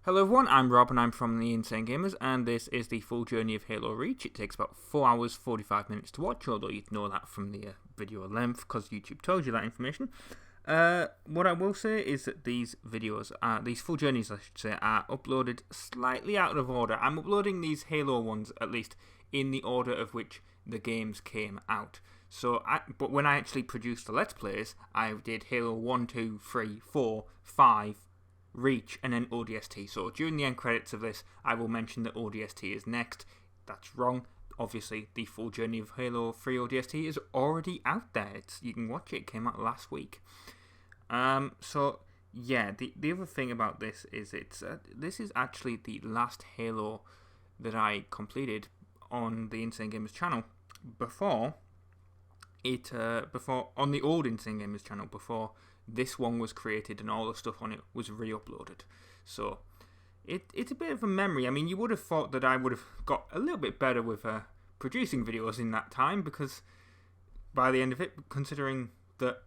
Hello everyone, I'm Rob and I'm from the Insane Gamers, and this is the full journey of Halo Reach. It takes about 4 hours 45 minutes to watch, although you'd know that from the video length because YouTube told you that information. What I will say is that these videos, these full journeys I should say, are uploaded slightly out of order. I'm uploading these Halo ones at least in the order of which the games came out. But when I actually produced the Let's Plays, I did Halo 1, 2, 3, 4, 5, Reach, and then ODST. So during the end credits of this, I will mention that ODST is next. That's wrong. Obviously, the full journey of Halo 3 ODST is already out there. You can watch it. It came out last week. The other thing about this is this is actually the last Halo that I completed on the Insane Gamers channel before on the old Insane Gamers channel before this one was created and all the stuff on it was re-uploaded. So it's a bit of a memory. I mean, you would have thought that I would have got a little bit better with producing videos in that time, because by the end of it, considering that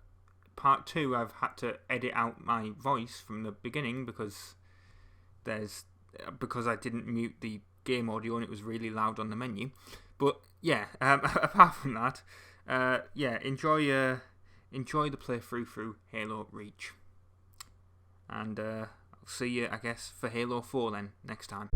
part 2 I've had to edit out my voice from the beginning because I didn't mute the game audio and it was really loud on the menu. But yeah, apart from that, enjoy the playthrough through Halo Reach. And I'll see you, I guess, for Halo 4 then, next time.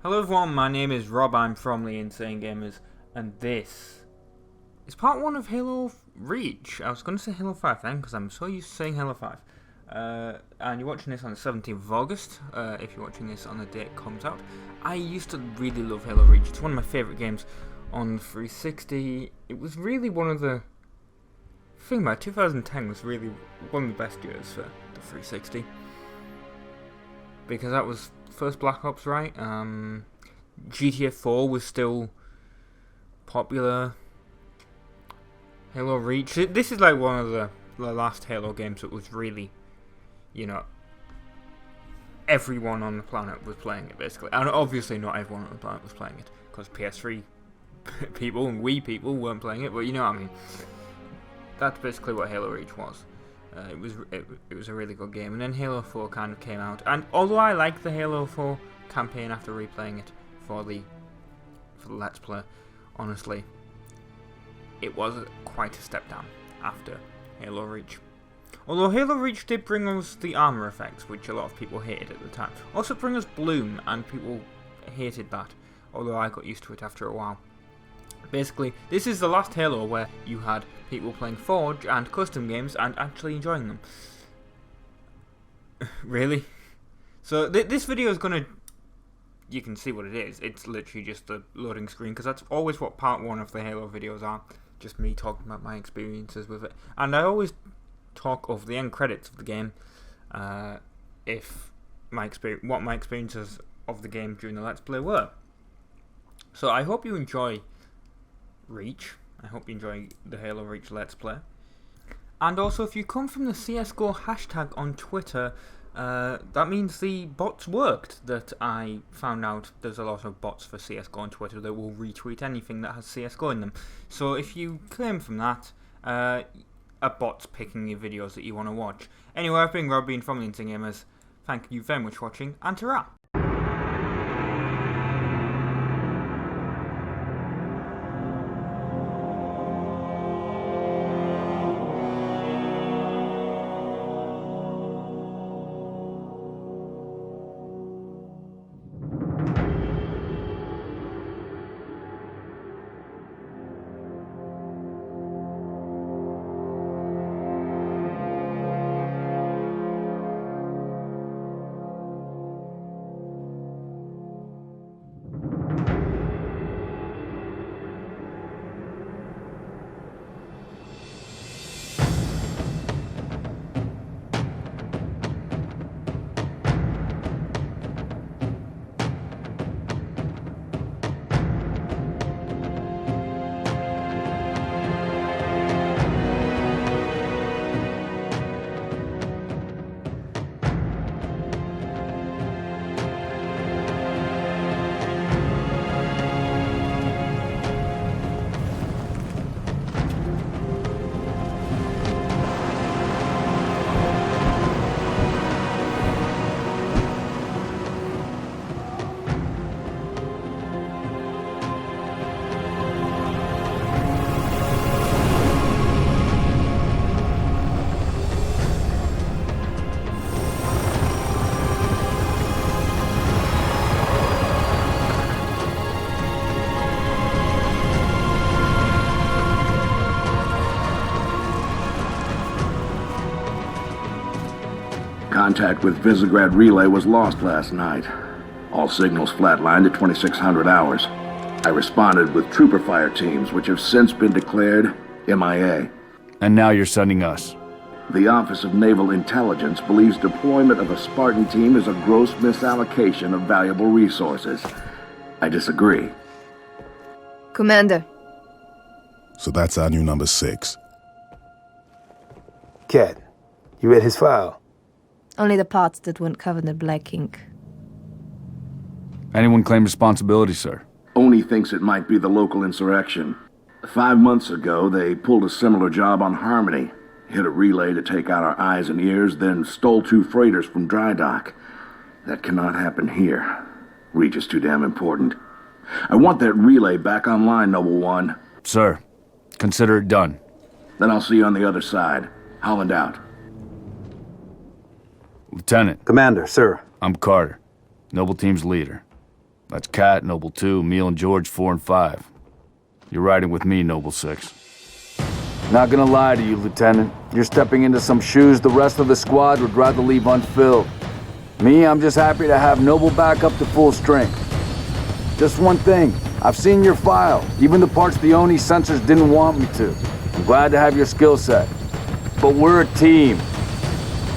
Hello everyone, my name is Rob, I'm from the Insane Gamers, and this is part 1 of Halo Reach. I was going to say Halo 5 then, because I'm so used to saying Halo 5. And you're watching this on the 17th of August, if you're watching this on the day it comes out. I used to really love Halo Reach. It's one of my favourite games on 360. It was really one of the... thing about 2010 was really one of the best years for the 360. Because that was first Black Ops, right? GTA 4 was still popular. Halo Reach. This is like one of the last Halo games that was really, everyone on the planet was playing it, basically. And obviously not everyone on the planet was playing it, because PS3 people and Wii people weren't playing it, but you know what I mean. That's basically what Halo Reach was. It was a really good game, and then Halo 4 kind of came out. And although I like the Halo 4 campaign after replaying it for the Let's Play, honestly, it was quite a step down after Halo Reach. Although Halo Reach did bring us the armor effects, which a lot of people hated at the time. Also bring us Bloom, and people hated that, although I got used to it after a while. Basically, this is the last Halo where you had people playing Forge and custom games and actually enjoying them. Really? So this video is gonna... you can see what it is. It's literally just the loading screen, because that's always what part 1 of the Halo videos are. Just me talking about my experiences with it. And I always talk of the end credits of the game, what my experiences of the game during the Let's Play were. So I hope you enjoy Reach. I hope you enjoy the Halo Reach Let's Play. And also, if you come from the CSGO hashtag on Twitter, that means the bots worked. That I found out there's a lot of bots for CSGO on Twitter that will retweet anything that has CSGO in them. So if you claim from that, a bot's picking your videos that you want to watch. Anyway, I've been Rob, from the Insane Gamers. Thank you very much for watching, and ta-ra! Contact with Visegrad Relay was lost last night. All signals flatlined at 2600 hours. I responded with trooper fire teams, which have since been declared MIA. And now you're sending us. The Office of Naval Intelligence believes deployment of a Spartan team is a gross misallocation of valuable resources. I disagree. Commander. So that's our new number 6. Cat, you read his file? Only the parts that weren't covered in black ink. Anyone claim responsibility, sir? Oni thinks it might be the local insurrection. 5 months ago, they pulled a similar job on Harmony. Hit a relay to take out our eyes and ears, then stole 2 freighters from dry dock. That cannot happen here. Reach is too damn important. I want that relay back online, Noble One. Sir, consider it done. Then I'll see you on the other side. Holland out. Lieutenant. Commander, sir. I'm Carter, Noble Team's leader. That's Kat, Noble 2, Emil and George 4 and 5. You're riding with me, Noble 6. Not gonna lie to you, Lieutenant. You're stepping into some shoes the rest of the squad would rather leave unfilled. Me, I'm just happy to have Noble back up to full strength. Just one thing, I've seen your file, even the parts the Oni censors didn't want me to. I'm glad to have your skill set. But we're a team.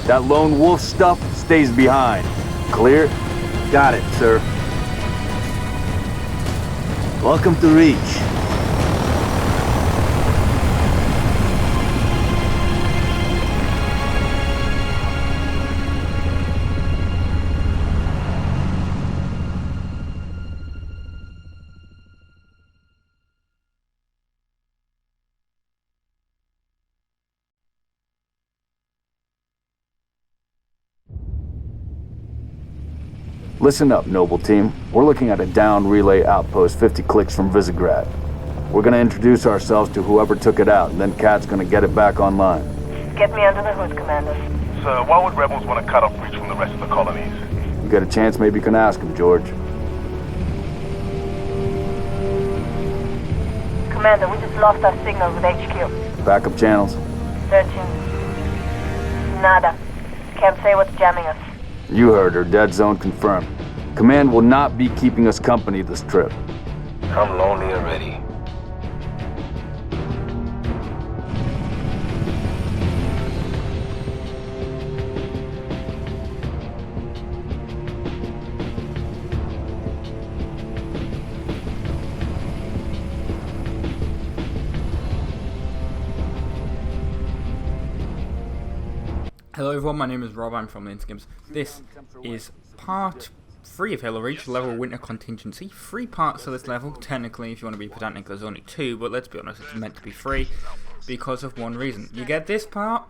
That lone wolf stuff stays behind. Clear? Got it, sir. Welcome to Reach. Listen up, Noble Team. We're looking at a down relay outpost 50 clicks from Visegrad. We're gonna introduce ourselves to whoever took it out, and then Kat's gonna get it back online. Get me under the hood, Commander. Sir, why would rebels want to cut off Reach from the rest of the colonies? You get a chance, maybe you can ask him, George. Commander, we just lost our signal with HQ. Backup channels? Searching. Nada. Can't say what's jamming us. You heard her. Dead zone confirmed. Command will not be keeping us company this trip. I'm lonely already. Hello everyone, my name is Rob, I'm from Games. This is part 3 of Halo Reach, level Winter Contingency. 3 parts of this level. Technically, if you want to be pedantic, there's only 2, but let's be honest, it's meant to be 3 because of one reason. You get this part,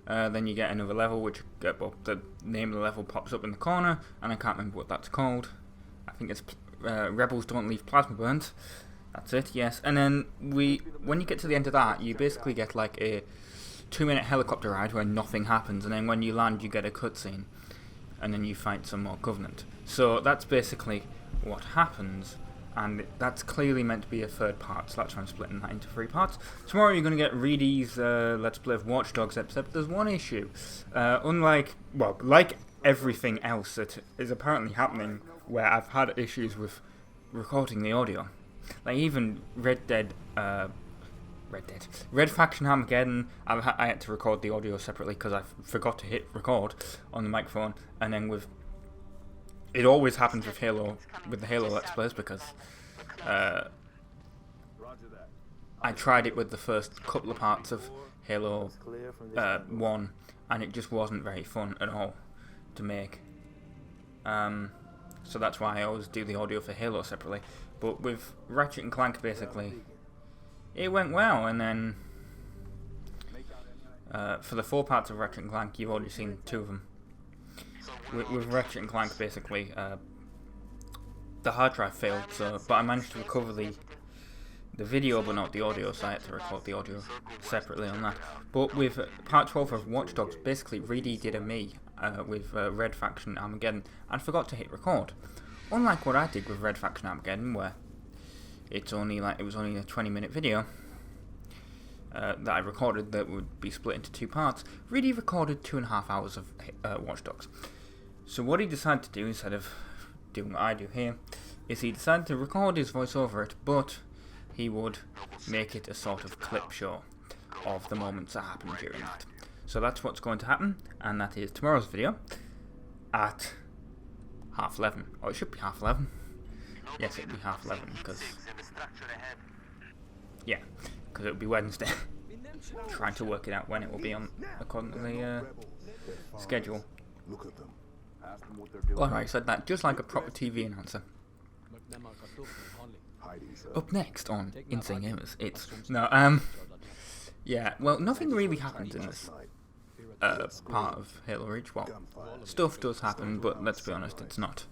then you get another level, which, well, the name of the level pops up in the corner, and I can't remember what that's called. I think it's Rebels Don't Leave Plasma Burns. That's it, yes. And then when you get to the end of that, you basically get like a 2-minute helicopter ride where nothing happens, and then when you land you get a cutscene, and then you fight some more Covenant. So that's basically what happens, and that's clearly meant to be a 3rd part, so that's why I'm splitting that into 3 parts. Tomorrow you're going to get Reedy's Let's Play of Watch Dogs, except there's one issue. Like everything else that is apparently happening where I've had issues with recording the audio. Like even Red Faction Armageddon, I had to record the audio separately because I forgot to hit record on the microphone, and then it always happens with the Halo Let's Plays because I tried it with the first couple of parts of Halo 1 and it just wasn't very fun at all to make. So that's why I always do the audio for Halo separately. But with Ratchet and Clank, basically, it went well, and then for the 4 parts of Ratchet and Clank, you've already seen 2 of them. With Ratchet and Clank, basically, the hard drive failed, but I managed to recover the video, but not the audio, so I had to record the audio separately on that. But with part 12 of Watch Dogs, basically, Reedy did a me with Red Faction Armageddon, and forgot to hit record. Unlike what I did with Red Faction Armageddon, where it was only a 20-minute video. that I recorded that would be split into 2 parts, really recorded 2.5 hours of Watch Dogs. So what he decided to do, instead of doing what I do here, is he decided to record his voice over it, but he would make it a sort of clip show of the moments that happened during that. So that's what's going to happen, and that is tomorrow's video at 11:30. Oh, it should be 11:30. Yes, it'll be 11:30, because... yeah, because it'll be Wednesday. Trying to work it out when it will be on, according to the schedule. Well, I said that just like a proper TV announcer. Up next on Insane Gamers, it's... no, yeah, well, nothing really happens in this part of Halo Reach. Well, stuff does happen, but let's be honest, it's not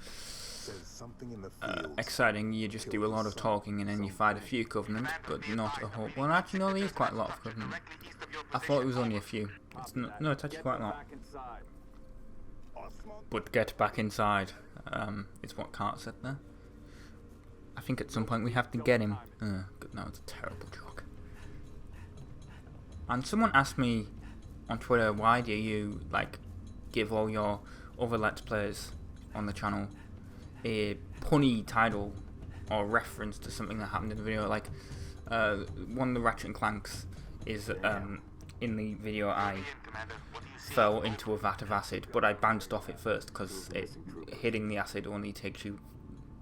exciting. You just do a lot of talking and then you fight a few Covenant, but not a whole... well, actually, no, there is quite a lot of Covenant. I thought it was only a few. No, it's actually quite a lot. But get back inside, is what Cart said there. I think at some point we have to get him. No, it's a terrible joke. And someone asked me on Twitter, why do you, like, give all your other Let's Plays on the channel a punny title or reference to something that happened in the video? Like, one of the Ratchet and Clanks is, in the video I fell into a vat of acid, but I bounced off it first, because hitting the acid only takes you...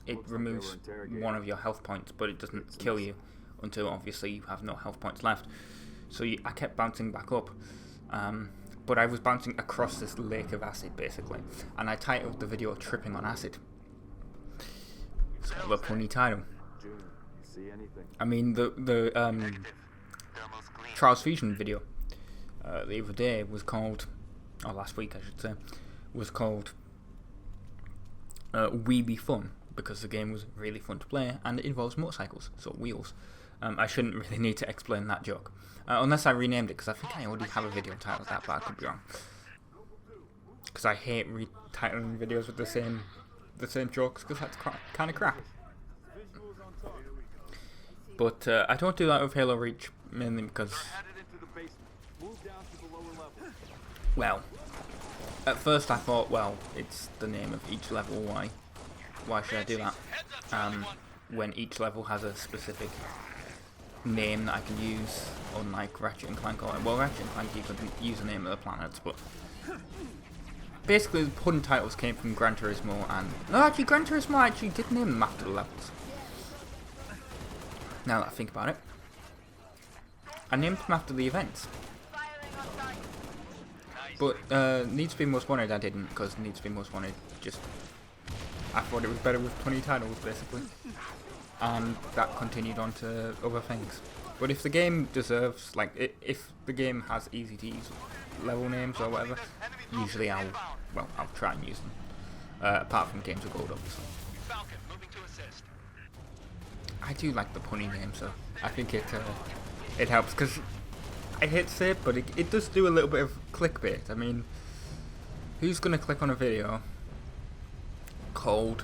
it removes one of your health points, but it doesn't kill you until obviously you have no health points left. So I kept bouncing back up, but I was bouncing across this lake of acid basically, and I titled the video "Tripping on Acid." It's kind of a funny title. I mean, the Trials Fusion video the other day was called, or last week I should say, was called "We Be Fun," because the game was really fun to play and it involves motorcycles, so wheels. I shouldn't really need to explain that joke. Unless I renamed it, because I think I already have a video titled that, but I could be wrong. Because I hate retitling videos with the same jokes, because that's kind of crap. But I don't do that with Halo Reach, mainly because... well, at first I thought, well, it's the name of each level, why should I do that? When each level has a specific name that I can use, unlike Ratchet and Clank. Well, Ratchet and Clank, you could use the name of the planets, but basically the pun titles came from Gran Turismo, and no, actually Gran Turismo actually did name them after the levels. Now that I think about it, I named them after the events. But Need to Be Most Wanted I didn't, because Need to Be Most Wanted just... I thought it was better with punny titles, basically. And that continued on to other things. But if the game deserves, like, if the game has easy to use level names or whatever, usually I'll try and use them. Apart from Games of Gold, obviously. I do like the punny name, so I think it helps, because I hate to say it, but it does do a little bit of clickbait. I mean, who's going to click on a video called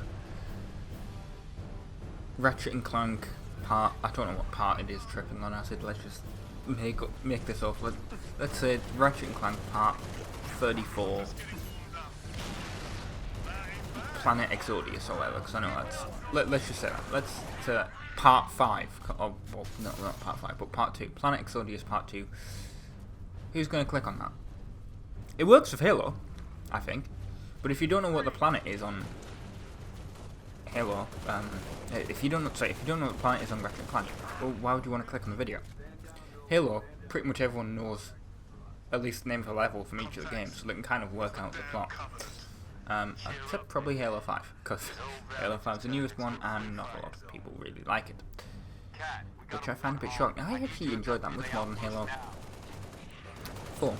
Ratchet and Clank part, I don't know what part it is, Tripping on Acid, let's just make this up. Let's say Ratchet and Clank part 34 Planet Exodius or whatever, because I know that's... Let's just say that. Let's say that. Part 5. Oh, well, no, not part 5, but part 2. Planet Exodius part 2. Who's going to click on that? It works with Halo, I think. But if you don't know what the planet is on Halo, if you don't know what the planet is on Ratchet and Clank, well, why would you want to click on the video? Halo, pretty much everyone knows at least the name of the level from each of the games, so they can kind of work out the plot. Except probably Halo 5, because Halo 5 is the newest one and not a lot of people really like it. Which I find a bit shocking. I actually enjoyed that much more than Halo 4.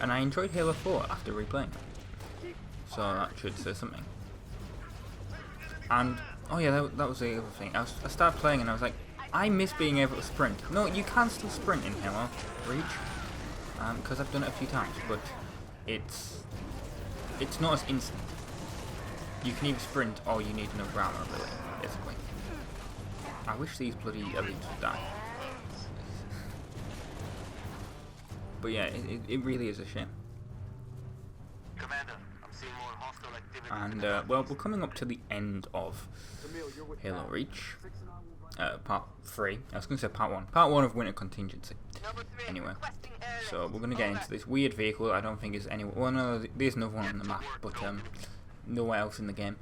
And I enjoyed Halo 4 after replaying it. So that should say something. And, oh yeah, that was the other thing. I started playing and I was like, I miss being able to sprint. No, you can still sprint in Halo Reach, because I've done it a few times, but it's not as instant. You can either sprint or you need another armor, really, basically. I wish these bloody elites would die. But yeah, it really is a shame. Commander, I'm seeing more hostile activity. And well, we're coming up to the end of Halo Reach, part 3. I was going to say part 1. Part 1 of Winter Contingency. Anyway, so we're going to get into this weird vehicle. I don't think is anywhere. Well, no, there's another one on the map, but nowhere else in the game.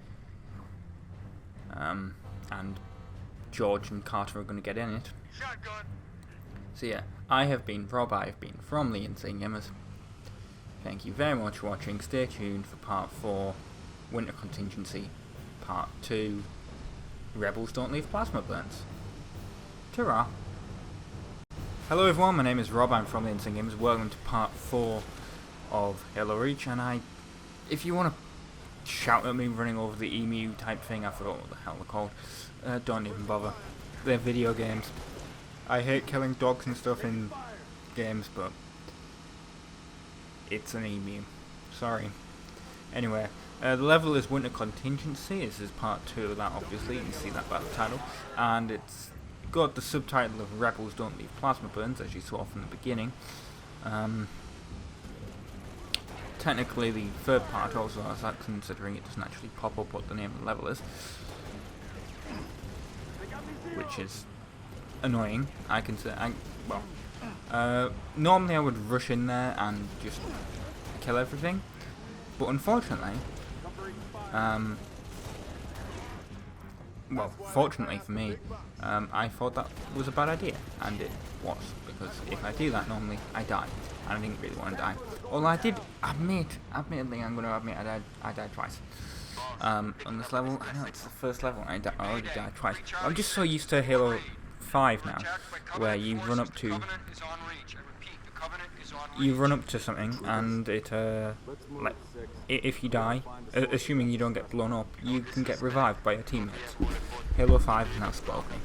And George and Carter are going to get in it. So yeah, I have been Rob. I have been from the Insane Gamers. Thank you very much for watching. Stay tuned for part 4, Winter Contingency, part 2, Rebels Don't Leave Plasma Burns. Ta-ra! Hello everyone, my name is Rob, I'm from the Insane Gamers. Welcome to part 4 of Halo Reach, and if you want to shout at me running over the emu type thing, I forgot what the hell they're called, don't even bother. They're video games. I hate killing dogs and stuff in games, but it's an emu. Sorry. Anyway, the level is Winter Contingency. This is part 2 of that, obviously. You can see that by the title. And it's got the subtitle of Rebels Don't Leave Plasma Burns, as you saw from the beginning. Technically, the third part also has that, considering it doesn't actually pop up what the name of the level is. Which is annoying. I can say, normally I would rush in there and just kill everything, but unfortunately, well, fortunately for me, I thought that was a bad idea, and it was, because if I do that normally, I die, and I didn't really want to die. Although I did admittedly, I'm going to admit I died twice. On this level, I know it's the first level, I already died twice. I'm just so used to Halo 5 now, where you run up to something and it like if you die, assuming you don't get blown up, you can get revived by your teammates. Halo 5 has now spoiled me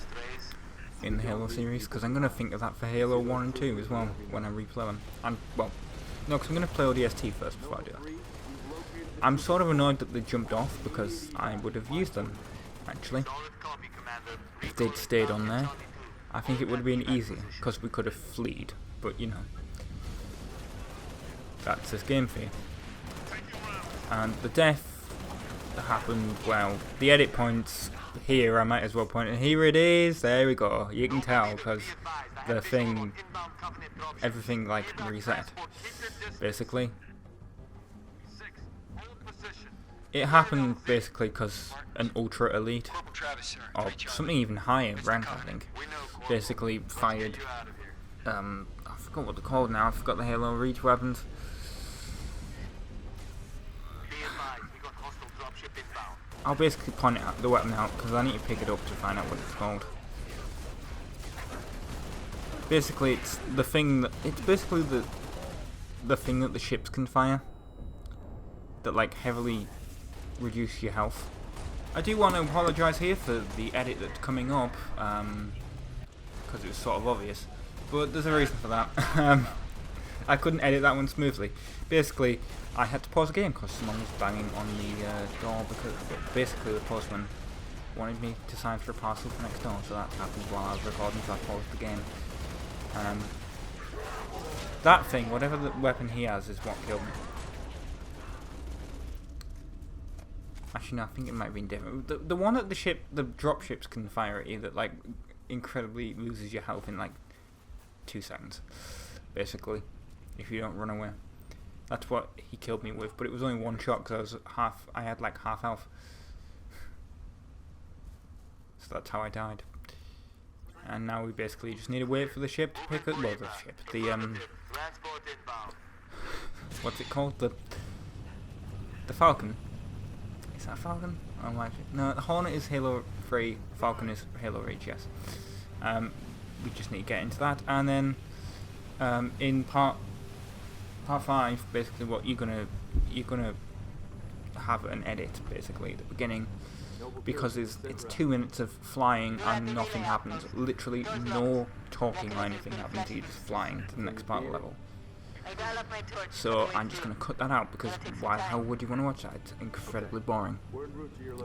in the Halo series, because I'm going to think of that for Halo 1 and 2 as well when I replay them. And well, no, because I'm going to play ODST first before I do that. I'm sort of annoyed that they jumped off, because I would have used them actually if they'd stayed on there. I think it would have been easier, because we could have fleed, but you know, that's this game for you. And the death happened, well, the edit points here, I might as well point it, here it is, there we go, you can tell, because the thing, everything like reset, basically. It happened basically because an ultra elite, or something even higher rank I think, basically fired, I forgot what they're called now, I forgot the Halo Reach weapons. I'll basically point the weapon out because I need to pick it up to find out what it's called. Basically it's the thing that, it's basically the thing that the ships can fire, that like heavily reduce your health. I do want to apologise here for the edit that's coming up, because it was sort of obvious, but there's a reason for that. I couldn't edit that one smoothly. Basically, I had to pause the game because someone was banging on the door, because basically the postman wanted me to sign for a parcel for next door, so that happened while I was recording, so I paused the game. That thing, whatever the weapon he has, is what killed me. Actually, no, I think it might have been different. The one that the dropships can fire at you that like incredibly loses your health in like 2 seconds, basically, if you don't run away. That's what he killed me with, but it was only one shot because I had like half health. So that's how I died. And now we basically just need to wait for the ship to pick up. Well, the ship, what's it called? The Falcon. Is that Falcon? Oh my! No, the Hornet is Halo 3. Falcon is Halo Reach. Yes. We just need to get into that, and then in part 5, basically, what you're gonna have an edit basically at the beginning, because it's 2 minutes of flying and nothing happens. Literally no talking or anything happens. You're just flying to the next part of the level. So I'm just going to cut that out, because why the hell would you want to watch that? It's incredibly boring.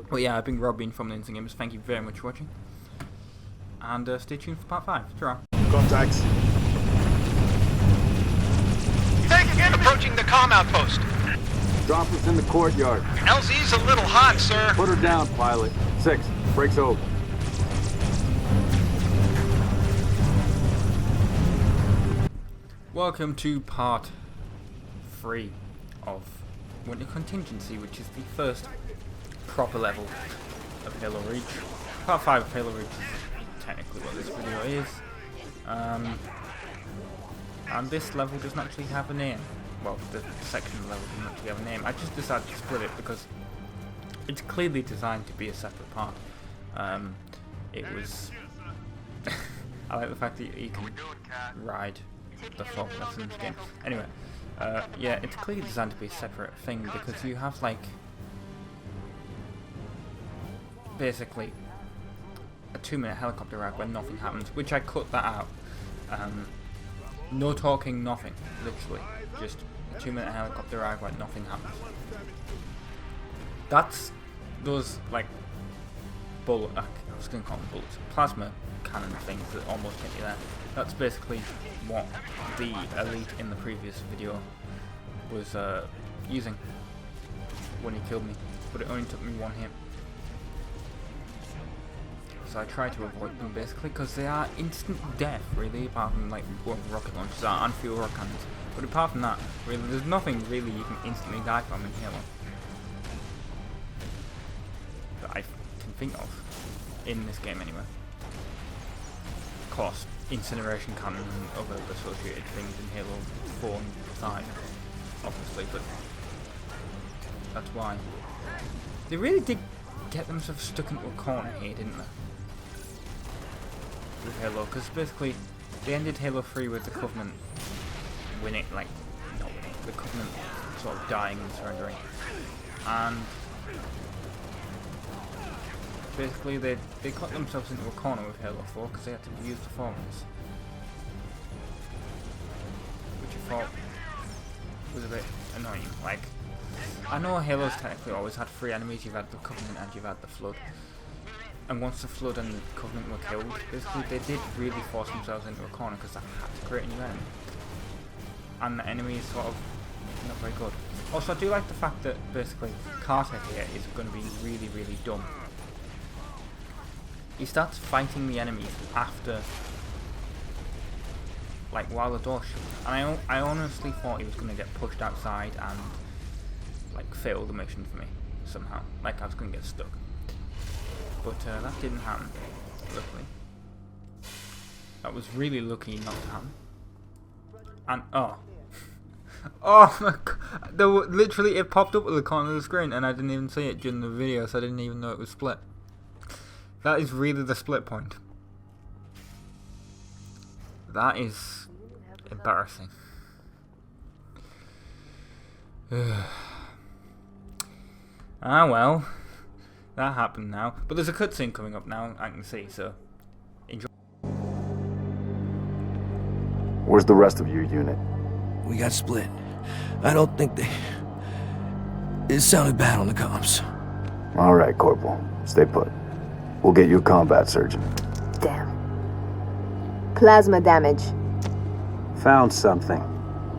But yeah, I've been Robin from the Insane Gamers. Thank you very much for watching, and stay tuned for part 5. Ta-ra. Contacts. Approaching the comm outpost. Drop us in the courtyard. LZ's a little hot, sir. Put her down, pilot. 6. Breaks over. Welcome to part 3 of Winter Contingency, which is the first proper level of Halo Reach. Part 5 of Halo Reach is technically what this video is. And this level doesn't actually have a name. Well, the section of the level doesn't actually have a name. I just decided to split it because it's clearly designed to be a separate part. It was... I like the fact that you can ride the forklifts in this game. Anyway, yeah, it's clearly designed to be a separate thing because you have, like, basically a 2-minute helicopter ride where nothing happens, which I cut that out. No talking, nothing, literally. Just a 2-minute helicopter ride where nothing happens. That's those, like, I was going to call them bullets, plasma cannon things that almost hit you there. That's basically what the elite in the previous video was using when he killed me, but it only took me 1 hit. So I try to avoid them basically because they are instant death, really, apart from like what rocket launchers are and fuel rocket cannons. But apart from that, really, there's nothing really you can instantly die from in Halo that I can think of in this game anyway. Of course, incineration cannon and other associated things in Halo 4 and 5, obviously, but that's why. They really did get themselves stuck into a corner here, didn't they? With Halo, because basically they ended Halo 3 with the Covenant winning, like, not winning, the Covenant sort of dying and surrendering, and basically they got themselves into a corner with Halo 4 because they had to use the formulas, which I thought was a bit annoying. Like, I know Halo's technically always had 3 enemies. You've had the Covenant and you've had the Flood, and once the Flood and the Covenant were killed, basically they did really force themselves into a corner because they had to create a new enemy, and the enemy is sort of not very good. Also, I do like the fact that basically Carter here is going to be really, really dumb. He starts fighting the enemies after, like, while the door's shut, and I honestly thought he was going to get pushed outside and, like, fail the mission for me somehow. Like, I was going to get stuck. But that didn't happen, luckily. That was really lucky not to happen. And, oh. Oh my god. Literally, it popped up at the corner of the screen and I didn't even see it during the video, so I didn't even know it was split. That is really the split point. That is embarrassing. Ah well, that happened now. But there's a cutscene coming up now, I can see, so enjoy. Where's the rest of your unit? We got split. I don't think they... It sounded bad on the comms. All right, Corporal. Stay put. We'll get you a combat surgeon. Damn. Plasma damage. Found something.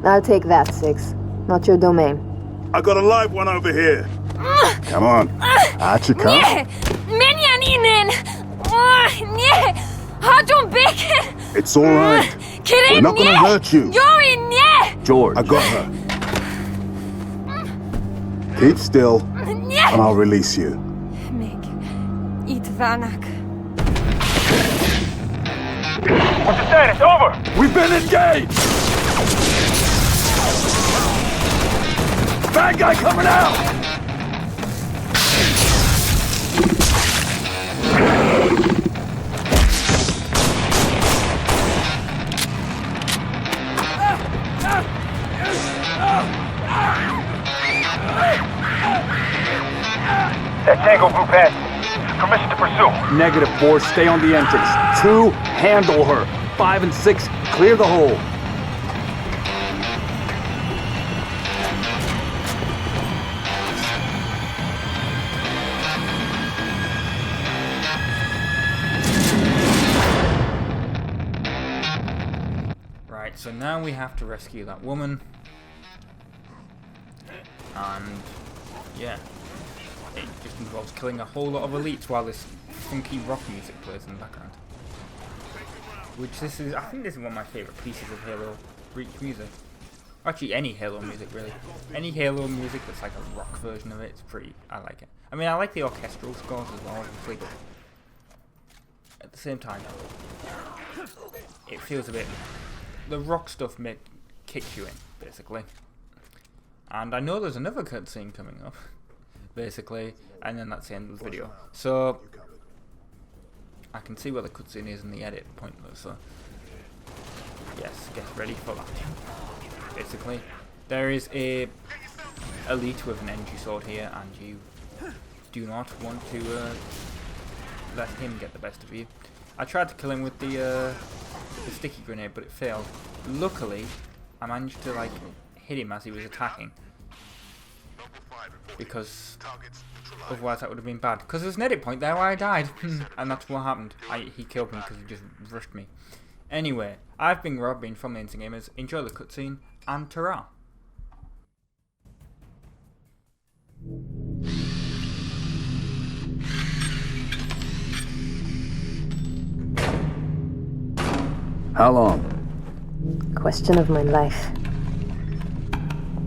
I'll take that, 6. Not your domain. I got a live one over here. Come on. Out you come. Nie! Minion inen! Nie! Hadum bacon! It's all right. We're not gonna hurt you. You're in, nie! George. I got her. Keep still, Nie! and I'll release you. Meg. Eat Vanak. What's the status? Over! We've been engaged! Bad guy coming out! That Tango group has permission to pursue. -4, stay on the entrance. 2, handle her. 5 and 6, clear the hole. Right, so now we have to rescue that woman and yeah, it just involves killing a whole lot of elites while this funky rock music plays in the background. Which I think this is one of my favourite pieces of Halo Reach music. Actually, any Halo music, really. Any Halo music that's like a rock version of it, I like it. I mean, I like the orchestral scores as well, obviously, but at the same time, it feels a bit... The rock stuff kicks you in, basically. And I know there's another cutscene coming up, basically, and then that's the end of the video. So, I can see where the cutscene is in the edit point, though, so... Yes, get ready for that. Basically, there is a elite with an energy sword here, and you do not want to let him get the best of you. I tried to kill him with the sticky grenade, but it failed. Luckily, I managed to like hit him as he was attacking, because otherwise that would have been bad. Because there's an edit point there where I died, and that's what happened. He killed me because he just rushed me. Anyway, I've been Rob, been from the Instant Gamers. Enjoy the cutscene, and ta-ra! How long? Question of my life.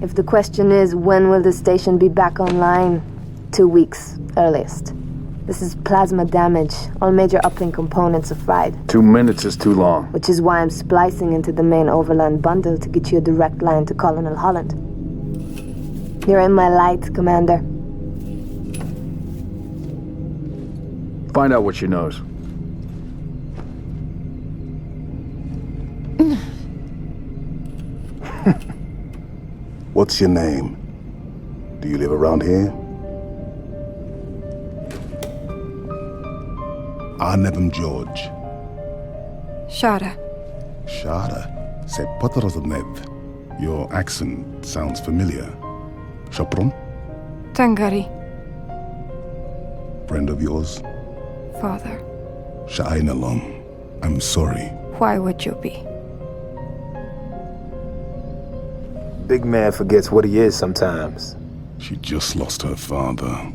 If the question is, when will the station be back online? 2 weeks, earliest. This is plasma damage. All major uplink components are fried. 2 minutes is too long. Which is why I'm splicing into the main overland bundle to get you a direct line to Colonel Holland. You're in my light, Commander. Find out what she knows. What's your name? Do you live around here? I'm George. Shada. Shada? C'est Potorozonev. Your accent sounds familiar. Chopron? Tangari. Friend of yours? Father. Sha'ainalom. I'm sorry. Why would you be? Big man forgets what he is sometimes. She just lost her father.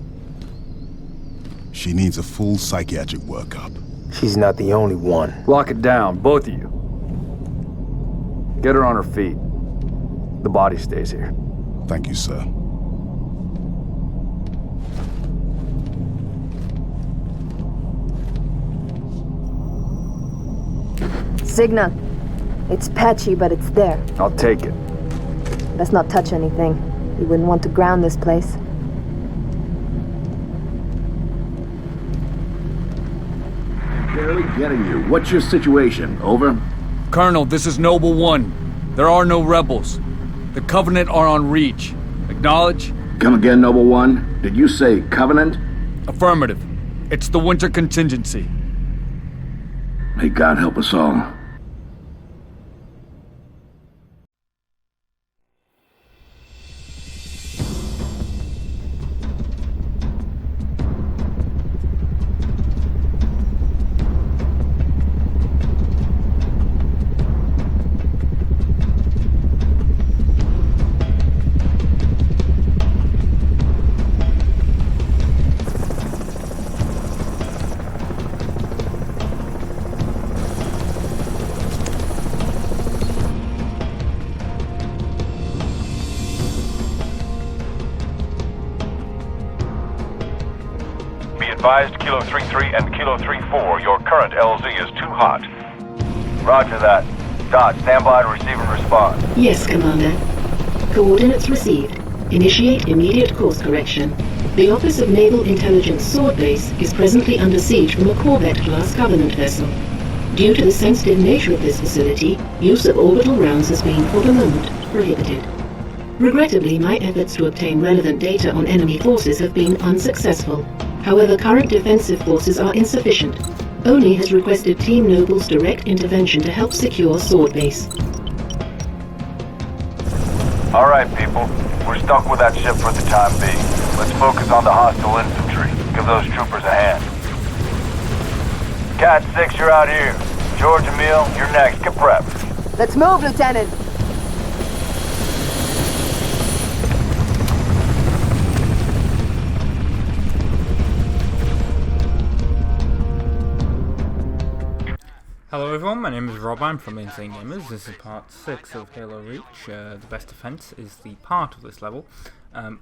She needs a full psychiatric workup. She's not the only one. Lock it down, both of you. Get her on her feet. The body stays here. Thank you, sir. Signal. It's patchy, but it's there. I'll take it. Let's not touch anything. You wouldn't want to ground this place. Barely getting you. What's your situation? Over? Colonel, this is Noble 1. There are no rebels. The Covenant are on Reach. Acknowledge? Come again, Noble 1. Did you say Covenant? Affirmative. It's the winter contingency. May God help us all. Advised Kilo 3-3 and Kilo 3-4, your current LZ is too hot. Roger that. Dot, stand by to receive and respond. Yes, Commander. Coordinates received. Initiate immediate course correction. The Office of Naval Intelligence Sword Base is presently under siege from a Corvette-class Covenant vessel. Due to the sensitive nature of this facility, use of orbital rounds has been, for the moment, prohibited. Regrettably, my efforts to obtain relevant data on enemy forces have been unsuccessful. However, current defensive forces are insufficient. ONI has requested Team Noble's direct intervention to help secure Sword Base. All right, people. We're stuck with that ship for the time being. Let's focus on the hostile infantry. Give those troopers a hand. Cat 6, you're out here. George, Emile, you're next. Get prepped. Let's move, Lieutenant! Hello everyone, my name is Rob, I'm from Insane Gamers. This is part 6 of Halo Reach. The best defense is the part of this level,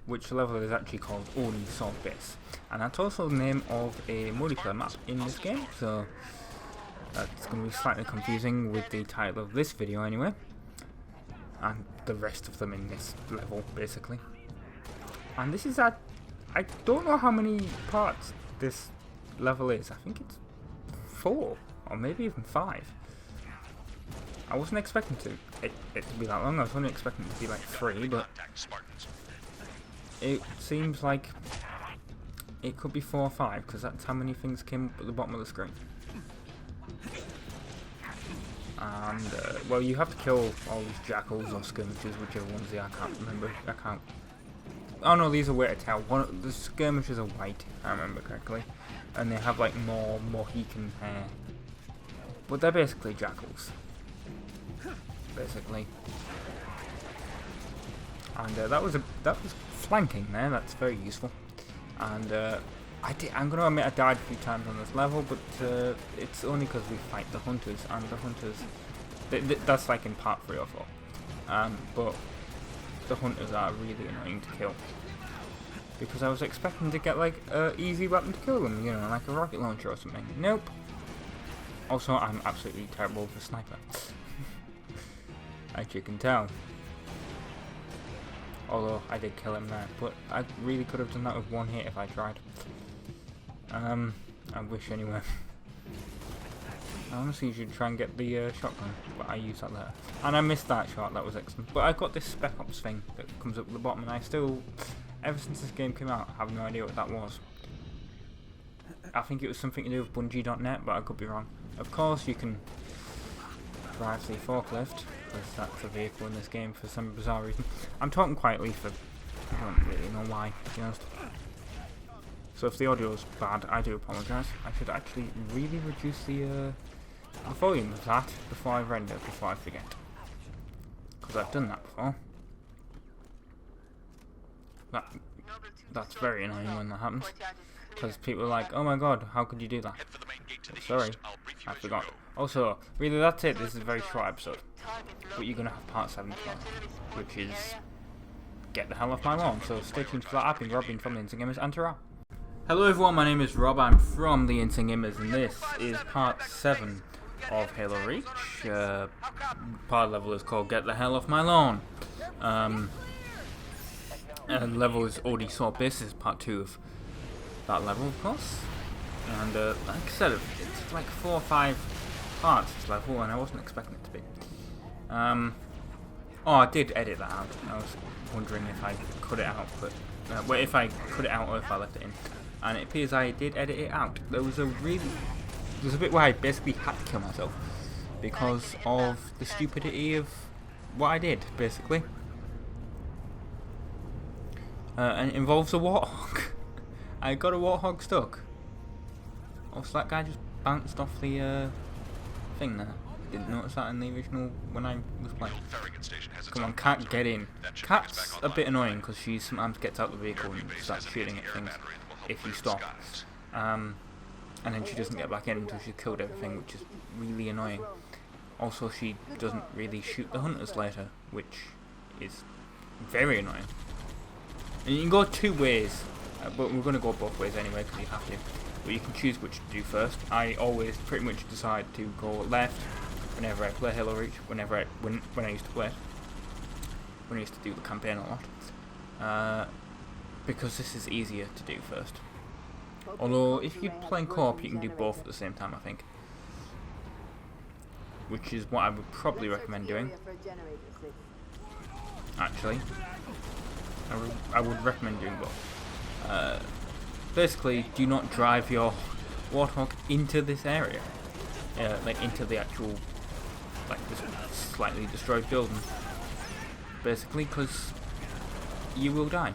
which level is actually called Oni Sword Base. And that's also the name of a multiplayer map in this game, so it's going to be slightly confusing with the title of this video anyway. And the rest of them in this level, basically. And this is I don't know how many parts this level is. I think it's 4. Or maybe even 5. I wasn't expecting it to be that long. I was only expecting it to be like 3, but it seems like it could be 4 or 5 because that's how many things came up at the bottom of the screen. And well, you have to kill all these jackals or skirmishers, whichever ones they are. I can't remember. Oh no, these are way to tell. The skirmishers are white, if I remember correctly, and they have like more Mohican hair. But they're basically jackals. Basically. And that was flanking there. That's very useful. And I'm gonna admit I died a few times on this level, but it's only because we fight the hunters, and the hunters. That's like in part 3 or 4. But the hunters are really annoying to kill. Because I was expecting to get like an easy weapon to kill them, you know, like a rocket launcher or something. Nope. Also, I'm absolutely terrible for sniper. As you can tell. Although, I did kill him there. But I really could have done that with 1 hit if I tried. I wish anyway. I honestly should try and get the shotgun. But I used that later. And I missed that shot, that was excellent. But I got this Spec Ops thing that comes up at the bottom. And I still, ever since this game came out, have no idea what that was. I think it was something to do with Bungie.net, but I could be wrong. Of course, you can drive the forklift, because that's a vehicle in this game for some bizarre reason. I'm talking quietly for I don't really know why, to be honest. So if the audio is bad, I do apologise. I should actually really reduce the volume of that before I render, before I forget. Because I've done that before. That's very annoying when that happens. Because people are like, oh my god, how could you do that? Oh, sorry, I forgot. Also, really that's it, this is a very short episode. But you're going to have part 7 tomorrow, which is get the hell off my lawn. So stay tuned for that. I've been Rob from the Insane Gamers, and ta-ra. Hello everyone, my name is Rob, I'm from the Insane Gamers, and this is part 7 of Halo Reach. Part level is called Get the Hell Off My Lawn. And the level is already Sword Base. This is part 2 of that level, of course. And like I said, it's like 4 or 5 parts this level, and I wasn't expecting it to be. Oh, I did edit that out. I was wondering if I cut it out, but well, if I cut it out or if I left it in. And it appears I did edit it out. There was a bit where I basically had to kill myself because of the stupidity of what I did, basically. And it involves a warthog. I got a warthog stuck. Also, that guy just bounced off the thing there. Didn't notice that in the original when I was playing. Come on, Cat, get in. Cat's a bit annoying because she sometimes gets out the vehicle and starts shooting at things if you stop. And then she doesn't get back in until she's killed everything, which is really annoying. Also, she doesn't really shoot the hunters later, which is very annoying. And you can go 2 ways. But we're going to go both ways anyway because you have to. But you can choose which to do first. I always pretty much decide to go left whenever I play Halo Reach, when I used to play it. When I used to do the campaign a lot. Because this is easier to do first. Although if you're playing co-op you can do both at the same time, I think. Which is what I would probably recommend doing. Actually. I would recommend doing both. Basically, do not drive your warthog into this area, like into the actual, like this slightly destroyed building. Basically, because you will die.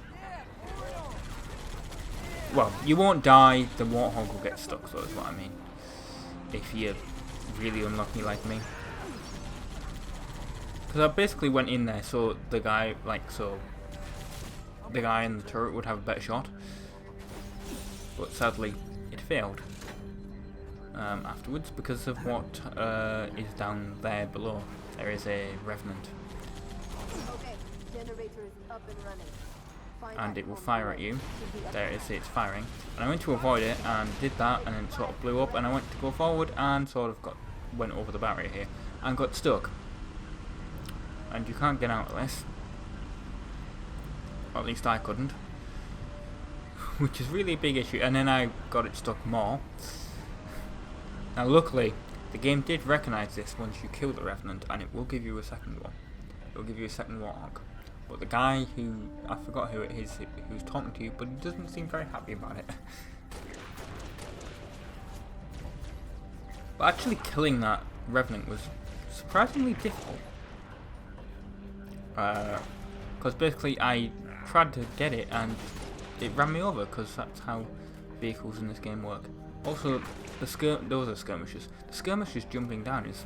Well, you won't die. The warthog will get stuck. So that's what I mean. If you're really unlucky like me. Because I basically went in there so the guy, the guy in the turret would have a better shot. But sadly, it failed. afterwards because of what is down there below. There is a Revenant. Okay, generator is up and running. And it will fire at you. There it is, it's firing. And I went to avoid it and did that, and then it sort of blew up, and I went to go forward and sort of went over the barrier here and got stuck. And you can't get out of this. Or at least I couldn't. Which is really a big issue. And then I got it stuck more. Now luckily, the game did recognise this once you kill the Revenant, and it will give you a second one. It will give you a second Warthog. But the guy who, I forgot who it is, who's talking to you, but he doesn't seem very happy about it. But actually killing that Revenant was surprisingly difficult. Because basically I tried to get it and it ran me over, because that's how vehicles in this game work. Also, those are skirmishers. The skirmishers jumping down is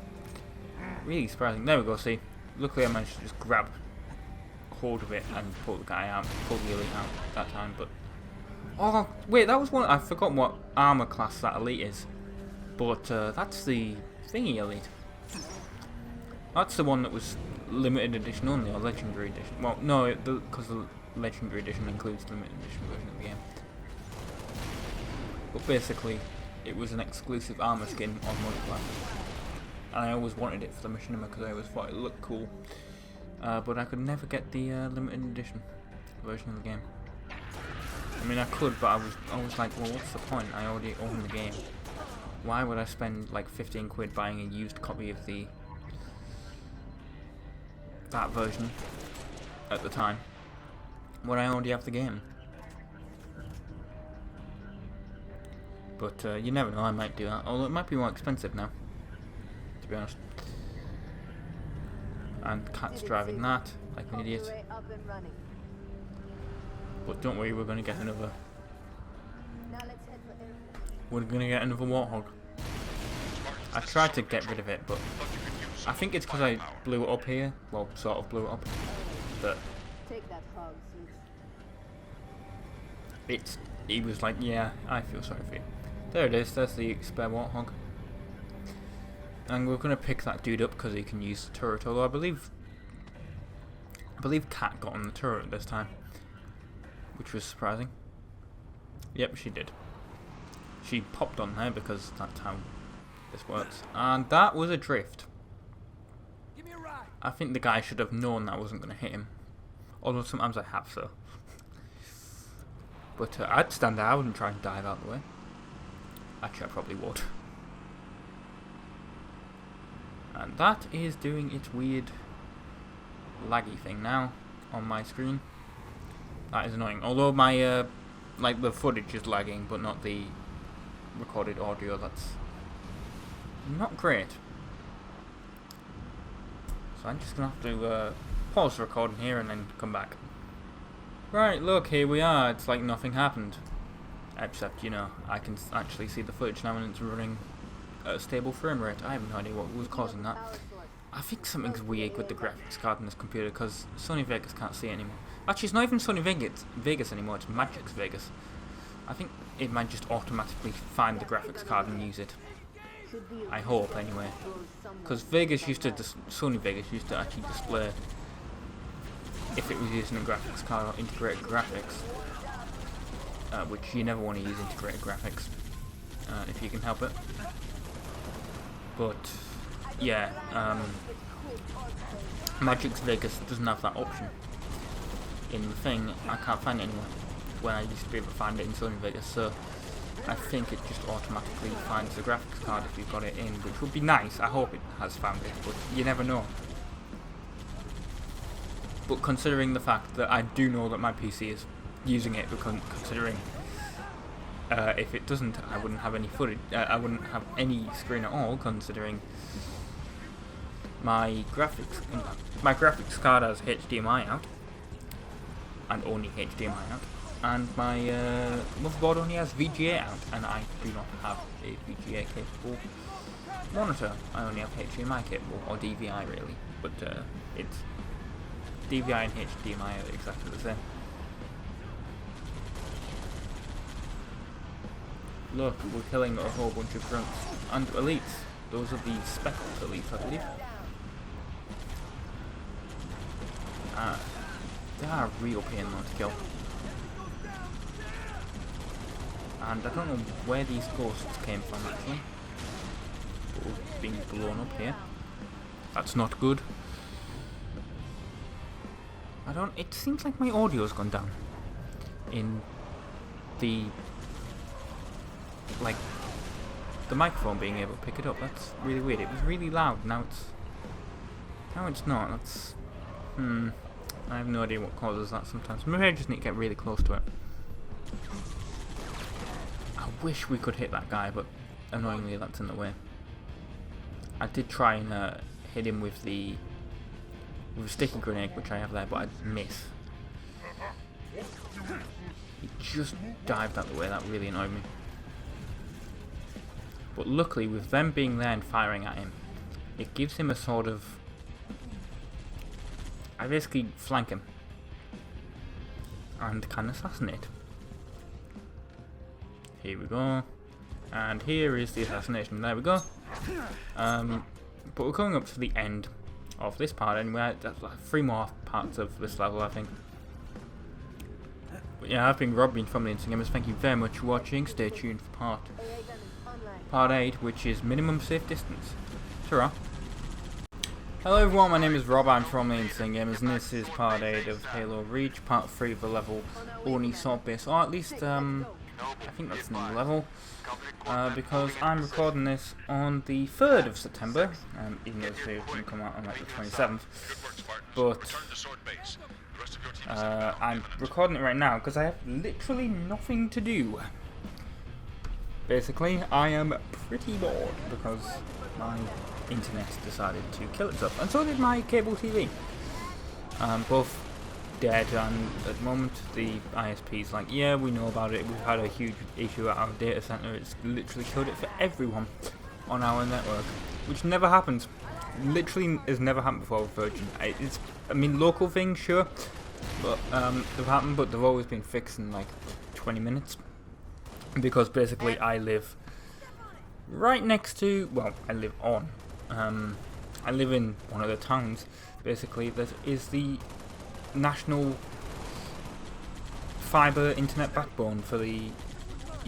really surprising. There we go, see. Luckily I managed to just grab hold of it and pull the guy out, pull the elite out that time, but... Oh, wait, that was one... I forgot what armor class that elite is. But that's the thingy elite. That's the one that was limited edition only, or legendary edition. Well, no, because the legendary edition includes the limited edition version of the game. But basically, it was an exclusive armor skin on multiplayer. And I always wanted it for the machinima because I always thought it looked cool. But I could never get the limited edition version of the game. I mean, I could, but I was like, well, what's the point? I already own the game. Why would I spend like 15 quid buying a used copy of that version at the time when I already have the game? But you never know, I might do that. Although it might be more expensive now, to be honest. And Cat's driving that like an idiot. But don't worry, we're going to get another. We're going to get another Warthog. I tried to get rid of it, but I think it's because I blew it up here. Well, sort of blew it up. But he was like, yeah, I feel sorry for you. There it is. There's the spare Warthog. And we're going to pick that dude up because he can use the turret, although I believe Cat got on the turret this time, which was surprising. Yep, she did. She popped on there because that's how this works. And that was a drift. I think the guy should have known that wasn't going to hit him, although sometimes I have, so. But I'd stand there, I wouldn't try and dive out the way. Actually, I probably would. And that is doing its weird laggy thing now on my screen. That is annoying. Although my like the footage is lagging, but not the recorded audio. That's not great. So I'm just gonna have to pause the recording here and then come back. Right, look, here we are. It's like nothing happened, except, you know, I can actually see the footage now and it's running at a stable frame rate. I have no idea what was causing that. I think something's weird with the graphics card in this computer because Sony Vegas can't see it anymore. Actually, it's not even Sony Vegas anymore, it's Magix Vegas. I think it might just automatically find the graphics card and use it. I hope, anyway. Because Vegas used to, Sony Vegas used to actually display if it was using a graphics card or integrated graphics. Which you never want to use integrated graphics, if you can help it. But yeah, Magix Vegas doesn't have that option in the thing. I can't find it anywhere when I used to be able to find it in Sony Vegas, so I think it just automatically finds the graphics card if you've got it in, which would be nice. I hope it has found it, but you never know. But considering the fact that I do know that my PC is using it, because considering if it doesn't, I wouldn't have any footage. I wouldn't have any screen at all, considering my graphics card has HDMI out, and only HDMI out, and my motherboard only has VGA out, and I do not have a VGA capable monitor. I only have HDMI capable, or DVI really, but it's DVI and HDMI are exactly the same. Look, we're killing a whole bunch of grunts. And elites. Those are the speckled elites, I believe. They are a real pain though to kill. And I don't know where these ghosts came from actually. But we're being blown up here. That's not good. It seems like my audio's gone down. In the... like... the microphone being able to pick it up. That's really weird. It was really loud. Now it's not. That's... I have no idea what causes that sometimes. Maybe I just need to get really close to it. I wish we could hit that guy, but annoyingly that's in the way. I did try and hit him with a sticky grenade, which I have there, but I miss. He just dived out the way. That really annoyed me. But luckily, with them being there and firing at him, it gives him a sort of... I basically flank him and can assassinate. Here we go. And here is the assassination. There we go. But we're coming up to the end of this part anyway. That's like 3 more parts of this level, I think. But yeah, I've been Rob from the Instant Gamers. Thank you very much for watching. Stay tuned for part 8, which is minimum safe distance. Ta-ra. Hello everyone, my name is Rob, I'm from the Instant Gamers, and this is part 8 of Halo Reach, part 3 of the level Oni Sword Base, or at least, I think that's the new level, because I'm recording this on the 3rd of September, even though this video is going to come out on like the 27th, but I'm recording it right now because I have literally nothing to do. Basically, I am pretty bored because my internet decided to kill itself, and so did my cable TV. Both dead, and at the moment the ISP's like, yeah, we know about it, we've had a huge issue at our data center, it's literally killed it for everyone on our network, which never happens. Literally has never happened before with Virgin. I mean, local things, sure, but they've happened, but they've always been fixed in like 20 minutes. Because basically I live right next to, well, I live on, I live in one of the towns, basically, that is the national fibre internet backbone for the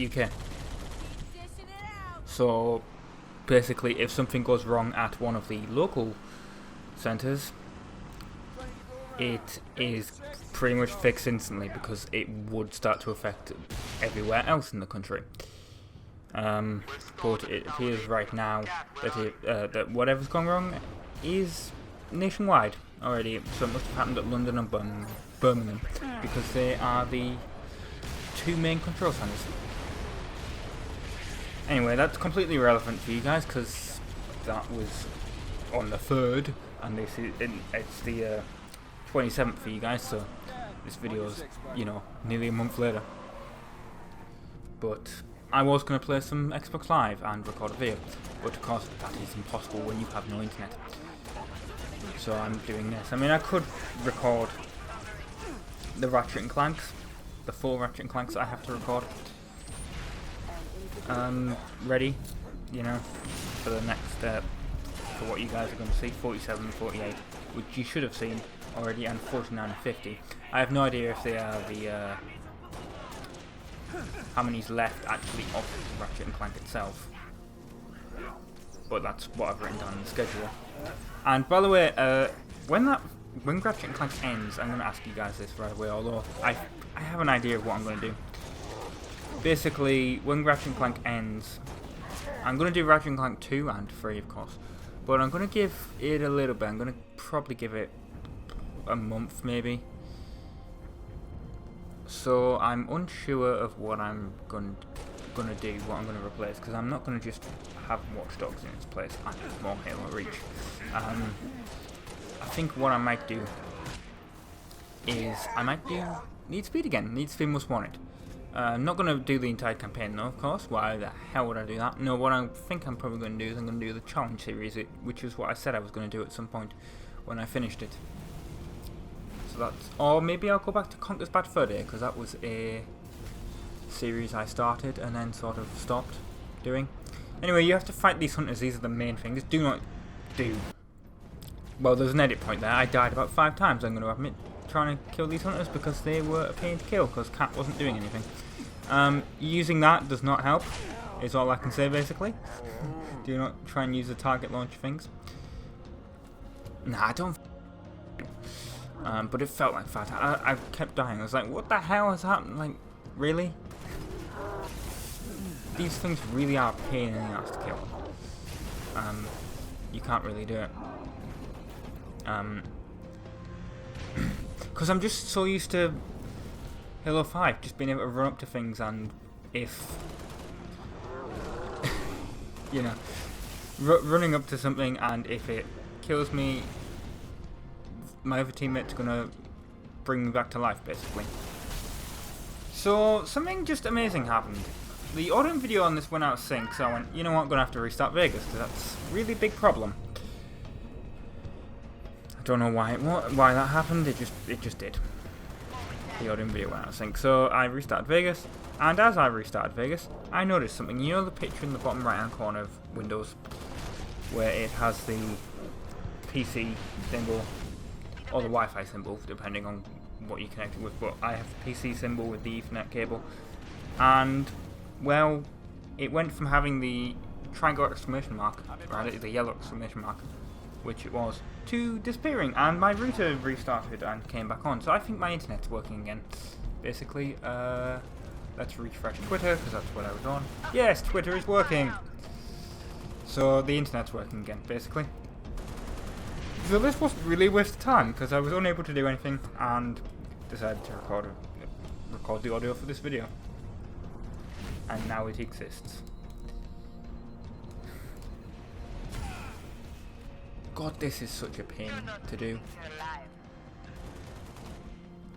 UK. So, basically, if something goes wrong at one of the local centres, it is pretty much fixed instantly because it would start to affect everywhere else in the country. But it appears right now that that whatever's gone wrong is nationwide already. So it must have happened at London and Birmingham because they are the 2 main control centres. Anyway, that's completely irrelevant for you guys because that was on the 3rd, and this is it's the 27th for you guys, so this video is, you know, nearly a month later. But I was going to play some Xbox Live and record a video, but of course that is impossible when you have no internet. So I'm doing this. I mean, I could record the Ratchet and Clanks, the 4 Ratchet and Clanks that I have to record. Ready, you know, for the next for what you guys are going to see, 47 and 48, which you should have seen already, and 49 and 50. I have no idea if they are the how many's left actually of Ratchet and Clank itself, but that's what I've written down in the schedule. And by the way, when Ratchet and Clank ends, I'm going to ask you guys this right away, although I have an idea of what I'm going to do. Basically, when Ratchet and Clank ends, I'm going to do Ratchet and Clank 2 and 3, of course, but I'm going to give it a little bit. I'm going to probably give it a month, maybe. So I'm unsure of what I'm gonna do, what I'm gonna replace, because I'm not gonna just have Watch Dogs in its place and more Halo Reach. I think what I might do is I might do Need Speed again. Need Speed Most Wanted. I'm not gonna do the entire campaign though, of course. Why the hell would I do that? No, what I think I'm probably gonna do is I'm gonna do the challenge series, which is what I said I was gonna do at some point when I finished it. So that's, or maybe I'll go back to Conker's Bad Fur Day, because that was a series I started and then sort of stopped doing. Anyway, you have to fight these hunters. These are the main things. Do not do... Well, there's an edit point there. I died about 5 times, I'm going to admit, trying to kill these hunters because they were a pain to kill because Cat wasn't doing anything. Using that does not help, is all I can say basically. Do not try and use the target launcher things. Nah, I don't... but it felt like 5 times. I kept dying. I was like, what the hell has happened? Like, really? These things really are a pain in the ass to kill. You can't really do it. Because I'm just so used to Halo 5, just being able to run up to things, and if... you know, running up to something, and if it kills me, my other teammate's gonna bring me back to life, basically. So, something just amazing happened. The audio and video on this went out of sync, so I went, you know what, I'm gonna have to restart Vegas, because that's a really big problem. I don't know why that happened, it just did. The audio and video went out of sync, so I restarted Vegas, and as I restarted Vegas, I noticed something. You know the picture in the bottom right hand corner of Windows, where it has the PC symbol, or the Wi-Fi symbol, depending on what you're connected with, but I have the PC symbol with the Ethernet cable, and, well, it went from having the triangle exclamation mark, right, the yellow exclamation mark, which it was, to disappearing, and my router restarted and came back on, so I think my internet's working again. Basically, let's refresh Twitter, because that's what I was on. Yes, Twitter is working! So the internet's working again, basically. So this wasn't really a waste of time, because I was unable to do anything, and decided to record the audio for this video. And now it exists. God, this is such a pain to do.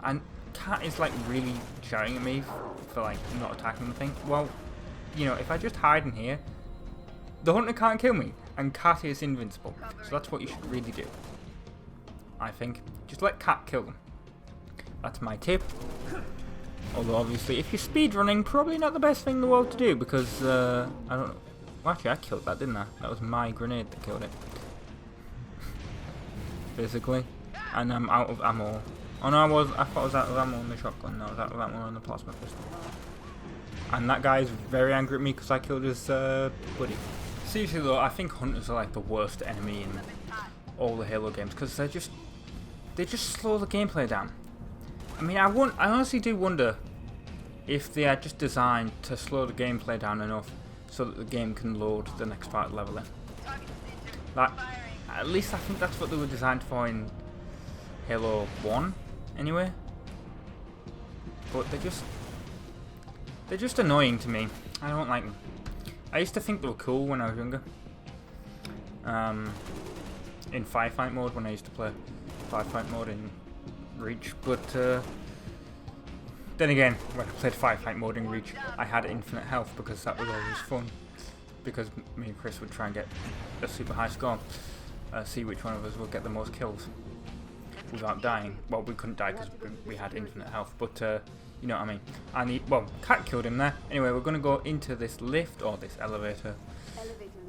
And Cat is like really shouting at me for like not attacking the thing. Well, you know, if I just hide in here, the hunter can't kill me, and Cat is invincible. So that's what you should really do. I think. Just let Cat kill them. That's my tip. Although obviously, if you're speedrunning, probably not the best thing in the world to do, because I don't know. Well, actually, I killed that, didn't I? That was my grenade that killed it. Basically, and I'm out of ammo. Oh no, I thought I was out of ammo on the shotgun. No, I was out of ammo on the plasma pistol. And that guy's very angry at me because I killed his buddy. Seriously though, I think hunters are like the worst enemy in all the Halo games because they just slow the gameplay down. I mean, I honestly do wonder if they are just designed to slow the gameplay down enough so that the game can load the next part of the level in. Like, at least I think that's what they were designed for in Halo 1, anyway. But they're just annoying to me. I don't like them. I used to think they were cool when I was younger. In firefight mode, when I used to play firefight mode in Reach, but then again, when I played firefight mode in Reach, I had infinite health because that was always fun. Because me and Chris would try and get a super high score. See which one of us would get the most kills without dying. Well, we couldn't die because we had infinite health, but you know what I mean. And well, Cat killed him there. Anyway, we're going to go into this lift or this elevator,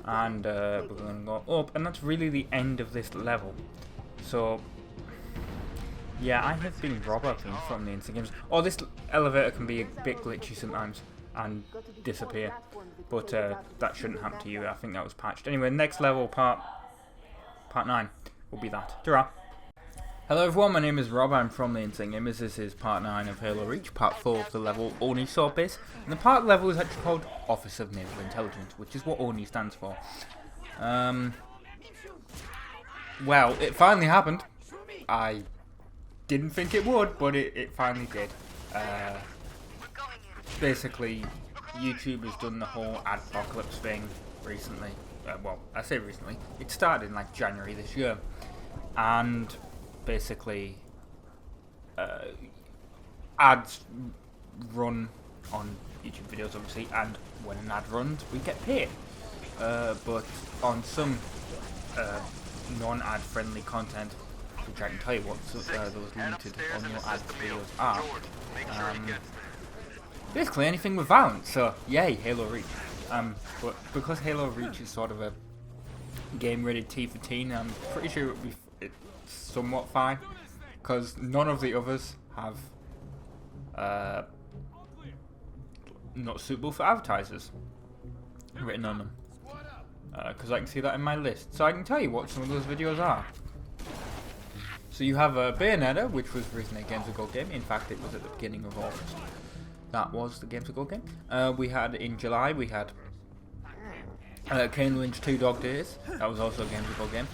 and we're going to go up, and that's really the end of this level. So yeah, I have been robbing from the instant games. Or this elevator can be a bit glitchy sometimes and disappear, but that shouldn't happen to you. I think that was patched. Anyway, next level, part 9 will be that. Ta-ra! Hello everyone, my name is Rob, I'm from the Insane Gamers. This is part 9 of Halo Reach, part 4 of the level Oni Sword Base, and the part of the level is actually called Office of Naval Intelligence, which is what Oni stands for. Well, it finally happened. I didn't think it would, but it finally did. Basically, YouTube has done the whole adpocalypse thing recently. Well, I say recently, it started in like January this year, and basically ads run on YouTube videos obviously, and when an ad runs we get paid, but on some non-ad friendly content, which I can tell you what those limited on your ad videos are, basically anything with violence. So yay, Halo Reach. But because Halo Reach is sort of a game rated T for teen, I'm pretty sure it's somewhat fine, because none of the others have not suitable for advertisers written on them, because I can see that in my list, so I can tell you what some of those videos are. So you have Bayonetta, which was recently a Games of Gold game. In fact, it was at the beginning of August. That was the Games of Gold game. We had in July, we had Kane Lynch 2 Dog Days. That was also a Games of Gold game.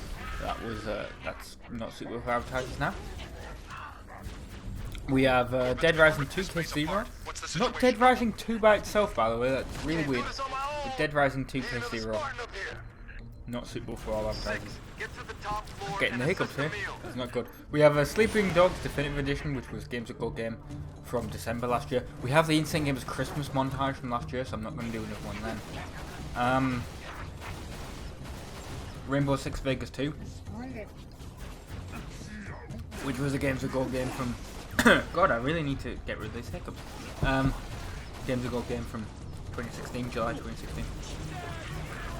That was that's not suitable for advertisers now. We have Dead Rising 2 Case Zero. Not Dead Rising 2 by itself, by the way. That's really weird. But Dead Rising 2 Case Zero. Not suitable for all advertisers. Getting the hiccups here. It's not good. We have Sleeping Dogs Definitive Edition, which was Games of Gold game from December last year. We have the Insane Games Christmas montage from last year, so I'm not going to do another one then. Rainbow Six Vegas 2, which was a Games of Gold game from... God, I really need to get rid of these hiccups. Games of Gold game from 2016, July 2016.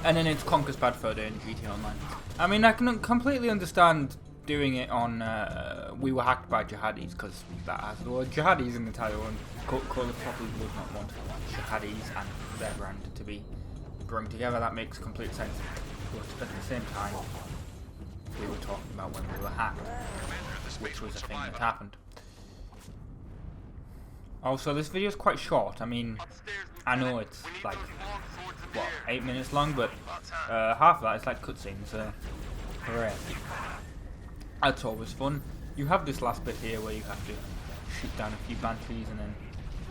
And then it's Conker's Bad Fur Day and GT Online. I mean, I can completely understand doing it on We Were Hacked by Jihadis, because that has the word Jihadis in the title, and Coca-Cola probably would not want Jihadis and their brand to be growing together. That makes complete sense. But at the same time, we were talking about when we were hacked, which was a thing that happened. Also, this video is quite short. I mean, I know it's like, what, 8 minutes long, but half of that is like cutscenes, so hooray. That's always fun. You have this last bit here where you have to shoot down a few banshees and then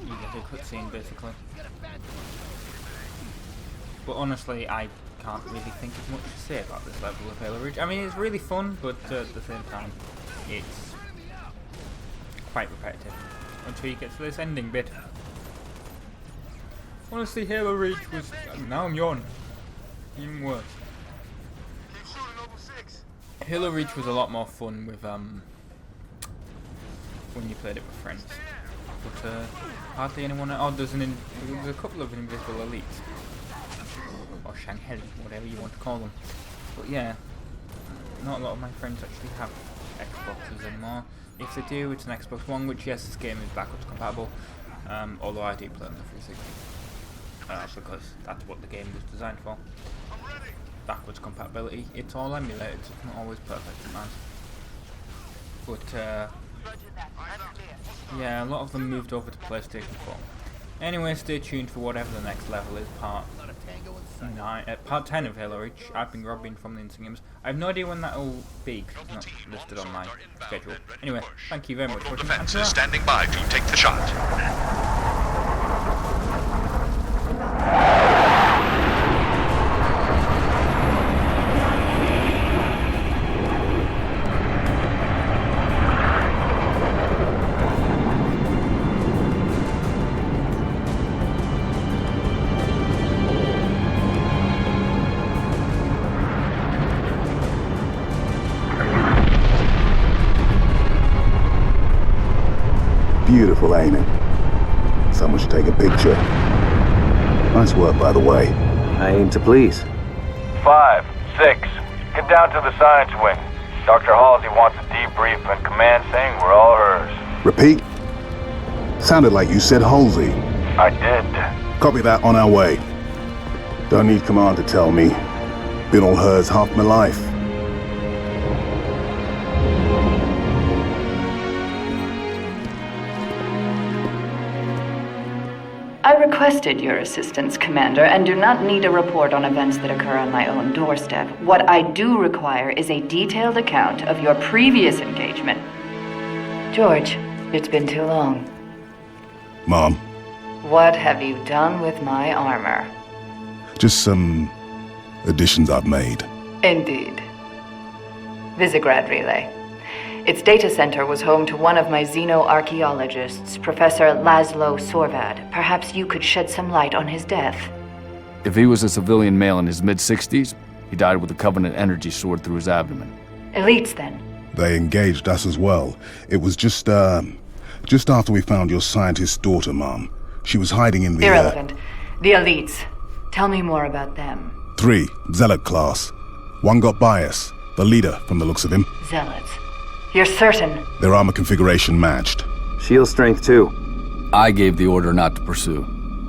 you get a cutscene, basically. But honestly, I can't really think of much to say about this level of Halo Reach. I mean, it's really fun, but at the same time, it's quite repetitive until you get to this ending bit. Honestly, Halo Reach was... now I'm yawning. Even worse. Halo Reach was a lot more fun with when you played it with friends. But hardly anyone... oh, there's a couple of invisible elites. Or Shanghai, whatever you want to call them. But yeah, not a lot of my friends actually have Xboxes anymore. If they do, it's an Xbox One, which yes, this game is backwards compatible, although I do play on the 360. Because that's what the game was designed for. Backwards compatibility. It's all emulated, so it's not always perfect, man. But yeah, a lot of them moved over to PlayStation 4. Anyway, stay tuned for whatever the next level is, part 10 of Halo Reach. I've been Robin from the Insane Games. I have no idea when that will be, because it's not listed on my schedule. Anyway, thank you very much for watching. Defense is standing by to take the shot. Beautiful, ain't it? Someone should take a picture. Nice work, by the way. I aim to please. 5, 6, get down to the science wing. Dr. Halsey wants a debrief and command saying we're all hers. Repeat? Sounded like you said Halsey. I did. Copy that, on our way. Don't need command to tell me. Been all hers half my life. I requested your assistance, Commander, and do not need a report on events that occur on my own doorstep. What I do require is a detailed account of your previous engagement. George, it's been too long. Mom. What have you done with my armor? Just some additions I've made. Indeed. Visegrad Relay. Its data center was home to one of my xenoarchaeologists, Professor Laszlo Sorvad. Perhaps you could shed some light on his death. If he was a civilian male in his mid-60s, he died with a Covenant energy sword through his abdomen. Elites, then? They engaged us as well. It was just after we found your scientist's daughter, Mom. She was hiding in the... Irrelevant. The elites. Tell me more about them. 3, Zealot class. One got bias. The leader, from the looks of him. Zealots. You're certain? Their armor configuration matched. Shield strength, too. I gave the order not to pursue.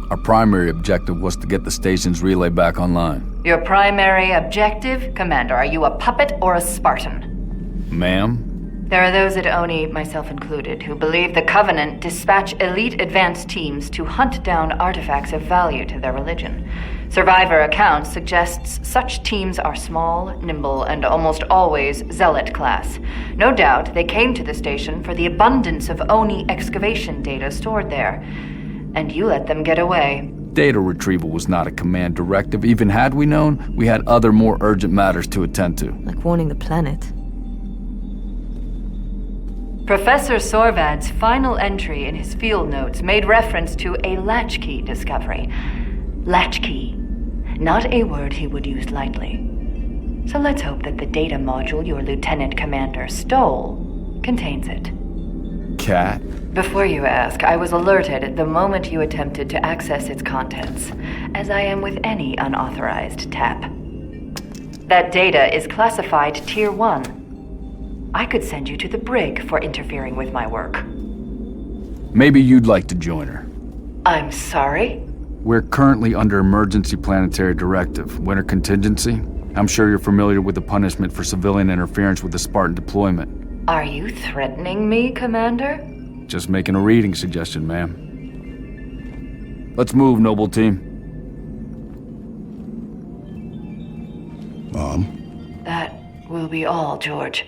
Our primary objective was to get the station's relay back online. Your primary objective? Commander, are you a puppet or a Spartan? Ma'am? There are those at ONI, myself included, who believe the Covenant dispatch elite advance teams to hunt down artifacts of value to their religion. Survivor accounts suggests such teams are small, nimble, and almost always Zealot class. No doubt they came to the station for the abundance of ONI excavation data stored there. And you let them get away. Data retrieval was not a command directive. Even had we known, we had other more urgent matters to attend to. Like warning the planet. Professor Sorvad's final entry in his field notes made reference to a latchkey discovery. Latchkey. Not a word he would use lightly. So let's hope that the data module your Lieutenant Commander stole contains it. Cat? Before you ask, I was alerted the moment you attempted to access its contents, as I am with any unauthorized tap. That data is classified Tier 1. I could send you to the brig for interfering with my work. Maybe you'd like to join her. I'm sorry? We're currently under emergency planetary directive, winter contingency. I'm sure you're familiar with the punishment for civilian interference with the Spartan deployment. Are you threatening me, Commander? Just making a reading suggestion, ma'am. Let's move, noble team. Mom? That will be all, George.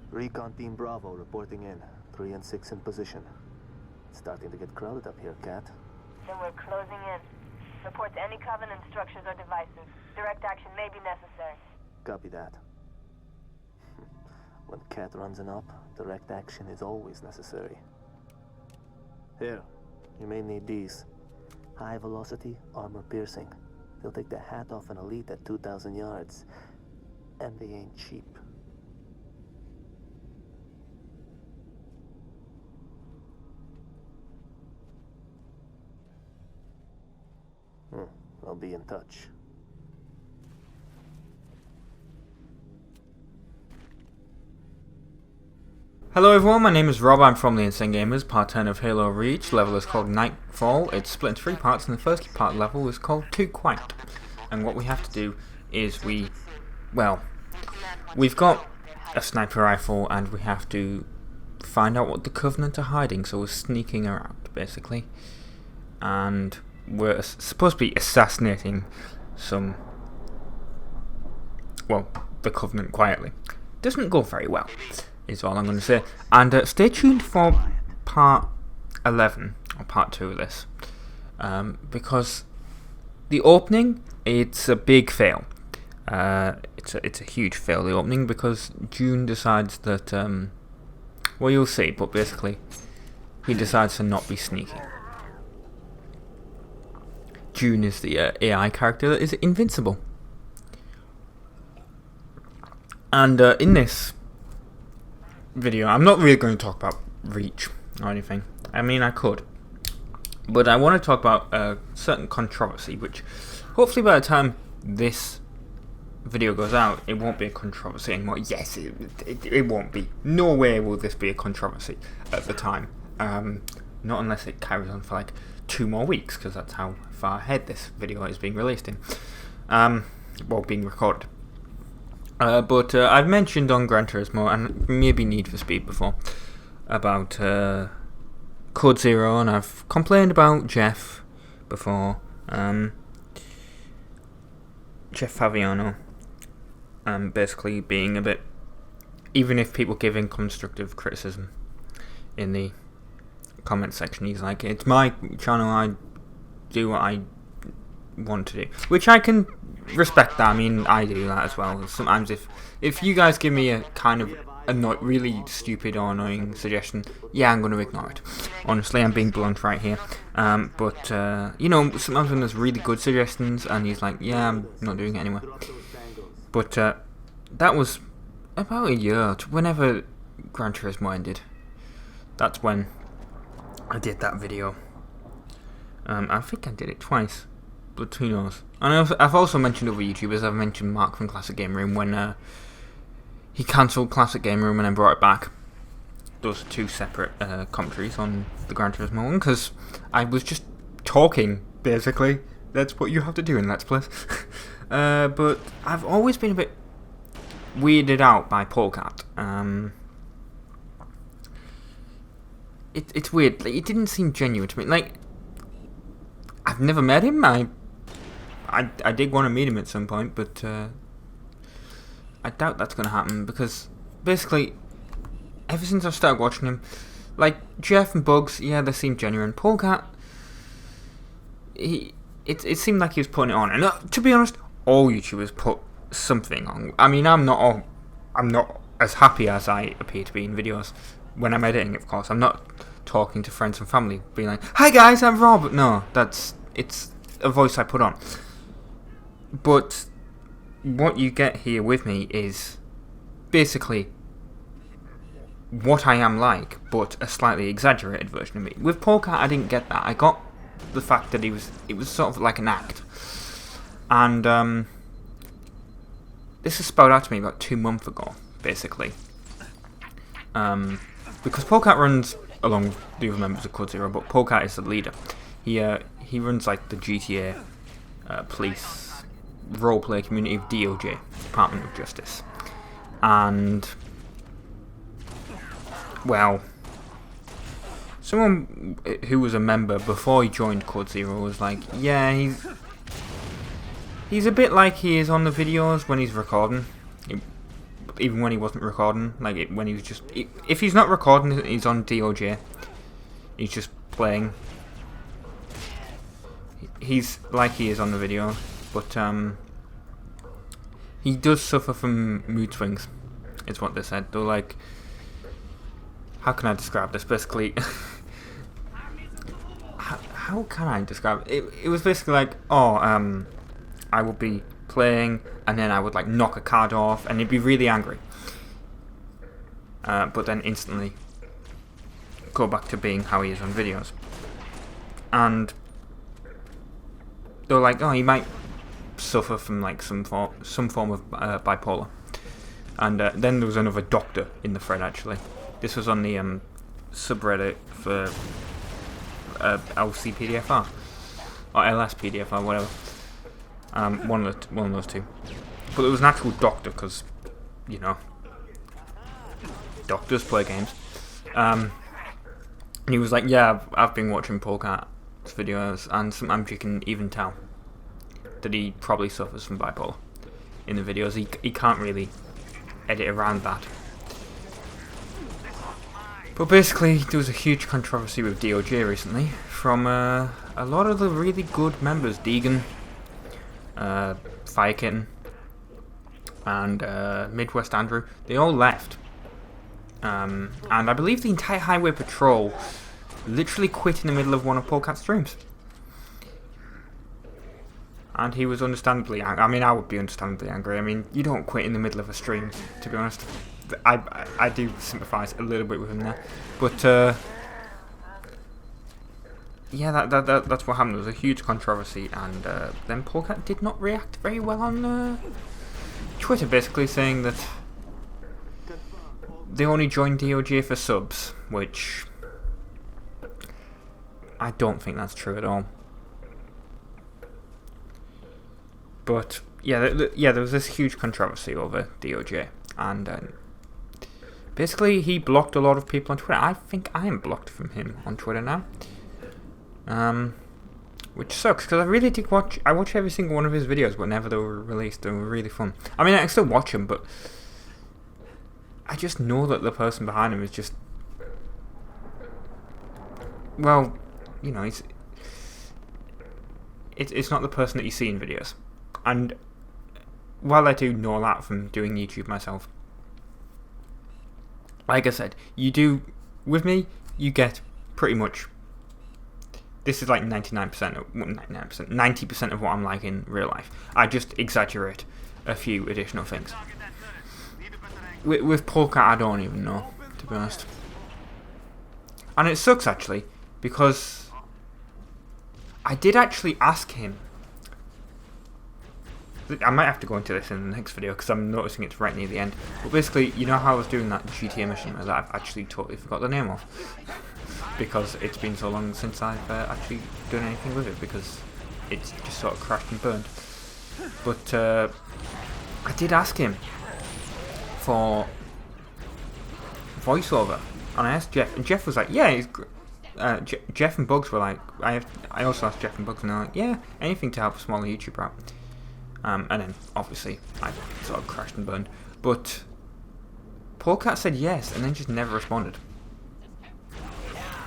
Recon Team Bravo reporting in. 3 and 6 in position. It's starting to get crowded up here, Cat. Then we're closing in. Report to any Covenant structures or devices. Direct action may be necessary. Copy that. When Cat runs an op, direct action is always necessary. Here, you may need these. High velocity, armor piercing. They'll take the hat off an elite at 2,000 yards. And they ain't cheap. I'll be in touch. Hello everyone, my name is Rob, I'm from the Insane Gamers, part 10 of Halo Reach. Level is called Nightfall. It's split into 3 parts, and the first part level is called Too Quiet. And what we have to do is we've got a sniper rifle, and we have to find out what the Covenant are hiding. So we're sneaking around, basically, and we're supposed to be assassinating the Covenant quietly. Doesn't go very well, is all I'm going to say. And stay tuned for part 11 or part 2 of this, because the opening, it's a big fail. It's a huge fail, the opening, because June decides that well, you'll see, but basically he decides to not be sneaky. June is the AI character that is invincible. And in this video, I'm not really going to talk about Reach or anything. I mean, I could, but I want to talk about a certain controversy, which hopefully by the time this video goes out, it won't be a controversy anymore. Yes, it won't be. No way will this be a controversy at the time. Not unless it carries on for like 2 more weeks, because that's how far ahead this video is being released in. Well, being recorded. But I've mentioned on Gran Turismo and maybe Need for Speed before about Code Zero, and I've complained about Jeff before, Jeff Favignano, basically being a bit, even if people give him constructive criticism in the comment section, he's like, it's my channel, I do what I want to do, which I can respect that. I mean, I do that as well. Sometimes if you guys give me a kind of really stupid or annoying suggestion, yeah, I'm going to ignore it. Honestly, I'm being blunt right here. But you know, sometimes when there's really good suggestions and he's like, yeah, I'm not doing it anyway. But that was about a year, whenever Gran Turismo ended. That's when I did that video. I think I did it twice, but who knows. And I've also mentioned other YouTubers. I've mentioned Mark from Classic Game Room when he cancelled Classic Game Room and then brought it back. Those are 2 separate commentaries on the Gran Turismo one, because I was just talking, basically. That's what you have to do in Let's Plays. But I've always been a bit weirded out by Polecat. It's weird. Like, it didn't seem genuine to me. Like, I've never met him. I did want to meet him at some point, but I doubt that's going to happen, because basically, ever since I started watching him, like Jeff and Bugs, yeah, they seem genuine. Polecat, it seemed like he was putting it on, and to be honest, all YouTubers put something on. I mean, I'm not as happy as I appear to be in videos when I'm editing. Of course, I'm not talking to friends and family, being like, "Hi guys, I'm Rob." No, it's a voice I put on. But what you get here with me is basically what I am like, but a slightly exaggerated version of me. With Polecat, I didn't get that. I got the fact that it was sort of like an act. And this was spelled out to me about 2 months ago, basically. Because Polecat runs along with the other members of Code Zero, but Polecat is the leader. He runs like the GTA police roleplay community of DOJ, Department of Justice. And, well, someone who was a member before he joined Code Zero was like, yeah, he's a bit like he is on the videos when he's recording. Even when he wasn't recording, like when he was just, if he's not recording, he's on DOJ. He's just playing. He's like he is on the video, but he does suffer from mood swings, is what they said. They're like, how can I describe this? Basically, how can I describe it? It was basically like, oh, I would be playing, and then I would like knock a card off, and he'd be really angry. But then instantly go back to being how he is on videos. And they're like, oh, he might suffer from like some form of bipolar. And then there was another doctor in the thread, actually. This was on the subreddit for LCPDFR or LSPDFR, whatever. One of those two. But it was an actual doctor, because, you know, Doc does play games. And he was like, yeah, I've been watching Polkat's videos, and sometimes you can even tell that he probably suffers from bipolar in the videos. He can't really edit around that. But basically, there was a huge controversy with DOJ recently from a lot of the really good members. Deegan, Firekitten, and Midwest Andrew. They all left. And I believe the entire Highway Patrol literally quit in the middle of one of Polkat's streams. And he was understandably angry. I mean, I would be understandably angry. I mean, you don't quit in the middle of a stream, to be honest. I do sympathise a little bit with him there. But, yeah, that's what happened. There was a huge controversy, and then Polkat did not react very well on Twitter, basically saying that they only joined DOJ for subs, which I don't think that's true at all. But yeah, there was this huge controversy over DOJ, and basically he blocked a lot of people on Twitter. I think I am blocked from him on Twitter now, which sucks because I really did watch. I watch every single one of his videos whenever they were released. They were really fun. I mean, I still watch them, but I just know that the person behind him is just, well, you know, it's not the person that you see in videos. And while I do know that from doing YouTube myself, like I said, you do, with me, you get pretty much, this is like 90% of what I'm like in real life. I just exaggerate a few additional things. With Polka, I don't even know, to be honest. And it sucks, actually, because I did actually ask him. I might have to go into this in the next video because I'm noticing it's right near the end. But basically, you know how I was doing that GTA mission that I've actually totally forgot the name of, because it's been so long since I've actually done anything with it, because it's just sort of crashed and burned. But I did ask him for voiceover, and I asked Jeff, and Jeff was like, yeah, he's Jeff and Bugs were like, I also asked Jeff and Bugs, and they're like, yeah, anything to help a smaller YouTuber out. And then, obviously, I sort of crashed and burned. But Polkat said yes, and then just never responded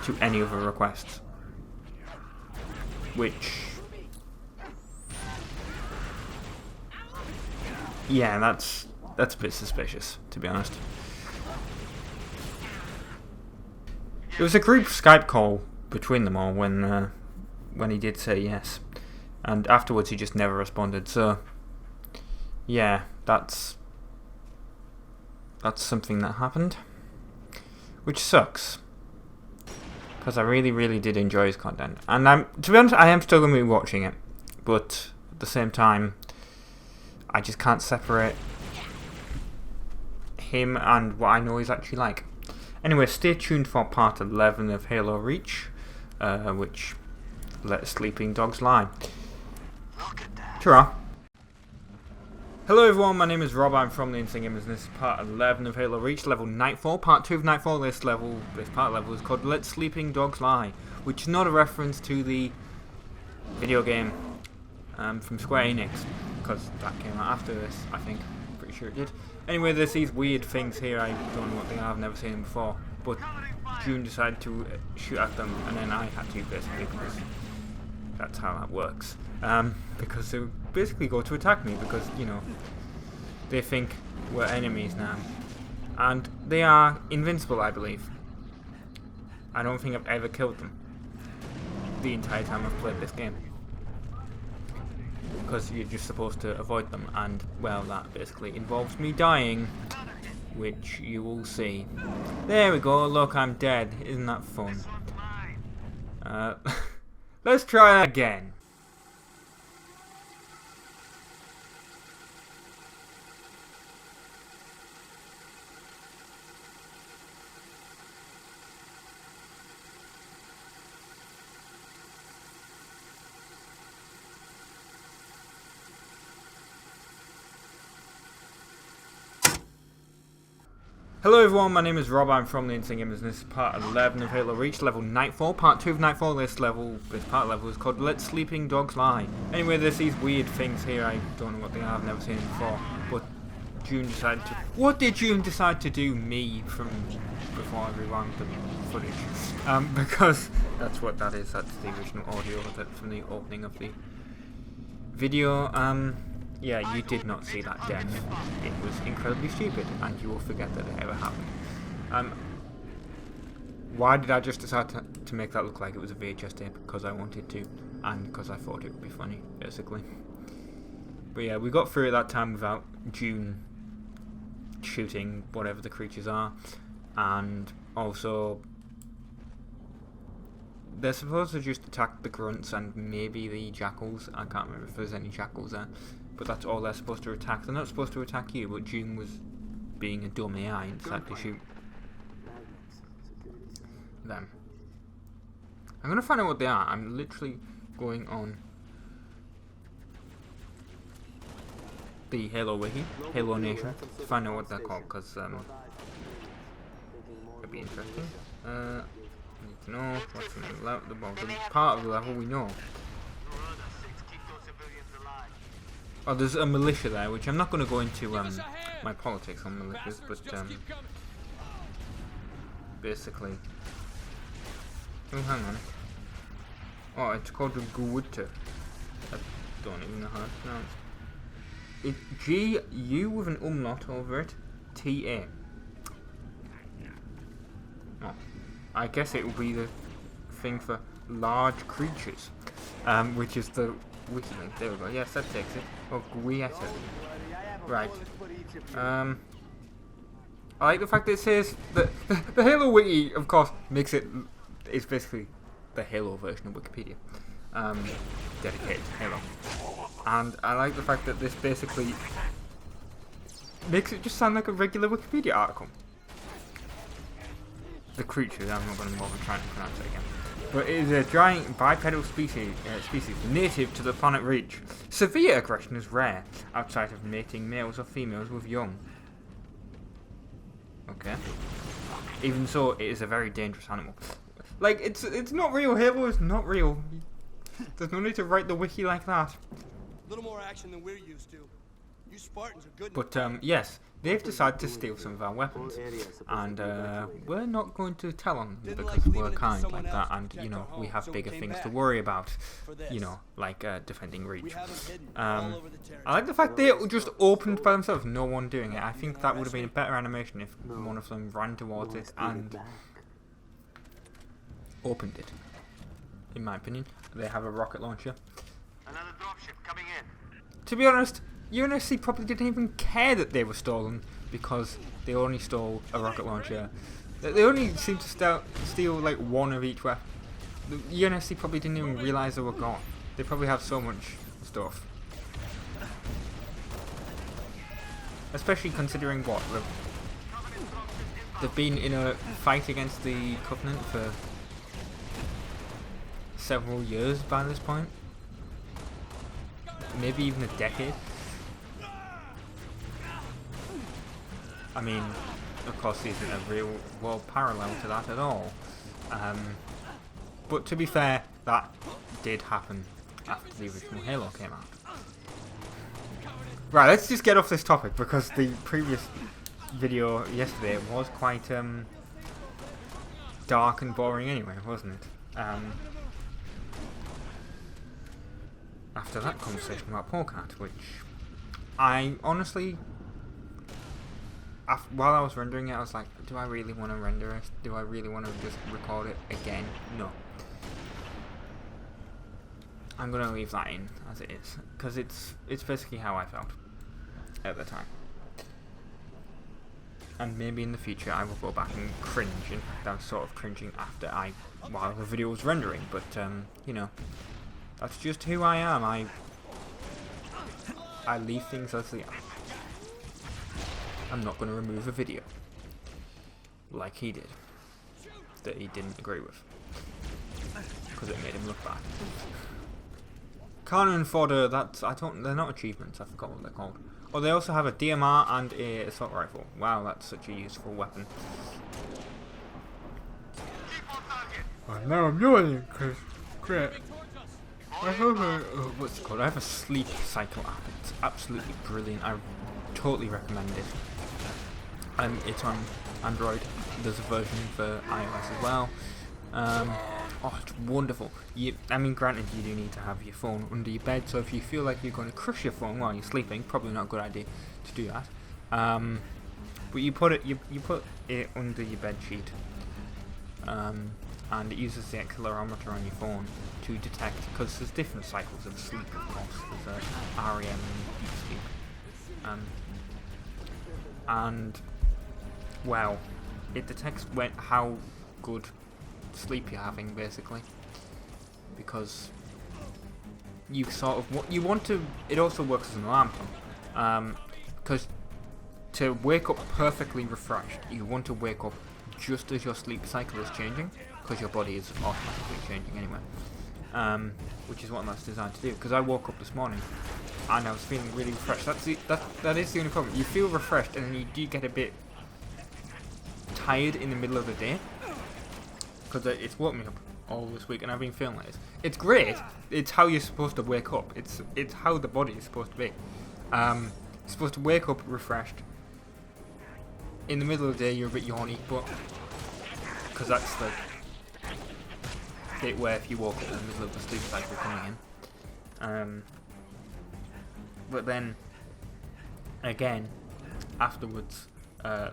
to any other requests. Which, yeah, that's a bit suspicious, to be honest. There was a group Skype call between them all when he did say yes. And afterwards he just never responded, so yeah, that's something that happened, which sucks, because I really, really did enjoy his content, and to be honest, I am still going to be watching it, but at the same time, I just can't separate him and what I know he's actually like. Anyway, stay tuned for part 11 of Halo Reach, which Let Sleeping Dogs Lie. Ta-ra. Hello everyone, my name is Rob, I'm from the Insane Gamers, and this is part 11 of Halo Reach, level Nightfall. Part 2 of Nightfall, this part level is called Let Sleeping Dogs Lie, which is not a reference to the video game from Square Enix, because that came out after this, I think. Pretty sure it did. Anyway, there's these weird things here, I don't know what they are, I've never seen them before, but June decided to shoot at them, and then I had to, basically, because that's how that works. Because they basically go to attack me because, you know, they think we're enemies now. And they are invincible, I believe. I don't think I've ever killed them the entire time I've played this game. Because you're just supposed to avoid them, and, well, that basically involves me dying, which you will see. There we go, look, I'm dead. Isn't that fun? Let's try that again. Hello everyone, my name is Rob, I'm from the Insane Gamers, and this is part 11 of Halo Reach, level Nightfall. Part 2 of Nightfall, this part level is called Let Sleeping Dogs Lie. Anyway, there's these weird things here, I don't know what they are, I've never seen them before. But June decided to... What did June decide to do me from before I rewound the footage? Because that's what that is, that's the original audio from the opening of the video. Yeah, you did not see that death. It was incredibly stupid, and you will forget that it ever happened. Why did I just decide to make that look like it was a VHS tape? Because I wanted to, and because I thought it would be funny, basically. But yeah, we got through it that time without June shooting whatever the creatures are, and also they're supposed to just attack the grunts and maybe the jackals. I can't remember if there's any jackals there. But that's all they're supposed to attack. They're not supposed to attack you, but June was being a dumb AI and decided to shoot them. I'm going to find out what they are. I'm literally going on the Halo Wiki, Halo Nation, to find out what they're called, because it'll be interesting. Need to know what's in the part of the level we know. Oh, there's a militia there, which I'm not going to go into my politics on militias, but basically... Oh, hang on. Oh, it's called the Gwutta. I don't even know how to pronounce it. It's G-U with an umlaut over it, T-A. Oh, I guess it will be the thing for large creatures, which is the wiki link. There we go. Yes, that takes it. Oh, Gwetta. Right. I like the fact that it says that the Halo Wiki, of course, makes it. It's basically the Halo version of Wikipedia, dedicated to Halo. And I like the fact that this basically makes it just sound like a regular Wikipedia article. The creature. I'm not going to bother trying to pronounce it again. But it is a giant bipedal species native to the planet Reach. Severe aggression is rare, outside of mating males or females with young. Okay. Even so, it is a very dangerous animal. Like, it's not real. Halo is not real. There's no need to write the wiki like that. A little more action than we're used to. You Spartans are good. But yes, they've decided to steal some of our weapons, and we're not going to tell on them because we're kind like that, and you know, we have bigger things to worry about, you know, like defending Reach. I like the fact they just opened by themselves, no one doing it. I think that would have been a better animation if one of them ran towards it and opened it. In my opinion, they have a rocket launcher. Another dropship coming in. To be honest, UNSC probably didn't even care that they were stolen because they only stole a rocket launcher. They only seem to steal like one of each weapon. The UNSC probably didn't even realise they were gone. They probably have so much stuff. Especially considering what? They've been in a fight against the Covenant for several years by this point. Maybe even a decade. I mean, of course, this isn't a real world parallel to that at all. But to be fair, that did happen after the original Halo came out. Right, let's just get off this topic because the previous video yesterday was quite dark and boring anyway, wasn't it? After that conversation about Polecat, which I honestly... while I was rendering it, I was like, do I really want to render it? Do I really want to just record it again? No. I'm going to leave that in as it is, because it's basically how I felt at the time. And maybe in the future I will go back and cringe. In fact, I was sort of cringing while the video was rendering, but you know, that's just who I am. I leave things as they are. I'm not going to remove a video like he did that he didn't agree with because it made him look bad. Cannon fodder, they're not achievements, I forgot what they're called. Oh, they also have a DMR and a assault rifle. Wow, that's such a useful weapon. Oh, now I'm doing it, because great. I have a what's it called? I have a sleep cycle app. It's absolutely brilliant. I totally recommend it. It's on Android. There's a version for iOS as well. Oh, it's wonderful. I mean, granted, you do need to have your phone under your bed, so if you feel like you're going to crush your phone while you're sleeping, probably not a good idea to do that. But you put it under your bed sheet, and it uses the accelerometer on your phone to detect, because there's different cycles of sleep, of course. There's REM and deep sleep, and well, it detects how good sleep you're having, basically, because you sort of what you want to. It also works as an alarm clock, because to wake up perfectly refreshed, you want to wake up just as your sleep cycle is changing, because your body is automatically changing anyway, which is what that's designed to do. Because I woke up this morning and I was feeling really refreshed. That is the only problem. You feel refreshed and then you do get a bit tired in the middle of the day, because it's woke me up all this week and I've been feeling like this. It's great. It's how you're supposed to wake up. It's how the body is supposed to be. You're supposed to wake up refreshed. In the middle of the day you're a bit yawny, but because that's the bit where if you woke up in the middle of the sleep cycle coming in. But then again, afterwards,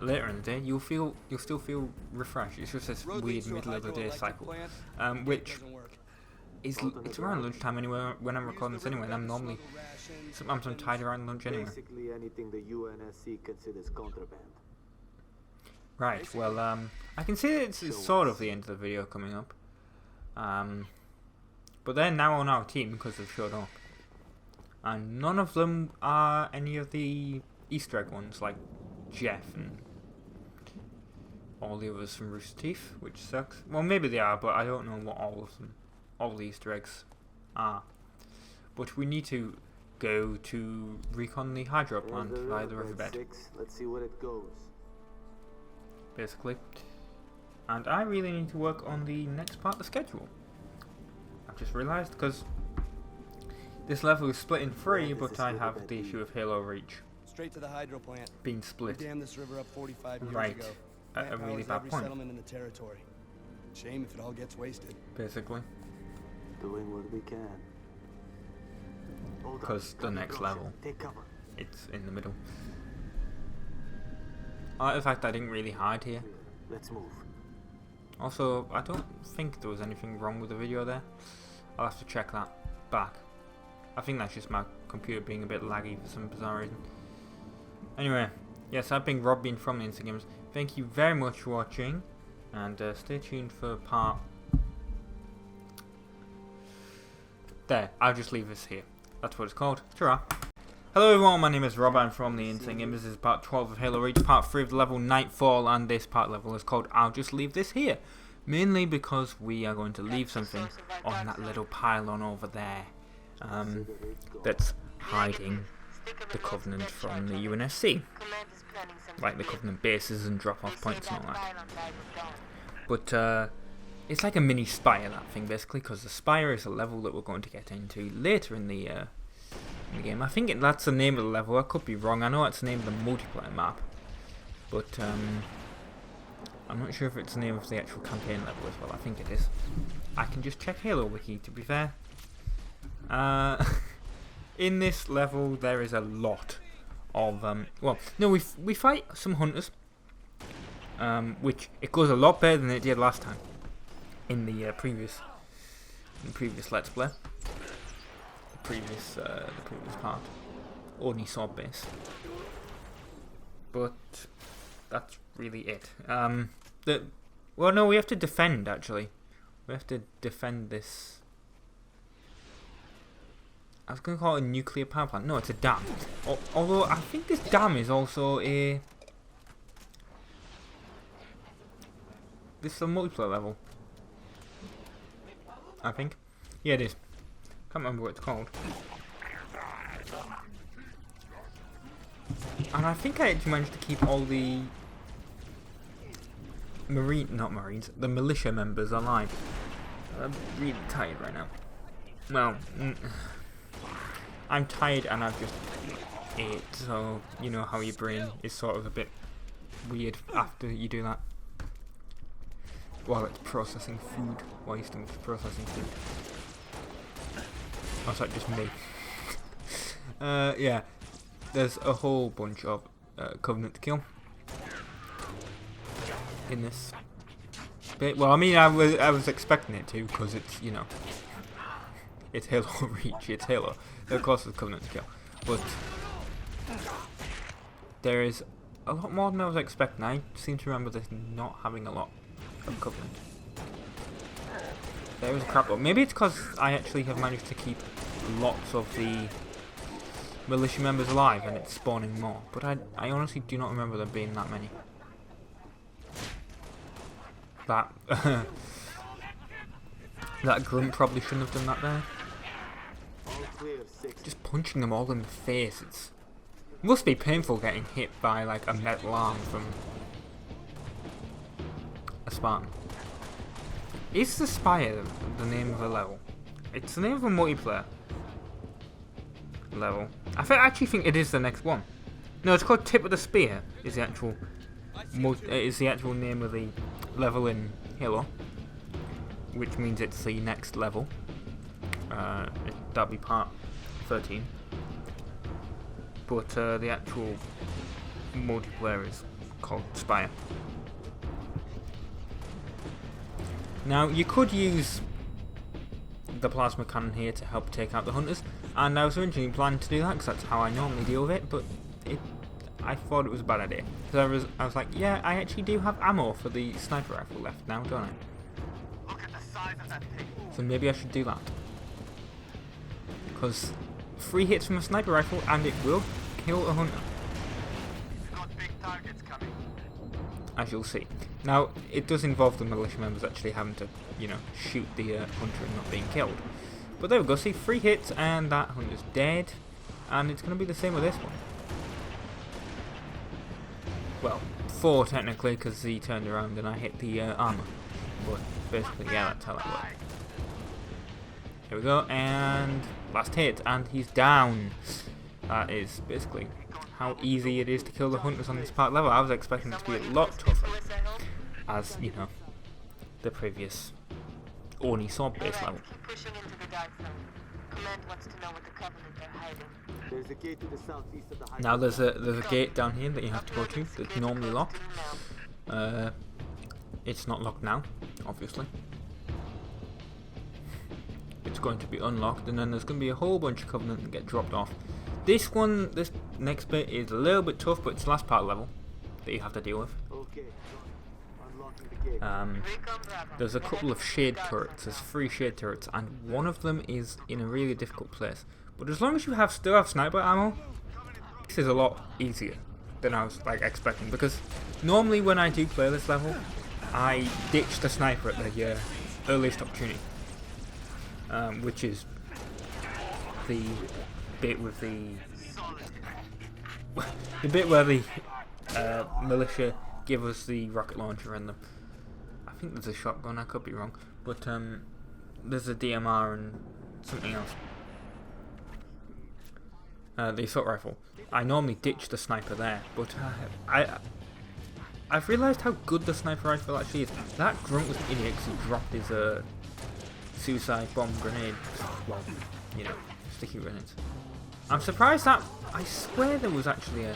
later in the day, you'll still feel refreshed. It's just this weird middle of the day cycle, which is it's around lunchtime anyway when I'm recording this anyway. And I'm sometimes I'm tired around lunch anyway. Basically anything the UNSC considers contraband. Right. Well, I can see that it's sort of the end of the video coming up. But they're now on our team because they've showed up, and none of them are any of the Easter egg ones, like Jeff and all the others from Rooster Teeth, which sucks. Well, maybe they are, but I don't know what all the Easter eggs are. But we need to go to recon the hydro plant via the riverbed. Let's see where it goes. Basically. And I really need to work on the next part of the schedule. I've just realised, because this level is split in 3, but I have the issue of Halo Reach Straight to the hydro plant. being split. We dammed this river up 45 years right ago. at a really bad point. Settlement in the territory. Shame if it all gets wasted. Basically. Doing what we can. Because the next level, it's in the middle. I like the fact I didn't really hide here. Let's move. Also, I don't think there was anything wrong with the video there. I'll have to check that back. I think that's just my computer being a bit laggy for some bizarre reason. Anyway, yes, I've been Rob, from the Instant Gamers. Thank you very much for watching, and stay tuned for part... There, I'll just leave this here. That's what it's called. Ta-ra. Hello everyone, my name is Rob, I'm from the Insane Gamers. This is part 12 of Halo Reach, part 3 of the level Nightfall, and this part level is called I'll Just Leave This Here. Mainly because we are going to leave something on that little pylon over there, that's hiding the Covenant from the UNSC. Like the Covenant bases and drop-off points and all that. But it's like a mini Spire, that thing, basically, because the Spire is a level that we're going to get into later in the game. I think that's the name of the level. I could be wrong. I know it's the name of the multiplayer map, but I'm not sure if it's the name of the actual campaign level as well. I think it is. I can just check Halo Wiki, to be fair. In this level, there is a lot of well, no, we fight some hunters, which it goes a lot better than it did last time in the previous Let's Play. The previous part, only sword base, but that's really it. Well, no, we have to defend. Actually, we have to defend this. I was going to call it a nuclear power plant. No, it's a dam. Although I think this dam is also a. This is a multiplayer level. I think. Yeah, it is. Can't remember what it's called. And I think I actually managed to keep all the the militia members alive. I'm really tired right now. Well, I'm tired and I've just ate, so you know how your brain is sort of a bit weird after you do that. While it's processing food, while your stomach's processing food. Oh, sorry, just me. Yeah, there's a whole bunch of Covenant to kill in this bit. Well, I mean, I was expecting it to, because it's, you know, it's Halo Reach, it's Halo. Of course, there's Covenant to kill, but there is a lot more than I was expecting. I seem to remember this not having a lot of Covenant. There is a crap load. Maybe it's because I actually have managed to keep lots of the militia members alive and it's spawning more, but I honestly do not remember there being that many. That that grunt probably shouldn't have done that there. Just punching them all in the face, it must be painful getting hit by like a metal arm from a Spartan. Is the Spire the name of the level? It's the name of a multiplayer level. I actually think it is the next one. No, it's called Tip of the Spear. Is the actual name of the level in Halo, which means it's the next level. That'll be part 13. But the actual multiplayer is called Spire. Now, you could use the plasma cannon here to help take out the hunters, and I was originally planning to do that because that's how I normally deal with it, but I thought it was a bad idea. So I was like, yeah, I actually do have ammo for the sniper rifle left now, don't I? Look at the size of that thing. So maybe I should do that. Because 3 hits from a sniper rifle and it will kill a hunter. We've got big targets coming. As you'll see. Now, it does involve the militia members actually having to, you know, shoot the hunter and not being killed. But there we go, see, 3 hits and that hunter's dead. And it's going to be the same with this one. Well, 4 technically, because he turned around and I hit the armor. But basically, yeah, that's how that worked. Here we go, and last hit, and he's down. That is basically how easy it is to kill the hunters on this part level. I was expecting it to be a lot tougher, as, you know, the previous Oni sword-based level. Now there's a gate down here that you have to go to that's normally locked. It's not locked now, obviously. It's going to be unlocked, and then there's going to be a whole bunch of Covenant that get dropped off. This next bit is a little bit tough, but it's the last part level that you have to deal with. There's a couple of shade turrets. There's 3 shade turrets, and one of them is in a really difficult place. But as long as you still have sniper ammo, this is a lot easier than I was expecting. Because normally when I do play this level, I ditch the sniper at the earliest opportunity, which is the bit with the bit where the militia give us the rocket launcher and I think there's a shotgun, I could be wrong, but there's a DMR and something else. The assault rifle. I normally ditch the sniper there, but I've realised how good the sniper rifle actually is. That grunt was an idiot because he dropped his suicide bomb grenade. Well, you know, sticky grenades. I'm surprised that I swear there was actually a.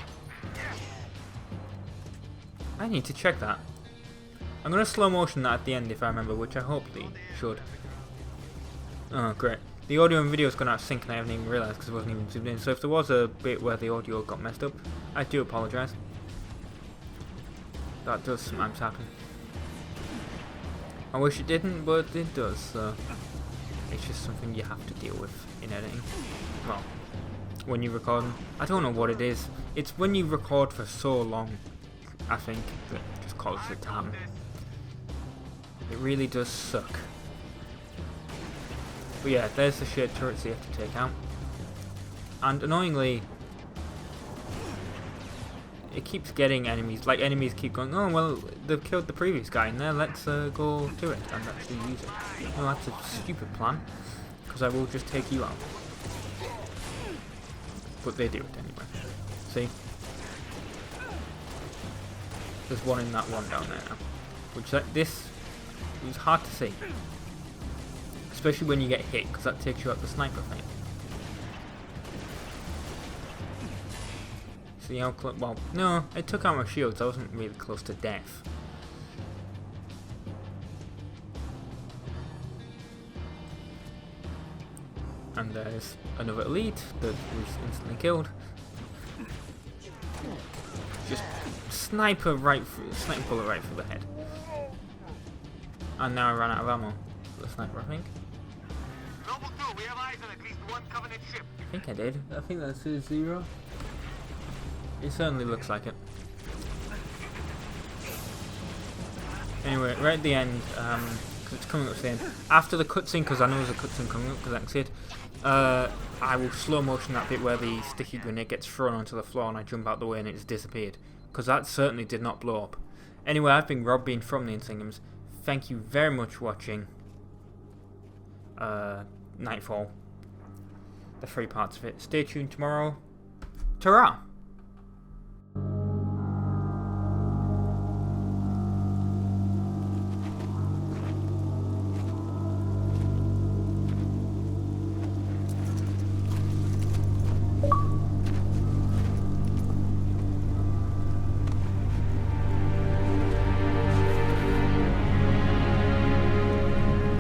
I need to check that. I'm going to slow motion that at the end if I remember, which I hope they should. Oh, great. The audio and video is going out of sync and I haven't even realised because it wasn't even zoomed in. So if there was a bit where the audio got messed up, I do apologise. That does sometimes happen. I wish it didn't, but it does. So it's just something you have to deal with in editing. Well, when you record them. I don't know what it is. It's when you record for so long, I think, that just causes it to happen. It really does suck. But yeah, there's the shade turrets you have to take out. And annoyingly, it keeps getting enemies. Like, enemies keep going, oh, well, they've killed the previous guy in there, let's go to it and actually use it. No, that's a stupid plan, because I will just take you out. But they do it anyway. See? There's one in that one down there now. Which, this was hard to see. Especially when you get hit, because that takes you out the sniper thing. See how close? Well, no, it took out my shields. I wasn't really close to death. And there's another elite that was instantly killed. Just sniper bullet right through the head. And now I ran out of ammo for the sniper, I think. Noble 2, we have eyes on at least one Covenant ship. I think I did. I think that's a 0. It certainly looks like it. Anyway, right at the end, because it's coming up to the end, after the cutscene, because I know there's a cutscene coming up, because I can see it, I will slow motion that bit where the sticky grenade gets thrown onto the floor and I jump out the way and it's disappeared. Because that certainly did not blow up. Anyway, I've been Rob Bean from the Insane Games. Thank you very much for watching Nightfall. The 3 parts of it. Stay tuned tomorrow. Ta-ra!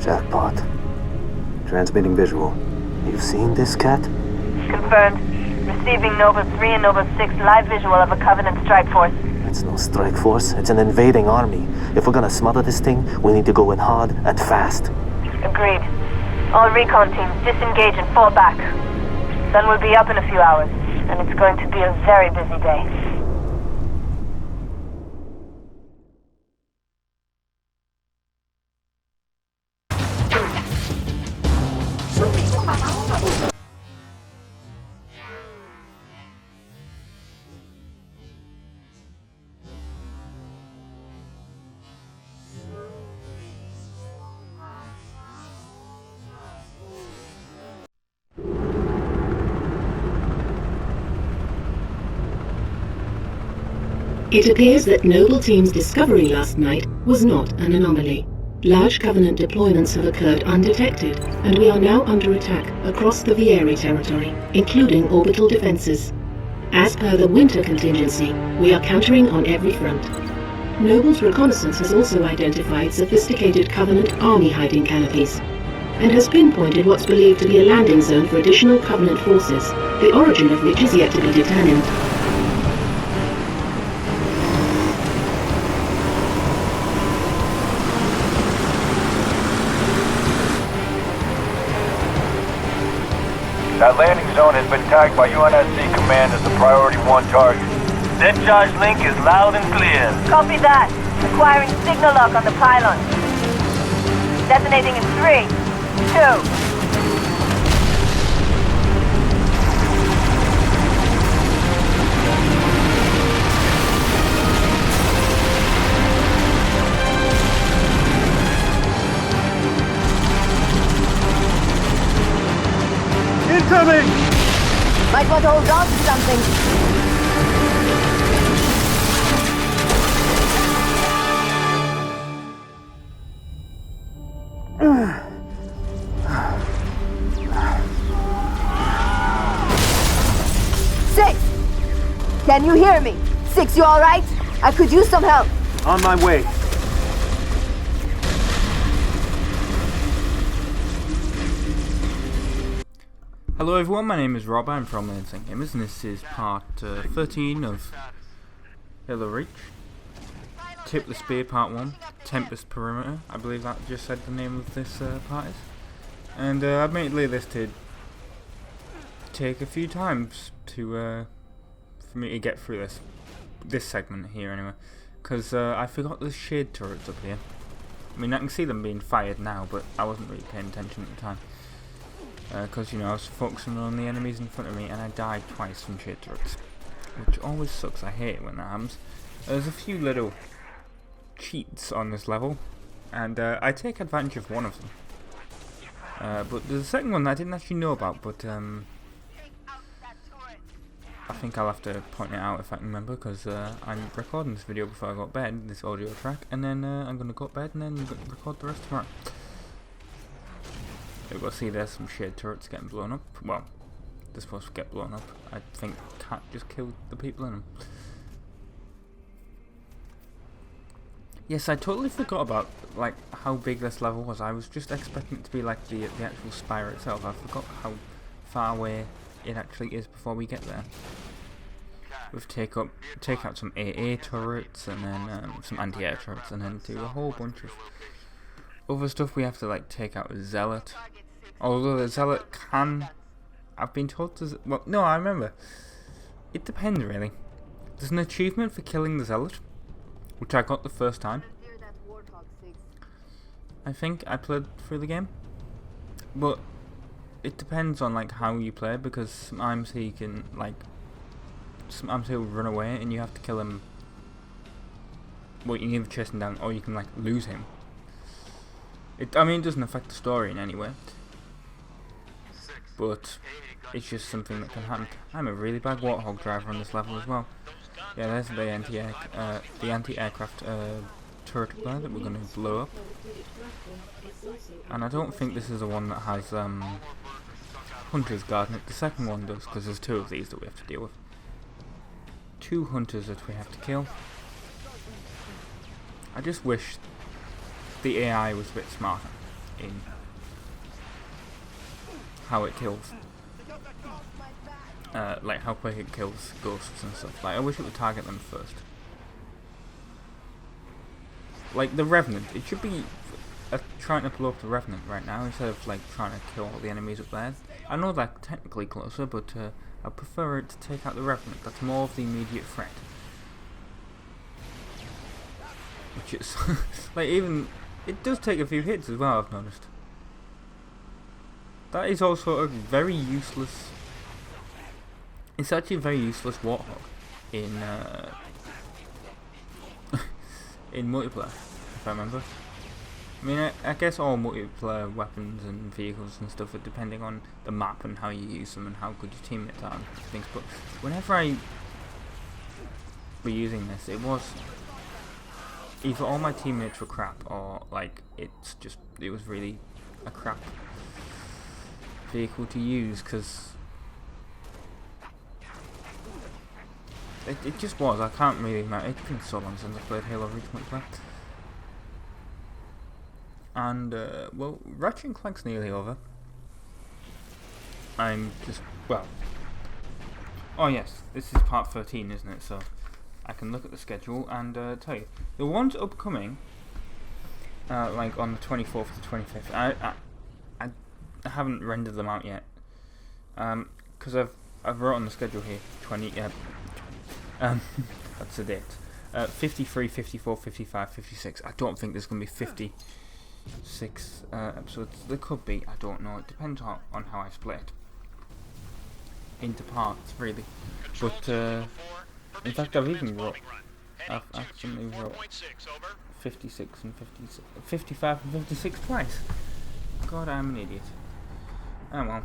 Jackpot. Transmitting visual. You've seen this, Cat? Confirmed. Receiving Nova 3 and Nova 6 live visual of a Covenant strike force. It's no strike force, it's an invading army. If we're gonna smother this thing, we need to go in hard and fast. Agreed. All recon teams disengage and fall back. Sun will be up in a few hours, and it's going to be a very busy day. It appears that Noble Team's discovery last night was not an anomaly. Large Covenant deployments have occurred undetected, and we are now under attack across the Vieri territory, including orbital defenses. As per the winter contingency, we are countering on every front. Noble's reconnaissance has also identified sophisticated Covenant army hiding canopies, and has pinpointed what's believed to be a landing zone for additional Covenant forces, the origin of which is yet to be determined. That landing zone has been tagged by UNSC Command as a priority 1 target. That charge link is loud and clear. Copy that. Acquiring signal lock on the pylon. Detonating in 3, 2... Incoming! Might want to hold on to something. Six! Can you hear me? Six, you alright? I could use some help. On my way. Hello everyone, my name is Rob, I'm from the Insane Gamers, and this is part 13 of Halo Reach. Tip the Spear Part 1, Tempest Perimeter, I believe that just said the name of this part is. And admittedly this did take a few times to for me to get through this segment here anyway, because I forgot there's shade turrets up here. I mean, I can see them being fired now, but I wasn't really paying attention at the time. Because, you know, I was focusing on the enemies in front of me and I died twice from shade turrets. which always sucks. I hate it when that happens. There's a few little cheats on this level, and I take advantage of one of them. But there's a second one that I didn't actually know about, but I think I'll have to point it out if I can remember, because I'm recording this video before I go to bed, this audio track, and then I'm going to go to bed and then record the rest tomorrow. You'll see there's some shade turrets getting blown up. Well, they're supposed to get blown up. I think Cat just killed the people in them. Yes, I totally forgot about like how big this level was. I was just expecting it to be like the actual spire itself. I forgot how far away it actually is before we get there. We've take out some AA turrets, and then some anti-air turrets, and then do a whole bunch of other stuff. We have to like take out a zealot. Although the zealot can, I've been told to. Well, no, I remember. It depends really. There's an achievement for killing the zealot, which I got the first time. I think I played through the game, but it depends on like how you play, because sometimes he can like, sometimes he'll run away and you have to kill him. Well, you can either chase him down or you can like lose him. I mean, it doesn't affect the story in any way, but it's just something that can happen. I'm a really bad warthog driver on this level as well. Yeah, there's the anti-aircraft turret there that we're going to blow up. And I don't think this is the one that has Hunter's Guard in it. The second one does, because there's two of these that we have to deal with. Two hunters that we have to kill. I just wish the AI was a bit smarter in how it kills. Like how quick it kills ghosts and stuff. Like, I wish it would target them first. Like the Revenant, it should be trying to blow up the Revenant right now instead of like trying to kill all the enemies up there. I know they're technically closer, but I prefer it to take out the Revenant. That's more of the immediate threat. Which is like, even it does take a few hits as well, I've noticed. That is also a very useless. It's actually a very useless warthog in in multiplayer, if I remember. I mean, I guess all multiplayer weapons and vehicles and stuff are depending on the map and how you use them and how good your teammates are and things. But whenever I were using this, it was either all my teammates were crap, or like it was really a crap vehicle to use, because it just was. I can't really remember. It's been so long since I played Halo Reach multiplayer. And well, Ratchet & Clank's nearly over. I'm just, well, oh yes, this is part 13, isn't it? So I can look at the schedule and tell you the ones upcoming, like on the 24th to 25th. I haven't rendered them out yet, because I've wrote on the schedule here 20. That's the date. 53, 54, 55, 56. I don't think there's going to be 56 episodes. There could be, I don't know. It depends on how I split it into parts, really. But in fact, I've actually wrote 56 and 55 and 56 twice. God, I'm an idiot. Oh well.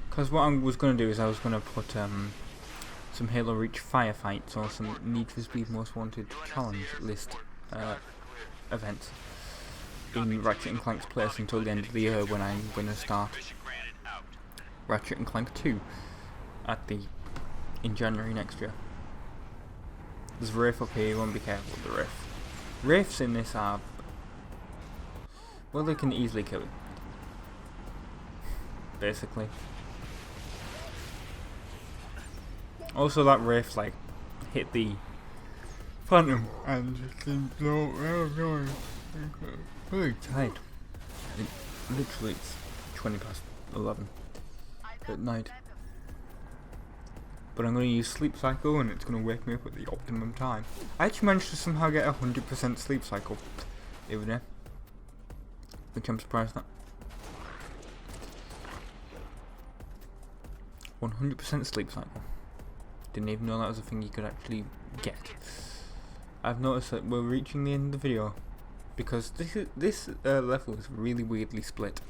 Because what I was going to do is I was going to put some Halo Reach firefights or some Need for Speed Most Wanted challenge list events in Ratchet & Clank's place until the end of the year, when I'm going to start Ratchet & Clank 2 in January next year. There's a Wraith up here, you won't be careful with the Wraith. Wraiths in this are, well, they can easily kill you, basically. Also, that Wraith like hit the Phantom and just didn't blow. I'm really tired. Literally, it's 20 past 11 at night. But I'm going to use Sleep Cycle, and it's going to wake me up at the optimum time. I actually managed to somehow get 100% Sleep Cycle the other day, which I'm surprised at. 100% Sleep Cycle. Didn't even know that was a thing you could actually get. I've noticed that we're reaching the end of the video because this level is really weirdly split.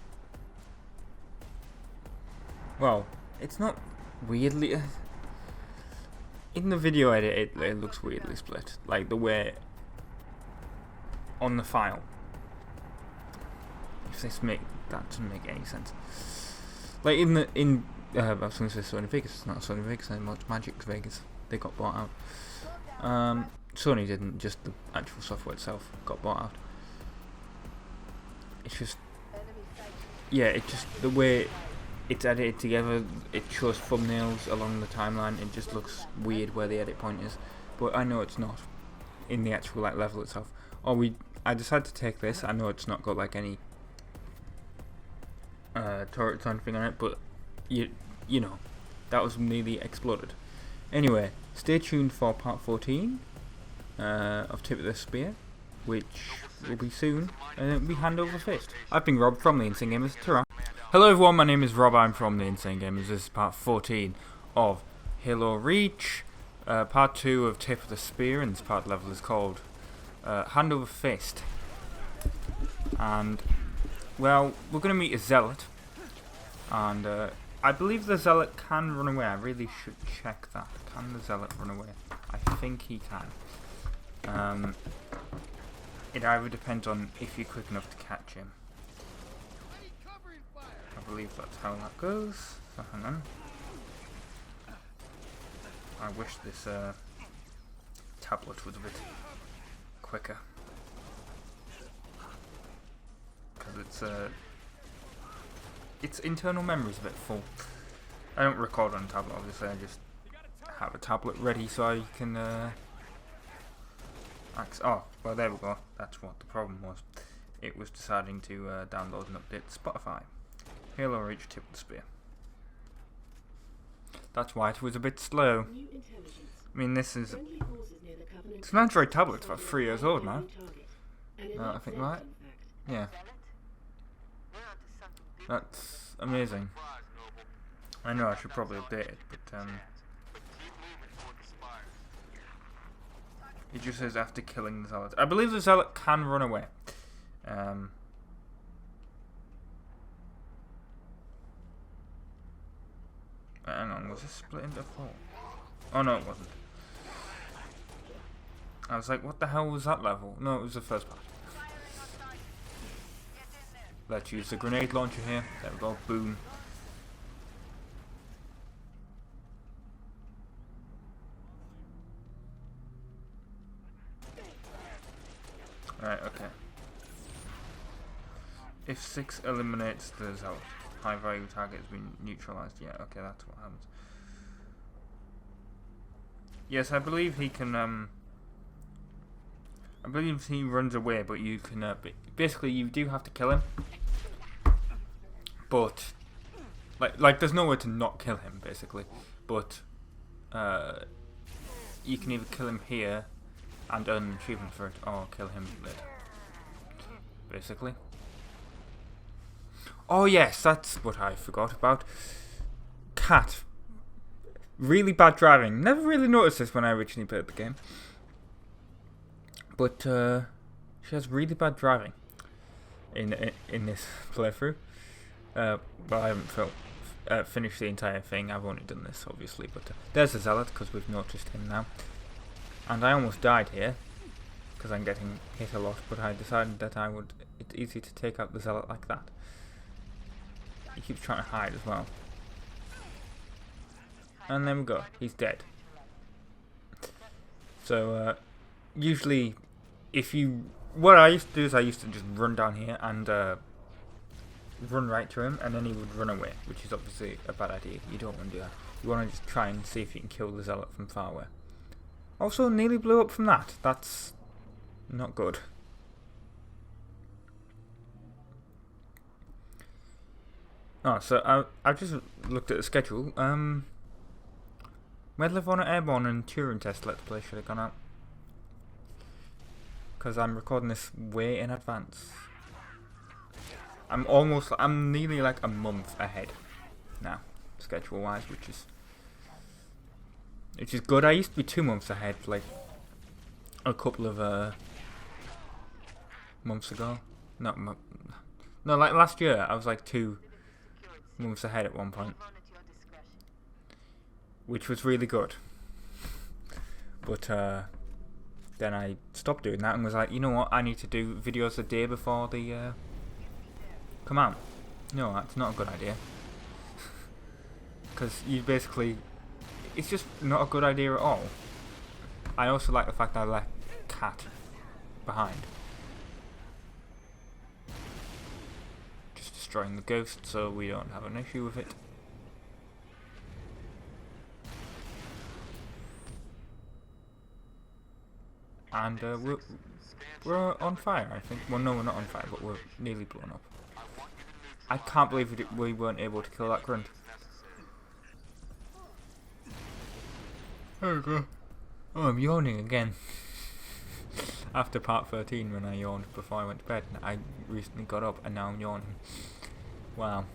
Well, it's not weirdly. In the video edit, it looks weirdly split, like the way on the file. If that doesn't make any sense. Like I was going to say Sony Vegas. It's not Sony Vegas anymore. It's Magic Vegas. They got bought out. Sony didn't. Just the actual software itself got bought out. It's just, yeah. It just the way it's edited together. It shows thumbnails along the timeline. It just looks weird where the edit point is. But I know it's not in the actual like level itself. I decided to take this. I know it's not got like any turrets or anything on it, but you know, that was nearly exploded. Anyway, stay tuned for part 14 of Tip of the Spear, which will be soon, and it'll be hand over fist. I've been Rob from the Insane Gamers. Ta-ra. Hello everyone, my name is Rob, I'm from the Insane Gamers. This is part 14 of Halo Reach, part 2 of Tip of the Spear, and this part level is called Hand Over Fist. And, well, we're going to meet a Zealot, and I believe the Zealot can run away. I really should check that. Can the Zealot run away? I think he can. It either depends on if you're quick enough to catch him. I believe that's how that goes. So hang on. I wish this tablet was a bit quicker, because its internal memory is a bit full. I don't record on a tablet, obviously. I just have a tablet ready so I can oh, well, there we go. That's what the problem was. It was deciding to download and update Spotify. Halo Reach Tip of the Spear. That's why it was a bit slow. I mean, this is... It's an Android tablet. It's about 3 years old now. No, I think right. Yeah. That's amazing. I know I should probably update it, but it just says after killing the Zealot. I believe the Zealot can run away. Hang on, was this split into 4? Oh no, it wasn't. I was like, what the hell was that level? No, it was the first part. Let's use the grenade launcher here. There we go, boom. Right, okay. If 6 eliminates the Zealot, high value target has been neutralized. Yeah, okay, that's what happens. Yes, I believe he can, I believe he runs away, but you can, basically you do have to kill him. But, like there's no way to not kill him, basically. But, you can either kill him here and earn an achievement for it, or kill him later. Basically. Oh yes, that's what I forgot about. Cat. Really bad driving. Never really noticed this when I originally played the game. But she has really bad driving in this playthrough. But I haven't finished the entire thing. I've only done this, obviously. But there's the Zealot, because we've noticed him now. And I almost died here, because I'm getting hit a lot. But I decided that it's easy to take out the Zealot like that. He keeps trying to hide as well. And there we go. He's dead. So, usually, what I used to do is I used to just run down here and run right to him, and then he would run away, which is obviously a bad idea. You don't want to do that. You want to just try and see if you can kill the Zealot from far away. Also, nearly blew up from that. That's not good. Oh, so I've just looked at the schedule. Medal of Honor Airborne and Turing Test Let's Play should have gone out, because I'm recording this way in advance. I'm nearly like a month ahead now, schedule-wise, which is which is good. I used to be 2 months ahead, like a couple of months ago. No, like last year, I was like 2 months ahead at one point, which was really good. But then I stopped doing that and was like, you know what? I need to do videos a day before they come out. No, that's not a good idea. Because you basically, it's just not a good idea at all. I also like the fact that I left Cat behind. Just destroying the ghost so we don't have an issue with it. And we're on fire, I think. Well, no, we're not on fire, but we're nearly blown up. I can't believe we weren't able to kill that grunt. There we go. Oh, I'm yawning again. After part 13, when I yawned before I went to bed, I recently got up and now I'm yawning. Wow.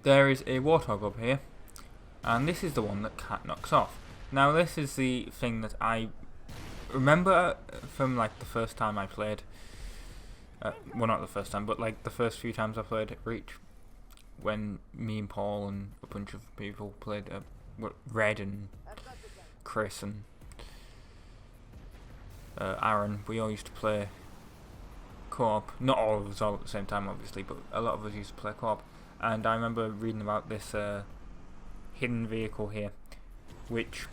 There is a warthog up here, and this is the one that Cat knocks off. Now, this is the thing that I remember from like the first time I played. Well, not the first time, but like the first few times I played Reach, when me and Paul and a bunch of people played Red and Chris and Aaron. We all used to play co-op. Not all of us all at the same time, obviously, but a lot of us used to play co-op. And I remember reading about this hidden vehicle here, which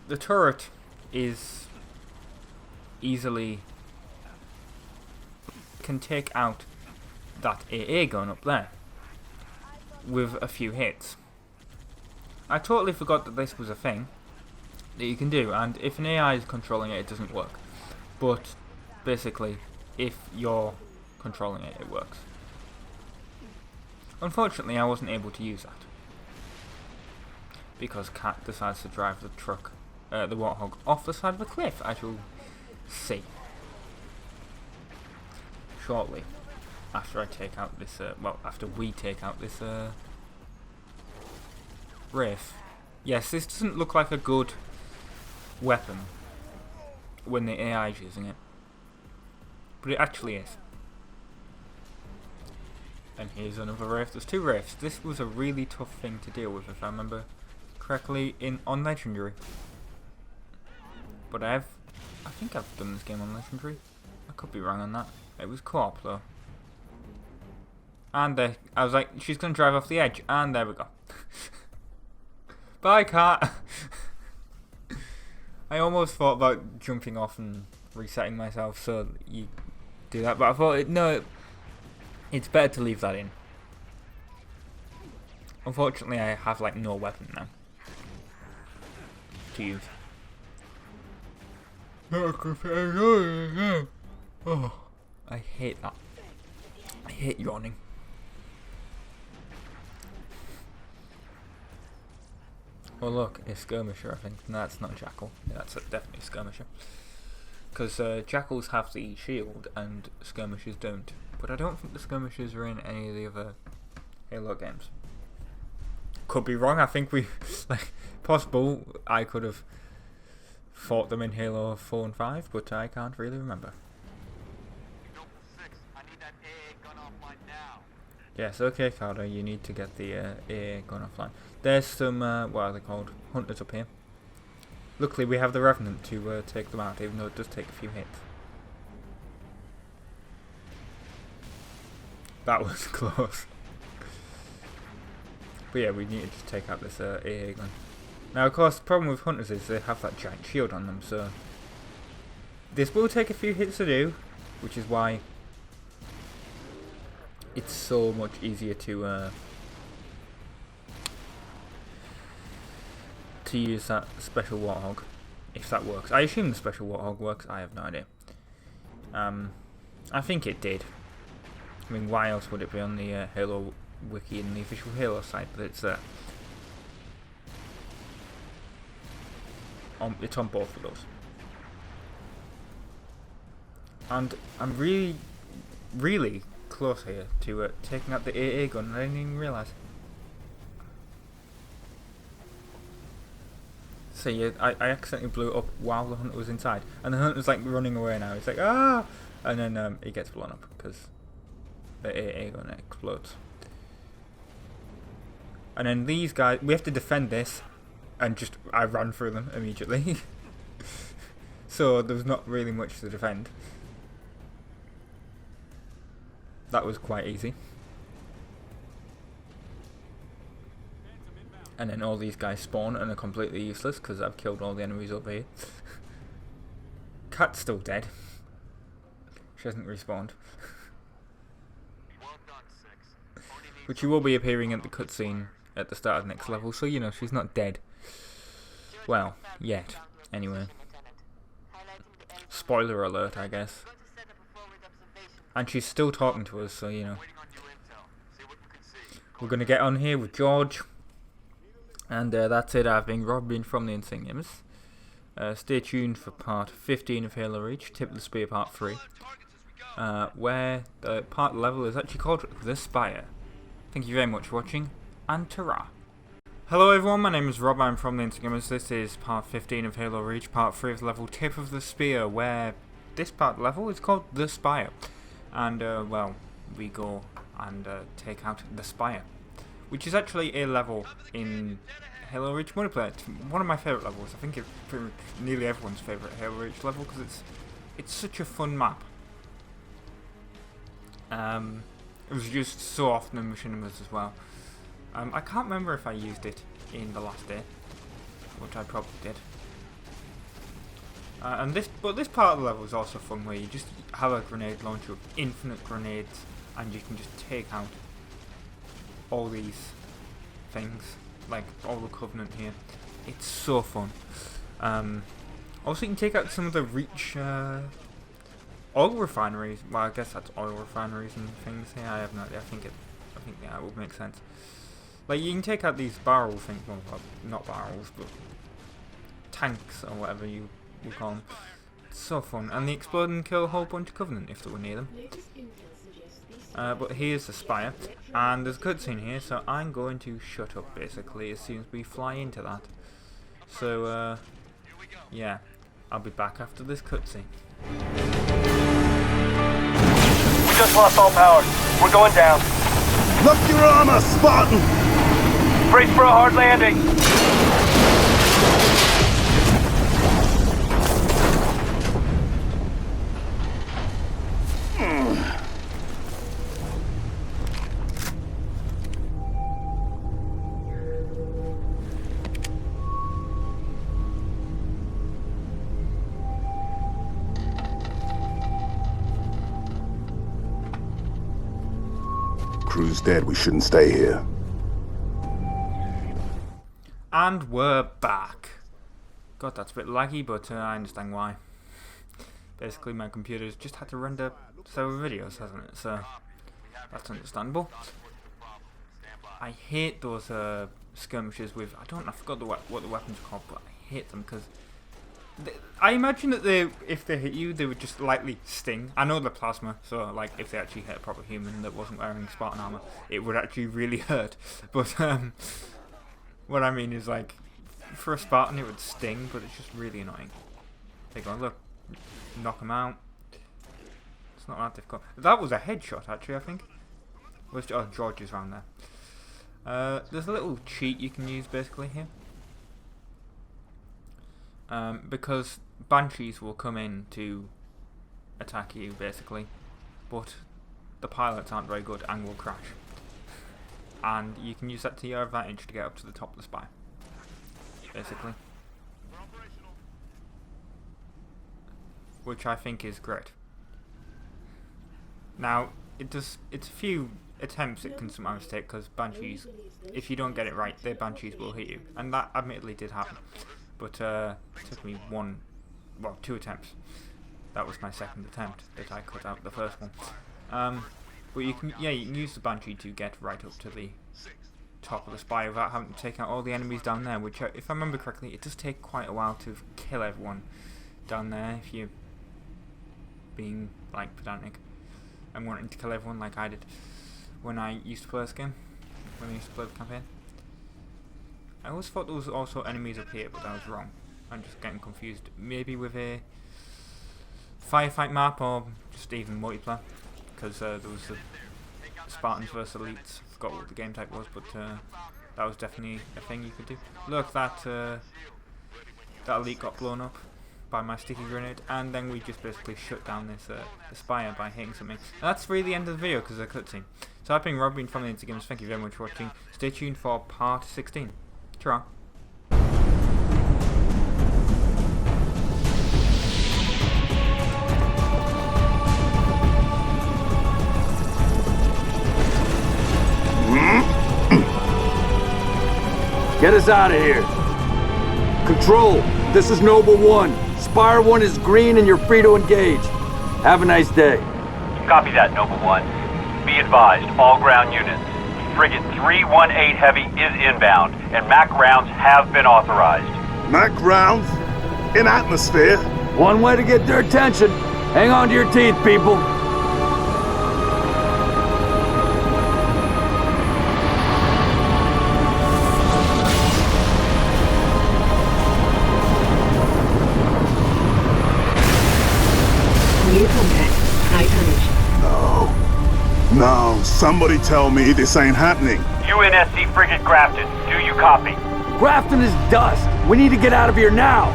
the turret is easily can take out that AA gun up there with a few hits. I totally forgot that this was a thing that you can do, and if an AI is controlling it, it doesn't work. But basically, if you're controlling it, it works. Unfortunately, I wasn't able to use that because Cat decides to drive the truck, the Warthog, off the side of a cliff, as you'll see shortly. After I take out this, after we take out this Wraith. Yes, this doesn't look like a good weapon when the AI is using it, but it actually is. And here's another Wraith. There's 2 Wraiths. This was a really tough thing to deal with, if I remember correctly, on Legendary. But I think I've done this game on Legendary. I could be wrong on that. It was co-op though. And I was like, she's gonna drive off the edge, and there we go. Bye, Cat. I almost thought about jumping off and resetting myself so you do that, but I thought no, it's better to leave that in. Unfortunately, I have like no weapon now to use. Oh, I hate that. I hate yawning. Oh look, a skirmisher, I think. No, that's not a jackal. Yeah, that's definitely a skirmisher. Because jackals have the shield and skirmishers don't. But I don't think the skirmishers are in any of the other Halo games. Could be wrong. I think we, like, possible I could have fought them in Halo 4 and 5, but I can't really remember. Yes, okay, Carter, you need to get the AA gun offline. There's some, what are they called? Hunters up here. Luckily, we have the Revenant to take them out, even though it does take a few hits. That was close. But yeah, we needed to take out this AA gun. Now, of course, the problem with Hunters is they have that giant shield on them, so this will take a few hits to do, which is why it's so much easier to use that special Warthog, if that works. I assume the special Warthog works. I have no idea. I think it did. I mean, why else would it be on the Halo wiki and the official Halo site? But it's there. It's on both of those. And I'm really, really close here to taking out the AA gun, and I didn't even realise. See, I accidentally blew it up while the hunter was inside, and the hunter's like running away now. He's like, ah, and then he gets blown up because the AA gun explodes. And then these guys, we have to defend this, and I ran through them immediately. So there's not really much to defend. That was quite easy. And then all these guys spawn and are completely useless because I've killed all the enemies over here. Cat's still dead. She hasn't respawned. But she will be appearing at the cutscene at the start of the next level, so you know she's not dead. Well, yet. Anyway. Spoiler alert, I guess. And she's still talking to us, so you know. We're going to get on here with George. And that's it. I've been Robin from the Insane Gamers. Stay tuned for part 15 of Halo Reach, Tip of the Spear part 3. Where the part level is actually called The Spire. Thank you very much for watching, and ta-ra! Hello everyone, my name is Rob, I'm from the Insane Gamers. This is part 15 of Halo Reach, part 3 of the level Tip of the Spear, where this part level is called The Spire. And, well, we go and take out The Spire, which is actually a level in Halo Reach multiplayer. It's one of my favourite levels. I think it's pretty much nearly everyone's favourite Halo Reach level because it's such a fun map. It was used so often in Machinimas as well. I can't remember if I used it in the last day, which I probably did. But this part of the level is also fun, where you just have a grenade launcher with infinite grenades, and you can just take out all these things, like all the Covenant here. It's so fun. Also, you can take out some of the Reach oil refineries. Well, I guess that's oil refineries and things here. I have no idea. I think yeah, it would make sense. Like, you can take out these barrel things, well, not barrels, but tanks or whatever you call them. It's so fun, and they explode and kill a whole bunch of Covenant if they were near them. But here's the Spire, and there's a cutscene here, so I'm going to shut up basically as soon as we fly into that. So, yeah, I'll be back after this cutscene. We just lost all power. We're going down. Lock your armor, Spartan! Brace for a hard landing. Crew's dead. We shouldn't stay here. And we're back. God, that's a bit laggy, but I understand why. Basically, my computer's just had to render several videos, hasn't it? So that's understandable. I hate those skirmishes with, I forgot what the weapons are called, but I hate them because I imagine that if they hit you, they would just lightly sting. I know they're plasma, so like if they actually hit a proper human that wasn't wearing Spartan armor, it would actually really hurt. But what I mean is, like, for a Spartan it would sting, but it's just really annoying. There you go, look, knock him out. It's not that difficult. That was a headshot, actually, I think. Oh, George is around there. There's a little cheat you can use basically here. Because Banshees will come in to attack you, basically, but the pilots aren't very good and will crash. And you can use that to your advantage to get up to the top of the spire, basically. Which I think is great. Now, it's a few attempts it can sometimes take, because Banshees, if you don't get it right, their Banshees will hit you. And that admittedly did happen. But it took me 2 attempts. That was my second attempt that I cut out the first one. But you can use the Banshee to get right up to the top of the spire without having to take out all the enemies down there, which, if I remember correctly, it does take quite a while to kill everyone down there if you're being, like, pedantic and wanting to kill everyone like I did when I used to play this game, when I used to play the campaign. I always thought there was also enemies up here, but I was wrong. I'm just getting confused. Maybe with a firefight map or just even multiplayer, because there was the Spartans versus Elites. I forgot what the game type was, but that was definitely a thing you could do. Look, that elite got blown up by my sticky grenade, and then we just basically shut down this spire by hitting something. And that's really the end of the video because of the cutscene. So I've been Rob, been from the Insta Games. Thank you very much for watching. Stay tuned for part 16. Ta-ra. Get us out of here. Control, this is Noble 1. Spire 1 is green and you're free to engage. Have a nice day. Copy that, Noble 1. Be advised, all ground units. Frigate 318 Heavy is inbound, and MAC rounds have been authorized. MAC rounds? In atmosphere? One way to get their attention. Hang on to your teeth, people. New contact. High tonnage. No, somebody tell me this ain't happening. UNSC Frigate Grafton, do you copy? Grafton is dust. We need to get out of here now.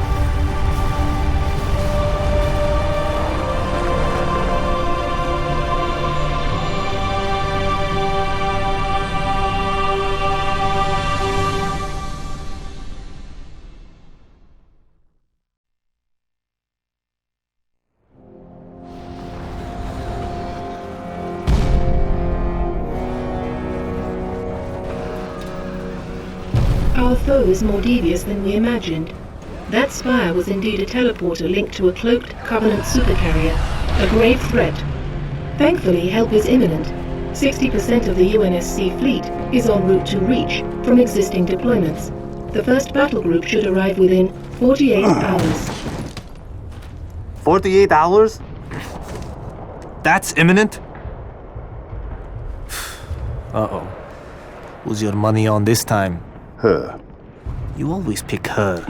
Our foe is more devious than we imagined. That spire was indeed a teleporter linked to a cloaked Covenant supercarrier, a grave threat. Thankfully, help is imminent. 60% of the UNSC fleet is en route to Reach from existing deployments. The first battle group should arrive within 48 hours. 48 hours? That's imminent? Uh-oh. Who's your money on this time? Her. You always pick her.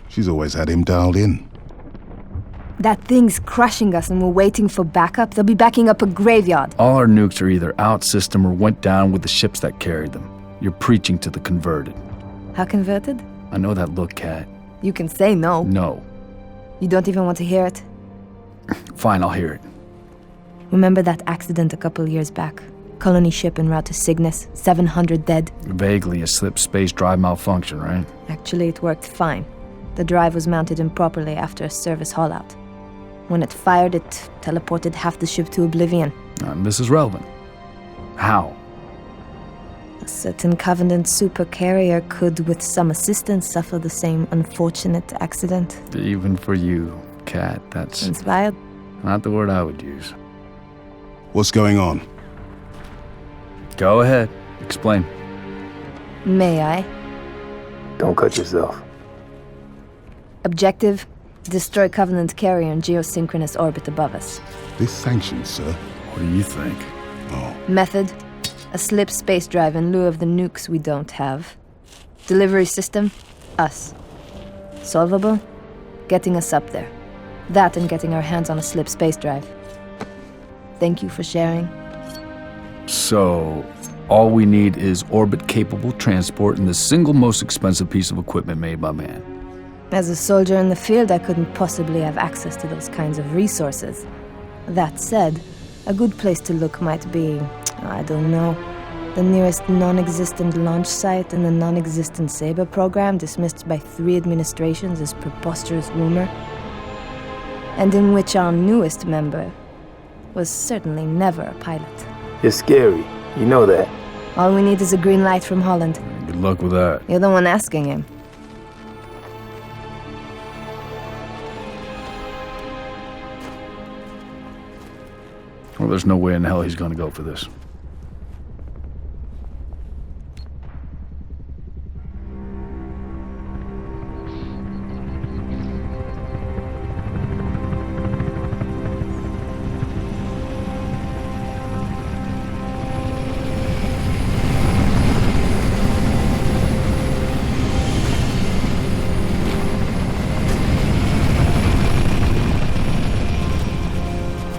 She's always had him dialed in. That thing's crushing us and we're waiting for backup. They'll be backing up a graveyard. All our nukes are either out system or went down with the ships that carried them. You're preaching to the converted. How converted? I know that look, Kat. You can say no. No. You don't even want to hear it? Fine, I'll hear it. Remember that accident a couple years back? Colony ship en route to Cygnus, 700 dead. Vaguely a slip space drive malfunction, right? Actually, it worked fine. The drive was mounted improperly after a service haul-out. When it fired, it teleported half the ship to oblivion. This is relevant. How? A certain Covenant supercarrier could, with some assistance, suffer the same unfortunate accident. Even for you, Kat, that's... Inspired? Not the word I would use. What's going on? Go ahead. Explain. May I? Don't cut yourself. Objective: destroy Covenant carrier in geosynchronous orbit above us. This sanctioned, sir. What do you think? Oh. Method: a slip space drive in lieu of the nukes we don't have. Delivery system: us. Solvable: getting us up there. That and getting our hands on a slip space drive. Thank you for sharing. So, all we need is orbit-capable transport and the single most expensive piece of equipment made by man. As a soldier in the field, I couldn't possibly have access to those kinds of resources. That said, a good place to look might be, I don't know, the nearest non-existent launch site in the non-existent Saber program dismissed by 3 administrations as preposterous rumor, and in which our newest member was certainly never a pilot. You're scary. You know that. All we need is a green light from Holland. Good luck with that. You're the one asking him. Well, there's no way in hell he's gonna go for this.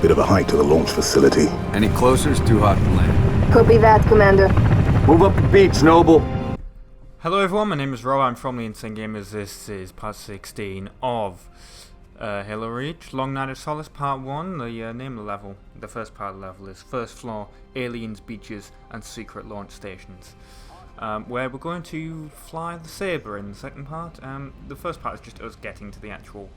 Bit of a hike to the launch facility. Any closer is too hot to land. Copy that, Commander. Move up the beach, Noble. Hello everyone, my name is Rob, I'm from the Insane Gamers. This is part 16 of Halo Reach, Long Night of Solace Part 1. The name of the level, the first part of the level is First Floor, Aliens, Beaches and Secret Launch Stations. Where we're going to fly the Sabre in the second part. The first part is just us getting to the actual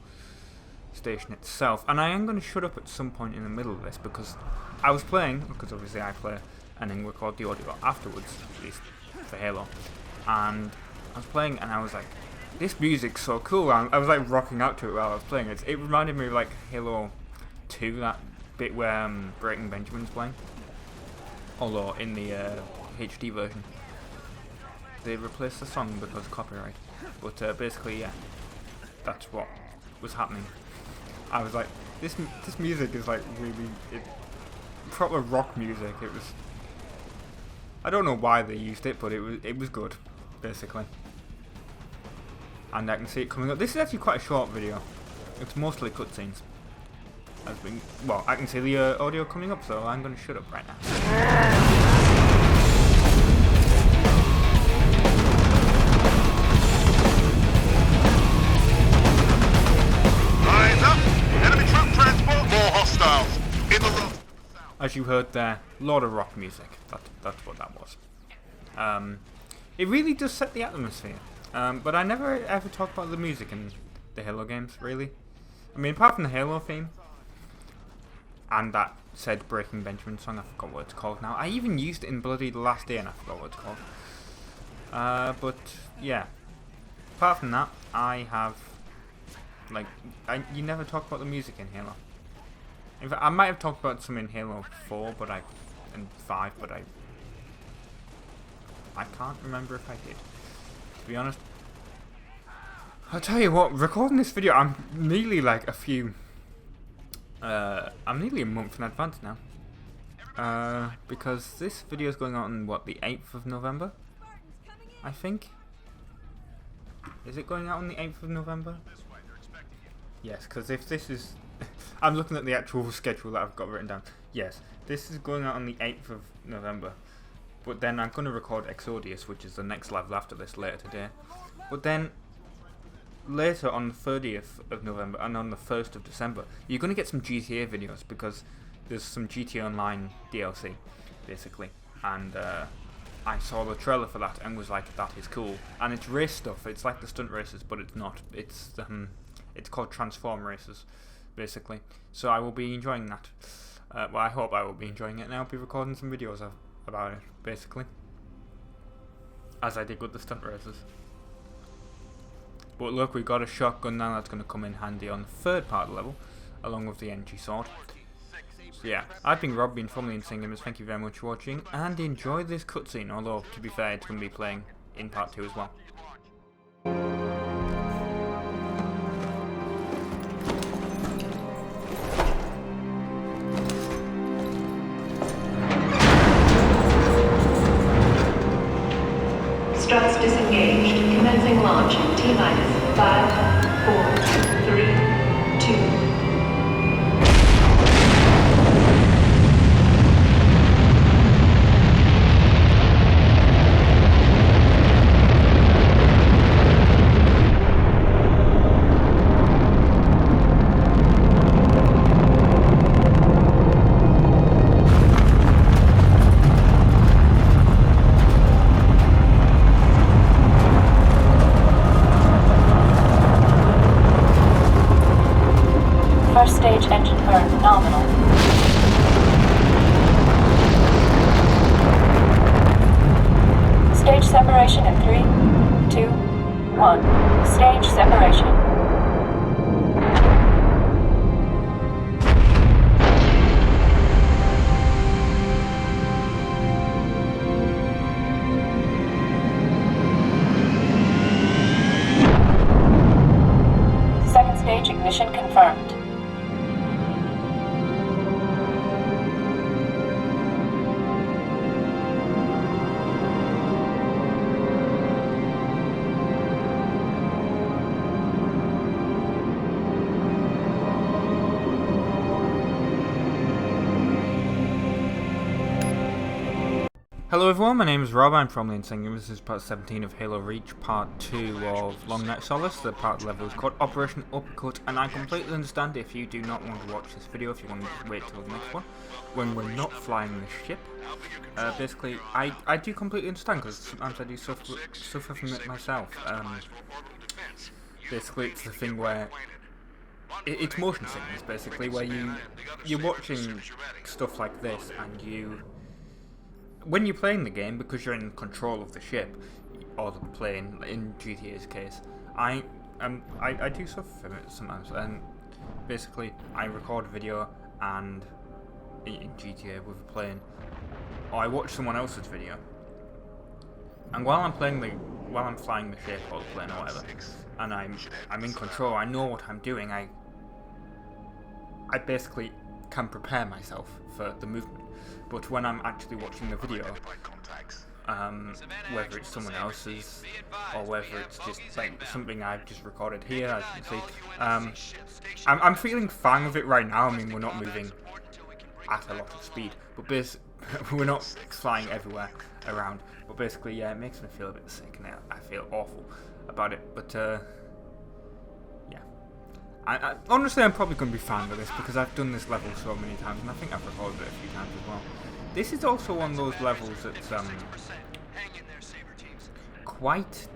station itself. And I am going to shut up at some point in the middle of this because I was playing, because obviously I play and then record the audio afterwards, at least for Halo. And I was playing and I was like, this music's so cool. I was like rocking out to it while I was playing. It reminded me of like Halo 2, that bit where Breaking Benjamin's playing. Although in the HD version they replaced the song because of copyright. But basically, yeah, that's what was happening. I was like, this music is like really proper rock music. It was. I don't know why they used it, but it was good, basically. And I can see it coming up. This is actually quite a short video. It's mostly cutscenes. Well, I can see the audio coming up, so I'm going to shut up right now. Eyes up! Enemy troop transport! More hostiles! In the road! As you heard there, a lot of rock music. That's what that was. It really does set the atmosphere. But I never ever talk about the music in the Halo games, really. I mean, apart from the Halo theme and that said Breaking Benjamin song, I forgot what it's called now. I even used it in bloody The Last Day and I forgot what it's called. But yeah, apart from that, I have you never talk about the music in Halo. In fact, I might have talked about some in Halo 4, and 5, but I can't remember if I did. To be honest, I'll tell you what. Recording this video, I'm nearly like I'm nearly a month in advance now. Because this video is going out on what, the 8th of November, I think. Is it going out on the 8th of November? Yes, because if this is. I'm looking at the actual schedule that I've got written down. Yes, this is going out on the 8th of November. But then I'm going to record Exodius, which is the next level after this, later today. But then, later on the 30th of November and on the 1st of December, you're going to get some GTA videos because there's some GTA Online DLC, basically. And I saw the trailer for that and was like, that is cool. And it's race stuff. It's like the stunt races, but it's not. It's called Transform Races, basically. So I will be enjoying that. Well, I hope I will be enjoying it, and I'll be recording some videos about it, basically, as I did with the stunt races. But look, we've got a shotgun now that's going to come in handy on the third part of the level, along with the energy sword. So yeah, I've been Rob, been from the Insane Gamers. Thank you very much for watching, and enjoy this cutscene, although, to be fair, it's going to be playing in part 2 as well. Struts disengaged. Commencing launch in T-minus 5, 4, 3, 2. First stage engine burn nominal. Stage separation in 3, 2, 1. Stage separation. Second stage ignition confirmed. Hello everyone, my name is Rob, I'm from the Insane Gamers. This is part 17 of Halo Reach, part 2 of Long Night Solace. The part of the level is called Operation Uppercut, and I completely understand if you do not want to watch this video, if you want to wait till the next one, when we're not flying the ship. Basically, I do completely understand, because sometimes I do suffer from it myself. Basically, it's the thing where it's motion sickness, basically, where you're watching stuff like this, and when you're playing the game, because you're in control of the ship, or the plane, in GTA's case, I do suffer from it sometimes, and basically, I record a video, and in GTA with a plane, or I watch someone else's video, and while I'm flying the ship, or the plane, or whatever, and I'm in control, I know what I'm doing, I basically can prepare myself for the movement. But when I'm actually watching the video, whether it's someone else's or whether it's just like something I've just recorded here, as you can see, I'm feeling fine with it right now. I mean, we're not moving at a lot of speed, but we're not flying everywhere around. But basically, yeah, it makes me feel a bit sick, and I feel awful about it. But yeah. Honestly, I'm probably going to be fine with this because I've done this level so many times, and I think I've recorded it a few times as well. This is also one of those levels that's quite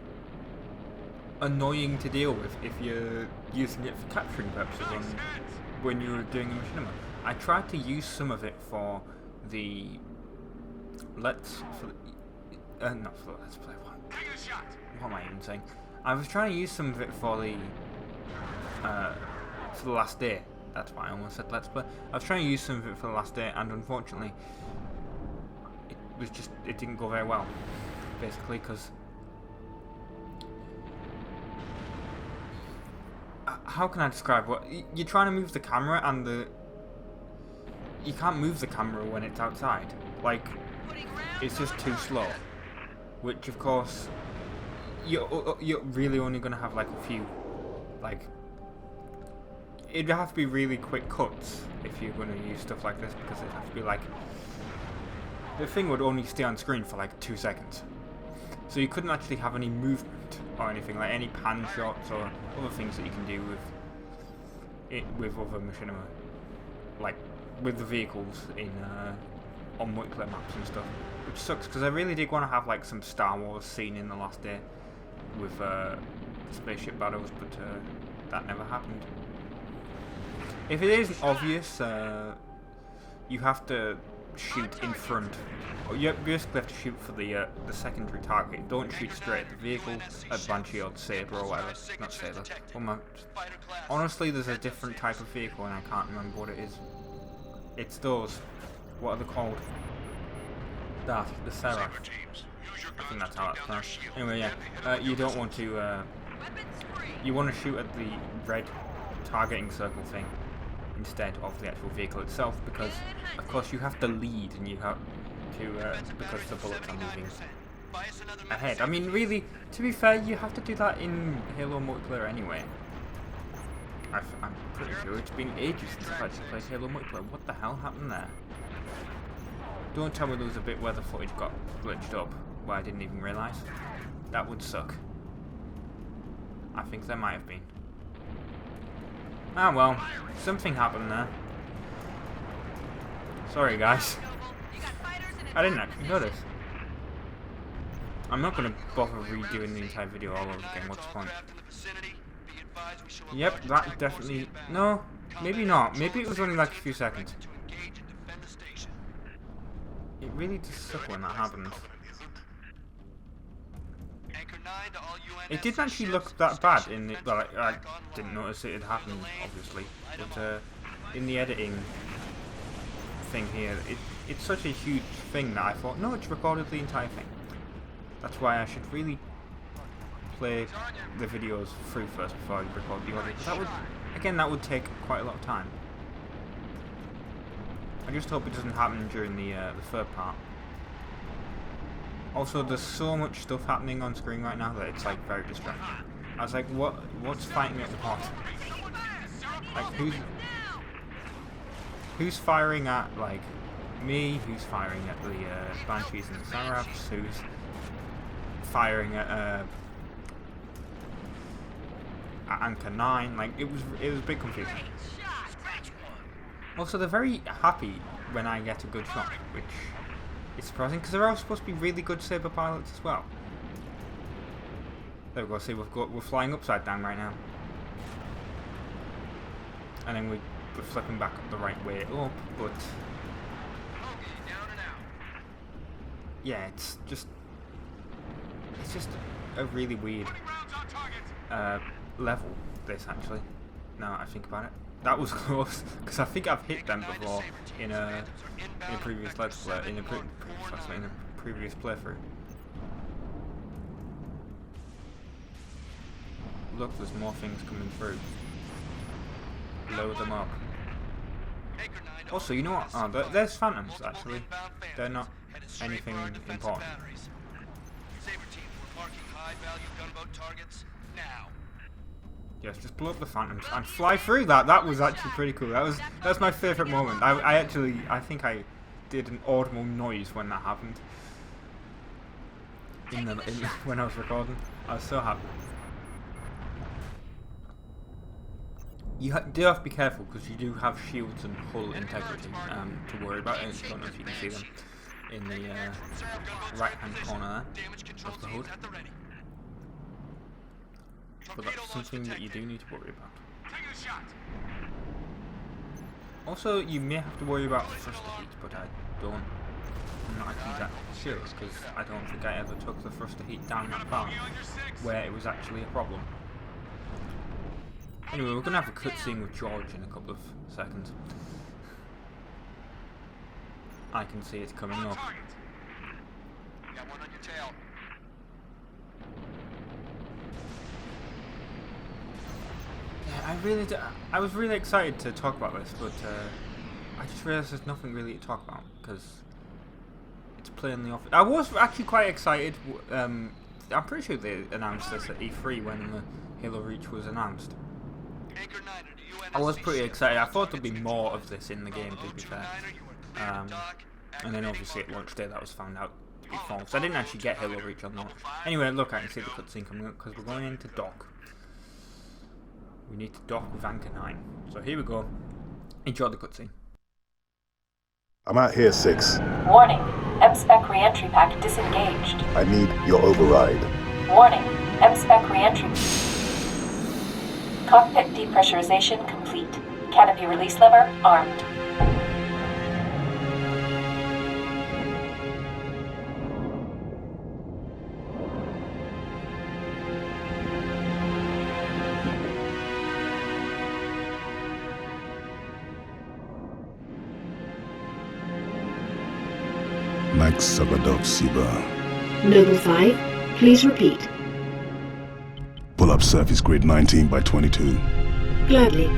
annoying to deal with if you're using it for capturing purposes when you're doing a machinima. I tried to use some of it for the not for the Let's Play one. What am I even saying? I was trying to use some of it for the last day. That's why I almost said Let's Play. I was trying to use some of it for the last day, and unfortunately, it didn't go very well. Basically, because how can I describe what you're trying to move the camera, and you can't move the camera when it's outside. Like, it's just too slow. Which, of course, you're really only going to have like a few, like. It'd have to be really quick cuts if you're going to use stuff like this, because it'd have to be like, the thing would only stay on screen for like 2 seconds, so you couldn't actually have any movement or anything, like any pan shots or other things that you can do with other machinima, like with the vehicles on multiplayer maps and stuff, which sucks because I really did want to have like some Star Wars scene in the last day with spaceship battles, but that never happened. If it isn't obvious, you have to shoot in front. You basically have to shoot for the secondary target. Don't shoot straight at the vehicle, at Bungie or Saber or whatever. Not Saber. Honestly, there's a different type of vehicle and I can't remember what it is. It's those. What are they called? The Seraph. I think that's how that's pronounced. Anyway, yeah. You don't want to. You want to shoot at the red targeting circle thing instead of the actual vehicle itself, because of course you have to lead and you have to because the bullets are moving ahead. I mean, really, to be fair, you have to do that in Halo multiplayer anyway. I'm pretty sure it's been ages since I've actually played Halo multiplayer. What the hell happened there? Don't tell me there was a bit where the footage got glitched up where I didn't even realise. That would suck. I think there might have been. Ah well, something happened there. Sorry guys. I didn't actually notice. I'm not going to bother redoing the entire video all over again, what's the point? Yep, that definitely... No, maybe not. Maybe it was only like a few seconds. It really does suck when that happens. It didn't actually look that bad in the, well, I didn't notice it had happened, obviously, but in the editing thing here, it's such a huge thing that I thought, no, it's recorded the entire thing. That's why I should really play the videos through first before I record the audio. That would take quite a lot of time. I just hope it doesn't happen during the third part. Also, there's so much stuff happening on screen right now that it's like very distracting. I was like, what's fighting at what? Like, who's firing at like me, who's firing at the Banshees and the Sarafs, who's firing at Anchor 9. Like, it was a bit confusing. Also, they're very happy when I get a good shot, which is surprising because they're all supposed to be really good saber pilots as well. There we go. See, we're flying upside down right now, and then we're flipping back the right way up. But yeah, it's just a really weird level. This actually, now I think about it. That was close, because I think I've hit them before in a previous let's play, in a previous playthrough. Look, there's more things coming through. Load them up. Also, you know what? Oh, there's phantoms actually. They're not anything important. Yes, just blow up the phantoms and fly through that. That was actually pretty cool. That's my favourite moment. I think I did an audible noise when that happened. When I was recording, I was so happy. You do have to be careful because you do have shields and hull integrity to worry about. I don't know if you can see them in the right-hand corner there of the hood. But that's something that you do need to worry about. Also, you may have to worry about thruster heat, but I'm not actually that sure, because I don't think I ever took the thruster heat down that far, where it was actually a problem. Anyway, we're going to have a cutscene with George in a couple of seconds. I can see it coming up. I was really excited to talk about this, but I just realised there's nothing really to talk about because it's playing the office. I was actually quite excited. I'm pretty sure they announced this at E3 when the Halo Reach was announced. I was pretty excited. I thought there'd be more of this in the game, to be fair. And then obviously at launch day that was found out to be false. I didn't actually get Halo Reach on launch. Anyway, look, I can see the cutscene coming up because we're going into dock. We need to dock with Anchor 9. So here we go. Enjoy the cutscene. I'm out here, 6. Warning. M-Spec re-entry pack disengaged. I need your override. Warning. M-Spec re-entry. Cockpit depressurization complete. Canopy release lever armed. Max Sabadov Siba. Noble 5, please repeat. Pull up surface grid 19 by 22. Gladly.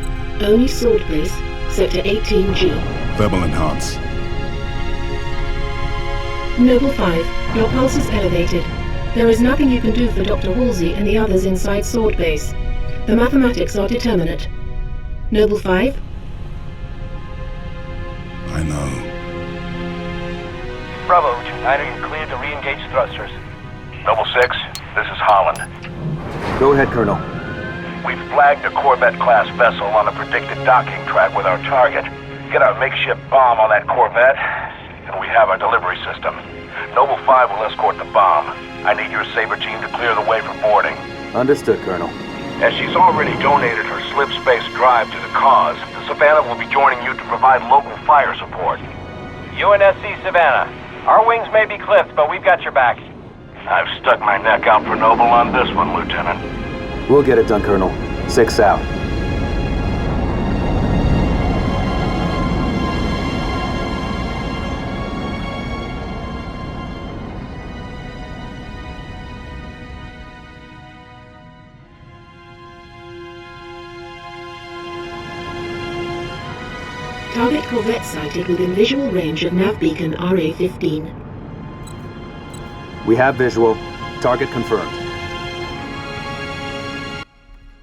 Only sword base, sector 18G. Thermal enhance. Noble 5, your pulse is elevated. There is nothing you can do for Dr. Woolsey and the others inside sword base. The mathematics are determinate. Noble 5? I know. Bravo, 2-9, you're cleared to re-engage thrusters. Noble 6, this is Holland. Go ahead, Colonel. We've flagged a Corvette-class vessel on a predicted docking track with our target. Get our makeshift bomb on that Corvette, and we have our delivery system. Noble 5 will escort the bomb. I need your Saber team to clear the way for boarding. Understood, Colonel. As she's already donated her slip space drive to the cause, the Savannah will be joining you to provide local fire support. UNSC Savannah. Our wings may be clipped, but we've got your back. I've stuck my neck out for Noble on this one, Lieutenant. We'll get it done, Colonel. 6 out. Target Corvette sighted within visual range of nav beacon RA-15. We have visual. Target confirmed.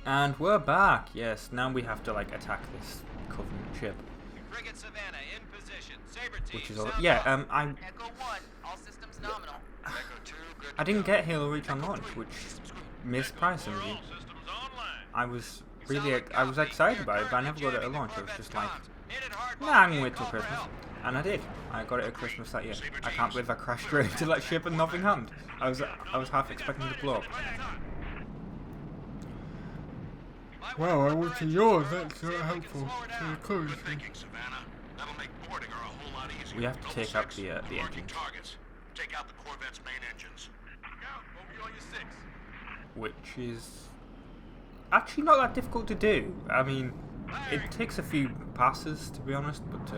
And we're back. Yes, now we have to attack this Covenant ship. Frigate Savannah in position. which is all. Yeah, I didn't get Halo Reach on launch, which may surprise some of you. I was excited about it, but I never got it at launch. I was just like, nah, I'm gonna wait till Christmas. And I did. I got it at Christmas that year. I can't believe I crashed straight into that ship and nothing happened. I was half expecting it to blow up. Wow, I went to yours. That's not helpful. We have to take out the engines. Take out the Corvette's main engines. Which is actually not that difficult to do. I mean, it takes a few passes, to be honest, but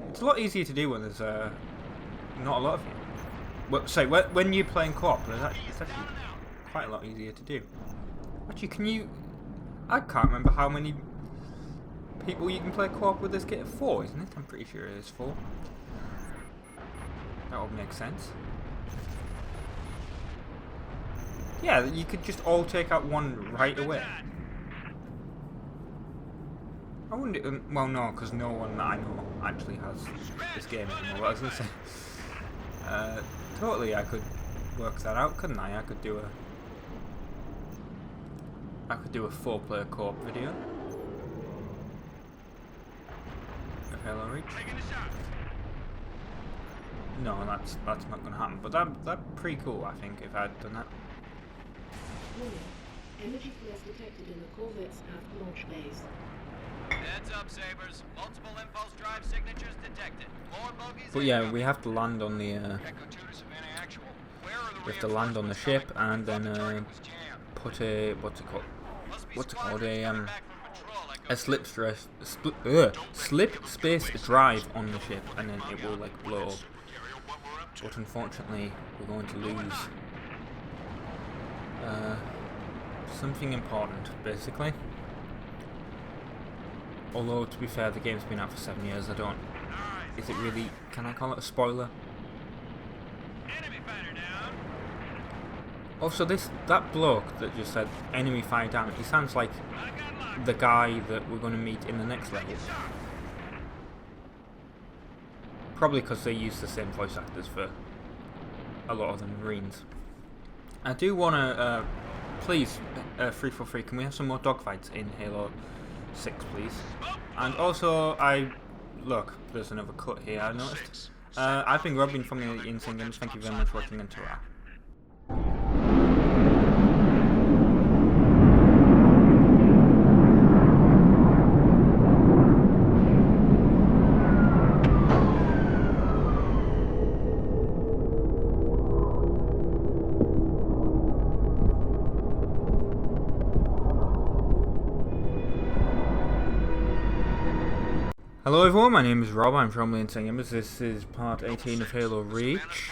it's a lot easier to do when there's not a lot of you. Well, sorry, when you're playing co-op, it's actually quite a lot easier to do. Actually, I can't remember how many people you can play co-op with this game. 4, isn't it? I'm pretty sure it is 4. That would make sense. Yeah, you could just all take out one right away. I wouldn't. Well, no, because no one that I know actually has this game anymore. What I was gonna say. Totally, I could work that out, couldn't I? I could do a 4-player co-op video of Halo Reach. No, that's not gonna happen. But that'd pretty cool, I think, if I'd done that. Energy flares detected in the Corvette's aft launch bays. Heads up, Sabers. Multiple impulse drive signatures detected. More bogies. But yeah, we have to land on the ship and then put a what's it called a slip space drive on the ship, and then it will like blow up. But unfortunately, we're going to lose something important, basically. Although, to be fair, the game's been out for 7 years. Is it really? Can I call it a spoiler? Also, that bloke that just said enemy fire down, he sounds like the guy that we're going to meet in the next level. Probably because they use the same voice actors for a lot of the Marines. I do want to, please, 343, can we have some more dogfights in Halo 6, please? And also, look, there's another cut here, I noticed. I've been Robin from the Insane Games. Thank you very much for watching, and ta-ra. Hello everyone, my name is Rob, I'm from the Insane Gamers. This is part 18 of Halo Reach,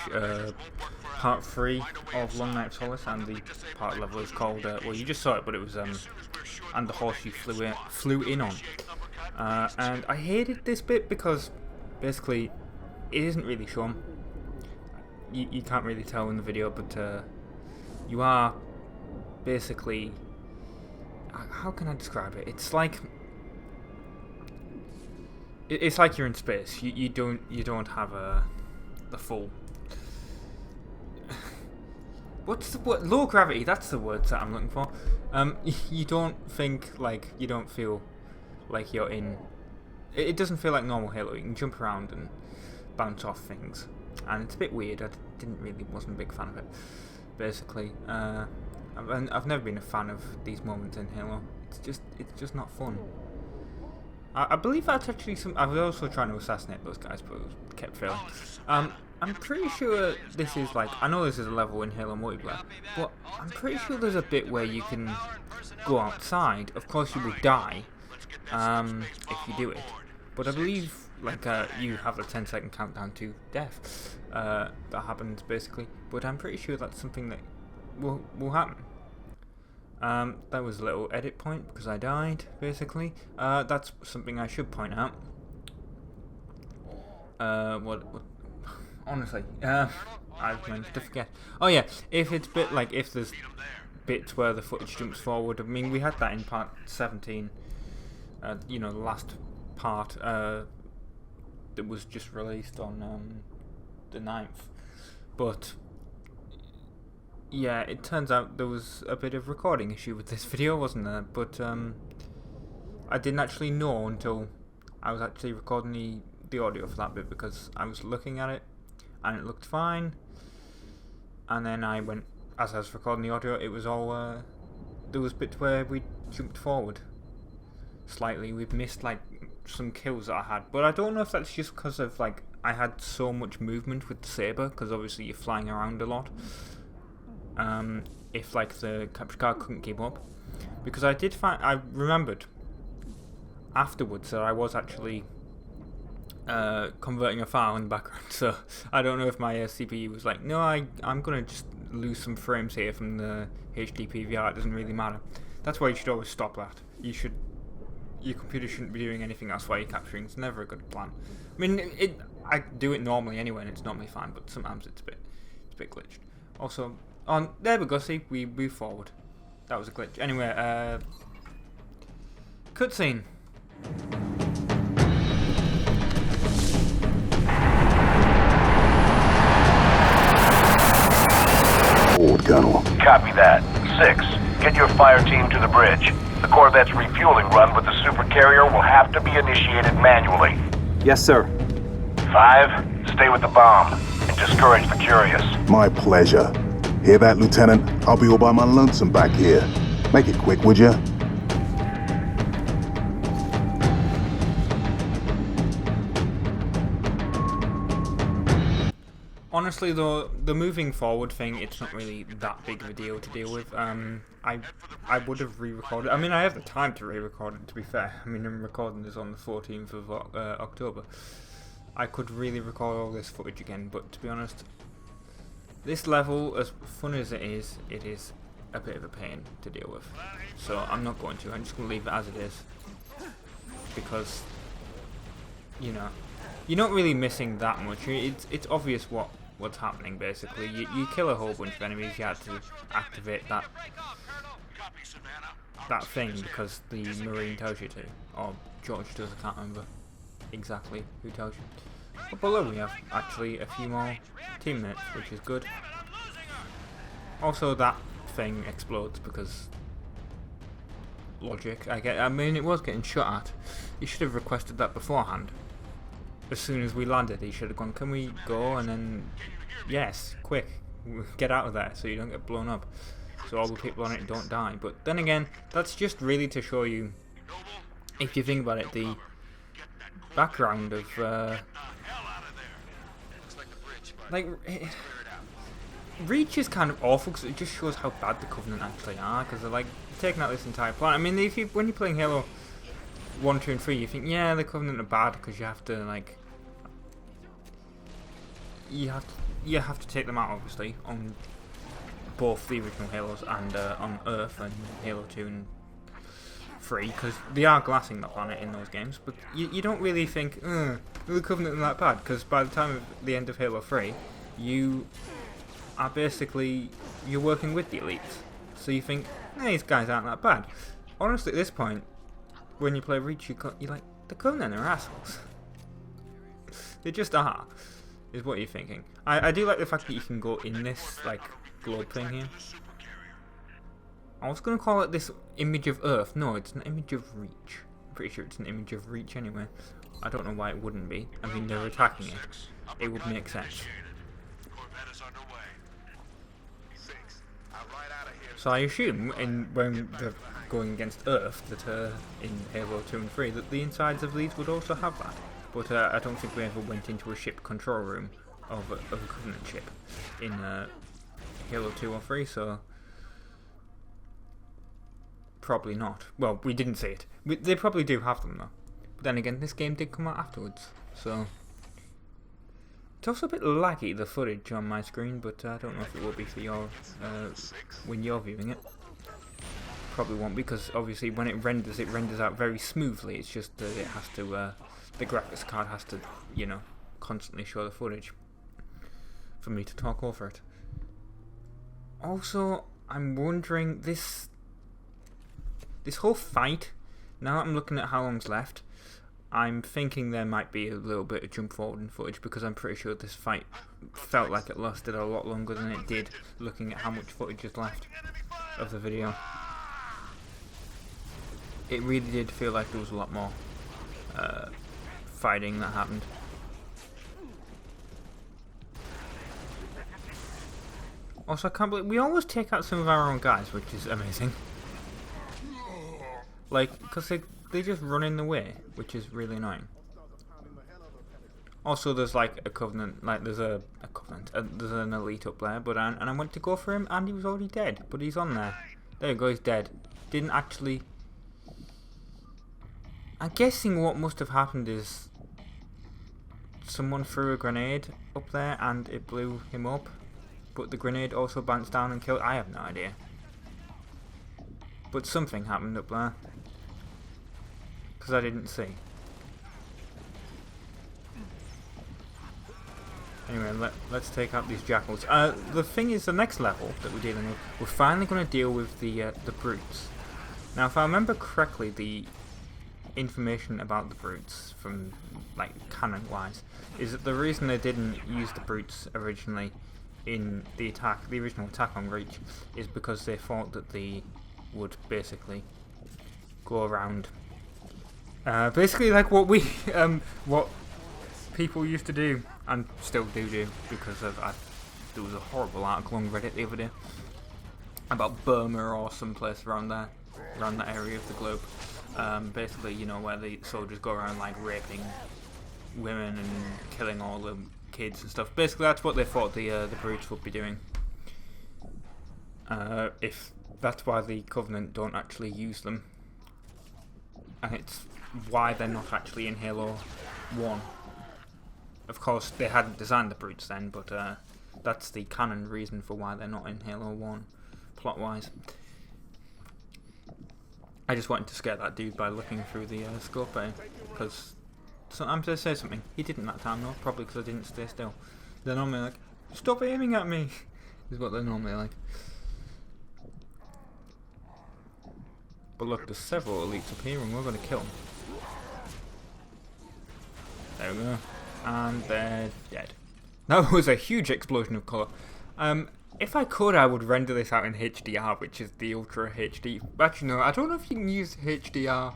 part 3 of Long Night Solace, and the part level is called, well you just saw it, but it was, and the horse you flew in on. And I hated this bit because, basically, it isn't really shown. You can't really tell in the video, but you are, basically, how can I describe it? It's like... It's like you're in space. You don't have the full. What's the word? Low gravity. That's the word that I'm looking for. You don't feel like you're in. It doesn't feel like normal Halo. You can jump around and bounce off things, and it's a bit weird. I wasn't a big fan of it. Basically, I've never been a fan of these moments in Halo. It's just not fun. I believe that's actually I was also trying to assassinate those guys, but it kept failing. I'm pretty sure this is like... I know this is a level in Halo multiplayer, but I'm pretty sure there's a bit where you can go outside. Of course you will die if you do it. But I believe like you have a 10-second countdown to death. That happens basically. But I'm pretty sure that's something that will happen. That was a little edit point because I died, basically. That's something I should point out. What honestly, I've managed to forget. Oh yeah, if there's bits where the footage jumps forward, I mean, we had that in part 17, the last part, that was just released on the 9th. But yeah, it turns out there was a bit of recording issue with this video, wasn't there? But I didn't actually know until I was actually recording the audio for that bit, because I was looking at it and it looked fine, and then I went, as I was recording the audio, it was all there was bits where we jumped forward slightly. We've missed like some kills that I had, but I don't know if that's just because of like I had so much movement with the saber, because obviously you're flying around a lot. If like the capture card couldn't keep up, because I remembered afterwards that I was actually converting a file in the background, so I don't know if my CPU was like, no, I'm gonna just lose some frames here from the HD PVR, it doesn't really matter. That's why you should always stop that. Your computer shouldn't be doing anything else while you're capturing. It's never a good plan. I mean, I do it normally anyway, and it's normally fine, but sometimes it's a bit glitched. Also, there we go, see, we move forward. That was a glitch. Anyway, cutscene. Colonel. Copy that. 6, get your fire team to the bridge. The Corvette's refueling run with the supercarrier will have to be initiated manually. Yes, sir. 5, stay with the bomb and discourage the curious. My pleasure. Hear that, Lieutenant? I'll be all by my lonesome back here. Make it quick, would ya? Honestly though, the moving forward thing, it's not really that big of a deal to deal with. I would have re-recorded. I mean, I have the time to re-record it, to be fair. I mean, I'm recording this on the 14th of October. I could really record all this footage again, but to be honest, this level, as fun as it is a bit of a pain to deal with. So I'm not going to. I'm just going to leave it as it is, because, you know, you're not really missing that much. It's obvious what's happening, basically. You kill a whole bunch of enemies, you have to activate that thing because the Marine tells you to. Or George does, I can't remember exactly who tells you. But below we have actually a few more teammates, which is good. Also, that thing explodes because logic. I mean, it was getting shot at. You should have requested that beforehand. As soon as we landed, he should have gone, can we go? And then, yes, quick, get out of there so you don't get blown up. So all the people on it don't die. But then again, that's just really to show you, if you think about it, the background of, like, Reach is kind of awful because it just shows how bad the Covenant actually are, because they're like taking out this entire planet. I mean, when you're playing Halo 1, 2 and 3, you think, yeah, the Covenant are bad because you have to, like, you have to take them out, obviously, on both the original Halos and on Earth and Halo 2 and 3, because they are glassing the planet in those games, but you don't really think, the Covenant are that bad, because by the time of the end of Halo 3, you are basically, you're working with the elites, so you think, these guys aren't that bad. Honestly, at this point, when you play Reach, you're like, the Covenant are assholes. They just are, is what you're thinking. I do like the fact that you can go in this, like, globe thing here. I was going to call it this image of Earth. No, it's an image of Reach. I'm pretty sure it's an image of Reach anyway. I don't know why it wouldn't be. I mean, they're attacking it. It would make sense. So I assume, when they're going against Earth, that in Halo 2 and 3, that the insides of these would also have that. But I don't think we ever went into a ship control room of a Covenant ship in Halo 2 or 3, so probably not. Well, we didn't see it. They probably do have them though. But then again, this game did come out afterwards, so it's also a bit laggy, the footage on my screen, but I don't know if it will be for your when you're viewing it. Probably won't, because obviously when it renders out very smoothly. It's just that it has to, the graphics card has to, you know, constantly show the footage for me to talk over it. Also, I'm wondering, this whole fight, now that I'm looking at how long's left, I'm thinking there might be a little bit of jump forward in footage because I'm pretty sure this fight felt like it lasted a lot longer than it did, looking at how much footage is left of the video. It really did feel like there was a lot more fighting that happened. Also, I can't believe we always take out some of our own guys, which is amazing. Like, because they just run in the way, which is really annoying. Also, there's like a covenant, like there's a covenant, there's an elite up there, but and I went to go for him, and he was already dead. But he's on there. There you go, he's dead. Didn't actually. I'm guessing what must have happened is someone threw a grenade up there, and it blew him up. But the grenade also bounced down and killed. I have no idea. But something happened up there. Because I didn't see. Anyway, let's take out these jackals. The thing is, the next level that we're dealing with, we're finally going to deal with the brutes. Now, if I remember correctly, the information about the brutes from, like, canon-wise, is that the reason they didn't use the brutes originally in the original attack on Reach, is because they thought that they would basically go around, basically like what we, what people used to do and still do because of there was a horrible article on Reddit the other day about Burma or someplace around there, around that area of the globe. Basically, you know, where the soldiers go around like raping women and killing all the kids and stuff. Basically, that's what they thought the brutes would be doing. If that's why the Covenant don't actually use them, and it's why they're not actually in Halo 1. Of course, they hadn't designed the brutes then, but that's the canon reason for why they're not in Halo 1, plot-wise. I just wanted to scare that dude by looking through the scope, because I'm going to say something. He didn't that time, though, probably because I didn't stay still. They're normally like, stop aiming at me, is what they're normally like. But look, there's several elites up here, and we're going to kill them. There we go. And they're dead. That was a huge explosion of colour. If I could, I would render this out in HDR, which is the Ultra HD. Actually, no, I don't know if you can use HDR,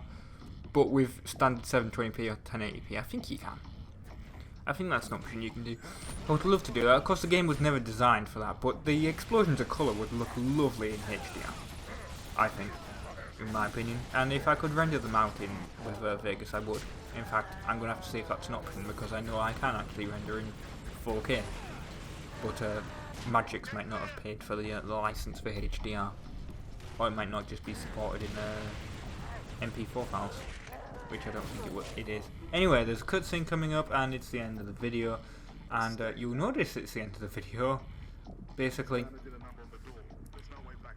but with standard 720p or 1080p. I think you can. I think that's an option you can do. I would love to do that. Of course, the game was never designed for that, but the explosions of colour would look lovely in HDR. I think, in my opinion. And if I could render them out with Vegas, I would. In fact, I'm going to have to see if that's an option, because I know I can actually render in 4K. But Magix might not have paid for the license for HDR. Or it might not just be supported in MP4 files, which I don't think it is. Anyway, there's a cutscene coming up, and it's the end of the video. And you'll notice it's the end of the video, basically,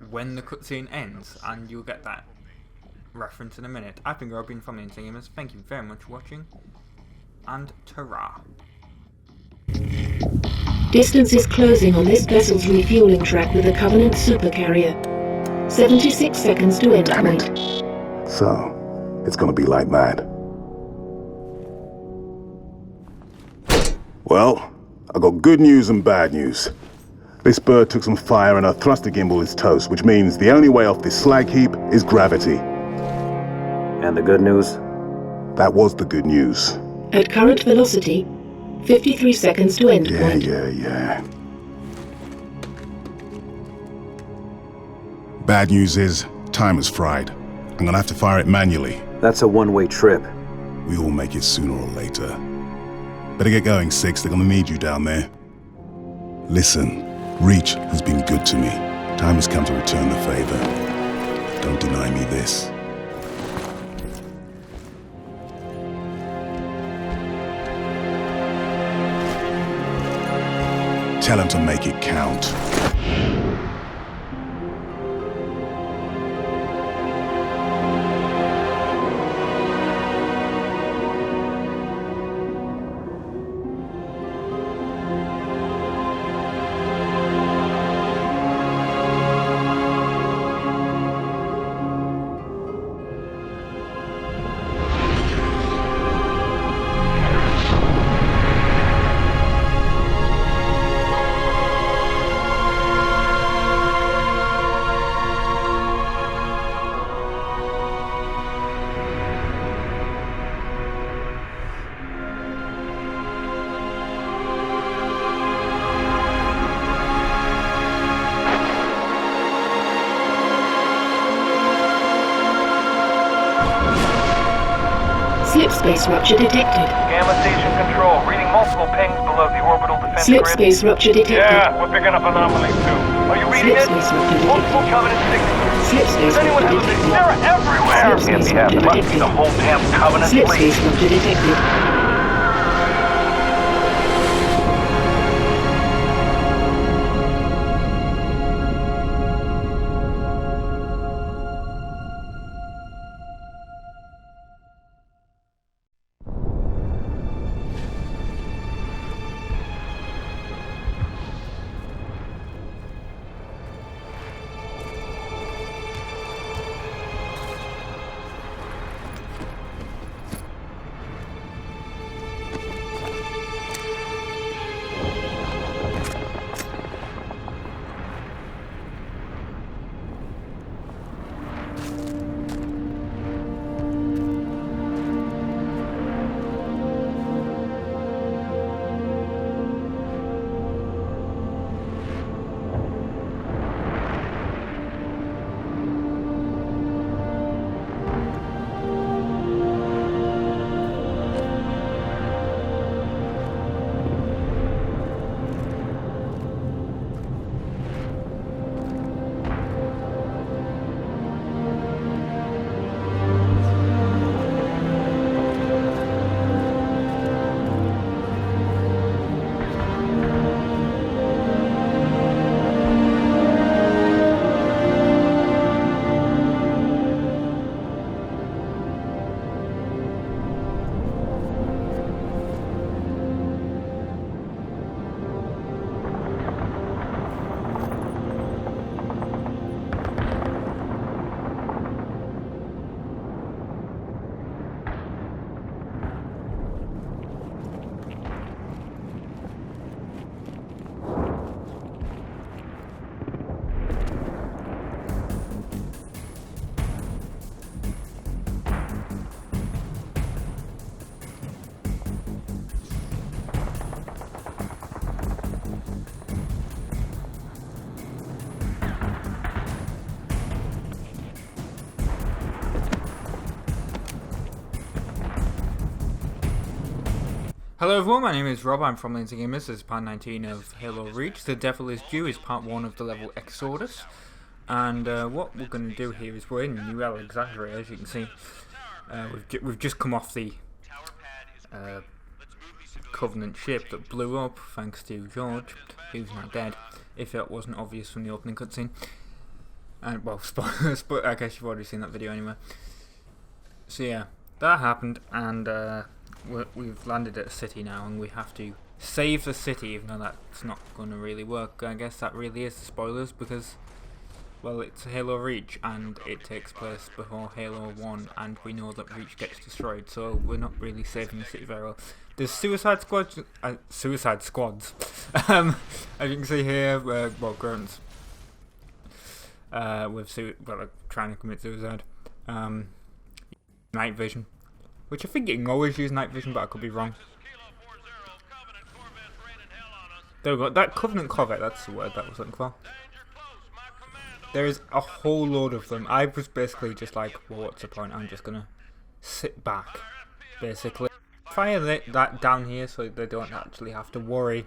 when the cutscene ends, and you'll get that reference in a minute. I've been Robin from the Insane Gamers. Thank you very much for watching, and ta-ra. Distance is closing on this vessel's refueling track with the Covenant supercarrier. 76 seconds to endpoint. So, it's gonna be like that. Well, I got good news and bad news. This bird took some fire and our thruster gimbal is toast, which means the only way off this slag heap is gravity. And the good news? That was the good news. At current velocity, 53 seconds to endpoint. Yeah. Bad news is, time is fried. I'm gonna have to fire it manually. That's a one-way trip. We all make it sooner or later. Better get going, Six. They're gonna need you down there. Listen, Reach has been good to me. Time has come to return the favor. Don't deny me this. Tell him to make it count. space rupture detected. Gamma station control, reading multiple pings below the orbital defense Slip grid. space rupture detected. Yeah, we're picking up anomalies too. Are you reading Slip it? space rupture detected. Multiple Covenant signatures. Slip space Does anyone rupture have a detected. They're everywhere! Slip Can't space be happening. rupture Must be the detected. whole damn Covenant Slip fleet. space rupture detected. Hello everyone, my name is Rob, I'm from Lindsay Gamers. This is part 19 of Halo Reach. The Devil is Due is part 1 of the level Exodus. And what we're going to do here is we're in New Alexandria, as you can see. We've just come off the Covenant ship that blew up, thanks to George, who's now dead, if that wasn't obvious from the opening cutscene. And, well, spoilers, but I guess you've already seen that video anyway. So yeah, that happened, and we've landed at a city now, and we have to save the city, even though that's not going to really work. I guess that really is the spoilers, because, well, it's Halo Reach, and it takes place before Halo 1, and we know that Reach gets destroyed, so we're not really saving the city very well. There's suicide squads, as you can see here, well, grunts, trying to commit suicide. Night vision, which I think you can always use night vision, but I could be wrong. There we go, that Covenant Corvette, that's the word that I was looking for. There is a whole load of them. I was basically just like, well, what's the point? I'm just gonna sit back, basically. Fire that down here so they don't actually have to worry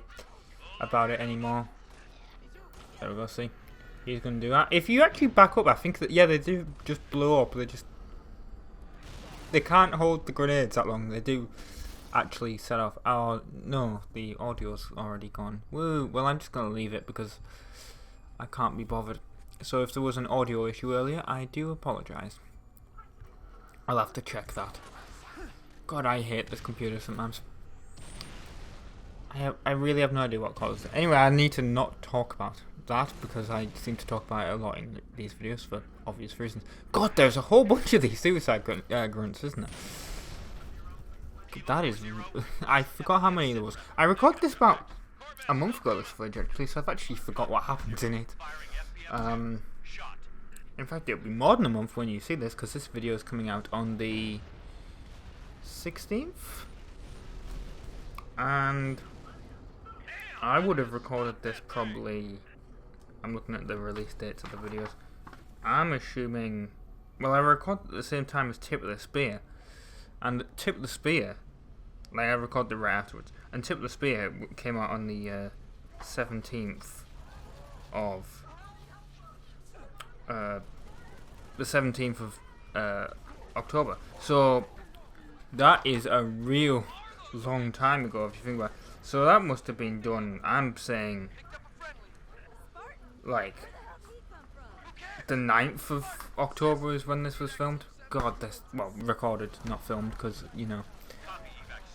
about it anymore. There we go, see? He's gonna do that. If you actually back up, I think that, yeah, they do just blow up. They can't hold the grenades that long. They do actually set off. Oh, no, the audio's already gone. Woo, well, I'm just gonna leave it because I can't be bothered. So if there was an audio issue earlier, I do apologise. I'll have to check that. God, I hate this computer sometimes. I really have no idea what caused it. Anyway, I need to not talk about that because I seem to talk about it a lot in these videos for obvious reasons. God, there's a whole bunch of these suicide grunts, isn't there? That is... I forgot how many there was. I recorded this about a month ago, this footage, actually, so I've actually forgot what happens in it. In fact, it'll be more than a month when you see this, because this video is coming out on the 16th? And I would have recorded this probably... I'm looking at the release dates of the videos. I'm assuming... Well, I recorded at the same time as Tip of the Spear. And Tip of the Spear, like I recorded it right afterwards, and Tip of the Spear came out on the 17th of October. So that is a real long time ago if you think about it. So that must have been done, I'm saying, like the 9th of October is when this was filmed. God, this, well, recorded, not filmed, because, you know,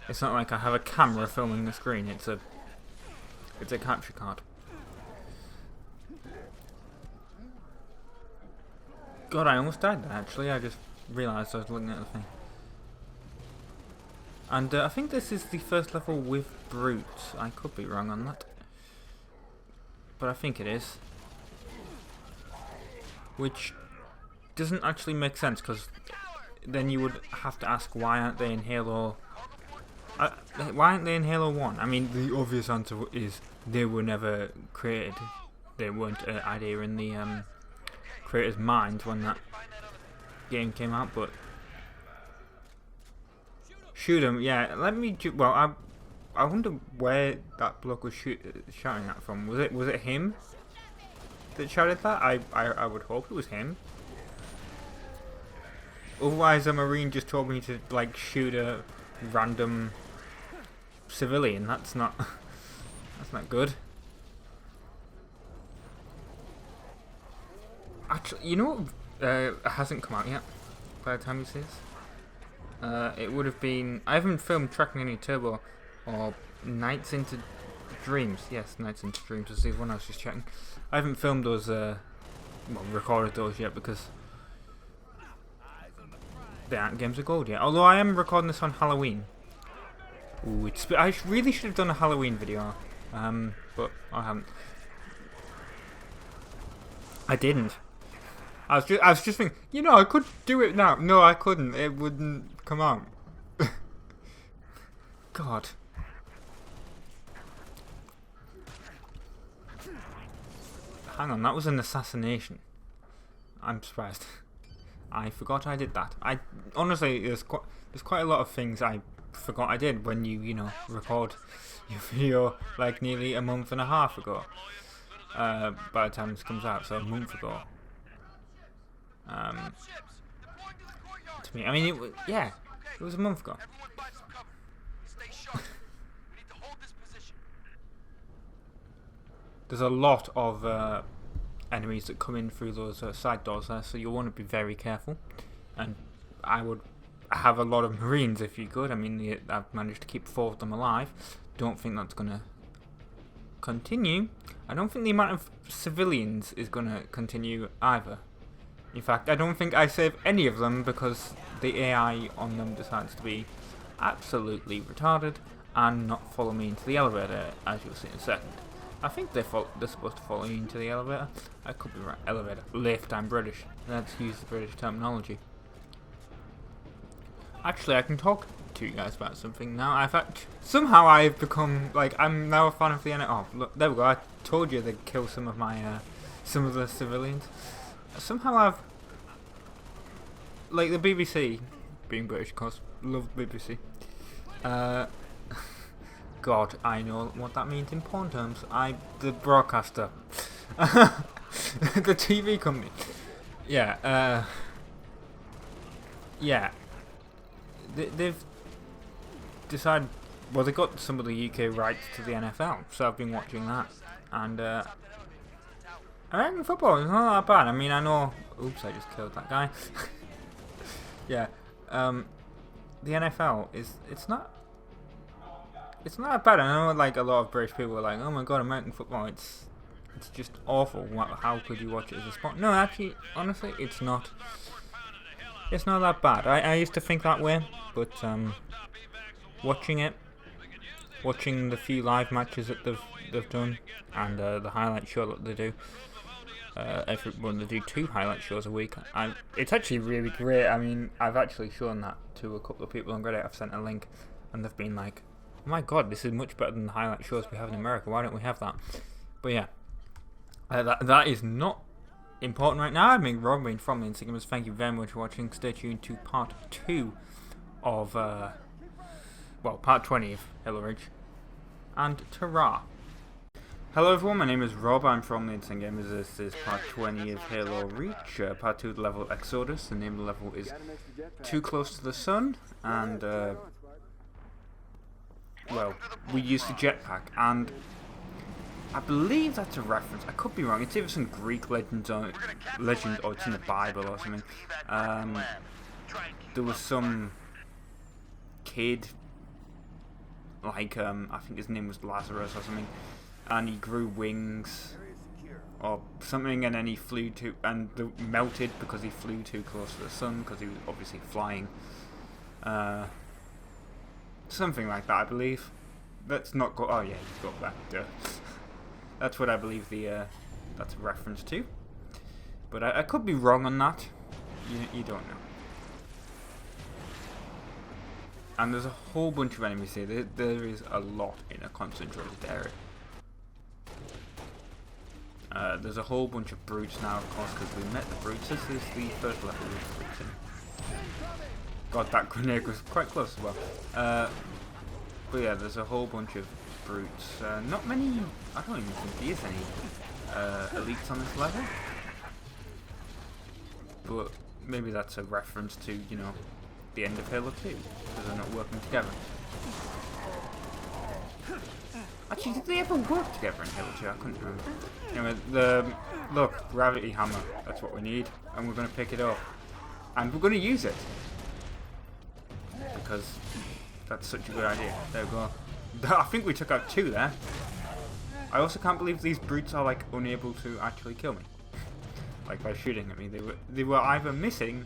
it's not like I have a camera filming the screen, it's a capture card. God, I almost died there, actually. I just realised I was looking at the thing. And I think this is the first level with brutes. I could be wrong on that, but I think it is. Which doesn't actually make sense, because then you would have to ask, why aren't they in Halo? Why aren't they in Halo 1? I mean, the obvious answer is they were never created. They weren't an idea in the creator's mind when that game came out. But shoot him, yeah. Let me. Well, I wonder where that bloke was shouting that from. Was it him that shouted that? I would hope it was him. Otherwise, a Marine just told me to like shoot a random civilian. That's not good. Actually, you know what? It hasn't come out yet. By the time you see this, it would have been. I haven't filmed Tracking Any Turbo or Nights into Dreams. Yes, Nights into Dreams was the one I was just checking. I haven't filmed those. Recorded those yet because they aren't games of gold yet. Although I am recording this on Halloween. Ooh, I really should have done a Halloween video, but I haven't. I didn't. I was just thinking, you know, I could do it now. No, I couldn't. It wouldn't come out. God. Hang on, that was an assassination. I'm surprised. I forgot I did that. Honestly, there's quite a lot of things I forgot I did when you know, record your video like nearly a month and a half ago. By the time this comes out, so a month ago. To me, I mean, it was a month ago. There's a lot of enemies that come in through those side doors there, so you'll want to be very careful. And I would have a lot of Marines if you could. I mean, I've managed to keep 4 of them alive. Don't think that's going to continue. I don't think the amount of civilians is going to continue either. In fact, I don't think I save any of them because the AI on them decides to be absolutely retarded and not follow me into the elevator, as you'll see in a second. I think they're supposed to follow you into the elevator. I could be right. Elevator. Lift, I'm British. Let's use the British terminology. Actually, I can talk to you guys about something now. Somehow I've become, like, I'm now a fan of the NFL. Oh, look, there we go. I told you they'd kill some of the civilians. Somehow I've, like, the BBC, being British of course, love the BBC. God, I know what that means in porn terms. The broadcaster. The TV company. Yeah, yeah. They've decided, well, they got some of the UK rights to the NFL, so I've been watching that. And, American football is not that bad. I mean, I know, oops, I just killed that guy. Yeah, the NFL it's not that bad. I know, like, a lot of British people are like, oh my god, American football, it's just awful. How could you watch it as a sport? No, actually, honestly, it's not that bad. I used to think that way, but watching the few live matches that they've done, and the highlight show that they do, they do 2 highlight shows a week. It's actually really great. I mean, I've actually shown that to a couple of people on Reddit. I've sent a link, and they've been like, oh my god, this is much better than the highlight shows we have in America. Why don't we have that? But yeah, that is not important right now. I've been Rob from the Instagrammers. Thank you very much for watching. Stay tuned to part 2 of, well, part 20 of Halo Reach. And ta-ra! Hello everyone, my name is Rob, I'm from the Insane Gamers. This is part 20 of Halo Reach, part 2 of the level Exodus. The name of the level is Too Close to the Sun, and, well, we used the jetpack, and I believe that's a reference. I could be wrong. It's either some Greek legend or it's in the Bible or something. There was some kid, like, I think his name was Lazarus or something, and he grew wings or something, and then he flew to, and melted because he flew too close to the sun, because he was obviously flying. Something like that, I believe. Let's not go. Oh yeah, you got that. Duh. That's what I believe that's a reference to. But I could be wrong on that. You don't know. And there's a whole bunch of enemies here. There is a lot in a concentrated area. There's a whole bunch of brutes now, of course, because we met the brutes. This is the first level with the brutes in. God, that grenade was quite close as well. But yeah, there's a whole bunch of brutes. Not many. I don't even think there's any elites on this level. But maybe that's a reference to, you know, the end of Halo 2, because they're not working together. Actually, did they ever work together in Halo 2? I couldn't remember. Anyway, look, gravity hammer. That's what we need, and we're going to pick it up, and we're going to use it because that's such a good idea. There we go. I think we took out 2 there. I also can't believe these brutes are like unable to actually kill me, like by shooting at me. They were either missing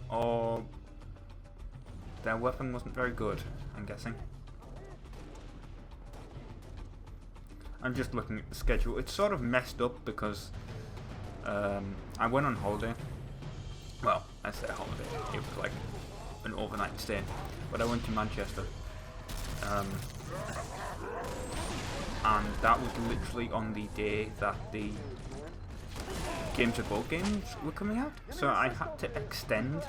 or their weapon wasn't very good, I'm guessing. I'm just looking at the schedule. It's sort of messed up because I went on holiday. Well, I say holiday. It was like an overnight stay. But I went to Manchester. And that was literally on the day that the Games of Board games were coming out. So I had to extend.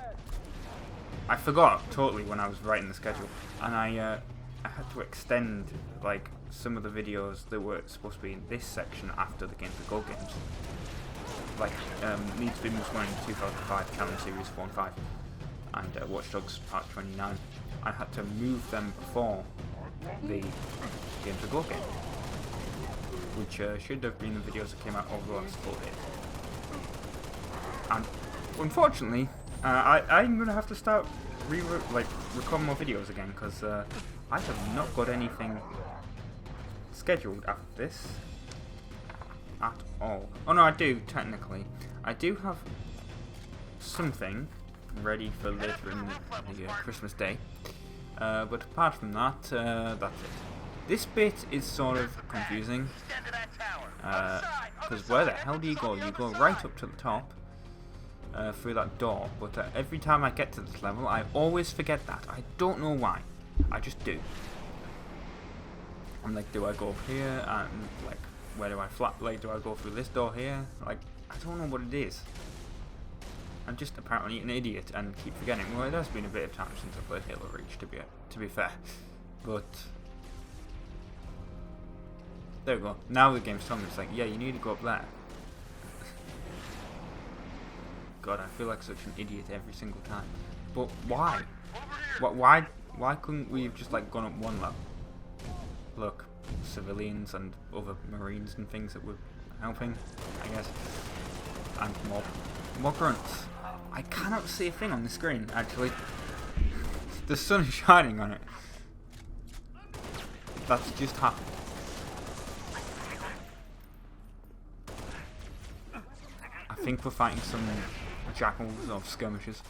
I forgot totally when I was writing the schedule, and I had to extend like some of the videos that were supposed to be in this section after the Games of Gold games, like Need to Be Most Wanted 2005 Canon Series 4 and 5, and Watch Dogs Part 29. I had to move them before the Games of Gold game, which should have been the videos that came out over the last 4 days. And unfortunately, I'm gonna have to start recording more videos again, because I have not got anything scheduled after this at all. Oh no, I do technically. I do have something ready for later in the Christmas day. But apart from that, that's it. This bit is sort of confusing, because where the hell do you go? You go right up to the top. Through that door, but every time I get to this level I always forget that. I don't know why, I just do. I'm like, do I go up here, and like, where do I do I go through this door here? Like, I don't know what it is. I'm just apparently an idiot and keep forgetting. Well, it has been a bit of time since I played Halo Reach, to be fair, but there we go. Now the game's telling me, it's like, yeah, you need to go up there. God, I feel like such an idiot every single time. But why? Why couldn't we have just like gone up one level? Look, civilians and other marines and things that were helping, I guess. And more grunts. I cannot see a thing on the screen, actually. The sun is shining on it. That's just happened. I think we're fighting some jackals or skirmishers.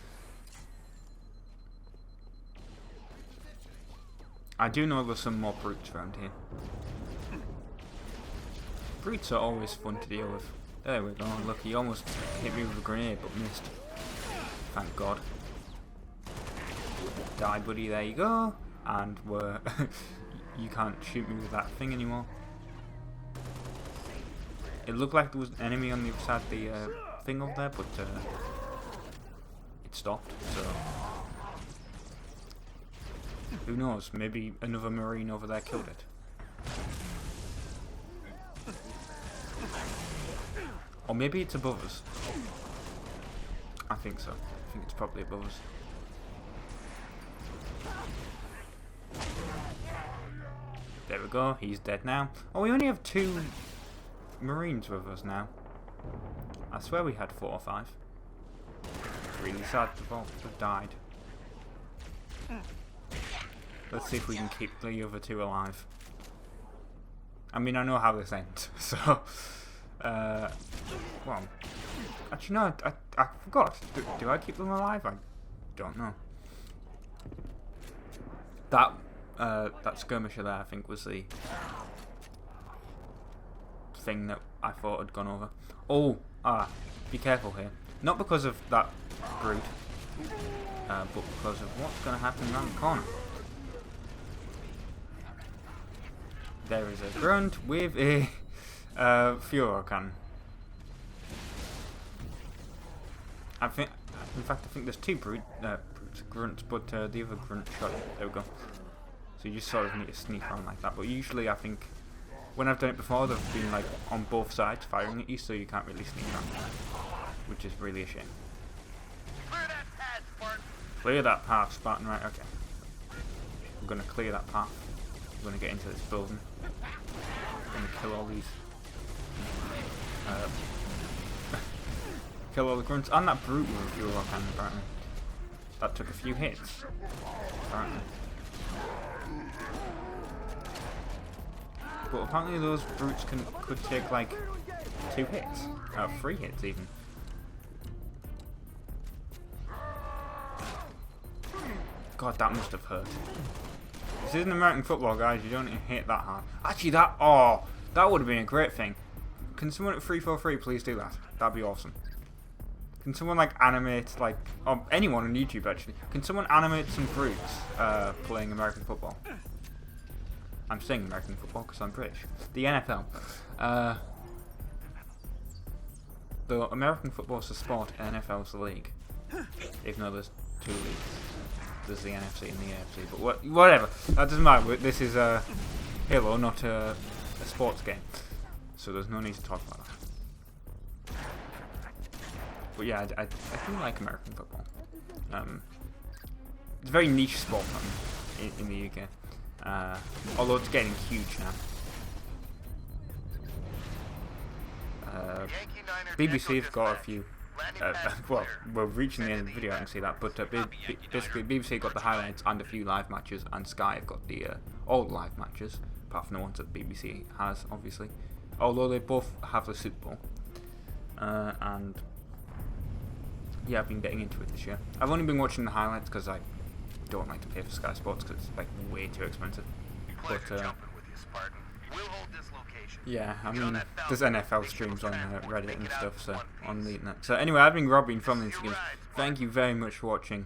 I do know there's some more brutes around here. Brutes are always fun to deal with. There we go, look, he almost hit me with a grenade but missed. Thank God. Die, buddy, there you go. And we're you can't shoot me with that thing anymore. It looked like there was an enemy on the other side of the thing over there, but it stopped, so Who knows? Maybe another Marine over there killed it. Or maybe it's above us. I think so. I think it's probably above us. There we go. He's dead now. Oh, we only have 2 Marines with us now. I swear we had 4 or 5. Really sad to have died. Let's see if we can keep the other 2 alive. I mean, I know how this ends, so... well... Actually, no, I forgot. Do I keep them alive? I don't know. That skirmisher there, I think, was the thing that I thought had gone over. Oh, be careful here. Not because of that brute, but because of what's going to happen around the corner. There is a grunt with a Furo cannon. I think, in fact, I think there's 2 grunts, but the other grunt shot. There we go. So you just sort of need to sneak around like that. But usually, I think when I've done it before, they've been like on both sides firing at you, so you can't really sneak around, which is really a shame. Clear that path, Spartan. Right? Okay. I'm gonna clear that path. I'm gonna get into this building. I'm gonna kill all these. Kill all the grunts and that brute with a fuel cannon, apparently. That took a few hits, apparently. But apparently those brutes could take like 2 hits, 3 hits even. God, that must have hurt. This isn't American football, guys. You don't hit that hard. Actually, that would have been a great thing. Can someone at 343 please do that? That'd be awesome. Can someone like animate, like, or anyone on YouTube actually, can someone animate some brutes playing American football? I'm saying American football because I'm British. The NFL. The American football's the sport, NFL's the league. Even though there's 2 leagues. There's the NFC and the AFC, but whatever. That doesn't matter. This is Halo, not a sports game. So there's no need to talk about that. But yeah, I do like American football. It's a very niche sport in the UK. Although it's getting huge now. BBC have got a few. Well, we're reaching the end of the video, I can see that. But basically, BBC got the highlights and a few live matches, and Sky have got the all live matches, apart from the ones that BBC has, obviously. Although they both have the Super Bowl. And yeah, I've been getting into it this year. I've only been watching the highlights because I don't like to pay for Sky Sports because it's like way too expensive. But yeah, I mean, there's NFL streams on Reddit and stuff, so on the internet. So anyway, I've been Robin from the Games. Thank you very much for watching.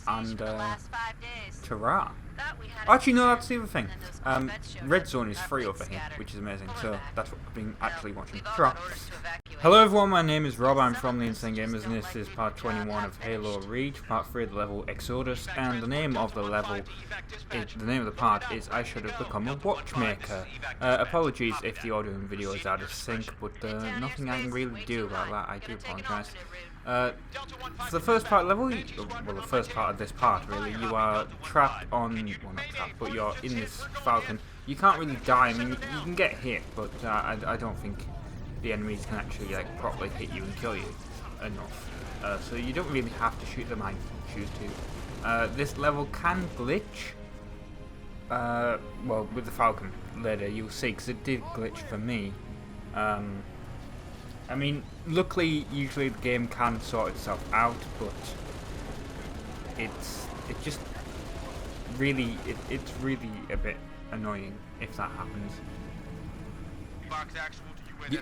And ta-ra. Actually, no, that's the other thing. Red Zone is free over here, which is amazing. So that's what I've been actually watching. Ta-ra. Hello everyone, my name is Rob, I'm from the Insane Gamers, and this is part 21 of Halo Reach, part 3 of the level Exodus, and the name of the level, the name of the part is I Should Have Become a Watchmaker. Apologies if the audio and video is out of sync, but nothing I can really do about that, I do apologise. For the first part of the level, well, the first part of this part really, you are trapped on, well not trapped, but you're in this Falcon. You can't really die, I mean, you can get hit, but I don't think the enemies can actually like properly hit you and kill you enough. So you don't really have to shoot them if you choose to. This level can glitch. Well, with the Falcon later you'll see, because it did glitch for me. I mean, luckily, usually the game can sort itself out, but it's really a bit annoying if that happens.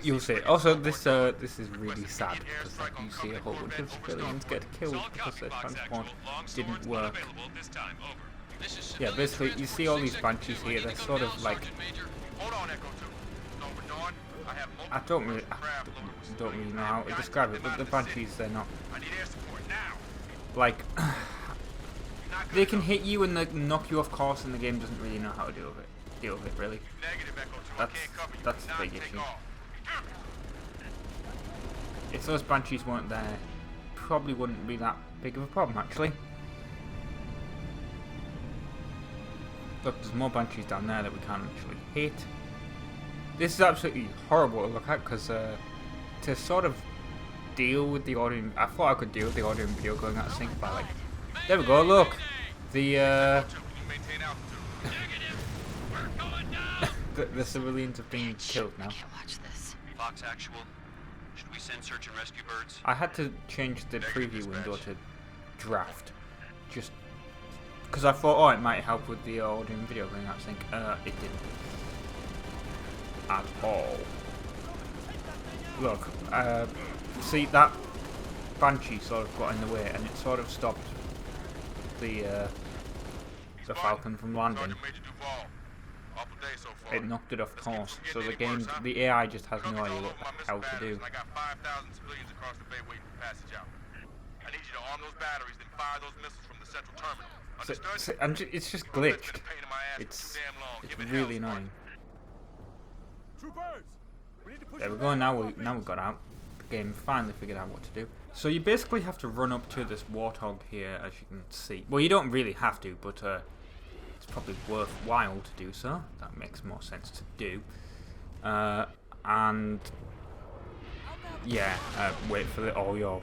You'll see. Also, this is really sad because like, you see a whole bunch of civilians get killed because their transport didn't work. Yeah, basically, you see all these Banshees here. They're sort of like, I don't really know how to describe it, but the Banshees, they're not like they can hit you and they knock you off course, and the game doesn't really know how to deal with it really. That's the big issue. If those Banshees weren't there, probably wouldn't be that big of a problem actually. Look, there's more Banshees down there that we can't actually hit. This is absolutely horrible to look at, because to sort of deal with the audio, I thought I could deal with the audio and video going out of sync by like, there we go, look, the the civilians have been killed now. Fox Actual, should we send search and rescue birds? I had to change the preview window to draft, just because I thought, oh, it might help with the audio and video going out of sync. It didn't at all. Look, see that Banshee sort of got in the way, and it sort of stopped the Falcon from landing. It knocked it off course, so the AI just has no idea what the hell to do. And it's just glitched. It's really annoying. There we go. Now we got out. The game finally figured out what to do. So you basically have to run up to this warthog here, as you can see. Well, you don't really have to, but it's probably worthwhile to do so. That makes more sense to do. And yeah, wait for all your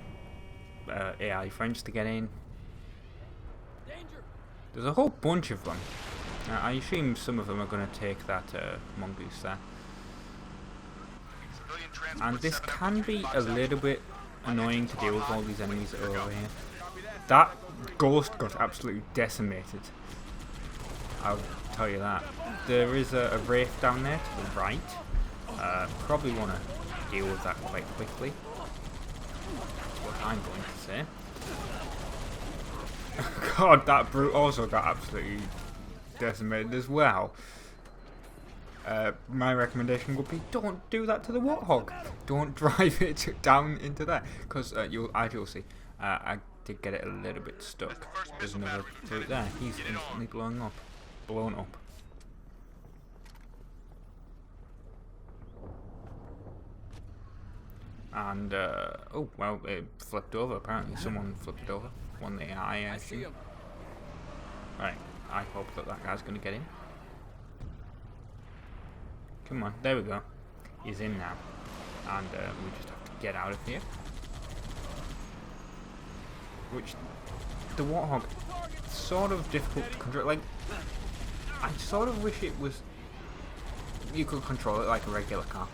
AI friends to get in. There's a whole bunch of them. I assume some of them are going to take that mongoose there. And this can be a little bit annoying to deal with all these enemies that are over here. That ghost got absolutely decimated. I'll tell you that. There is a wraith down there to the right. Probably want to deal with that quite quickly. That's what I'm going to say. God, that brute also got absolutely decimated as well. My recommendation would be, don't do that to the warthog. Don't drive it down into there, because as you'll see, I did get it a little bit stuck. There's another brute there. He's instantly blown up. And oh well, it flipped over. Apparently, someone flipped it over. One of the AI, I assume. Right. I hope that guy's going to get in. Come on, there we go. He's in now. And we just have to get out of here. Which, the warthog, sort of difficult to control. Like, I sort of wish it was, you could control it like a regular car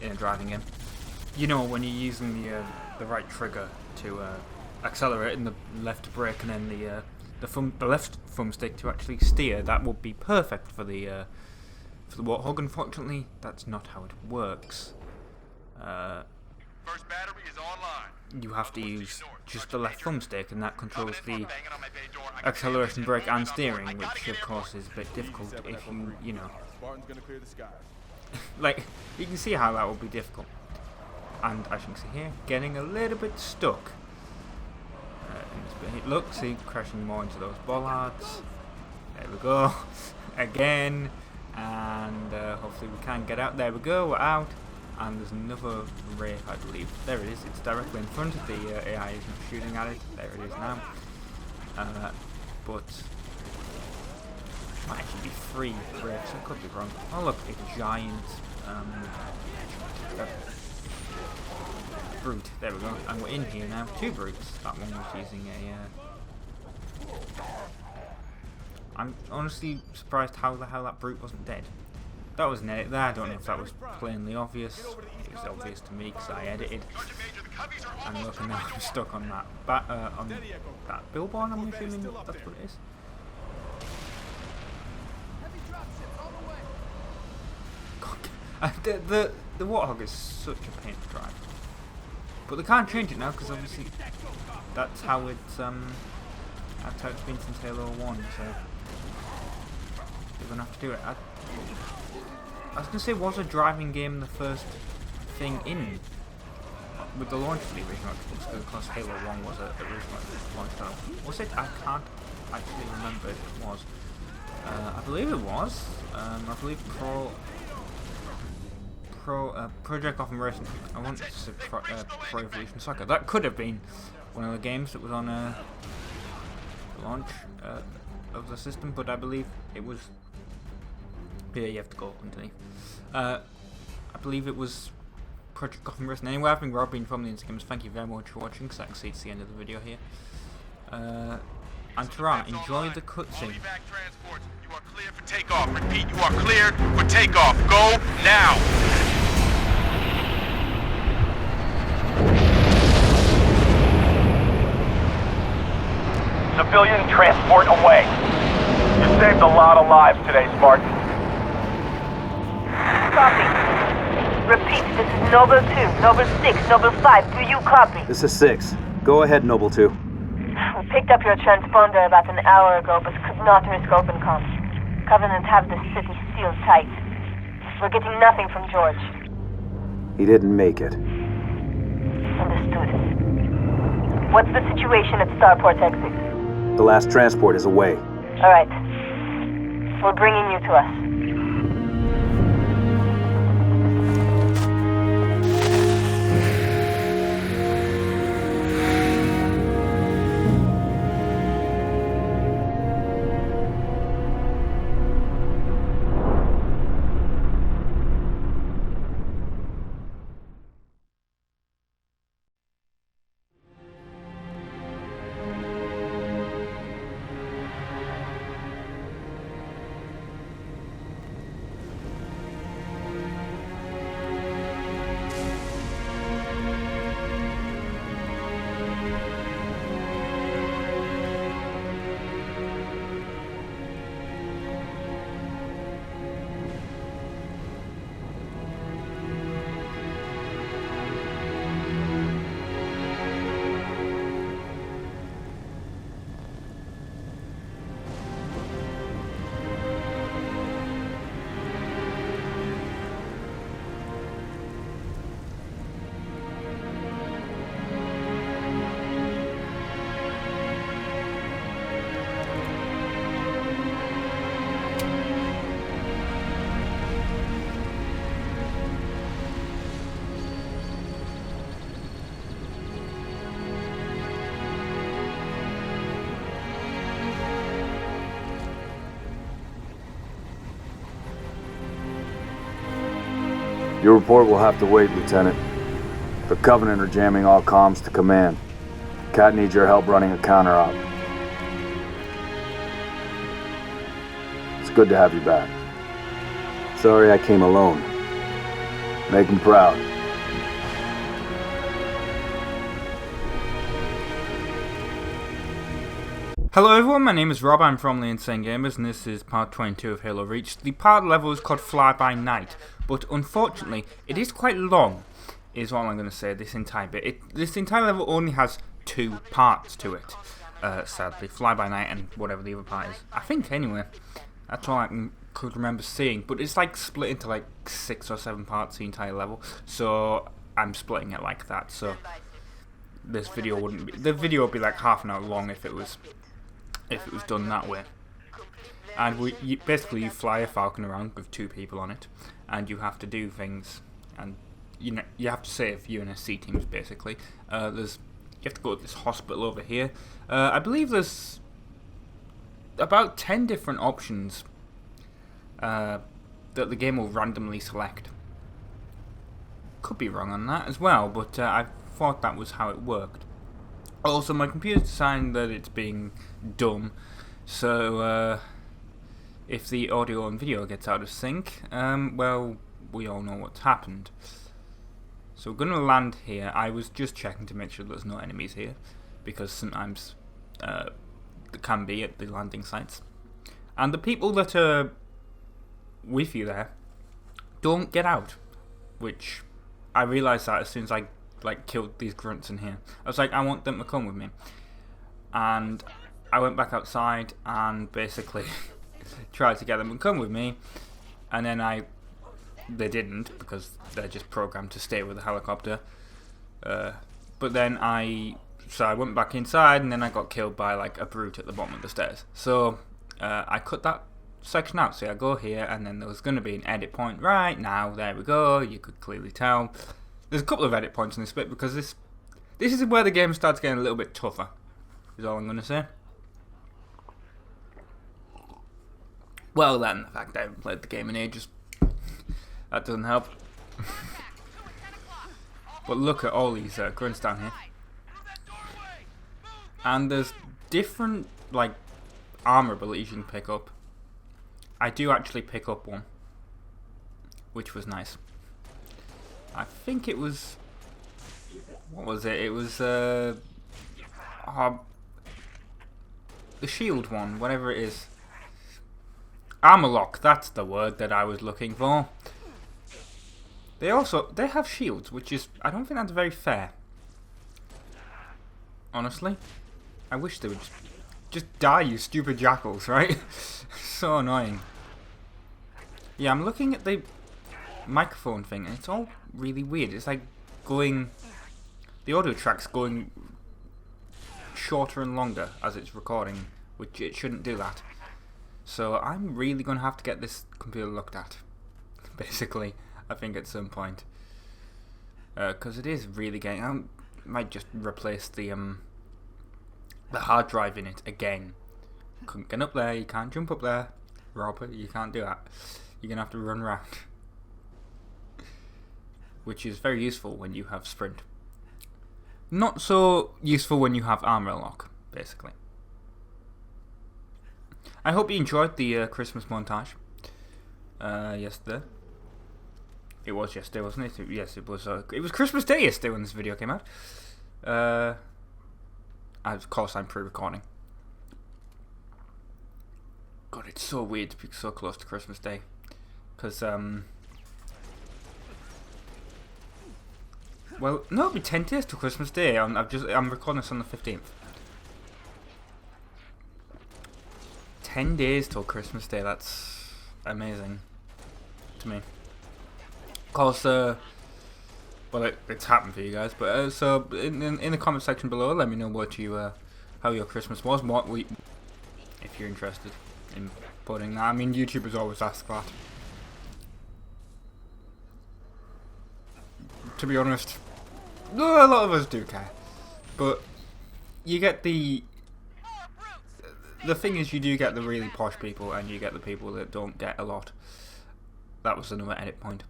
in a driving game. You know, when you're using the right trigger to accelerate and the left brake, and then the left thumbstick to actually steer. That would be perfect for the warthog. Unfortunately, that's not how it works. First battery is online. You have to use just the left thumbstick, and that controls the acceleration, brake, and steering, which of course is a bit difficult if you know. Like, you can see how that would be difficult. And as you can see here, getting a little bit stuck. Look, see, crashing more into those bollards. There we go. Again. And hopefully we can get out. There we go, we're out. And there's another wraith, I believe. There it is, it's directly in front of the AI, is not shooting at it. There it is now. But might actually be free wraiths, I could be wrong. Oh look, a giant brute. There we go. And we're in here now. Two brutes. That one was using a I'm honestly surprised how the hell that brute wasn't dead. That was an edit there. I don't know if that was plainly obvious. It was obvious to me because I edited. And look, now I'm stuck on that on that billboard. I'm assuming that's what it is. God, the warthog is such a pain to drive. But they can't change it now because obviously that's how it's been since Halo 1. So they're gonna have to do it. I was gonna say, was a driving game the first thing in with the launch of the original Xbox? Because Halo 1 was a original launch title. Was it? I can't actually remember if it was. I believe it was. I believe Project Gotham Racing. I want to say Pro Evolution Soccer. That could have been one of the games that was on the launch of the system, but I believe it was. Yeah, you have to go underneath. I believe it was Project Gotham Racing. Anyway, I've been Robin from the Instagamers. Thank you very much for watching, because I can see it's the end of the video here. And Tara, enjoy the cutscene. You are cleared for takeoff. Repeat, you are cleared for takeoff. Go now! Civilian transport away. You saved a lot of lives today, Spartan. Copy. Repeat, this is Noble 2, Noble 6, Noble 5. Do you copy? This is 6. Go ahead, Noble 2. We picked up your transponder about an hour ago, but could not risk open comms. Covenant have the city sealed tight. We're getting nothing from George. He didn't make it. Understood. What's the situation at Starport exit? The last transport is away. Alright. We're bringing you to us. Your report will have to wait, Lieutenant. The Covenant are jamming all comms to command. Cat needs your help running a counter-op. It's good to have you back. Sorry I came alone. Make him proud. Hello everyone, my name is Rob, I'm from the Insane Gamers, and this is part 22 of Halo Reach. The part level is called Fly By Night, but unfortunately, it is quite long, is all I'm going to say, this entire bit. This entire level only has 2 parts to it, sadly. Fly By Night and whatever the other part is. I think, anyway. That's all I could remember seeing, but it's like split into like 6 or 7 parts, the entire level, so I'm splitting it like that, so this video wouldn't be... The video would be like half an hour long if it was done that way. And basically you fly a Falcon around with 2 people on it, and you have to do things, and you have to save UNSC teams basically. You have to go to this hospital over here. I believe there's about 10 different options that the game will randomly select. Could be wrong on that as well, but I thought that was how it worked. Also, my computer's deciding that it's being dumb, so if the audio and video gets out of sync, well, we all know what's happened. So we're going to land here. I was just checking to make sure there's no enemies here, because sometimes there can be at the landing sites. And the people that are with you there don't get out, which I realised that as soon as I killed these grunts in here. I was like, I want them to come with me, and I went back outside and basically tried to get them to come with me, and then they didn't, because they're just programmed to stay with the helicopter. But then I So I went back inside, and then I got killed by like a brute at the bottom of the stairs. So I cut that section out. So I go here, and then there was going to be an edit point right now. There we go. You could clearly tell. There's a couple of edit points in this bit because this is where the game starts getting a little bit tougher. Is all I'm going to say. Well, then, the fact I haven't played the game in ages, that doesn't help. But look at all these grunts down here. And there's different, like, armor abilities you can pick up. I do actually pick up one, which was nice. I think it was... What was it? It was, the shield one, whatever it is. Armor lock, that's the word that I was looking for. They have shields, which is, I don't think that's very fair. Honestly. I wish they would just die, you stupid jackals, right? So annoying. Yeah, I'm looking at the microphone thing, and it's all really weird. It's like going... The audio track's going shorter and longer as it's recording, which it shouldn't do that. So I'm really going to have to get this computer looked at, basically, I think at some point. Because it is really getting... I might just replace the hard drive in it again. Couldn't get up there, you can't jump up there. Robert, you can't do that. You're going to have to run around. Which is very useful when you have sprint. Not so useful when you have armor lock, basically. I hope you enjoyed the Christmas montage yesterday. It was yesterday, wasn't it? Yes, it was. It was Christmas Day yesterday when this video came out. Of course, I'm pre-recording. God, it's so weird to be so close to Christmas Day, because well, no, it'll be 10 days to Christmas Day. I'm recording this on the 15th. 10 days till Christmas Day, that's amazing to me. Of course, well, it's happened for you guys, but so in the comment section below, let me know what you how your Christmas was, if you're interested in putting that. I mean, YouTubers always ask that. To be honest, a lot of us do care, but you get the thing is, you do get the really posh people, and you get the people that don't get a lot. That was another edit point,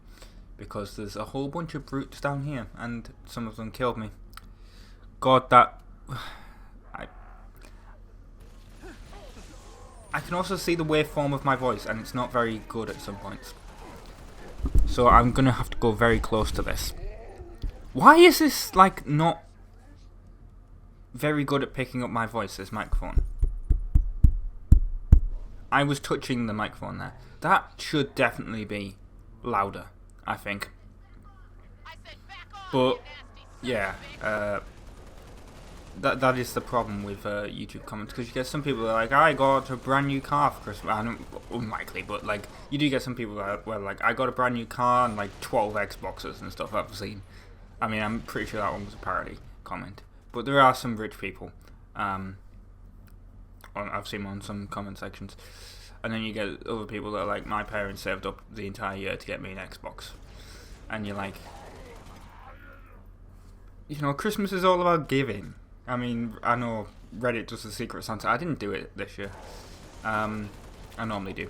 because there's a whole bunch of brutes down here, and some of them killed me. God, that... I can also see the waveform of my voice, and it's not very good at some points. So I'm gonna have to go very close to this. Why is this, like, not very good at picking up my voice, this microphone? I was touching the microphone there. That should definitely be louder, I think. But yeah, that is the problem with YouTube comments, because you get some people that are like, I got a brand new car for Christmas. I don't, unlikely, but like you do get some people that were like, I got a brand new car and like 12 Xboxes and stuff I've seen. I mean, I'm pretty sure that one was a parody comment, but there are some rich people. I've seen them on some comment sections. And then you get other people that are like, my parents saved up the entire year to get me an Xbox. And you're like, you know, Christmas is all about giving. I mean, I know Reddit does the Secret Santa. I didn't do it this year. I normally do.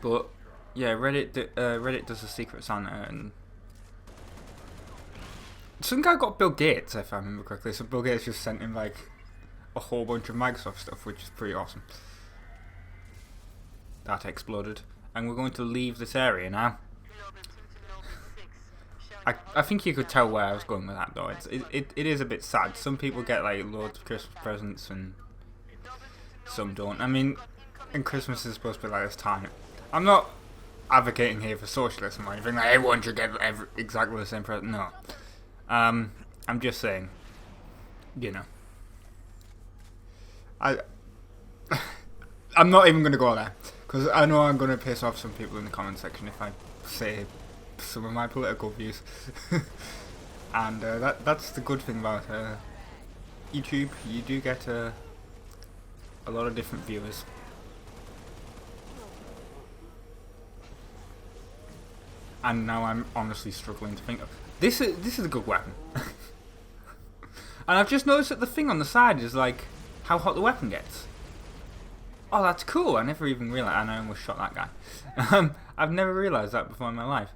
But yeah, Reddit does the Secret Santa, and some guy got Bill Gates, if I remember correctly. So Bill Gates just sent him like a whole bunch of Microsoft stuff, which is pretty awesome. That exploded, and we're going to leave this area now. I think you could tell where I was going with that, though. It is a bit sad. Some people get like loads of Christmas presents, and some don't. I mean, and Christmas is supposed to be like this time. I'm not advocating here for socialism or anything. Like everyone should get exactly the same present. No. I'm just saying, you know. I'm not even going to go there, because I know I'm going to piss off some people in the comment section if I say some of my political views. And that's the good thing about YouTube, you do get a lot of different viewers. And now I'm honestly struggling to think of this is a good weapon. And I've just noticed that the thing on the side is like how hot the weapon gets. Oh, that's cool. I never even realised, and I almost shot that guy. I've never realised that before in my life.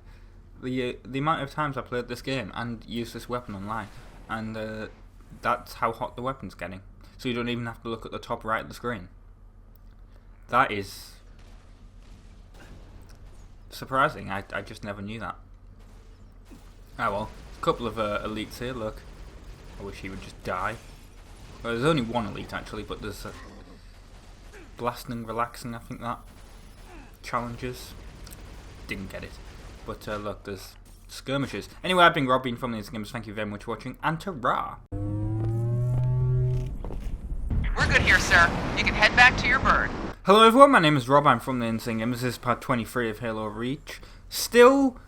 The amount of times I played this game and used this weapon online, and that's how hot the weapon's getting. So you don't even have to look at the top right of the screen. That is surprising. I just never knew that. Ah well, a couple of elites here, look. I wish he would just die. Well, there's only one elite actually, but there's blasting, relaxing, I think that. Challenges. Didn't get it. But look, there's skirmishes. Anyway, I've been Rob, been from the Instant Gamers. Thank you very much for watching, and ta-ra! We're good here, sir. You can head back to your bird. Hello everyone, my name is Rob, I'm from the Insane Gamers. This is part 23 of Halo Reach. Still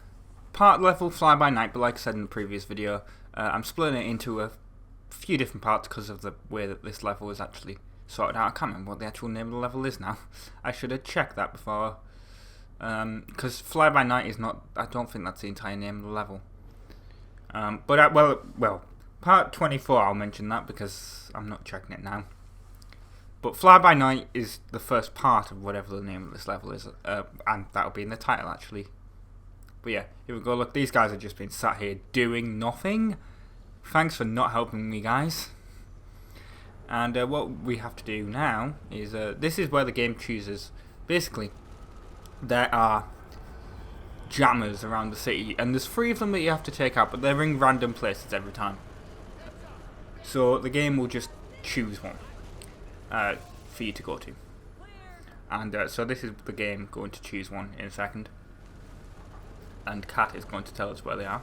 part level fly-by-night, but like I said in the previous video, I'm splitting it into a few different parts because of the way that this level is actually sorted out. I can't remember what the actual name of the level is now. I should have checked that before. Because fly-by-night is not, I don't think that's the entire name of the level. But, well, part 24 I'll mention that because I'm not checking it now. But Fly-by-Night is the first part of whatever the name of this level is, and that'll be in the title actually. But yeah, here we go. Look, these guys have just been sat here doing nothing. Thanks for not helping me, guys. And what we have to do now is, this is where the game chooses. Basically, there are jammers around the city, and there's 3 of them that you have to take out, but they're in random places every time. So the game will just choose one for you to go to. And so this is the game going to choose one in a second. And Kat is going to tell us where they are.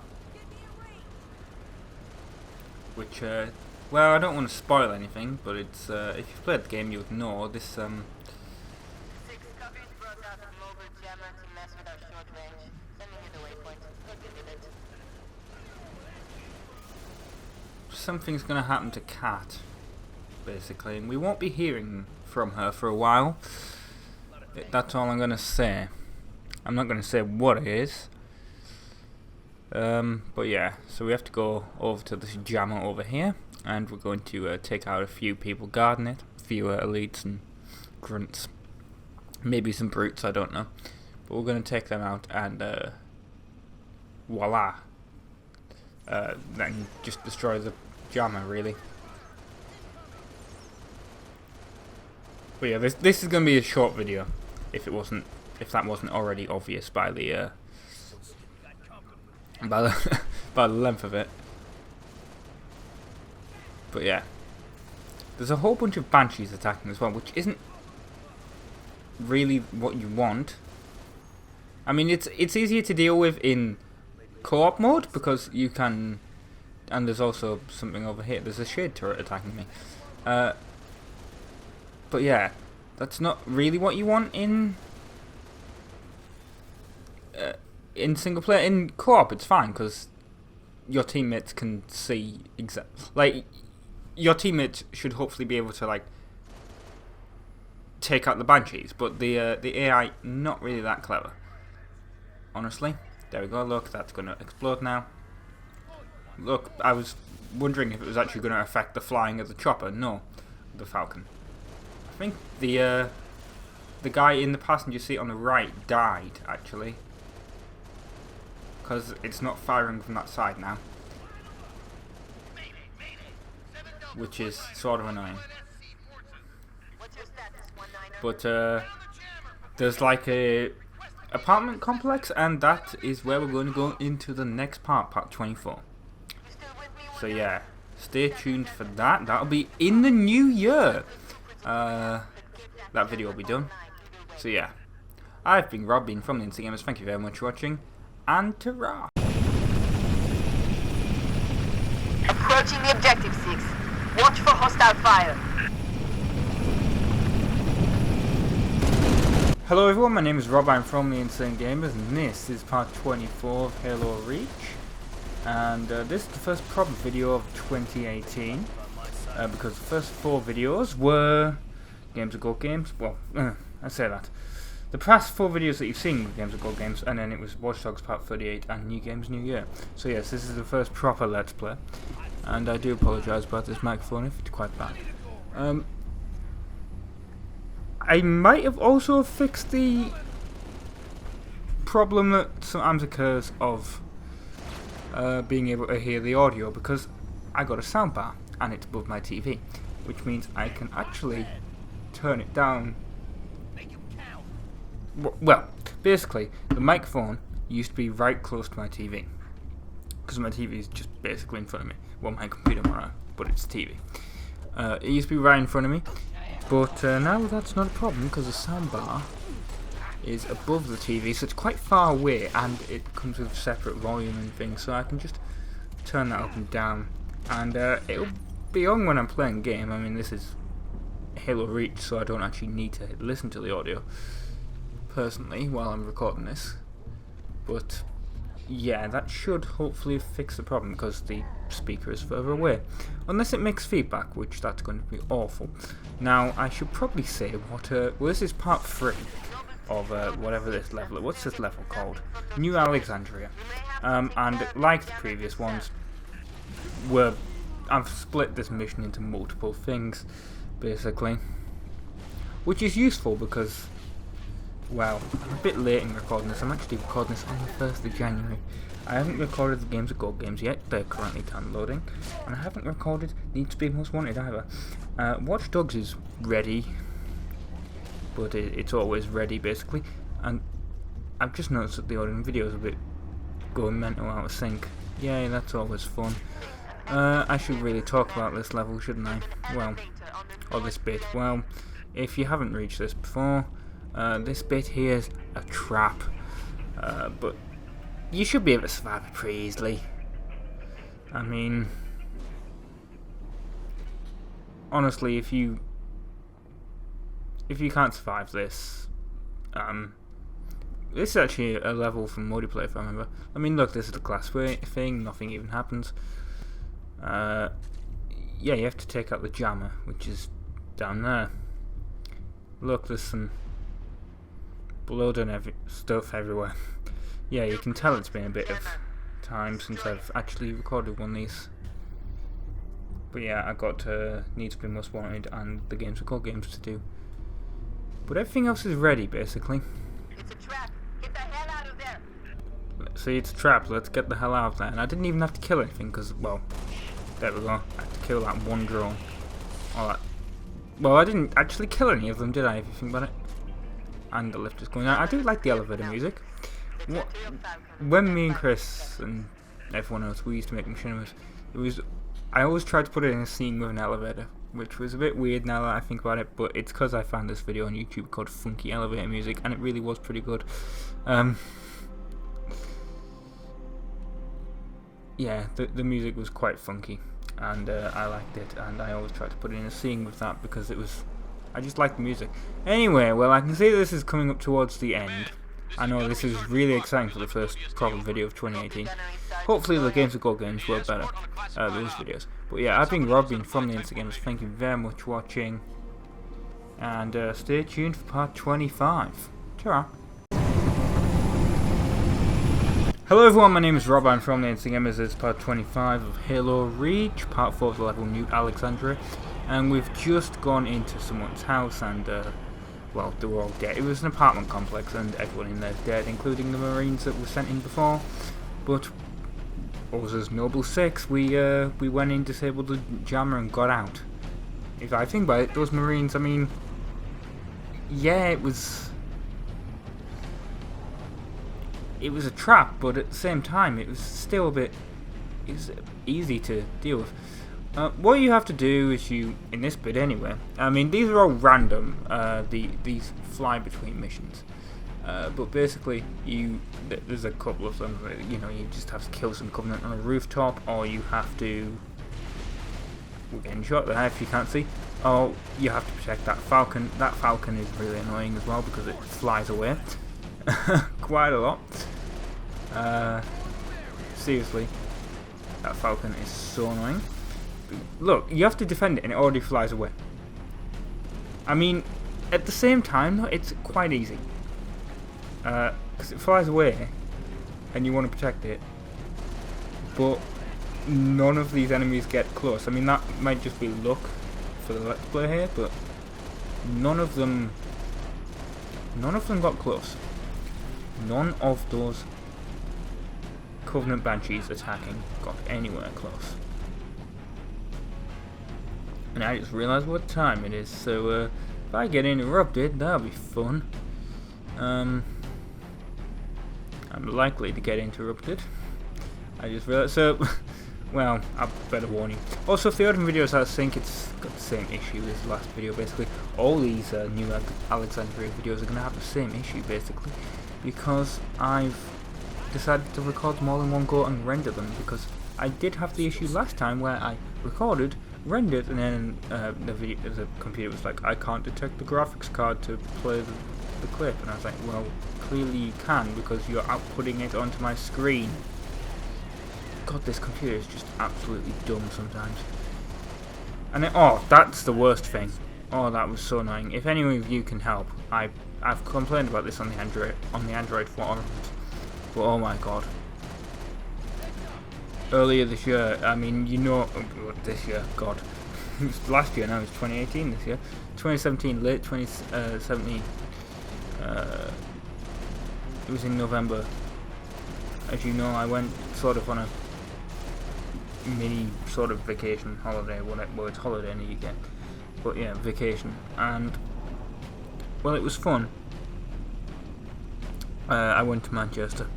Which, well, I don't want to spoil anything, but it's, if you've played the game you would know, this, something's going to happen to Kat, basically, and we won't be hearing from her for a while. That's all I'm going to say. I'm not going to say what it is. But yeah, so we have to go over to this jammer over here, and we're going to take out a few people guarding it, a few elites and grunts, maybe some brutes, I don't know. But we're going to take them out, and voila. Then just destroy the jammer, really. But yeah, this is going to be a short video, if that wasn't already obvious by the by the length of it. But yeah, there's a whole bunch of banshees attacking as well, which isn't really what you want. I mean, it's easier to deal with in co-op mode because you can, and there's also something over here. There's a shade turret attacking me. But yeah, that's not really what you want in single player. In co-op, it's fine because your teammates can see like your teammates should hopefully be able to like take out the banshees, but the AI not really that clever. Honestly, there we go. Look, that's going to explode now. Look, I was wondering if it was actually going to affect the flying of the chopper. No, the Falcon. I think the guy in the passenger seat on the right died actually, because it's not firing from that side now, which is sort of annoying. But there's like a apartment complex, and that is where we're going to go into the next part 24. So yeah, stay tuned for that. That'll be in the new year. That video will be done. So yeah, I've been Rob, been from the Instant Gamers. Thank you very much for watching, and ta-ra! Approaching the objective, 6. Watch for hostile fire. Hello everyone, my name is Rob, I'm from the Insane Gamers, and this is part 24 of Halo Reach. And this is the first proper video of 2018. because the first 4 videos were Games of Gold games. Well, I say that. The past 4 videos that you've seen were Games of Gold games, and then it was Watch Dogs Part 38 and New Games New Year. So yes, this is the first proper Let's Play, and I do apologise about this microphone if it's quite bad. I might have also fixed the problem that sometimes occurs of being able to hear the audio, because I got a soundbar and it's above my TV, which means I can actually turn it down. Well, basically, the microphone used to be right close to my TV, because my TV is just basically in front of me. Well, my computer monitor, but it's TV. It used to be right in front of me, but now that's not a problem, because the soundbar is above the TV, so it's quite far away, and it comes with separate volume and things, so I can just turn that up and down, and it'll be on when I'm playing a game. I mean, this is Halo Reach, so I don't actually need to listen to the audio personally while I'm recording this, but yeah, that should hopefully fix the problem, because the speaker is further away, unless it makes feedback, which that's going to be awful. Now, I should probably say what well, this is part 3 of whatever this level is. What's this level called? New Alexandria. And like the previous ones, I've split this mission into multiple things, basically, which is useful because, well, I'm a bit late in recording this. I'm actually recording this on the 1st of January. I haven't recorded the Games of Gold games yet. They're currently downloading. And I haven't recorded Need to Be Most Wanted either. Watch Dogs is ready, but it's always ready, basically. And I've just noticed that the audio and video is a bit going mental out of sync. Yay, that's always fun. I should really talk about this level, shouldn't I? Well, or this bit. Well, if you haven't reached this before, this bit here is a trap, but you should be able to survive it pretty easily. I mean, honestly, if you can't survive this, this is actually a level from multiplayer, if I remember. I mean, look, this is the class thing, nothing even happens. Yeah, you have to take out the jammer, which is down there. Look, there's some blood and stuff everywhere. Yeah, you can tell it's been a bit of time since I've actually recorded one of these. But yeah, I got Need to Be Most Wanted and the Games of Gold games to do. But everything else is ready, basically. It's a trap. Get the hell out of there. See, it's a trap. Let's get the hell out of there. And I didn't even have to kill anything because, well, there we go. I had to kill that one drone. All that. Well, I didn't actually kill any of them, did I? If you think about it. And the lift is going out. I do like the elevator music. When me and Chris and everyone else, we used to make machinimas, I always tried to put it in a scene with an elevator, which was a bit weird now that I think about it, but it's because I found this video on YouTube called Funky Elevator Music, and it really was pretty good. Yeah, the music was quite funky, and I liked it, and I always tried to put it in a scene with that because I just liked the music. Anyway, well, I can see this is coming up towards the end. I know this is really exciting for the first proper video of 2018. Hopefully the Games of Gold games were better, those videos. But yeah, I've been Rob, from the Instagamers. Thank you very much for watching, and stay tuned for part 25. Ta-ra! Hello everyone, my name is Rob, I'm from the Instagamers. It's part 25 of Halo Reach, part 4 of the level New Alexandria, and we've just gone into someone's house and well, they were all dead. It was an apartment complex and everyone in there is dead, including the Marines that were sent in before. But us as Noble 6, we went in, disabled the jammer and got out. If I think about it, those Marines, I mean, yeah, it was a trap, but at the same time it was still a bit easy to deal with. What you have to do is in this bit anyway, I mean these are all random, these fly between missions, but basically there's a couple of them where, you know, you just have to kill some Covenant on a rooftop, or you have to, we're getting shot there if you can't see, or you have to protect that Falcon. That Falcon is really annoying as well because it flies away quite a lot. Seriously, that Falcon is so annoying. look, you have to defend it and it already flies away. I mean, at the same time, though, it's quite easy. Because it flies away and you want to protect it. But none of these enemies get close. I mean, that might just be luck for the Let's Play here, but none of them got close. None of those Covenant Banshees attacking got anywhere close. And I just realised what time it is, so if I get interrupted, that'll be fun. I'm likely to get interrupted. I just realised, so, well, I better warn you. Also, if the other videos I think it's got the same issue as the last video, basically. All these new Alexandria videos are going to have the same issue, basically, because I've decided to record them all in one go and render them, because I did have the issue last time where I recorded, rendered, and then the computer was like, I can't detect the graphics card to play the clip, and I was like, well, clearly you can, because you're outputting it onto my screen. God, this computer is just absolutely dumb sometimes. And then, oh, that's the worst thing. Oh, that was so annoying. If any of you can help, I've complained about this on the Android forums, but oh my god. Earlier this year, I mean, you know, this year, god. It was last year, now it's 2018 this year. 2017, late 2017. It was in November. As you know, I went sort of on a mini sort of vacation, holiday, well, it's holiday in the UK. But yeah, vacation. And, well, it was fun. I went to Manchester.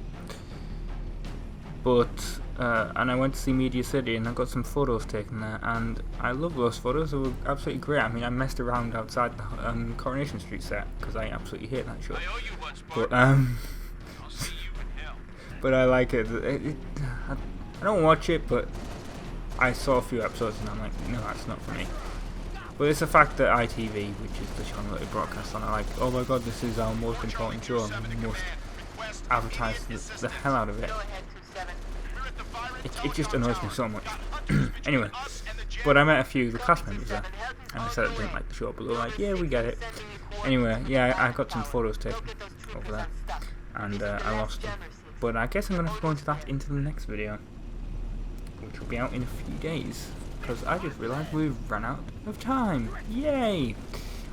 But, and I went to see Media City and I got some photos taken there, and I love those photos. They were absolutely great. I mean, I messed around outside the Coronation Street set because I absolutely hate that show. But but I like it. I don't watch it, but I saw a few episodes and I'm like, no, that's not for me. But it's the fact that ITV, which is the channel that it broadcasts on, are like, oh my god, this is our most important show and we must advertise the hell out of it. It just annoys me so much. Anyway, but I met a few of the cast members there, and I said I didn't like the show, but they were like, yeah, we get it. Anyway, yeah, I got some photos taken over there, and I lost them. But I guess I'm going to go into that into the next video, which will be out in a few days, because I just realised we've run out of time. Yay!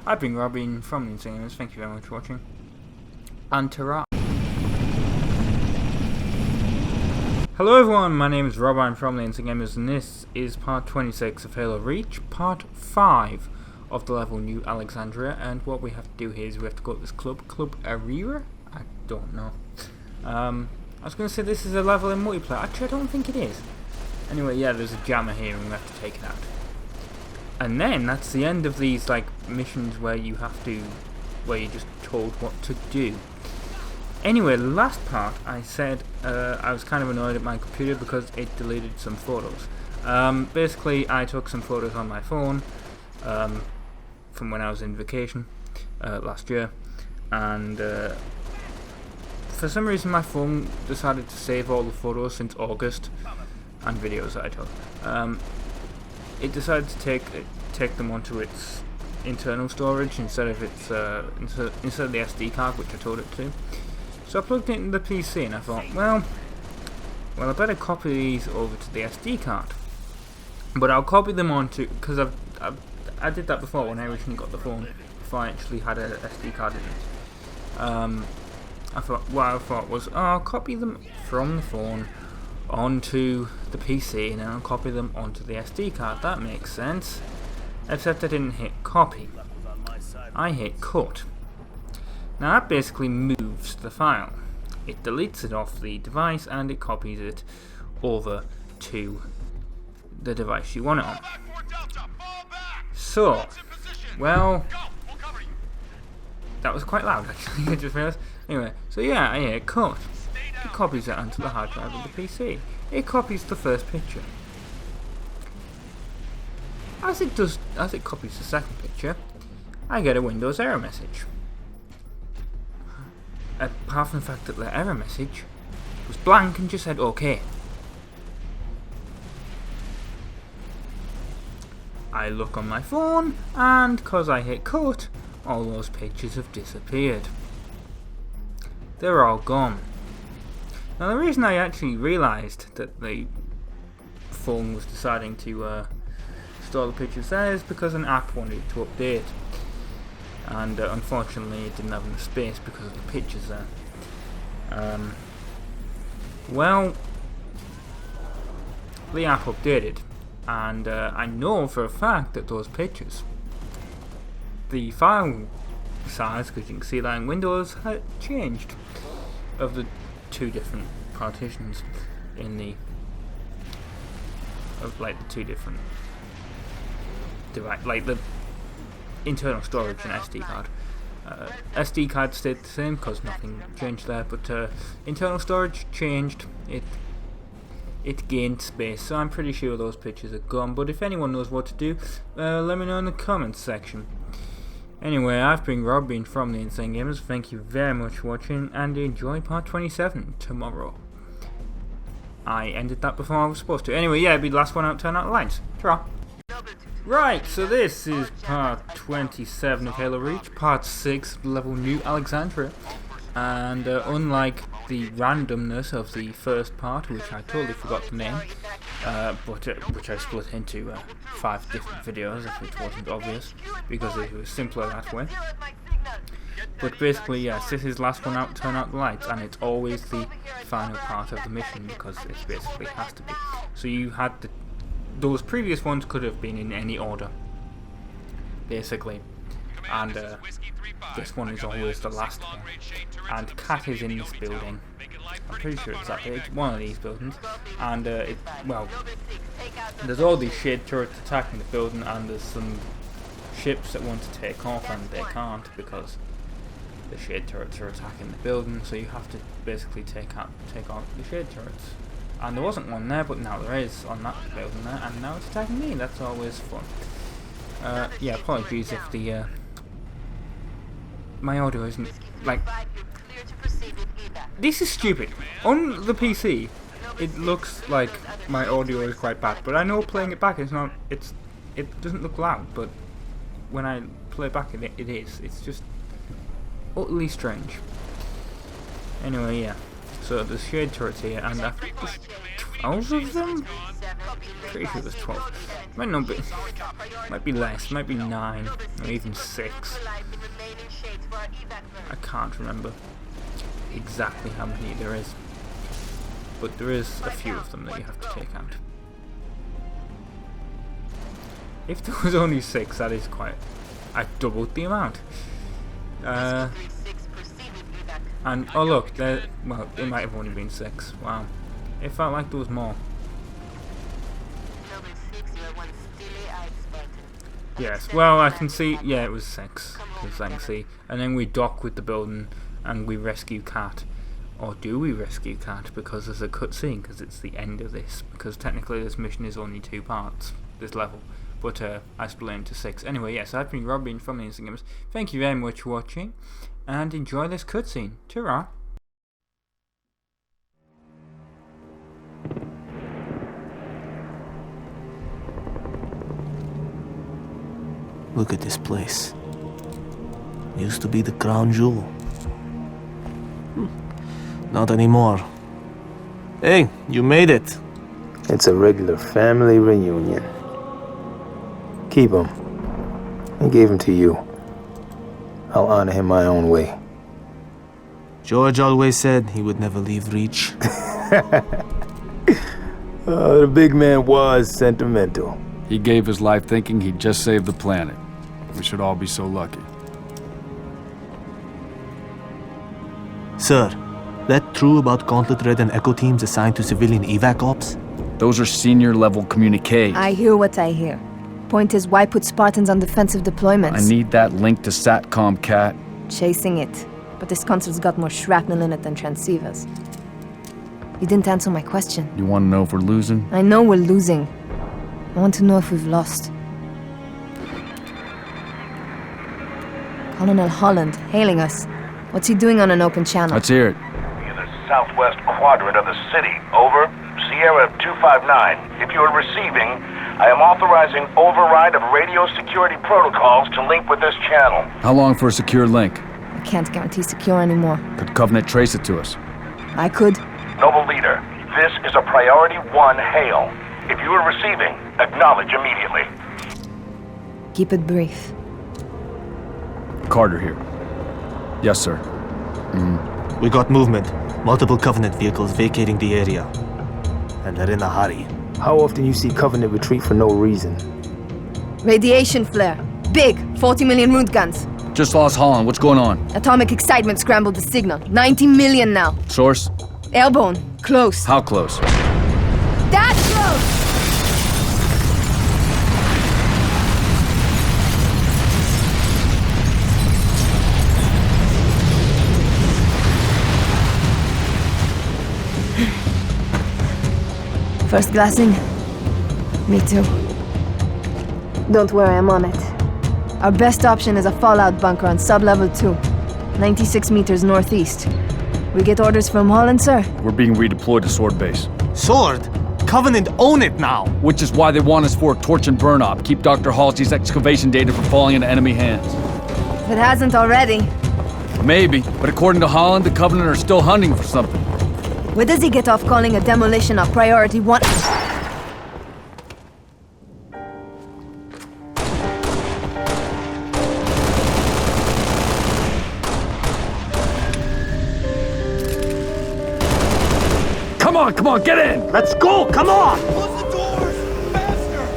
I've been Robin from the Insane Gamers. Thank you very much for watching, and ta-ra! Hello everyone, my name is Rob, I'm from the Insane Gamers, and this is part 26 of Halo Reach, part 5 of the level New Alexandria, and what we have to do here is we have to go to this Club Arera? I don't know. I was going to say this is a level in multiplayer, actually I don't think it is. Anyway, yeah, there's a jammer here and we have to take it out. And then, that's the end of these, like, missions where you have to, where you're just told what to do. Anyway, last part I said I was kind of annoyed at my computer because it deleted some photos. Basically, I took some photos on my phone from when I was in vacation last year, and for some reason my phone decided to save all the photos since August and videos that I took. It decided to take them onto its internal storage instead of its instead of the SD card, which I told it to. So I plugged it into the PC and I thought, well, I better copy these over to the SD card. But I'll copy them onto, because I did that before when I originally got the phone, before I actually had a SD card in it. What I thought was, I'll copy them from the phone onto the PC and then I'll copy them onto the SD card. That makes sense. Except I didn't hit copy. I hit cut. Now that basically moves the file. It deletes it off the device and it copies it over to the device you want it on. So, well, that was quite loud actually, I just realised. Anyway, so yeah, I hit cut. It copies it onto the hard drive of the PC. It copies the first picture. As it copies the second picture, I get a Windows error message. Apart from the fact that the error message was blank and just said OK. I look on my phone, and because I hit cut, all those pictures have disappeared. They're all gone. Now the reason I actually realised that the phone was deciding to store the pictures there is because an app wanted to update, and unfortunately it didn't have enough space because of the pictures there. Well, the app updated, and I know for a fact that those pictures, the file size, because you can see that in Windows, had changed of the two different partitions in the the two different like the internal storage and SD card. SD card stayed the same because nothing changed there, but internal storage changed. It gained space, so I'm pretty sure those pictures are gone. But if anyone knows what to do, let me know in the comments section. Anyway, I've been Rob, from the Insane Gamers. Thank you very much for watching, and enjoy part 27 tomorrow. I ended that before I was supposed to. Anyway, yeah, it'll be the last one out, turn out the lights. Ta-ra. Right, so this is part 27 of Halo Reach, part 6, level New Alexandria. And unlike the randomness of the first part, which I totally forgot the name, which I split into 5 different videos, if it wasn't obvious, because it was simpler that way. But basically, yes, this is last one out, turn out the lights, and it's always the final part of the mission, because it basically has to be. So you had those previous ones could have been in any order, basically. And this one is always the last one. And Cat is in this building. I'm pretty sure it's that big, one of these buildings. And there's all these shade turrets attacking the building, and there's some ships that want to take off and they can't because the shade turrets are attacking the building. So you have to basically take out the shade turrets. And there wasn't one there, but now there is on that building there, and now it's attacking me. That's always fun. Yeah, apologies if the my audio isn't this is stupid. On the PC it looks like my audio is quite bad, but I know playing it back it doesn't look loud, but when I play it back it is. It's just utterly strange. Anyway, yeah. So there's shade turrets here, and I think there's 12 of them? Pretty sure there's 12. Might not be. Might be less. Might be 9, or even 6. I can't remember exactly how many there is, but there is a few of them that you have to take out. If there was only 6, that is quite. I doubled the amount. And oh look, there. Well, it might have only been 6. Wow, it felt like there was more. Yes, well, I can see. Yeah, it was 6, because I can see. And then we dock with the building, and we rescue Cat. Or do we rescue Cat? Because there's a cutscene, because it's the end of this. Because technically, this mission is only 2 parts. This level. But I split it into 6. Anyway, yes, I've been Rob from the Insane Gamers. Thank you very much for watching, and enjoy this cutscene. Ta-ra! Look at this place. Used to be the crown jewel. Not anymore. Hey, you made it. It's a regular family reunion. Keep him. I gave him to you. I'll honor him my own way. George always said he would never leave Reach. The big man was sentimental. He gave his life thinking he'd just save the planet. We should all be so lucky. Sir, that true about Gauntlet Red and Echo teams assigned to civilian evac ops? Those are senior level communiques. I hear what I hear. Point is, why put Spartans on defensive deployments? I need that link to SATCOM, Cat. Chasing it. But this console's got more shrapnel in it than transceivers. You didn't answer my question. You want to know if we're losing? I know we're losing. I want to know if we've lost. Colonel Holland, hailing us. What's he doing on an open channel? Let's hear it. In the southwest quadrant of the city. Over. Sierra 259. If you're receiving, I am authorizing override of radio security protocols to link with this channel. How long for a secure link? I can't guarantee secure anymore. Could Covenant trace it to us? I could. Noble Leader, this is a Priority 1 hail. If you are receiving, acknowledge immediately. Keep it brief. Carter here. Yes, sir. We got movement. Multiple Covenant vehicles vacating the area. And they're in a hurry. How often you see Covenant retreat for no reason? Radiation flare. Big. 40 million root guns. Just lost Holland. What's going on? Atomic excitement scrambled the signal. 90 million now. Source? Airborne. Close. How close? That close! First glassing? Me too. Don't worry, I'm on it. Our best option is a fallout bunker on sub-level 2. 96 meters northeast. We get orders from Holland, sir? We're being redeployed to Sword Base. Sword? Covenant own it now! Which is why they want us for a torch and burn op. Keep Dr. Halsey's excavation data from falling into enemy hands. If it hasn't already. Maybe, but according to Holland, the Covenant are still hunting for something. Where does he get off calling a demolition a Priority 1? Come on, get in! Let's go, come on! Close the doors! Faster!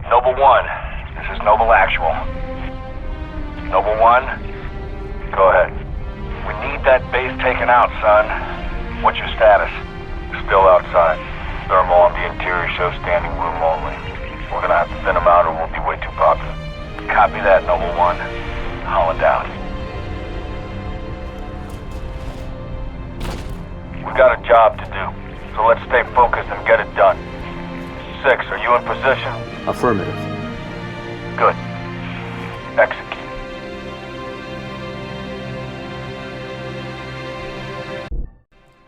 Noble 1, this is Noble Actual. Noble 1, go ahead. We need that base taken out, son. What's your status? Still outside. Thermal on the interior shows standing room only. We're gonna have to thin them out or we'll be way too popular. Copy that, Noble 1. Holland out. We got a job to do, so let's stay focused and get it done. 6, are you in position? Affirmative. Good. Execute.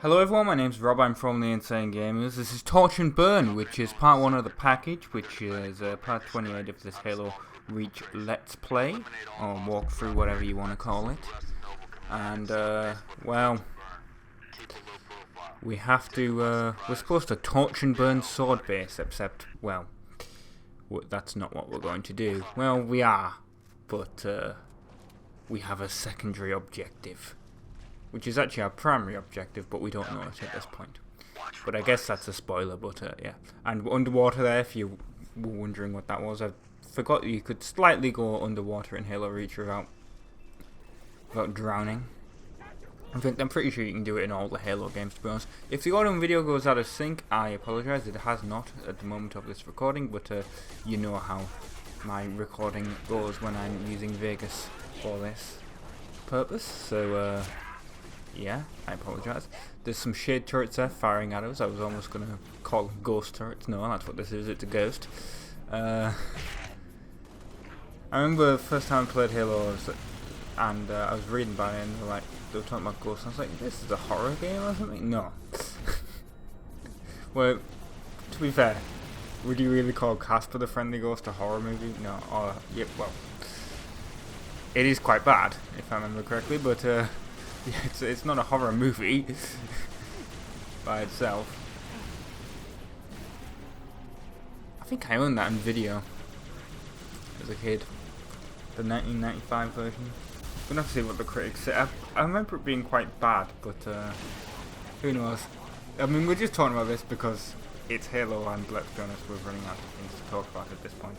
Hello everyone, my name's Rob, I'm from the Insane Gamers. This is Torch and Burn, which is part 1 of the package, which is part 28 of this Halo Reach Let's Play, or walkthrough, whatever you want to call it. And, well, we have to, we're supposed to torch and burn Sword Base, except, well, that's not what we're going to do. Well, we are, but we have a secondary objective, which is actually our primary objective, but we don't know it at this point. But I guess that's a spoiler, but yeah. And underwater there, if you were wondering what that was, I forgot you could slightly go underwater in Halo Reach without drowning. I'm pretty sure you can do it in all the Halo games, to be honest. If the audio and video goes out of sync, I apologise. It has not at the moment of this recording, but you know how my recording goes when I'm using Vegas for this purpose. So Yeah, I apologise. There's some shade turrets there firing at us. I was almost going to call them ghost turrets. No, that's what this is. It's a ghost. I remember the first time I played Halo, I was reading about it, and they were talking about ghosts. I was like, this is a horror game or something? No. Well, to be fair, would you really call Casper the Friendly Ghost a horror movie? No. Yeah, well, it is quite bad, if I remember correctly, but yeah, it's not a horror movie by itself. I think I owned that in video as a kid, the 1995 version. We'll have to see what the critics say. I remember it being quite bad, but who knows? I mean, we're just talking about this because it's Halo, and let's be honest, we're running out of things to talk about at this point.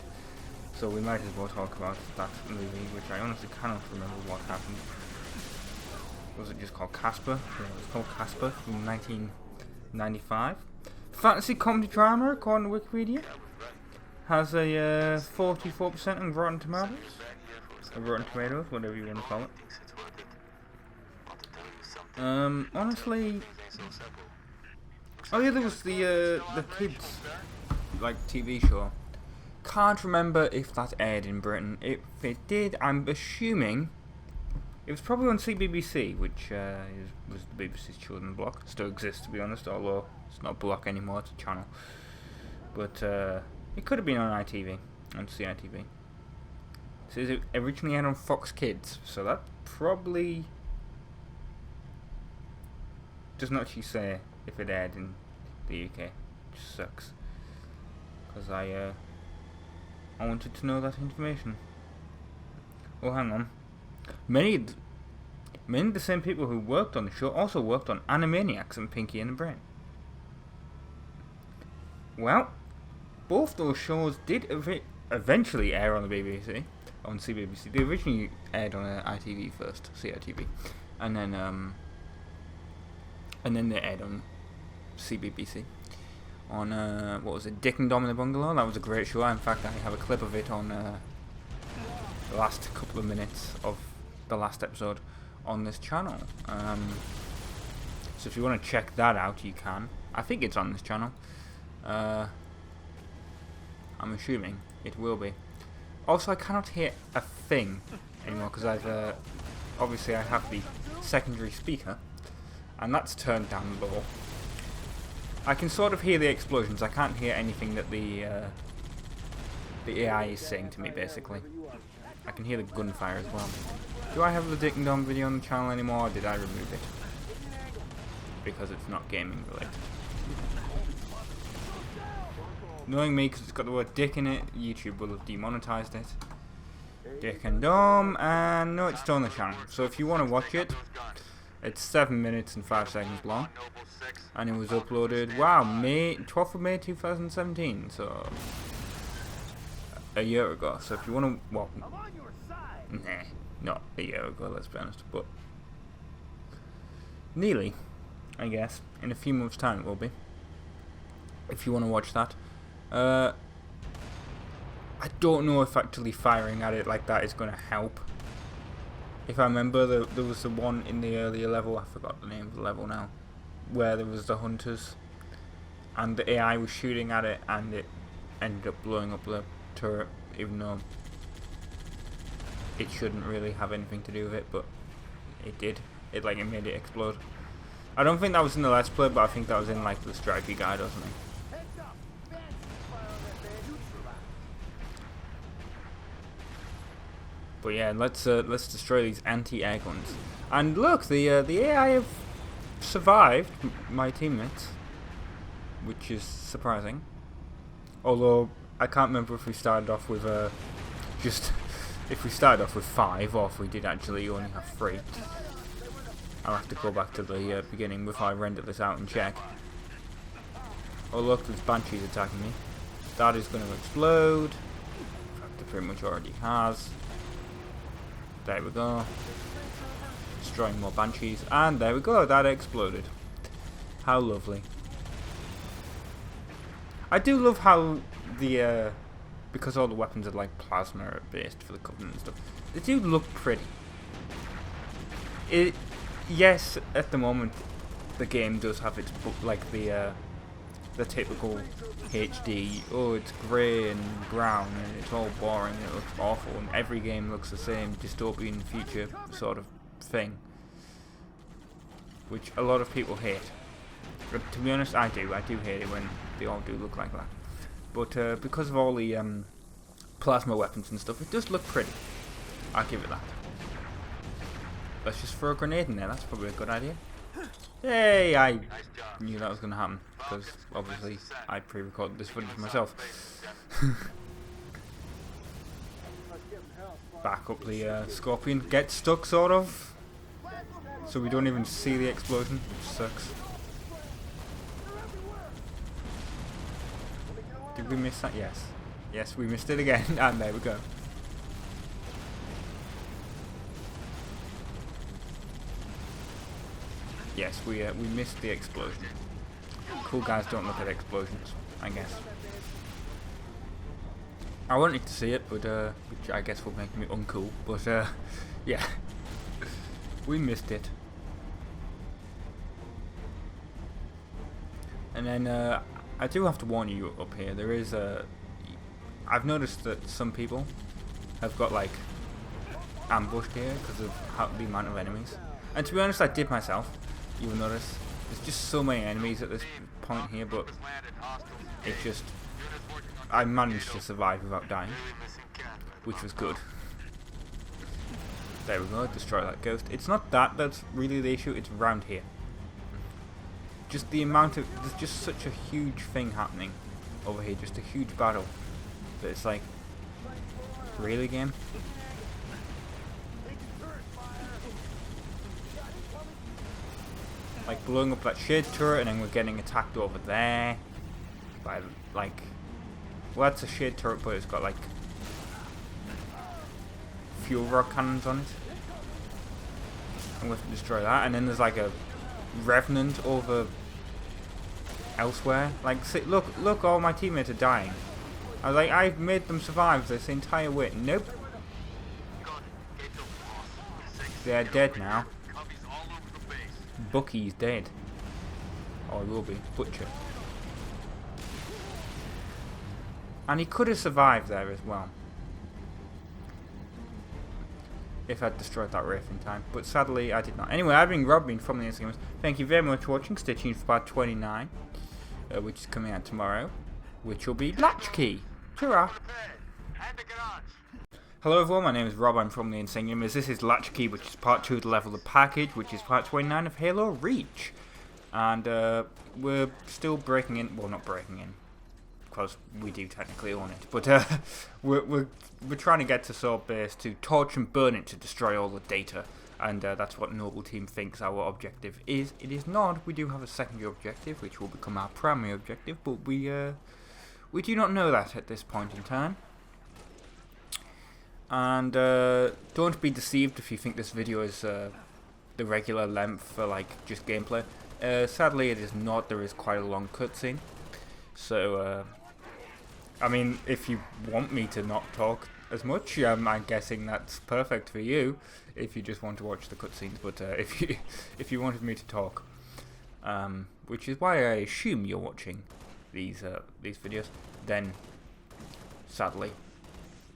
So we might as well talk about that movie, which I honestly cannot remember what happened. Was it just called Casper? Yeah, it was called Casper from 1995. Fantasy comedy drama, according to Wikipedia. Has a 44% on Rotten Tomatoes. Rotten Tomatoes, whatever you want to call it. Honestly... Oh yeah, there was the kids, like, TV show. Can't remember if that aired in Britain. If it did, I'm assuming it was probably on CBBC, which was the BBC's children's block. Still exists, to be honest, although it's not a block anymore, it's a channel. But it could have been on ITV, on CITV. It says it originally aired on Fox Kids, so that probably does not actually say if it aired in the UK, which sucks. Because I wanted to know that information. Oh, hang on. Many of the same people who worked on the show also worked on Animaniacs and Pinky and the Brain. Well, both those shows did eventually air on the BBC, on CBBC. They originally aired on ITV first, CITV, and then they aired on CBBC. On what was it, Dick and Dom in the Bungalow? That was a great show. In fact, I have a clip of it on the last couple of minutes of the last episode on this channel. So if you want to check that out, you can. I think it's on this channel. I'm assuming it will be. Also, I cannot hear a thing anymore because I've obviously I have the secondary speaker, and that's turned down low. I can sort of hear the explosions. I can't hear anything that the AI is saying to me, basically. I can hear the gunfire as well. Do I have the Dick and Dom video on the channel anymore, or did I remove it? Because it's not gaming related. Knowing me, because it's got the word Dick in it, YouTube will have demonetized it. Dick and Dom, and no, it's still on the channel. So if you want to watch it, it's 7 minutes and 5 seconds long, and it was uploaded, wow, 12th of May 2017, so a year ago. So if you want to, well, nah, not a year ago, let's be honest, but nearly, I guess. In a few months' time it will be, if you want to watch that. I don't know if actually firing at it like that is going to help. If I remember, there was the one in the earlier level, I forgot the name of the level now, where there was the hunters, and the AI was shooting at it, and it ended up blowing up the turret, even though it shouldn't really have anything to do with it, but it did. It made it explode. I don't think that was in the Let's Play, but I think that was in like the Stripey guide or something. But yeah, let's destroy these anti-air guns. And look, the AI have survived my teammates, which is surprising. Although I can't remember if we started off with if we started off with 5 or if we did actually only have 3. I'll have to go back to the beginning before I render this out and check. Oh look, there's Banshees attacking me. That is going to explode. In fact, it pretty much already has. There we go. Destroying more Banshees. And there we go, that exploded. How lovely. I do love how the, because all the weapons are like plasma based for the Covenant and stuff, they do look pretty. yes, at the moment, the game does have its like the typical HD. Oh, it's grey and brown and it's all boring and it looks awful and every game looks the same, dystopian future sort of thing, which a lot of people hate. But to be honest, I do hate it when they all do look like that. But because of all the plasma weapons and stuff, it does look pretty. I'll give it that. Let's just throw a grenade in there. That's probably a good idea. Hey, I knew that was going to happen because obviously I pre-recorded this footage myself. Back up the Scorpion. Get stuck, sort of. So we don't even see the explosion, which sucks. Did we miss that? Yes. Yes, we missed it again. And there we go. Yes, we missed the explosion. Cool guys don't look at explosions, I guess. I wanted to see it, but which I guess will make me uncool. But yeah, we missed it. And then I do have to warn you up here. There is I've noticed that some people have got like ambushed here because of the amount of enemies. And to be honest, I did myself. You'll notice there's just so many enemies at this point here, but it's just I managed to survive without dying, which was good. There we go, destroy that ghost. It's not that's really the issue, it's around here. Just the amount of, there's just such a huge thing happening over here, just a huge battle, that it's like, really, game? Like blowing up that shade turret and then we're getting attacked over there by like, well, that's a shade turret but it's got like fuel rod cannons on it. I'm going to destroy that, and then there's like a revenant over elsewhere. Like, see, look, all my teammates are dying. I was like, I've made them survive this entire way. Nope. They're dead now. Bucky's dead. Or he will be. Butcher. And he could have survived there as well, if I'd destroyed that Wraith in time. But sadly, I did not. Anyway, I've been Rob from the Instagram. Thank you very much for watching. Stay tuned for part 29, which is coming out tomorrow, which will be Latchkey. Ta-ra! Hello everyone, my name is Rob, I'm from the Insane Gamers. This is Latchkey, which is part 2 of the Level Up package, which is part 29 of Halo Reach. And we're still breaking in, well, not breaking in, because we do technically own it, but we're trying to get to Sword Base to torch and burn it to destroy all the data, and that's what Noble Team thinks our objective is. It is not. We do have a secondary objective, which will become our primary objective, but we do not know that at this point in time. And don't be deceived if you think this video is the regular length for like just gameplay. Sadly, it is not. There is quite a long cutscene. So, I mean, if you want me to not talk as much, I'm guessing that's perfect for you. If you just want to watch the cutscenes, but if you wanted me to talk, which is why I assume you're watching these videos, then sadly,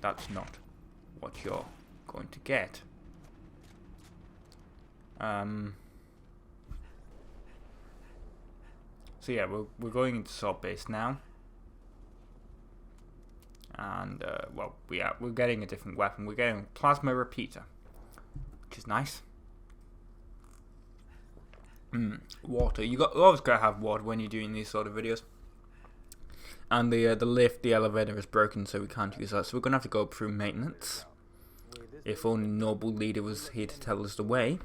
that's not what you're going to get. So yeah, we're going into Sword Base now, and well, we're getting a different weapon. We're getting a plasma repeater, which is nice. Water. You always gotta have water when you're doing these sort of videos. And the elevator is broken, so we can't use that. So we're gonna have to go up through maintenance. If only Noble Leader was here to tell us the way.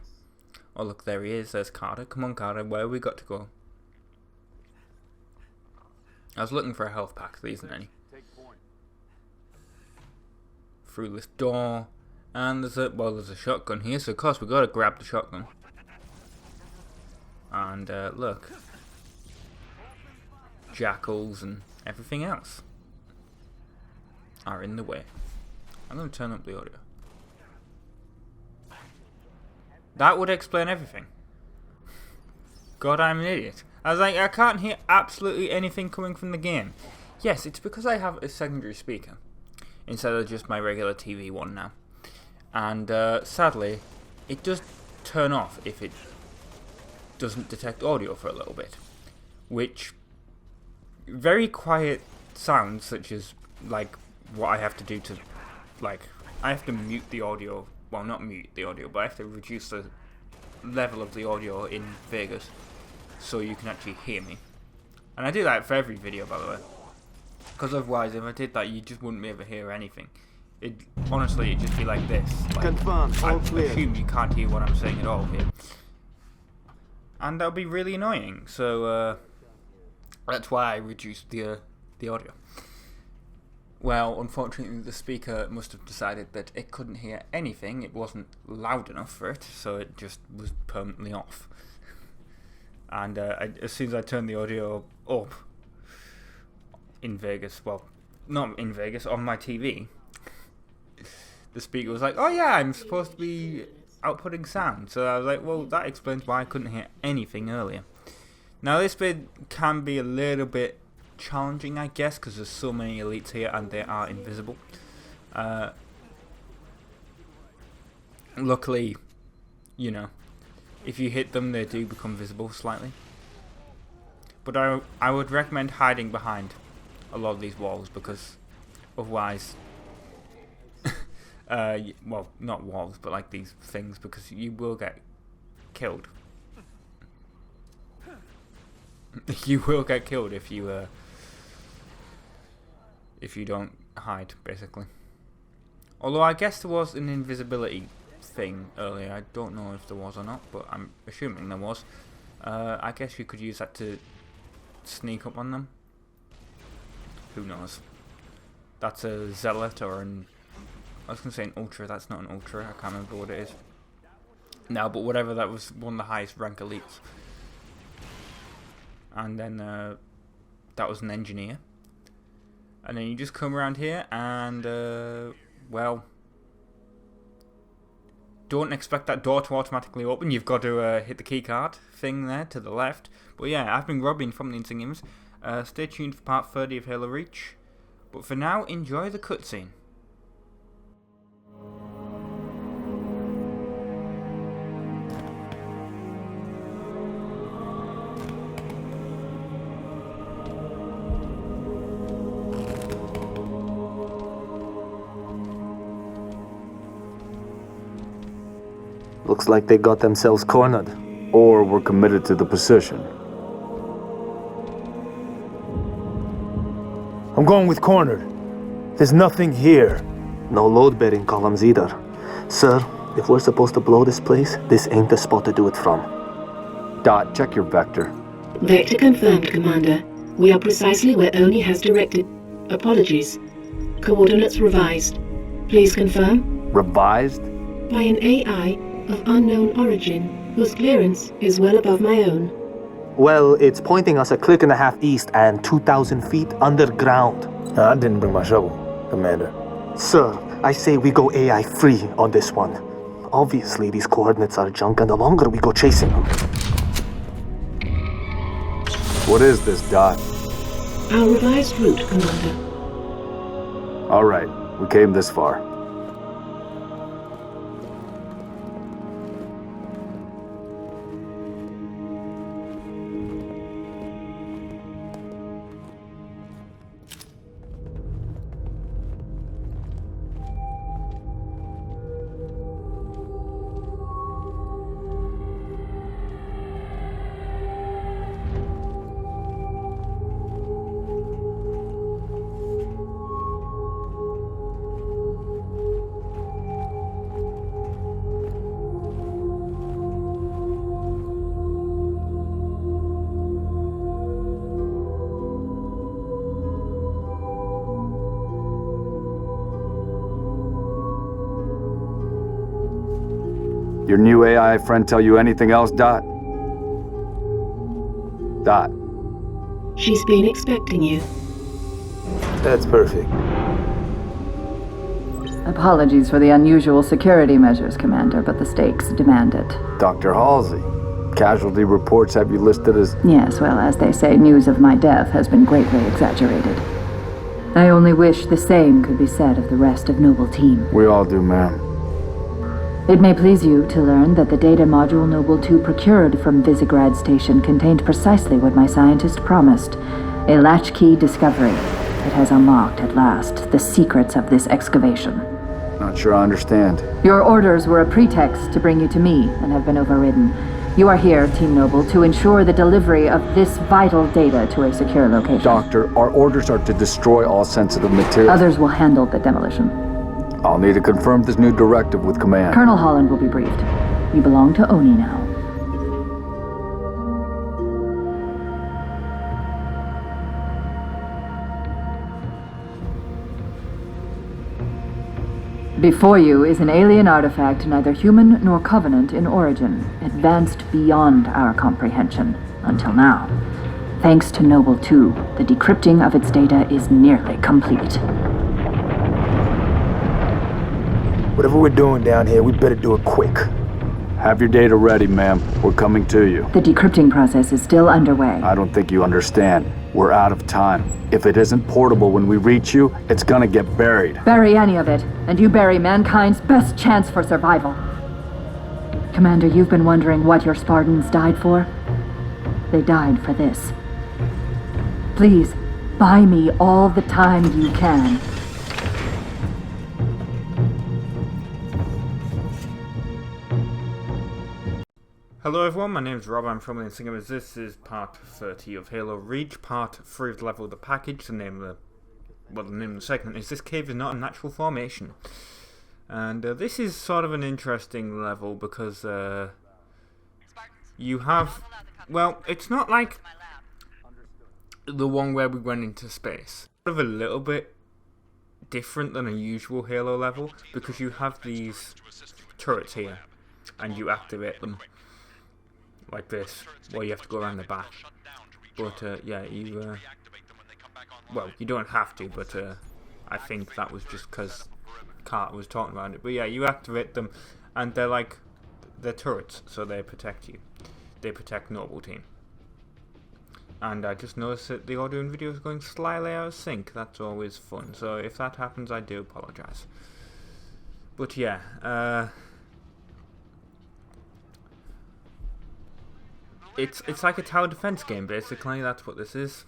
Oh look, there he is. There's Carter. Come on, Carter. Where have we got to go? I was looking for a health pack. There isn't any. Through this door, and there's a shotgun here. So of course we got to grab the shotgun. And look, jackals and everything else are in the way. I'm going to turn up the audio. That would explain everything. God, I'm an idiot. I was like, I can't hear absolutely anything coming from the game. Yes, it's because I have a secondary speaker instead of just my regular TV one now. And sadly, it does turn off if it doesn't detect audio for a little bit. Which, very quiet sounds, such as, like, what I have to do to, like, I have to mute the audio. Well, not mute the audio, but I have to reduce the level of the audio in Vegas so you can actually hear me. And I do that for every video, by the way. Because otherwise, if I did that, you just wouldn't be able to hear anything. Honestly, it'd just be like this. Like, Confirmed, all clear. I assume you can't hear what I'm saying at all here. And that would be really annoying. So, that's why I reduced the audio. Well, unfortunately, the speaker must have decided that it couldn't hear anything. It wasn't loud enough for it, so it just was permanently off. And as soon as I turned the audio up in Vegas, well, not in Vegas, on my TV, the speaker was like, oh yeah, I'm supposed to be outputting sound. So I was like, well, that explains why I couldn't hear anything earlier. Now, this bit can be a little bit challenging, I guess, because there's so many elites here and they are invisible. Luckily, you know, if you hit them, they do become visible slightly. But I would recommend hiding behind a lot of these walls, because otherwise, well, not walls, but like these things, because you will get killed. You will get killed if you don't hide, basically. Although I guess there was an invisibility thing earlier. I don't know if there was or not, but I'm assuming there was. I guess you could use that to sneak up on them. Who knows? That's a zealot or an... I was going to say an ultra. That's not an ultra. I can't remember what it is. No, but whatever, that was one of the highest rank elites. And then that was an engineer. And then you just come around here and, well, don't expect that door to automatically open. You've got to hit the keycard thing there to the left. But yeah, I've been Robin from the Insane Gamers. Stay tuned for part 30 of Halo Reach. But for now, enjoy the cutscene. Looks like they got themselves cornered. Or were committed to the position. I'm going with cornered. There's nothing here. No load-bearing columns either. Sir, if we're supposed to blow this place, this ain't the spot to do it from. Dot, check your vector. Vector confirmed, Commander. We are precisely where Oni has directed. Apologies. Coordinates revised. Please confirm? Revised? By an AI of unknown origin, whose clearance is well above my own. Well, it's pointing us a click and a half east and 2,000 feet underground. I didn't bring my shovel, Commander. Sir, I say we go AI free on this one. Obviously, these coordinates are junk, and the longer we go chasing them. What is this, Dot? Our revised route, Commander. All right, we came this far. Your new AI friend tell you anything else, Dot? Dot. She's been expecting you. That's perfect. Apologies for the unusual security measures, Commander, but the stakes demand it. Dr. Halsey. Casualty reports have you listed as... Yes, well, as they say, news of my death has been greatly exaggerated. I only wish the same could be said of the rest of Noble Team. We all do, ma'am. It may please you to learn that the data module Noble 2 procured from Visegrad Station contained precisely what my scientist promised. A latchkey discovery. It has unlocked, at last, the secrets of this excavation. Not sure I understand. Your orders were a pretext to bring you to me, and have been overridden. You are here, Team Noble, to ensure the delivery of this vital data to a secure location. Doctor, our orders are to destroy all sensitive material. Others will handle the demolition. I'll need to confirm this new directive with command. Colonel Holland will be briefed. You belong to Oni now. Before you is an alien artifact neither human nor Covenant in origin, advanced beyond our comprehension, until now. Thanks to Noble 2, the decrypting of its data is nearly complete. Whatever we're doing down here, we better do it quick. Have your data ready, ma'am. We're coming to you. The decrypting process is still underway. I don't think you understand. We're out of time. If it isn't portable when we reach you, it's gonna get buried. Bury any of it, and you bury mankind's best chance for survival. Commander, you've been wondering what your Spartans died for? They died for this. Please, buy me all the time you can. Hello everyone, my name is Rob, I'm from the Singers. This is part 30 of Halo Reach, part 3 of the level of the package. The name of the segment is This Cave is Not a Natural Formation. And this is sort of an interesting level because you have, well, it's not like the one where we went into space. Sort of a little bit different than a usual Halo level because you have these turrets here and you activate them. Like this, well, you have to go around the back. But yeah, well, you don't have to, but I think that was just because Carter was talking about it. But yeah, you activate them, and they're turrets, so they protect you. They protect Noble Team. And I just noticed that the audio and video is going slightly out of sync. That's always fun. So if that happens, I do apologize. But yeah, It's like a tower defense game, basically. That's what this is.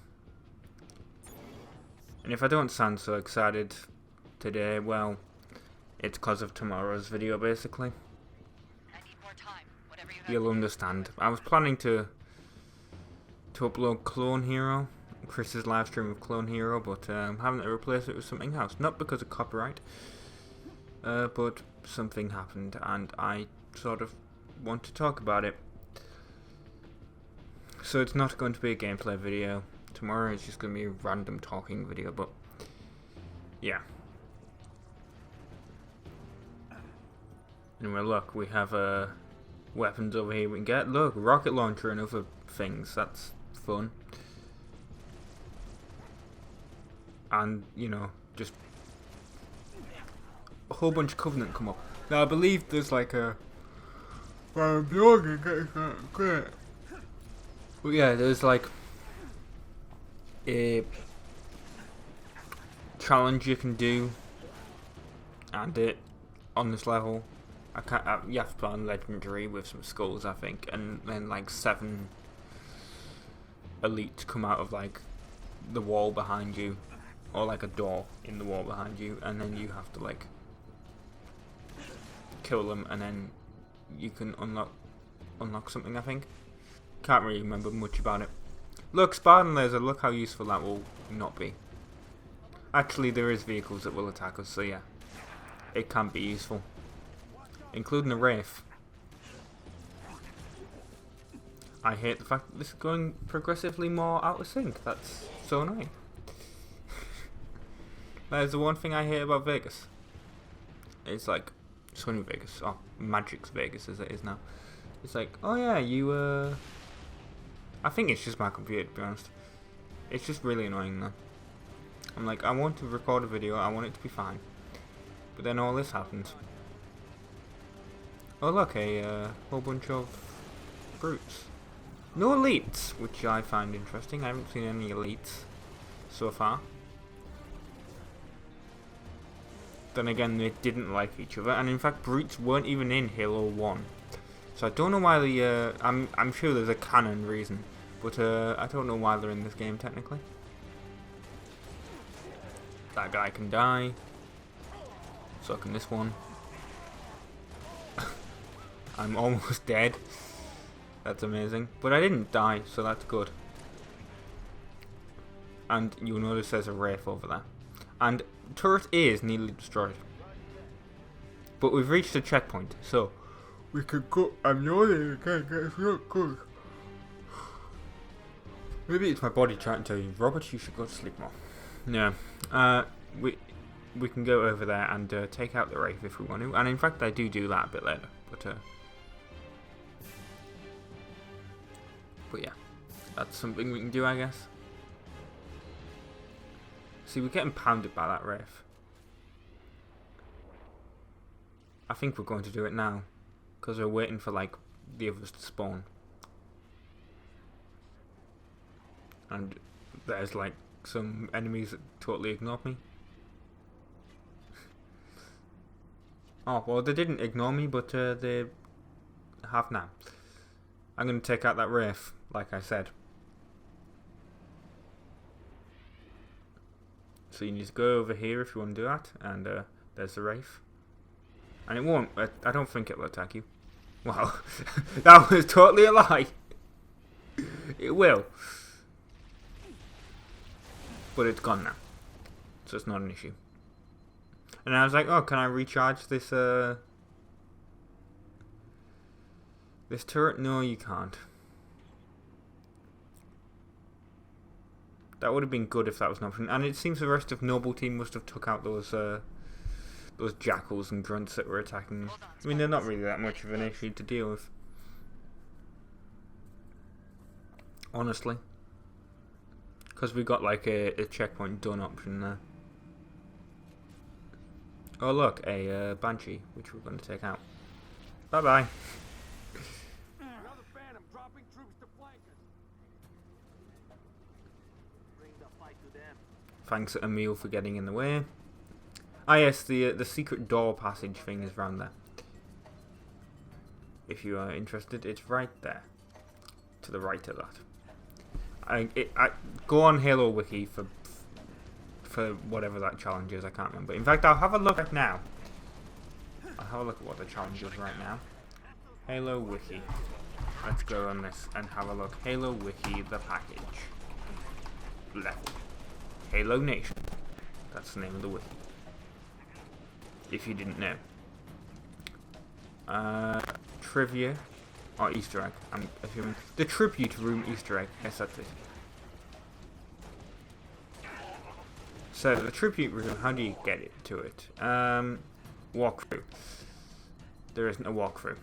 And if I don't sound so excited today, well, it's because of tomorrow's video, basically. You'll understand. I was planning to upload Clone Hero, Chris's live stream of Clone Hero, but I'm having to replace it with something else. Not because of copyright, but something happened, and I sort of want to talk about it. So it's not going to be a gameplay video. Tomorrow it's just going to be a random talking video, but yeah. Anyway, look, we have weapons over here we can get. Look, rocket launcher and other things. That's fun. And, you know, just a whole bunch of Covenant come up. Now, I believe there's like a... But yeah, there's like a challenge you can do, and it on this level, you have to play on legendary with some skulls, I think, and then like 7 elites come out of like the wall behind you, or like a door in the wall behind you, and then you have to like kill them, and then you can unlock something, I think. Can't really remember much about it. Look, Spartan laser, look how useful that will not be. Actually, there is vehicles that will attack us, so yeah. It can be useful. Including the Wraith. I hate the fact that this is going progressively more out of sync. That's so annoying. That is the one thing I hate about Vegas. It's like, Sony Vegas, or Magic's Vegas as it is now. It's like, oh yeah, you I think it's just my computer, to be honest. It's just really annoying though. I'm like, I want to record a video, I want it to be fine. But then all this happens. Oh look, a whole bunch of brutes. No elites, which I find interesting. I haven't seen any elites so far. Then again, they didn't like each other, and in fact, brutes weren't even in Halo 1. So I don't know why the I'm sure there's a canon reason, but I don't know why they're in this game technically. That guy can die. So can this one. I'm almost dead. That's amazing. But I didn't die, so that's good. And you'll notice there's a Wraith over there. And turret A is nearly destroyed. But we've reached a checkpoint, so we could go. I'm yawning again, it's not good. Maybe it's my body trying to tell you, Robert, you should go to sleep more. No. We can go over there and take out the Wraith if we want to. And in fact, I do that a bit later. But yeah, that's something we can do, I guess. See, we're getting pounded by that Wraith. I think we're going to do it now, because we're waiting for like the others to spawn. And there's like some enemies that totally ignored me. Oh, well, they didn't ignore me, but they have now. I'm going to take out that Wraith, like I said. So you need to go over here if you want to do that, and there's the Wraith. And it won't, I don't think it'll attack you. Well, that was totally a lie. It will. But it's gone now. So it's not an issue. And I was like, oh, can I recharge this this turret? No, you can't. That would have been good if that was an option. And it seems the rest of Noble Team must have took out those jackals and grunts that were attacking. I mean, they're not really that much of an issue to deal with. Honestly. Because we got like a checkpoint done option there. Oh look, a Banshee, which we're going to take out. Bye bye. Thanks Emil for getting in the way. Ah yes, the secret door passage thing is round there. If you are interested, it's right there. To the right of that. I go on Halo Wiki for whatever that challenge is, I can't remember. In fact, I'll have a look right now. I'll have a look at what the challenge is right now. Halo Wiki. Let's go on this and have a look. Halo Wiki, the package. Level. Halo Nation. That's the name of the wiki. If you didn't know. Trivia. Or Easter egg, I'm assuming. The tribute room Easter egg. Yes, that's it. So, the tribute room, how do you get it to it? Walkthrough. There isn't a walkthrough.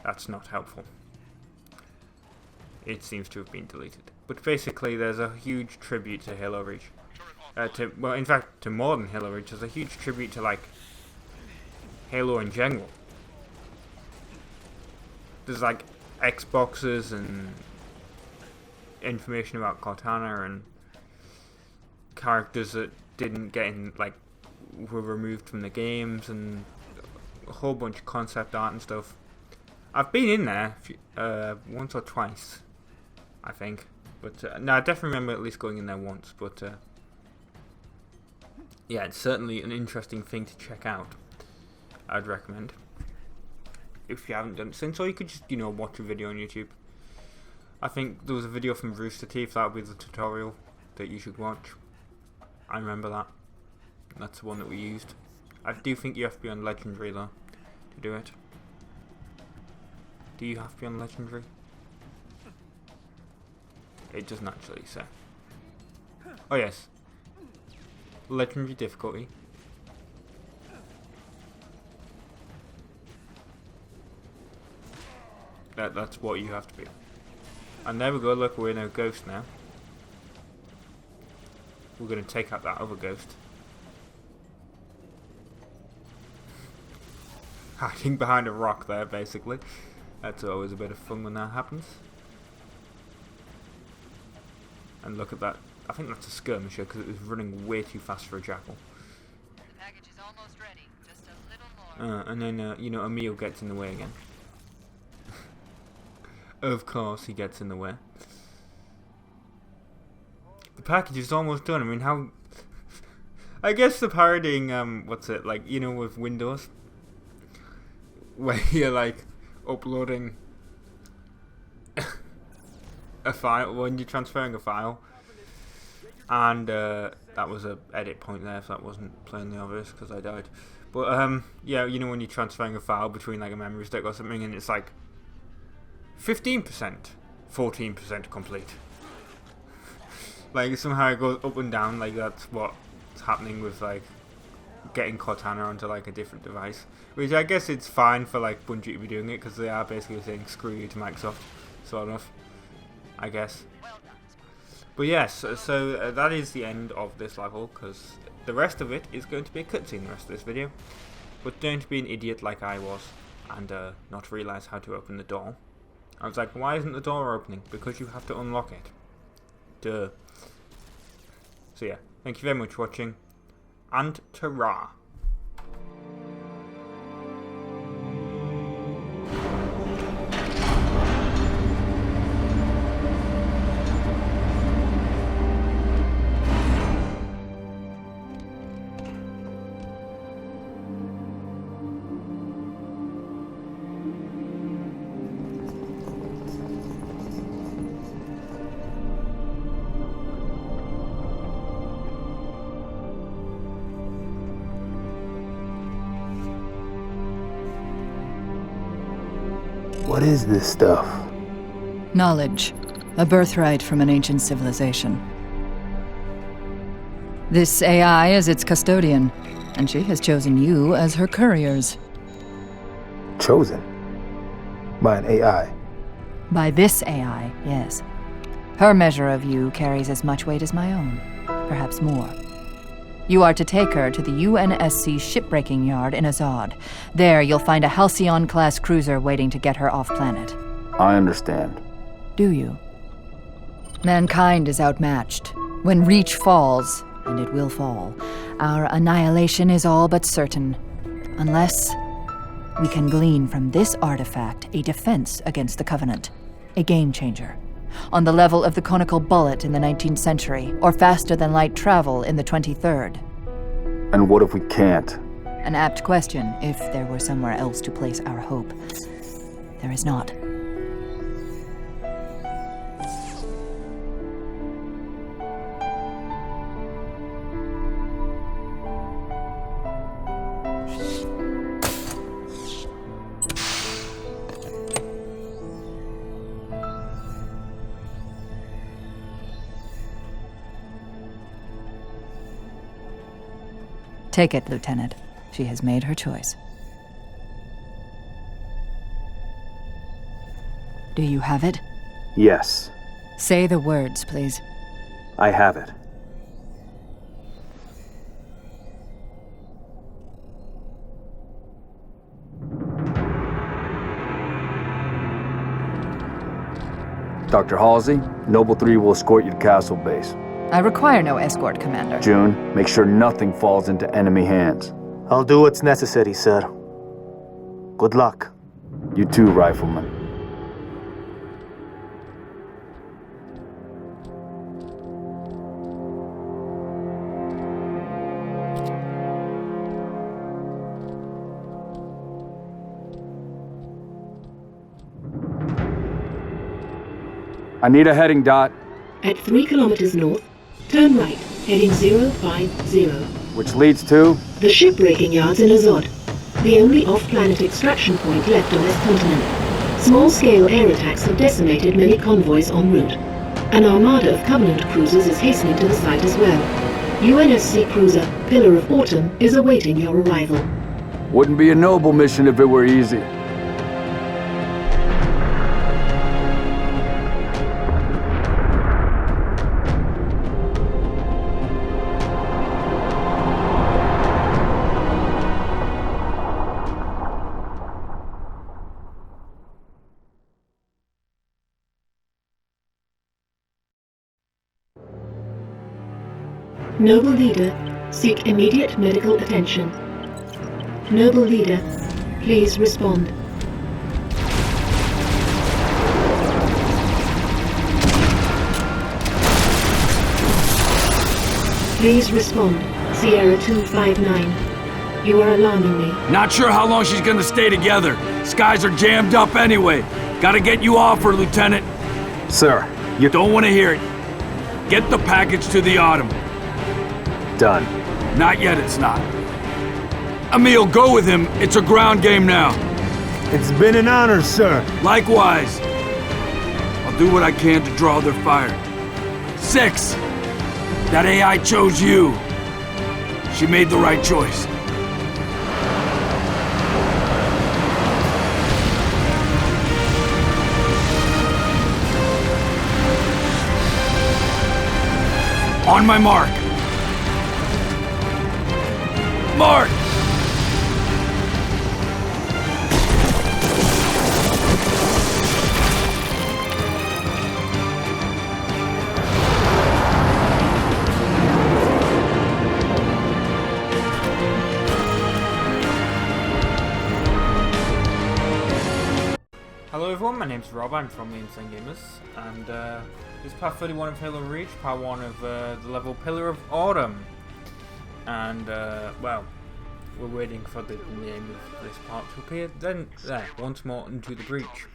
That's not helpful. It seems to have been deleted. But basically, there's a huge tribute to Halo Reach. Well, in fact, to more than Halo Reach, there's a huge tribute to, like, Halo in general. There's, like, Xboxes and information about Cortana and characters that didn't get in, like, were removed from the games, and a whole bunch of concept art and stuff. I've been in there once or twice, I think. But no, I definitely remember at least going in there once. But yeah, it's certainly an interesting thing to check out. I'd recommend if you haven't done it since, or you could just watch a video on YouTube. I think there was a video from Rooster Teeth. That would be the tutorial that you should watch. I remember that. That's the one that we used. I do think you have to be on Legendary though to do it. Do you have to be on Legendary? It doesn't actually say. Oh yes. Legendary difficulty. That's what you have to be. And there we go, look, we're in a ghost now. We're going to take out that other ghost. Hiding behind a rock there, basically. That's always a bit of fun when that happens. And look at that. I think that's a skirmisher because it was running way too fast for a jackal. The package is almost ready. Just a little more. And then, you know, Emil gets in the way again. Of course, he gets in the way. The package is almost done. I mean, how... I guess the parodying, what's it, like, you know, with Windows? Where you're, like, uploading a file, when you're transferring a file. And, that was a edit point there, if that wasn't plainly obvious, because I died. But, yeah, you know, when you're transferring a file between, like, a memory stick or something, and it's, like, 15%, 14% complete. Like, somehow it goes up and down, like, that's what's happening with, like, getting Cortana onto, like, a different device. Which I guess it's fine for, like, Bungie to be doing it, because they are basically saying, screw you to Microsoft, sort of, I guess. But yes, so that is the end of this level, because the rest of it is going to be a cutscene the rest of this video. But don't be an idiot like I was, and not realise how to open the door. I was like, why isn't the door opening? Because you have to unlock it. Duh. So yeah, thank you very much for watching, and ta-ra! What is this stuff? Knowledge. A birthright from an ancient civilization. This AI is its custodian, and she has chosen you as her couriers. Chosen? By an AI? By this AI, yes. Her measure of you carries as much weight as my own, perhaps more. You are to take her to the UNSC shipbreaking yard in Azad. There, you'll find a Halcyon-class cruiser waiting to get her off-planet. I understand. Do you? Mankind is outmatched. When Reach falls, and it will fall, our annihilation is all but certain. Unless we can glean from this artifact a defense against the Covenant. A game-changer. On the level of the conical bullet in the 19th century, or faster-than-light travel in the 23rd. And what if we can't? An apt question, if there were somewhere else to place our hope. There is not. Take it, Lieutenant. She has made her choice. Do you have it? Yes. Say the words, please. I have it. Dr. Halsey, Noble 3 will escort you to Castle Base. I require no escort, Commander. June, make sure nothing falls into enemy hands. I'll do what's necessary, sir. Good luck. You too, Rifleman. I need a heading, Dot. At 3 kilometers north, turn right, heading 050. Which leads to? The shipbreaking yards in Azod. The only off-planet extraction point left on this continent. Small-scale air attacks have decimated many convoys en route. An armada of Covenant cruisers is hastening to the site as well. UNSC cruiser Pillar of Autumn is awaiting your arrival. Wouldn't be a noble mission if it were easy. Noble Leader, seek immediate medical attention. Noble Leader, please respond. Please respond. Sierra 259. You are alarming me. Not sure how long she's gonna stay together. Skies are jammed up anyway. Gotta get you off her, Lieutenant. Sir, you don't want to hear it. Get the package to the Autumn. Done. Not yet, it's not. Emil, go with him. It's a ground game now. It's been an honor, sir. Likewise. I'll do what I can to draw their fire. 6. That AI chose you. She made the right choice. On my mark. Mark! Hello everyone, my name's Rob, I'm from the Insane Gamers, and this is part 31 of Halo Reach, part 1 of the level Pillar of Autumn. And, well, we're waiting for the name of this part to appear, then, once more into the breach.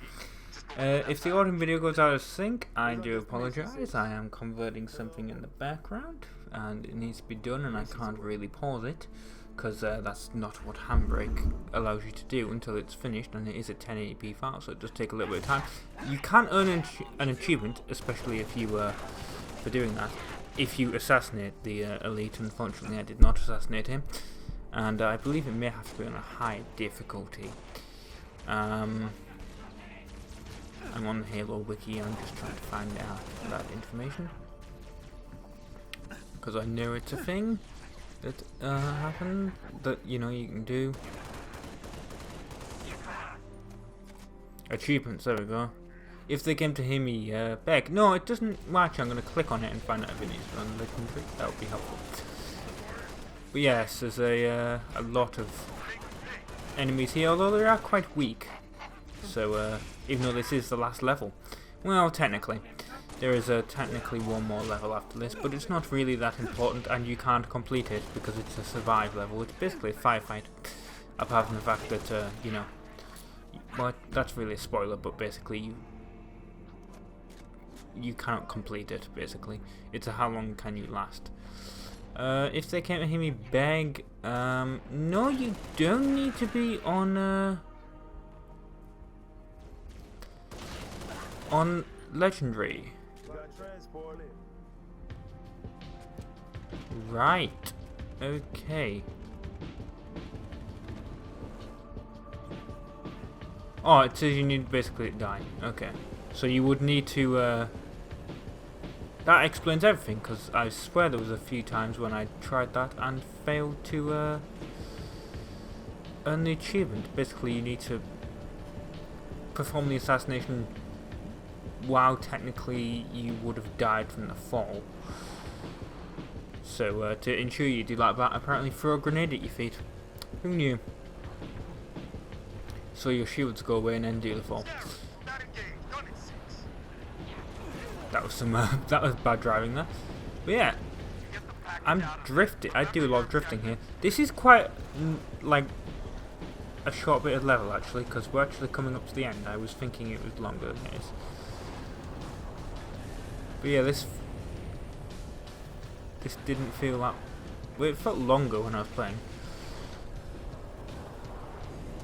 If the Autumn video goes out of sync, I do apologise. I am converting something in the background, and it needs to be done, and I can't really pause it, because that's not what Handbrake allows you to do until it's finished, and it is a 1080p file, so it does take a little bit of time. You can earn an achievement, especially if you, for doing that, if you assassinate the elite. Unfortunately, I did not assassinate him, and I believe it may have to be on a high difficulty. I'm on the Halo wiki, I'm just trying to find out that information, because I know it's a thing that happened, that, you know, you can do. Achievements, there we go. If they came to hear me beg. No, it doesn't. Well, actually, I'm going to click on it and find out if it needs to run the country. That would be helpful. But yes, there's a lot of enemies here, although they are quite weak. So, even though this is the last level, well, technically, there is technically one more level after this, but it's not really that important, and you can't complete it because it's a survive level. It's basically a firefight, apart from the fact that, you know, well, that's really a spoiler, but basically you cannot complete it, basically. It's a how long can you last. If they came to hear me beg, no, you don't need to be on Legendary. Right. Okay. Oh, it says you need basically to die. Okay. So you would need to, that explains everything, because I swear there was a few times when I tried that and failed to, earn the achievement. Basically, you need to perform the assassination while technically you would have died from the fall. So, to ensure you do like that, apparently throw a grenade at your feet. Who knew? So your shields go away and then do the fall. That was some, that was bad driving there. But yeah, I'm drifting. I do a lot of drifting here. This is quite, like, a short bit of level actually, because we're actually coming up to the end. I was thinking it was longer than it is. But yeah, this didn't feel that. Well, it felt longer when I was playing.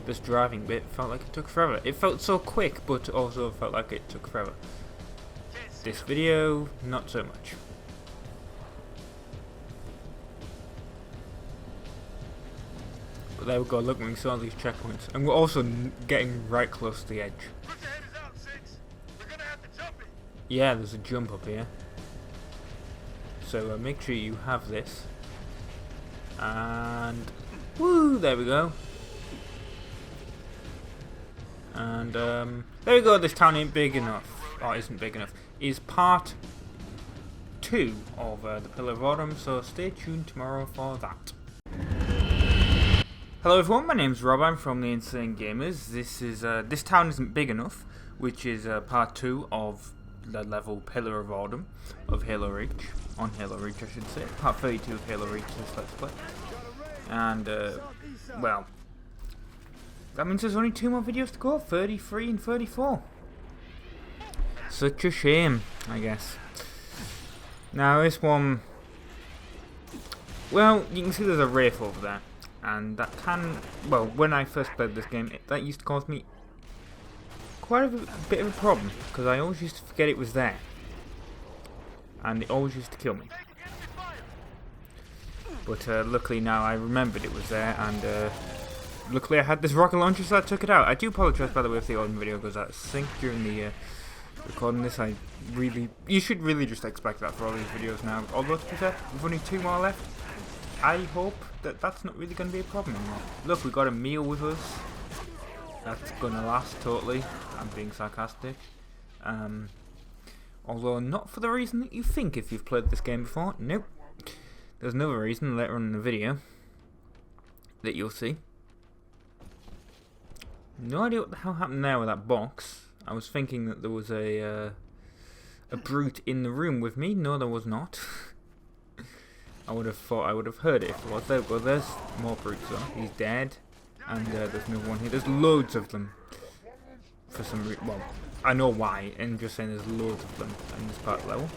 This driving bit felt like it took forever. It felt so quick, but also felt like it took forever. This video, not so much. But there we go, look, we saw these checkpoints. And we're also getting right close to the edge. Yeah, there's a jump up here. So make sure you have this. And woo, there we go. And there we go, this town ain't big enough. Or isn't big enough. Is part 2 of the Pillar of Autumn, so stay tuned tomorrow for that. Hello everyone, my name's Rob, I'm from the Insane Gamers. This Town Isn't Big Enough, which is part 2 of the level Pillar of Autumn of Halo Reach. On Halo Reach, I should say. Part 32 of Halo Reach, this Let's Play. And, well, that means there's only 2 more videos to go, 33 and 34. Such a shame, I guess. Now, this one, well, you can see there's a Wraith over there. And that can, well, when I first played this game, that used to cause me quite a bit of a problem, because I always used to forget it was there. And it always used to kill me. But luckily now I remembered it was there, and luckily I had this rocket launcher, so I took it out. I do apologise, by the way, if the audio video goes out of sync during the recording this. You should really just expect that for all these videos now. Although, to be fair, we've only 2 more left. I hope that that's not really going to be a problem anymore. Look, we got a meal with us. That's going to last, totally. I'm being sarcastic. Although not for the reason that you think if you've played this game before. Nope. There's another reason later on in the video that you'll see. No idea what the hell happened there with that box. I was thinking that there was a brute in the room with me. No, there was not. I would have thought I would have heard it if it was there. Well, there's more brutes though. He's dead. And there's another one here. There's loads of them. For some reason. Well, I know why. And just saying there's loads of them in this part of the level.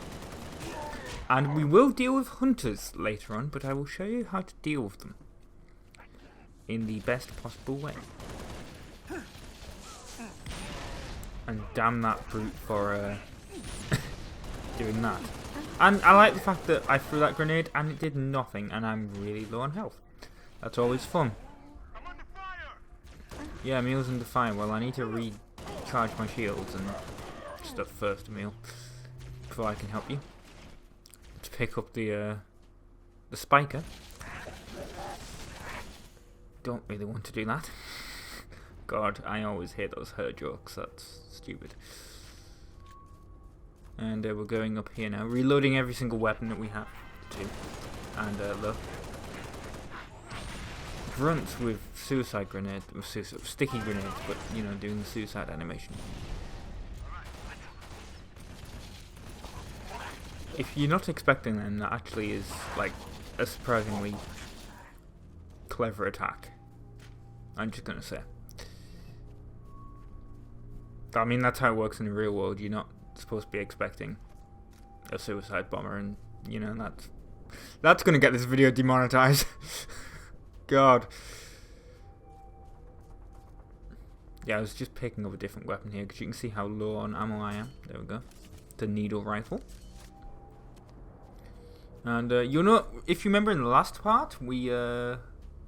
And we will deal with hunters later on. But I will show you how to deal with them. In the best possible way. And damn that brute for doing that. And I like the fact that I threw that grenade and it did nothing, and I'm really low on health. That's always fun. Yeah, Emil's under fire. Well, I need to recharge my shields and stuff first, Emil, before I can help you. Let's pick up the spiker. Don't really want to do that. God, I always hear those her jokes. That's stupid. And we're going up here now, reloading every single weapon that we have too. And look, grunts with suicide grenade, with sticky grenades, but you know, doing the suicide animation. If you're not expecting them, that actually is like a surprisingly clever attack. I'm just gonna say. I mean, that's how it works in the real world. You're not supposed to be expecting a suicide bomber, and you know that's gonna get this video demonetized. God. Yeah, I was just picking up a different weapon here because you can see how low on ammo I am. There we go. The needle rifle. And you know, if you remember in the last part,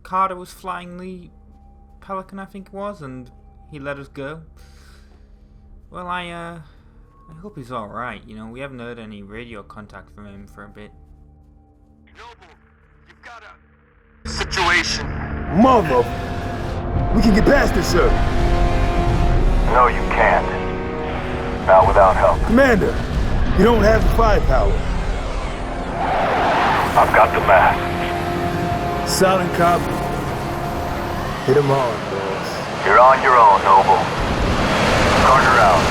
Carter was flying the Pelican, I think it was, and he let us go. Well, I hope he's alright, you know, we haven't heard any radio contact from him for a bit. Noble, you've got a situation. Mother! We can get past this, sir. No, you can't. Not without help. Commander, you don't have the firepower. I've got the mask. Silent cop. Hit him hard, boss. You're on your own, Noble. Carter out.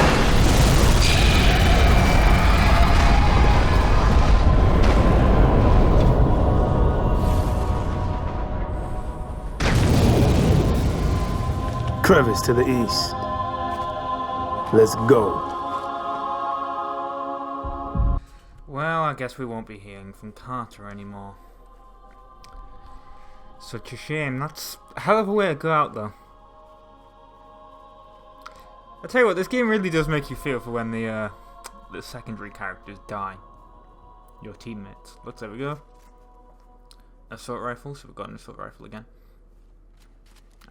Crevice to the east. Let's go. Well, I guess we won't be hearing from Carter anymore. Such a shame. That's a hell of a way to go out, though. I tell you what, this game really does make you feel for when the secondary characters die. Your teammates. Look, there we go. Assault rifle, so we've got an assault rifle again.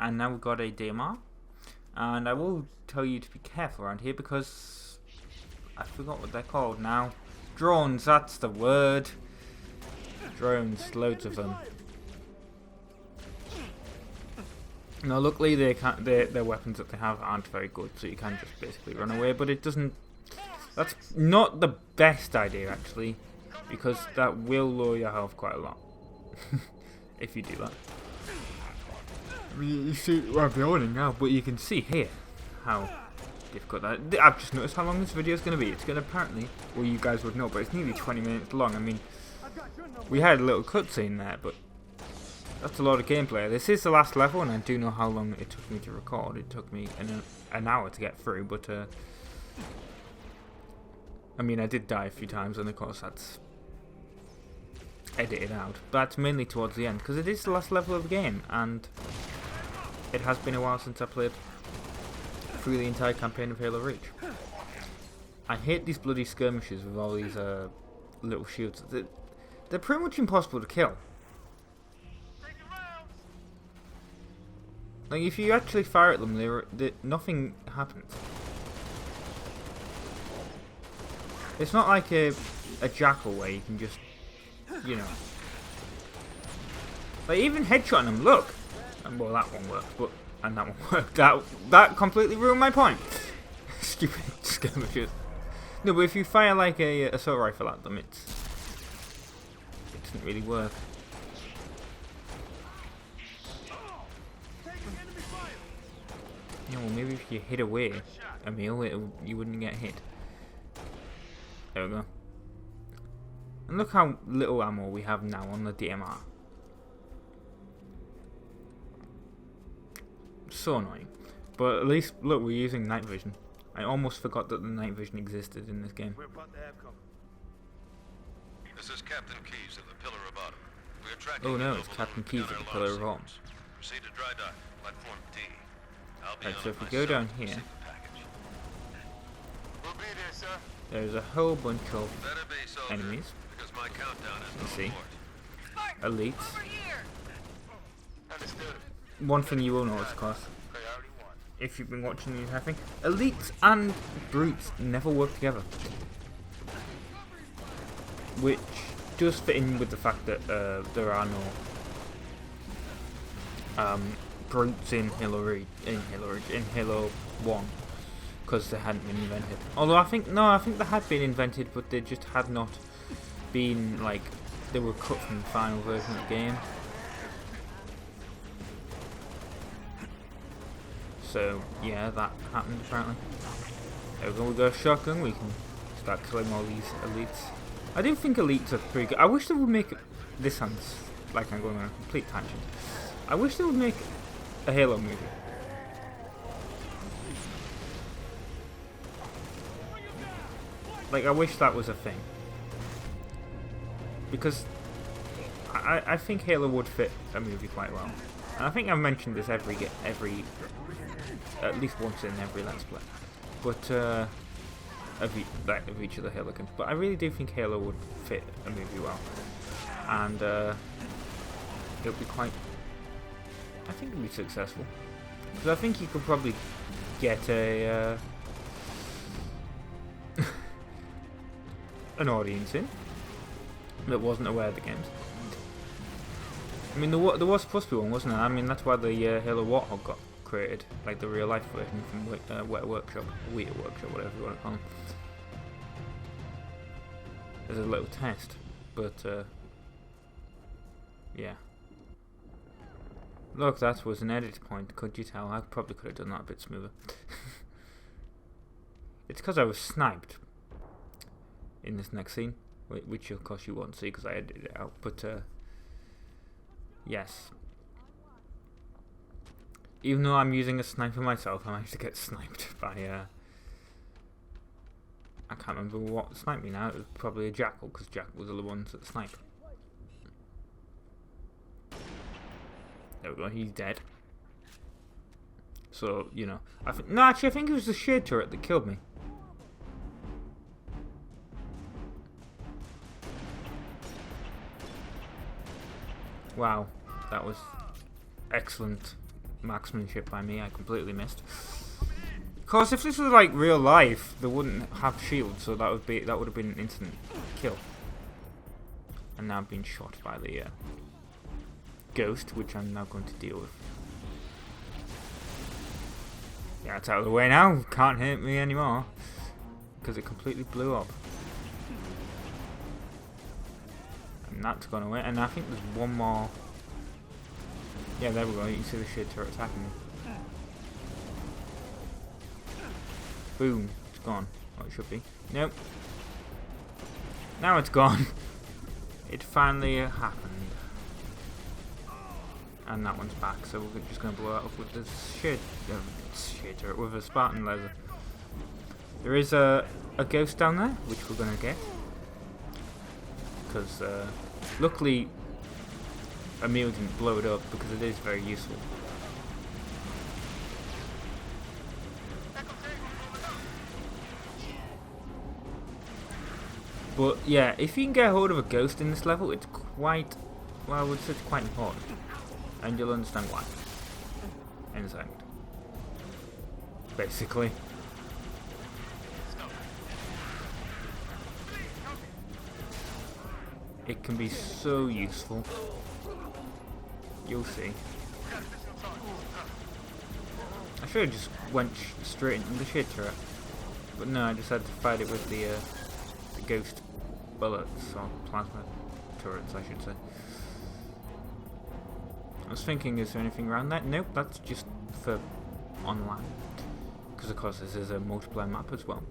And now we've got a DMR. And I will tell you to be careful around here because I forgot what they're called now. Drones, that's the word. Drones, loads of them. Now, luckily, their weapons that they have aren't very good, so you can just basically run away. But it doesn't. That's not the best idea, actually. because that will lower your health quite a lot if you do that. I mean, you see, well, I'm yawning now, but you can see here how difficult that. I've just noticed how long this video is going to be. It's going to apparently, well, you guys would know, but it's nearly 20 minutes long. I mean, we had a little cutscene there, but that's a lot of gameplay. This is the last level, and I do know how long it took me to record. It took me an hour to get through, but I mean, I did die a few times, and of course that's edited out. But that's mainly towards the end, because it is the last level of the game, and it has been a while since I played through the entire campaign of Halo Reach. I hate these bloody skirmishes with all these little shields. They're pretty much impossible to kill. Like, if you actually fire at them, nothing happens. It's not like a jackal where you can just, you know. Like, even headshotting them, look! Well, that one worked, but... And that one worked. That completely ruined my point. Stupid skirmishes. No, but if you fire like a assault rifle at them, it doesn't really work. Yeah, well, maybe if you hit away a meal, you wouldn't get hit. There we go. And look how little ammo we have now on the DMR. So annoying. But at least, look, we're using night vision. I almost forgot that the night vision existed in this game. This is Captain Keyes at the Pillar of Autumn. We are tracking oh no, it's Captain Keyes at the Pillar of Autumn. Proceed to dry dock, platform D. Right, so if we go down here, there's a whole bunch of enemies. You see, elites. One thing you will notice, of course, if you've been watching these, I think, elites and brutes never work together. Which does fit in with the fact that there are no brutes in Halo 1, because they hadn't been invented. Although I think they had been invented, but they just had not been, like, they were cut from the final version of the game. So yeah, that happened apparently. There we go, we got a shotgun, we can start killing all these elites. I do think elites are pretty good. I wish they would make, this sounds like I'm going on a complete tangent. I wish they would make a Halo movie. Like, I wish that was a thing. Because I think Halo would fit a movie quite well. And I think I've mentioned this at least once in every Let's Play. But, of each of the Halo games. But I really do think Halo would fit a movie well. And, it would be quite... I think it would be successful. Because I think you could probably get a... an audience in that wasn't aware of the games. I mean, there was supposed to be one, wasn't there? I mean, that's why the Halo Warthog got created, like the real life version from Weta Workshop, whatever you want to call them. As a little test, but yeah. Look, that was an edit point. Could you tell? I probably could have done that a bit smoother. It's because I was sniped in this next scene, which of course you won't see because I edited it out. But yes. Even though I'm using a sniper myself, I managed to get sniped by, I can't remember what sniped me now. It was probably a jackal, because jackals are the ones that snipe. There we go, he's dead. So, you know. No, actually, I think it was the shade turret that killed me. Wow, that was excellent marksmanship by me. I completely missed. Of course, if this was like real life, they wouldn't have shields, so that would have been an instant kill. And now I'm being shot by the ghost, which I'm now going to deal with. Yeah, it's out of the way now. Can't hit me anymore because it completely blew up. And that's gone away. And I think there's one more. Yeah, there we go. You can see the shit turret attacking me. Boom. It's gone. Oh, it should be. Nope. Now it's gone. It finally happened. And that one's back, so we're just going to blow it up with this shit turret, with a Spartan laser. There is a ghost down there, which we're going to get. Because, luckily, Emil didn't blow it up, because it is very useful. But, yeah, if you can get hold of a ghost in this level, it's quite, well, I would say it's quite important. And you'll understand why. In a second. Basically. It can be so useful. You'll see. I should have just went straight into the shit turret. But no, I just had to fight it with the ghost bullets, or plasma turrets I should say. I was thinking, is there anything around that? Nope, that's just for online. Because of course this is a multiplayer map as well.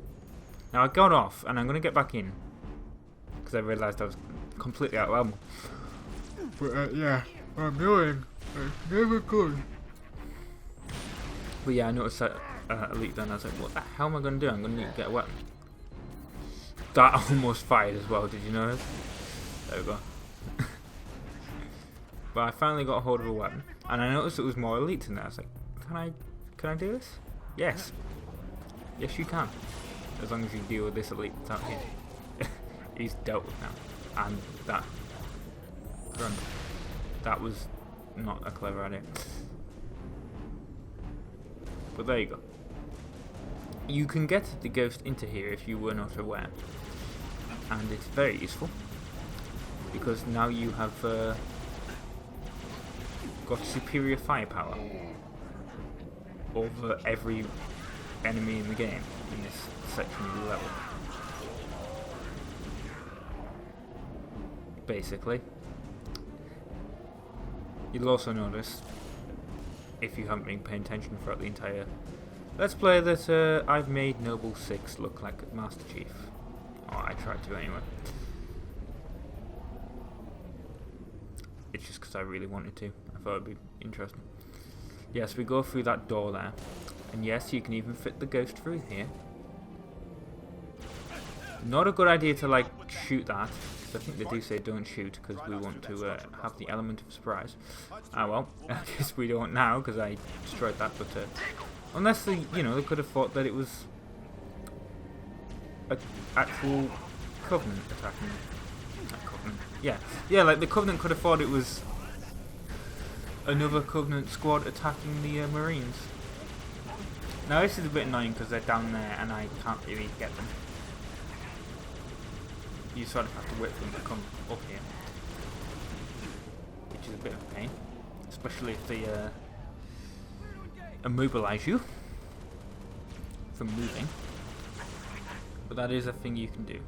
Now I got off, and I'm going to get back in. Because I realised I was completely out of ammo. But yeah, I'm doing. It's never good. But yeah, I noticed that elite then. I was like, what the hell am I going to do? I'm going to need to get a weapon. That almost fired as well, did you notice? There we go. But I finally got a hold of a weapon, and I noticed it was more elites in there. I was like, can I do this? Yes. Yes, you can. As long as you deal with this elite that's out here. He's dealt with now. And that grunt. That was not a clever idea. But there you go. You can get the ghost into here if you were not aware. And it's very useful. Because now you have got superior firepower over every enemy in the game in this section of the level. Basically. You'll also notice, if you haven't been paying attention throughout the entire Let's Play, that I've made Noble 6 look like Master Chief. Or I tried to anyway. It's just because I really wanted to. I thought it'd be interesting. Yes, we go through that door there. And yes, you can even fit the ghost through here. Not a good idea to, like, shoot that. I think they do say don't shoot because we want to have the element of surprise. Ah well, I guess we don't now because I destroyed that, but unless they, you know, they could have thought that it was an actual Covenant attacking. Covenant. Yeah, like the Covenant could have thought it was another Covenant squad attacking the Marines. Now this is a bit annoying because they're down there and I can't really get them. You sort of have to wait for them to come up here, which is a bit of a pain, especially if they immobilize you from moving. But that is a thing you can do.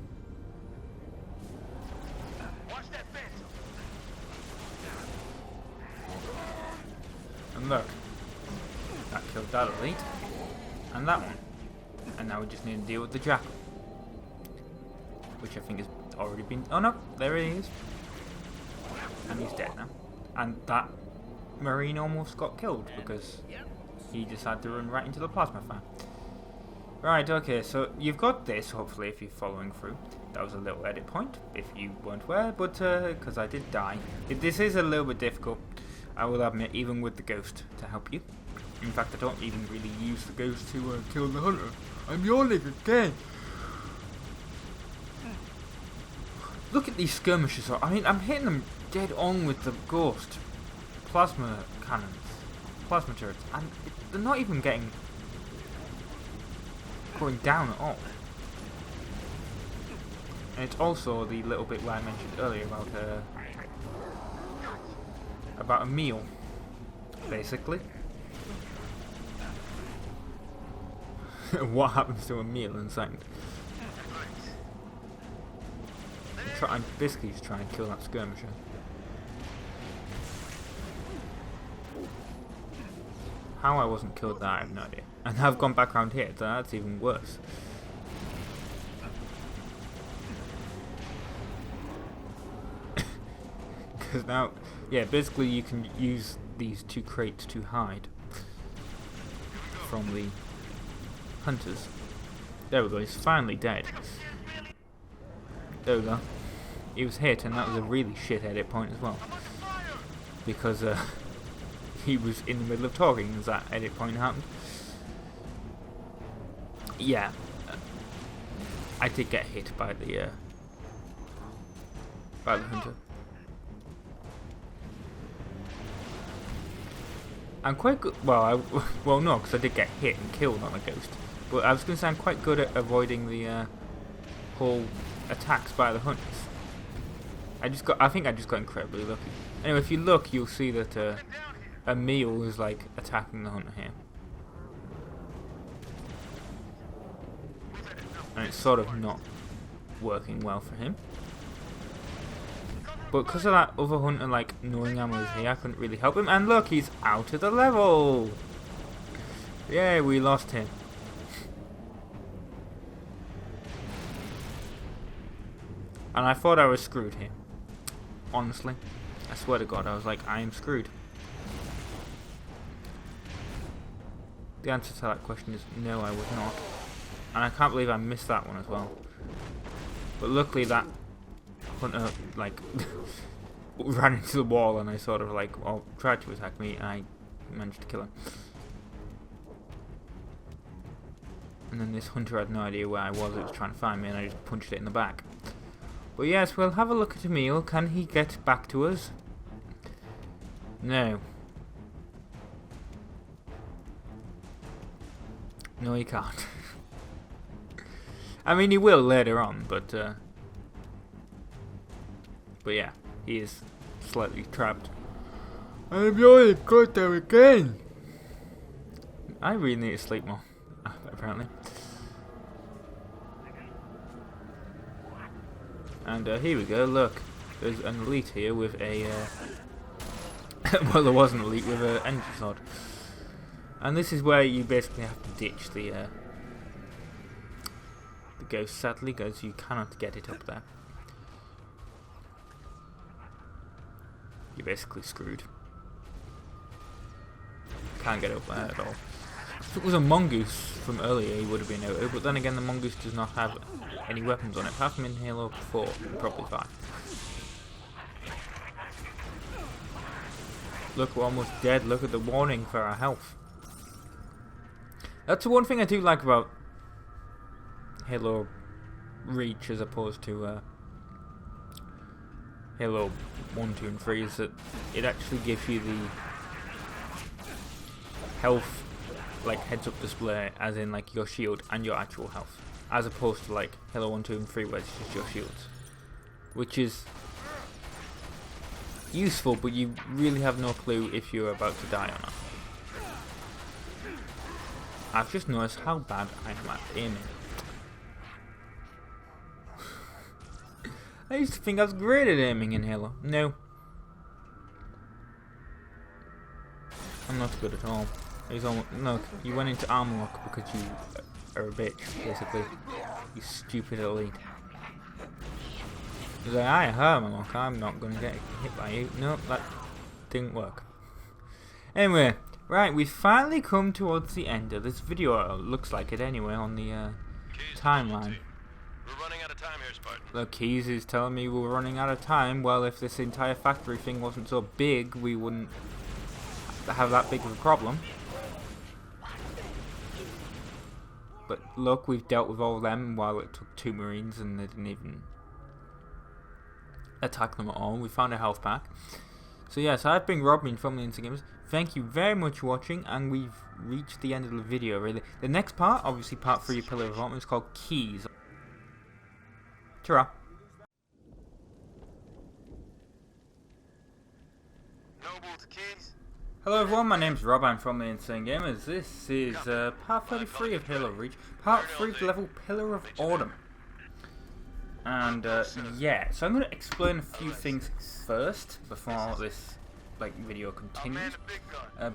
And look, that killed that elite, and that one. And now we just need to deal with the jackal, which I think has already been... Oh no, there he is. And he's dead now. And that Marine almost got killed because he just had to run right into the plasma fan. Right, okay, so you've got this, hopefully, if you're following through. That was a little edit point, if you weren't aware, but because I did die. This is a little bit difficult, I will admit, even with the ghost to help you. In fact, I don't even really use the ghost to kill the hunter. I'm yawning again. Look at these skirmishers. I mean, I'm hitting them dead on with the ghost plasma cannons, plasma turrets, and they're not even going down at all. And it's also the little bit where I mentioned earlier about a meal, basically. What happens to a meal in a second? I'm basically just trying to kill that skirmisher. How I wasn't killed there, I have no idea. And I've gone back around here, so that's even worse. Because now, yeah, basically you can use these 2 crates to hide from the hunters. There we go, he's finally dead. There we go. He was hit, and that was a really shit edit point as well. Because he was in the middle of talking as that edit point happened. Yeah. I did get hit by the hunter. I'm quite good. Well, no, because I did get hit and killed on a ghost. But I was going to say I'm quite good at avoiding the whole attacks by the hunters. I think I just got incredibly lucky. Anyway, if you look, you'll see that a meal is like attacking the hunter here, and it's sort of not working well for him. But because of that other hunter, like, knowing I was here, I couldn't really help him. And look, he's out of the level! Yay, we lost him. And I thought I was screwed here. Honestly. I swear to God, I was like, I am screwed. The answer to that question is no, I was not. And I can't believe I missed that one as well. But luckily that hunter, like, ran into the wall, and I sort of, like, well, tried to attack me, and I managed to kill him. And then this hunter had no idea where I was. It was trying to find me, and I just punched it in the back. But yes, we'll have a look at Emil. Can he get back to us? No. No, he can't. I mean, he will later on, but yeah, he is slightly trapped. I'm going to go there again. I really need to sleep more, apparently. And here we go, look. There's an elite here with a... well, there was an elite with an energy sword. And this is where you basically have to ditch the ghost, sadly, because you cannot get it up there. You're basically screwed. Can't get up there at all. If it was a mongoose from earlier, he would have been out, but then again, the mongoose does not have any weapons on it, apart from in Halo 4, probably 5. Look, we're almost dead. Look at the warning for our health. That's the one thing I do like about Halo Reach as opposed to Halo 1, 2 and 3 is that it actually gives you the health, like, heads up display, as in like your shield and your actual health, as opposed to like Halo 1, 2 and 3 where it's just your shields, which is useful, but you really have no clue if you're about to die or not. I've just noticed how bad I am at aiming. I used to think I was great at aiming in Halo. No. I'm not good at all. Look, you went into armor lock because you are a bitch, basically. You stupid elite. He's like, I have armor lock, I'm not going to get hit by you. Nope, that didn't work. Anyway, right, we've finally come towards the end of this video. It looks like it anyway on the timeline. We're running out of time here, Spartan. Look, Keys is telling me we're running out of time. Well, if this entire factory thing wasn't so big, we wouldn't have that big of a problem. But look, we've dealt with all of them while it took 2 Marines and they didn't even attack them at all. We found a health pack. So yes, I've been Robin from the Insane Gamers. Thank you very much for watching, and we've reached the end of the video, really. The next part, obviously part 3 of Pillar of Autumn, is called Keys. Ta-ra. Hello everyone, my name's Rob, I'm from the Insane Gamers. This is part 33 of Halo Reach, part 3 of level Pillar of Autumn. And yeah, so I'm going to explain a few things first before this video continues,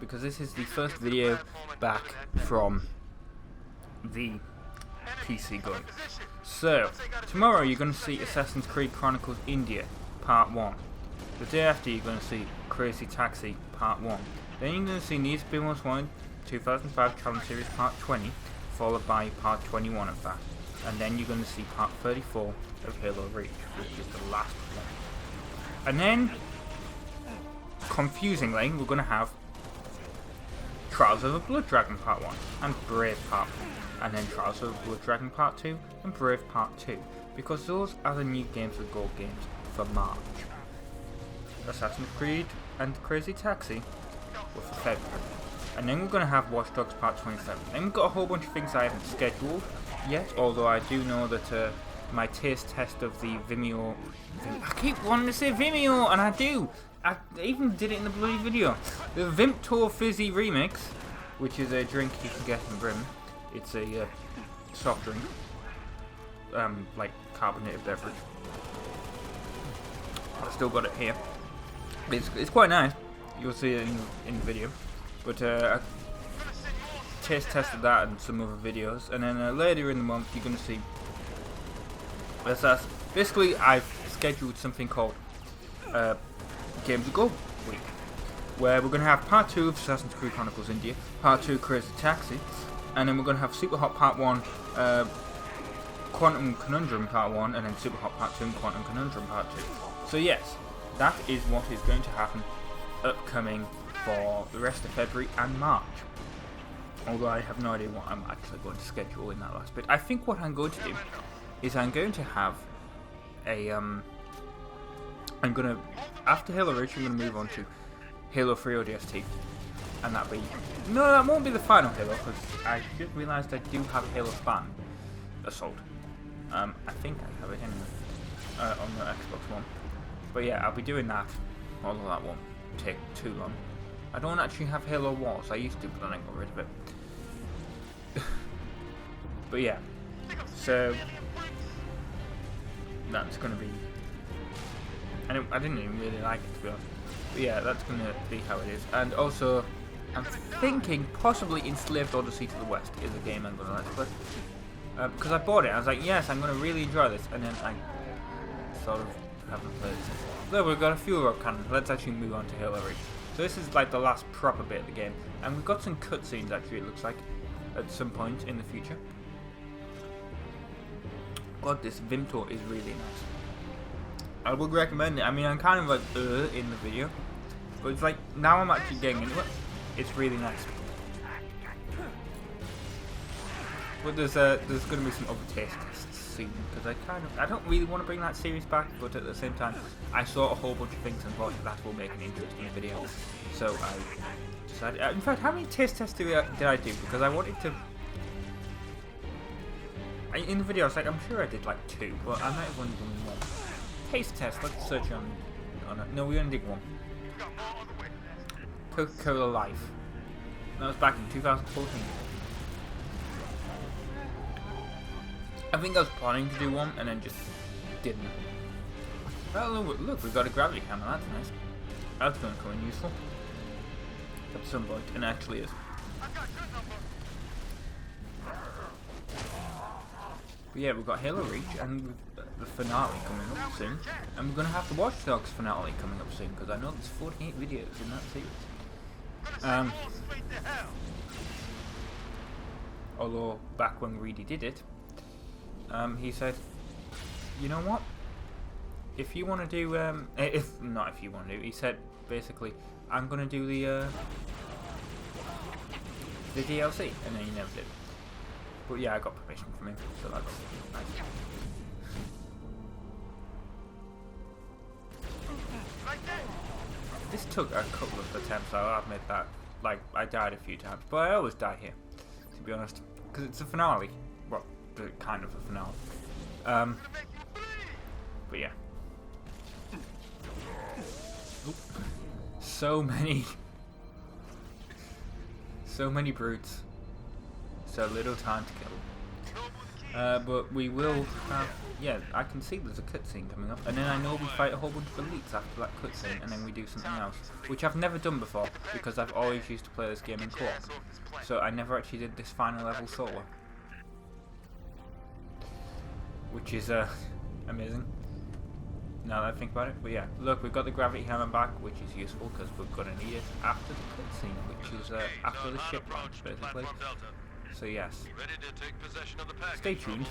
because this is the first video back from the PC going. So tomorrow you're going to see Assassin's Creed Chronicles India Part 1. The day after you're going to see Crazy Taxi Part 1. Then you're going to see Need for Speed Most Wanted 2005 Challenge Series Part 20, followed by Part 21 of that. And then you're going to see Part 34 of Halo Reach, which is the last one. And then, confusingly, we're going to have Trials of the Blood Dragon Part 1 and Brave Part 1. And then Trials of the Blood Dragon Part 2 and Brave Part 2. Because those are the new games with gold games for March. Assassin's Creed and Crazy Taxi were for February. And then we're going to have Watch Dogs Part 27. Then we've got a whole bunch of things I haven't scheduled yet, although I do know that my taste test of the Vimeo... I keep wanting to say Vimeo, and I do! I even did it in the bloody video. The Vimto Fizzy Remix, which is a drink you can get in Britain. It's a soft drink. Like carbonated beverage. I've still got it here. It's quite nice. You'll see it in the video. But I taste tested that and some other videos, and then later in the month you're going to see basically I've scheduled something called Games to Go Week, where we're going to have Part 2 of Assassin's Creed Chronicles India, Part 2 Crazy Taxi, and then we're going to have Super Hot Part 1, Quantum Conundrum Part 1, and then Super Hot Part 2 and Quantum Conundrum Part 2. So yes, that is what is going to happen upcoming for the rest of February and March. Although I have no idea what I'm actually going to schedule in that last bit. I think what I'm going to do is I'm going to have a after Halo Reach I'm going to move on to Halo 3 ODST, and that won't be the final Halo, because I just realised I do have Halo Spartan Assault. I think I have it anyway on the Xbox One. But yeah, I'll be doing that, although that won't take too long. I don't actually have Halo Wars. I used to, but then I got rid of it. But yeah, so that's going to be... I didn't even really like it, to be honest. But yeah, that's going to be how it is. And also, I'm thinking possibly Enslaved Odyssey to the West is a game I'm going to let's play. Because I bought it, I was like, yes, I'm going to really enjoy this. And then I sort of haven't played it since. So we've got a few of our cannons. Let's actually move on to Halo Reach. So this is like the last proper bit of the game. And we've got some cutscenes actually, it looks like, at some point in the future. God, this Vimto is really nice. I would recommend it. I mean, I'm kind of like in the video, but it's like now I'm actually getting into it. It's really nice. But there's going to be some other taste tests soon, because I don't really want to bring that series back, but at the same time I saw a whole bunch of things and thought that will make an interesting video. So I decided. In fact, how many taste tests did I do? Because I wanted to. In the video, I was like, I'm sure I did like 2, but I might have only done 1. Taste test, let's search on it. No, we only did 1. Coca-Cola Life. That was back in 2014. I think I was planning to do 1 and then just didn't. Well, look, we've got a gravity camera, that's nice. That's going to come in useful. At some point, and actually is. But yeah, we've got Halo Reach and the finale coming up soon, and we're going to have the Watch Dogs finale coming up soon, because I know there's 48 videos in that series. Although back when Reedy did it, he said, you know what? If you want to do, he said basically, I'm going to do the DLC, and then he never did. But yeah, I got permission from him, so that's nice. This took a couple of attempts, I'll admit that. Like, I died a few times, but I always die here, to be honest. Because it's a finale. Well, kind of a finale. But yeah. Oop. So many brutes. So little time to kill. But we will have yeah, I can see there's a cutscene coming up, and then I know we fight a whole bunch of elites after that cutscene, and then we do something else, which I've never done before, because I've always used to play this game in co-op, so I never actually did this final level solo, which is amazing, now that I think about it. But yeah, look, we've got the gravity hammer back, which is useful, because we're going to need it after the cutscene, which is after the ship launch, basically. So yes, stay tuned.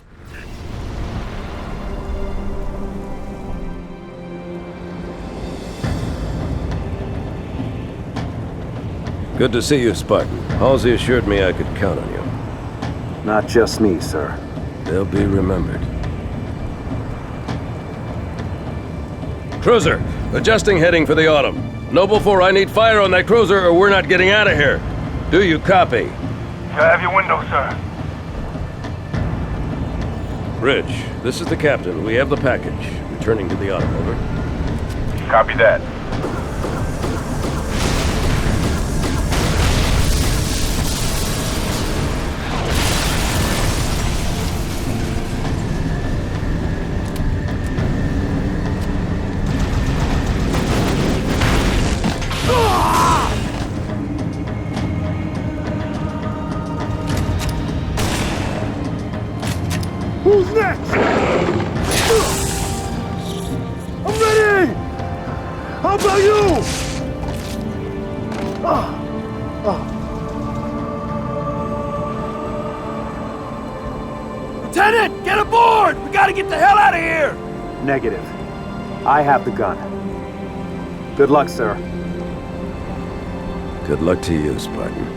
Good to see you, Spartan. Halsey assured me I could count on you. Not just me, sir. They'll be remembered. Cruiser, adjusting heading for the Autumn. Noble 4, I need fire on that cruiser or we're not getting out of here. Do you copy? I have your window, sir. Rich, this is the captain. We have the package. Returning to the Autumn, over. Copy that. Who's next? I'm ready! How about you? Lieutenant, get aboard! We gotta get the hell out of here! Negative. I have the gun. Good luck, sir. Good luck to you, Spartan.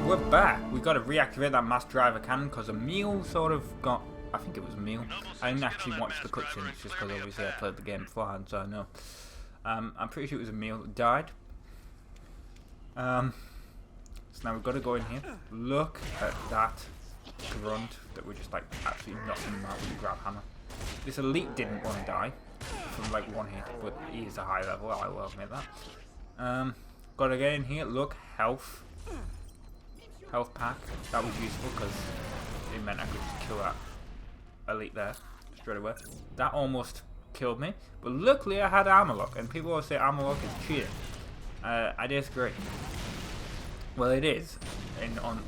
We're back. We got to reactivate that mass driver cannon because Emil sort of got. I think it was Emil. I didn't actually watch the cutscenes just because obviously I played the game beforehand, so I know. I'm pretty sure it was Emil that died. So now we've got to go in here. Look at that grunt that we're just like absolutely knocking him out with the grab hammer. This elite didn't want to die from like one hit, but he is a high level. I will admit that. Got to get in here. Look, health. Health pack, that was useful because it meant I could just kill that elite there straight away. That almost killed me, but luckily I had armor lock, and people always say armor lock is cheating. I disagree. Well, it is.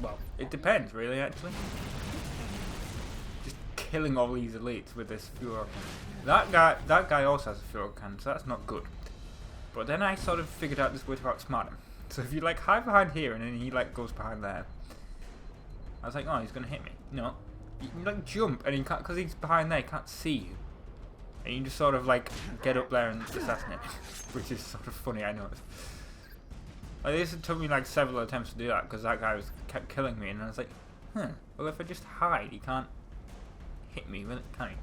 Well, it depends really, actually. Just killing all these elites with this fuel cannon. That guy also has a fuel cannon, so that's not good. But then I sort of figured out this way to outsmart him. So if you like hide behind here and then he like goes behind there, I was like, oh, he's gonna hit me. No, you can like jump and he can't, because he's behind there, he can't see you, and you just sort of like get up there and assassinate him, which is sort of funny. I noticed. Like this took me like several attempts to do that because that guy kept killing me, and I was like, well if I just hide, he can't hit me with it, can he?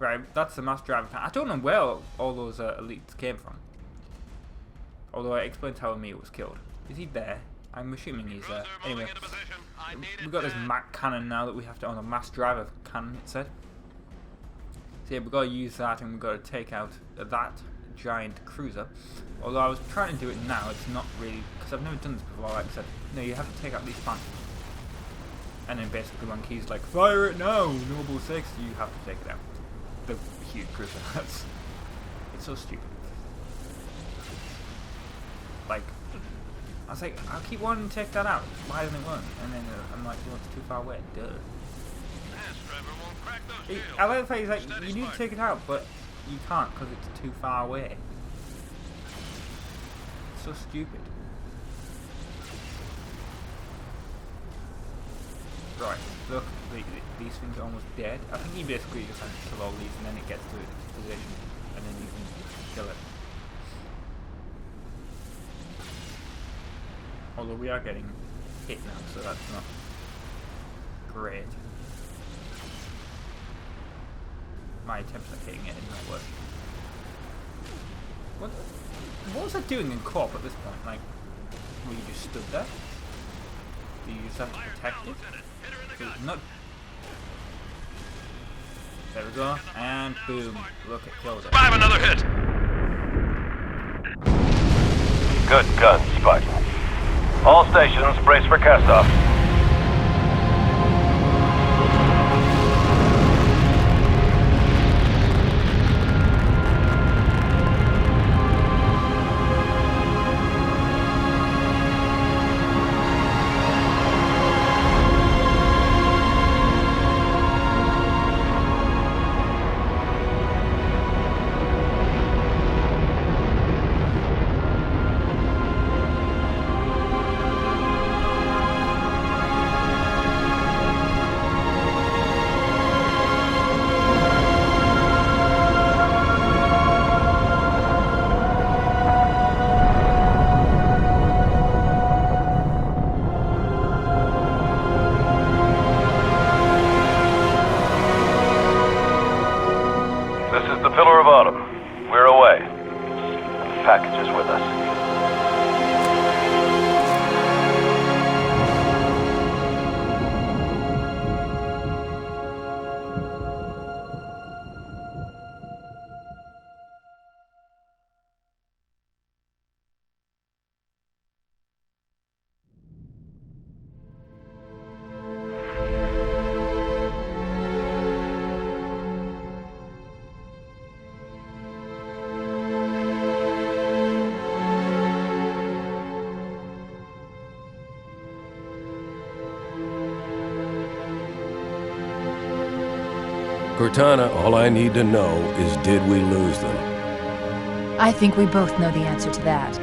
Right, that's the mass driver. I don't know where all those elites came from. Although I explained how Emil was killed. Is he there? I'm assuming he's there. Anyway, we've got this Mac cannon now that we have to, on a mass driver cannon it said. So yeah, we've got to use that and we've got to take out that giant cruiser. Although I was trying to do it now, it's not really, because I've never done this before, like I said, no, you have to take out these fans. And then basically when Key's like, fire it now, Noble 6, you have to take it out. The huge cruiser, it's so stupid. Like, I was like, I keep wanting to take that out. Why doesn't it work? And then I'm like, well, it's too far away. Duh. I like the fact he's like, you need to take it out, but you can't because it's too far away. It's so stupid. Right, look, these things are almost dead. I think he basically just has to kill all these and then it gets to its position and then you can kill it. Although we are getting hit now, so that's not great. My attempts at hitting it is not working. What was I doing in co-op at this point? Like, were you just stood there? Do you just have to protect it? Not. There we go, and boom! Look, it killed it. Another hit. Good guns, Spartan. All stations, brace for cast-off. Pillar of Autumn. We're away. The package is with us. Cortana, all I need to know is, did we lose them? I think we both know the answer to that.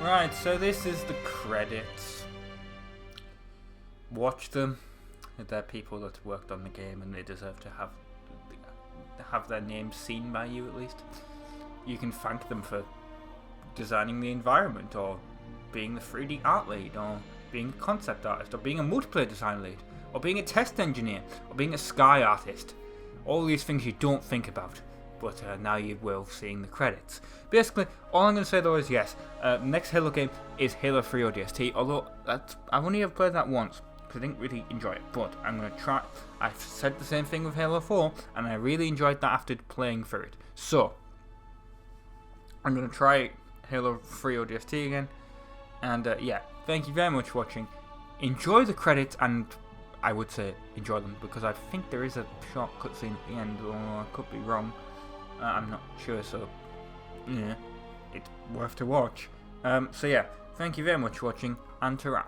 Right, so this is the credits. Watch them. They're people that worked on the game and they deserve to have their names seen by you at least. You can thank them for designing the environment, or being the 3D art lead, or being a concept artist, or being a multiplayer design lead, or being a test engineer, or being a sky artist. All these things you don't think about, but now you will, seeing the credits. Basically, all I'm going to say though is yes, next Halo game is Halo 3 ODST, although I've only ever played that once, because I didn't really enjoy it, but I'm going to try. I've said the same thing with Halo 4, and I really enjoyed that after playing through it. So, I'm going to try Halo 3 ODST again, and yeah, thank you very much for watching. Enjoy the credits, and I would say enjoy them, because I think there is a short cutscene at the end, or I could be wrong. I'm not sure, so yeah, it's worth to watch. So yeah, thank you very much for watching, and ta-ra.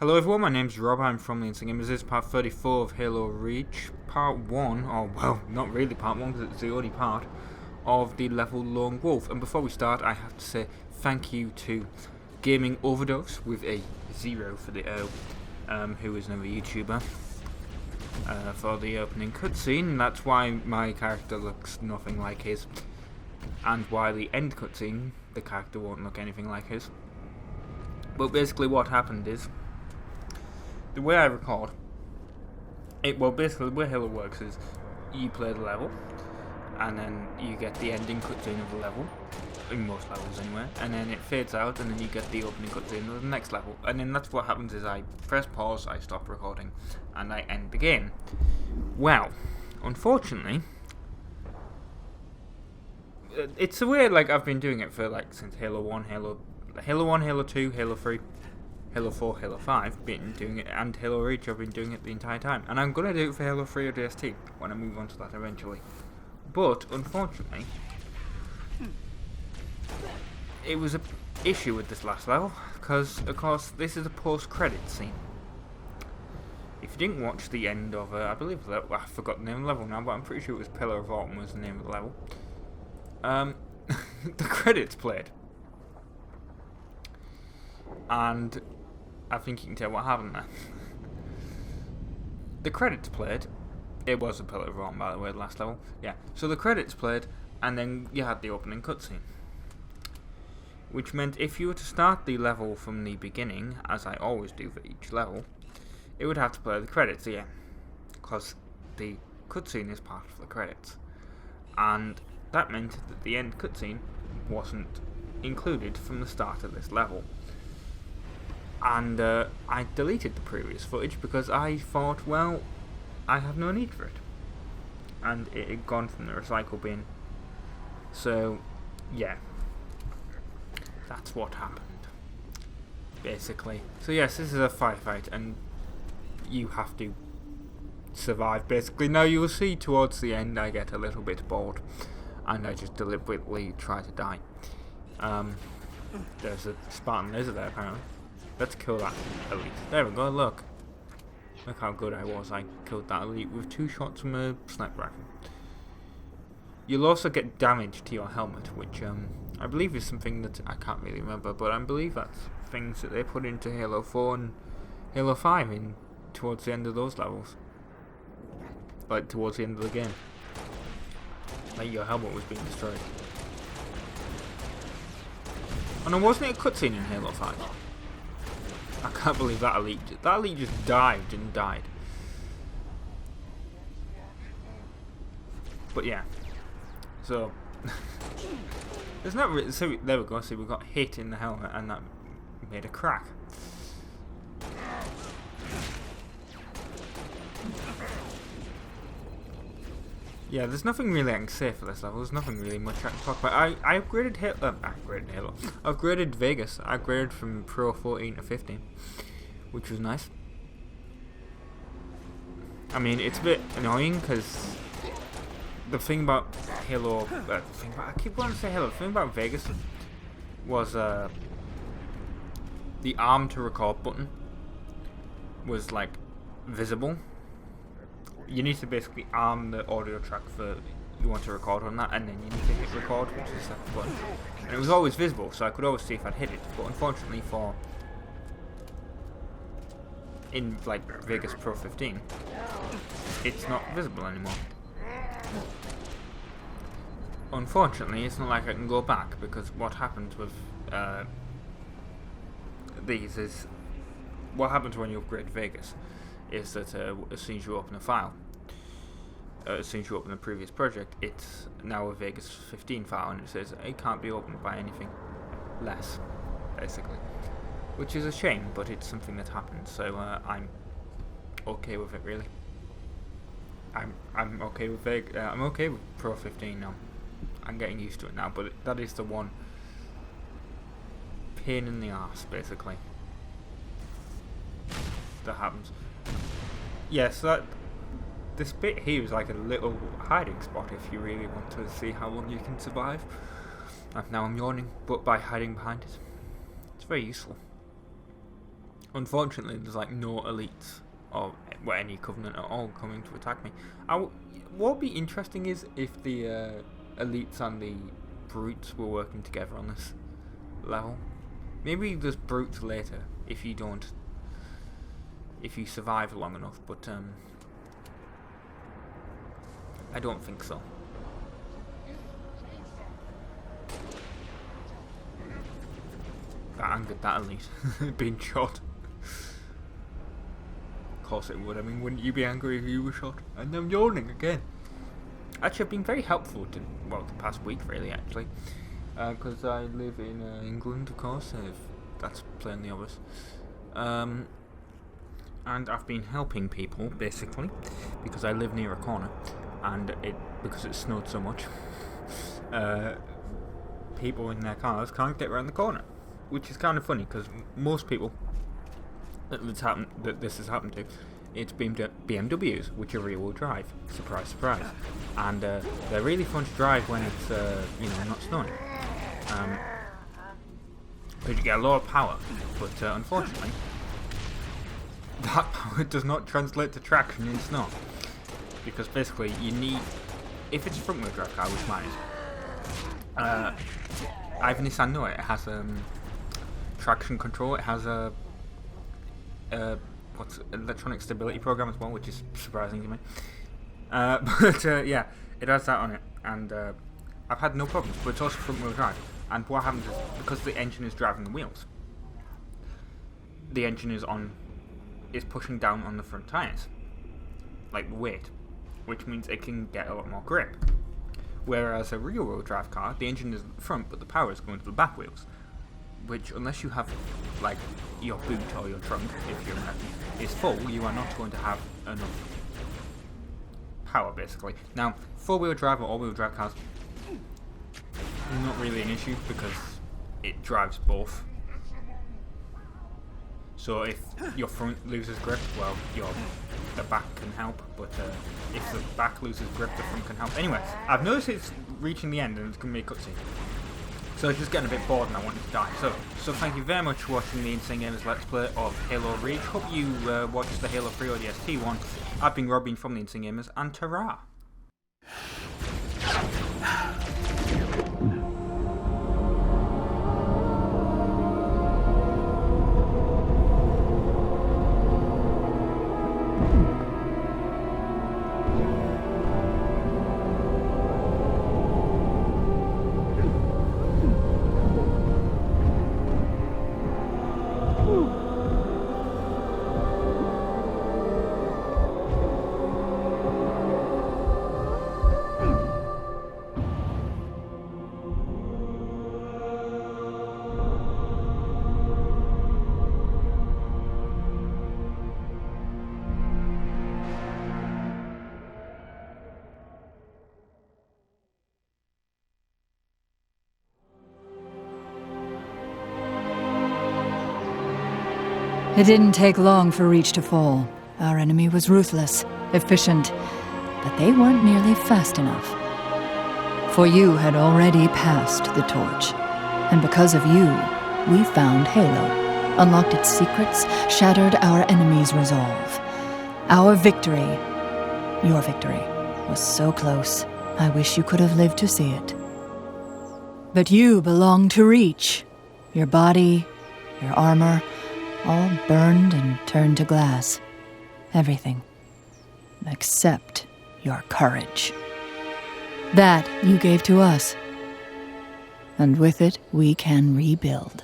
Hello everyone, my name's Rob, I'm from the Insane Gamers. This is part 34 of Halo Reach, part 1, or well, not really part 1 because it's the only part, of the level Lone Wolf. And before we start, I have to say thank you to Gaming Overdose, with a 0 for the O, who is another YouTuber, for the opening cutscene. That's why my character looks nothing like his, and why the end cutscene, the character won't look anything like his. But basically what happened is, the way I record, basically the way Halo works is, you play the level, and then you get the ending cutscene of the level, in most levels anyway, and then it fades out, and then you get the opening cutscene of the next level, and then that's what happens is I press pause, I stop recording, and I end the game. Well, unfortunately, it's the way like I've been doing it for like since Halo 1, Halo 2, Halo 3, Halo 4, Halo 5, been doing it, and Halo Reach, I've been doing it the entire time. And I'm going to do it for Halo 3 or DST, when I move on to that eventually. But, unfortunately, it was an issue with this last level, because, of course, this is a post-credits scene. If you didn't watch the end of, I believe, I forgot the name of the level now, but I'm pretty sure it was Pillar of Autumn was the name of the level. The credits played. And I think you can tell what happened there. The credits played. It was a Pillar of Autumn, by the way, the last level. Yeah. So the credits played, and then you had the opening cutscene. Which meant if you were to start the level from the beginning, as I always do for each level, it would have to play the credits again. Because the cutscene is part of the credits. And that meant that the end cutscene wasn't included from the start of this level. And I deleted the previous footage because I thought, well, I have no need for it. And it had gone from the recycle bin. So, yeah. That's what happened. Basically. So yes, this is a firefight and you have to survive basically. Now you will see towards the end I get a little bit bored. And I just deliberately try to die. There's a Spartan laser there apparently. Let's kill that elite. There we go, look. Look how good I was. I killed that elite with 2 shots from a sniper rifle. You'll also get damage to your helmet, which I believe is something that I can't really remember, but I believe that's things that they put into Halo 4 and Halo 5 in towards the end of those levels. Like towards the end of the game. Like your helmet was being destroyed. Oh no, wasn't it a cutscene in Halo 5? I can't believe that elite just dived and died. But yeah. So there's not really, so there we go, see we got hit in the helmet and that made a crack. Yeah, there's nothing really I can say for this level. There's nothing really much I can talk about. I upgraded Halo. I upgraded Vegas. I upgraded from Pro 14 to 15, which was nice. I mean, it's a bit annoying because the thing about Halo, I keep wanting to say Halo. The thing about Vegas was the arm to record button was like visible. You need to basically arm the audio track for you want to record on that, and then you need to hit record, which is that button. And it was always visible, so I could always see if I'd hit it. But unfortunately, in like Vegas Pro 15, it's not visible anymore. Unfortunately, it's not like I can go back because what happens with these is what happens when you upgrade Vegas. Is that as soon as you open a file, as soon as you open the previous project, it's now a Vegas 15 file, and it says it can't be opened by anything less, basically. Which is a shame, but it's something that happens, so I'm okay with it, really. I'm okay with I'm okay with Pro 15 now. I'm getting used to it now, but that is the one pain in the arse, basically, that happens. Yes, this bit here is like a little hiding spot if you really want to see how long you can survive. Now I'm yawning, but by hiding behind it, it's very useful. Unfortunately, there's like no elites or any Covenant at all coming to attack me. What would be interesting is if the elites and the brutes were working together on this level. Maybe there's brutes later if you survive long enough, but I don't think so. That angered that elite being shot. Of course it would. I mean, wouldn't you be angry if you were shot? And I'm yawning again. Actually, I've been very helpful the past week, really, actually. Because I live in England, of course, if that's plainly obvious. And I've been helping people, basically, because I live near a corner, and because it snowed so much, people in their cars can't get around the corner. Which is kind of funny, because most people that this has happened to, it's BMWs, which are rear-wheel drive. Surprise, surprise. And they're really fun to drive when it's not snowing. Because you get a lot of power, but unfortunately, that power does not translate to traction in snow. Because basically, you need, if it's a front-wheel drive car, which mine is, I have a Nissan Note. It has traction control. It has a electronic stability program as well, which is surprising to me. But yeah, it has that on it, and I've had no problems. But it's also front wheel drive. And what happens is, because the engine is driving the wheels, the engine is pushing down on the front tires, like weight, which means it can get a lot more grip. Whereas a rear wheel drive car, the engine is at the front, but the power is going to the back wheels. Which, unless you have, like, your boot or your trunk, if you're is full, you are not going to have enough power, basically. Now, four-wheel drive or all-wheel drive cars, not really an issue, because it drives both. So if your front loses grip, well, the back can help, but if the back loses grip, the front can help. Anyway, I've noticed it's reaching the end, and it's going to be a cutscene. So I was just getting a bit bored and I wanted to die. So thank you very much for watching the Insane Gamers Let's Play of Halo Reach. Hope you watched the Halo 3 ODST one. I've been Robin from the Insane Gamers, and ta-ra! It didn't take long for Reach to fall. Our enemy was ruthless, efficient, but they weren't nearly fast enough. For you had already passed the torch, and because of you, we found Halo, unlocked its secrets, shattered our enemy's resolve. Our victory, your victory, was so close. I wish you could have lived to see it. But you belong to Reach. Your body, your armor, all burned and turned to glass. Everything. Except your courage. That you gave to us. And with it, we can rebuild.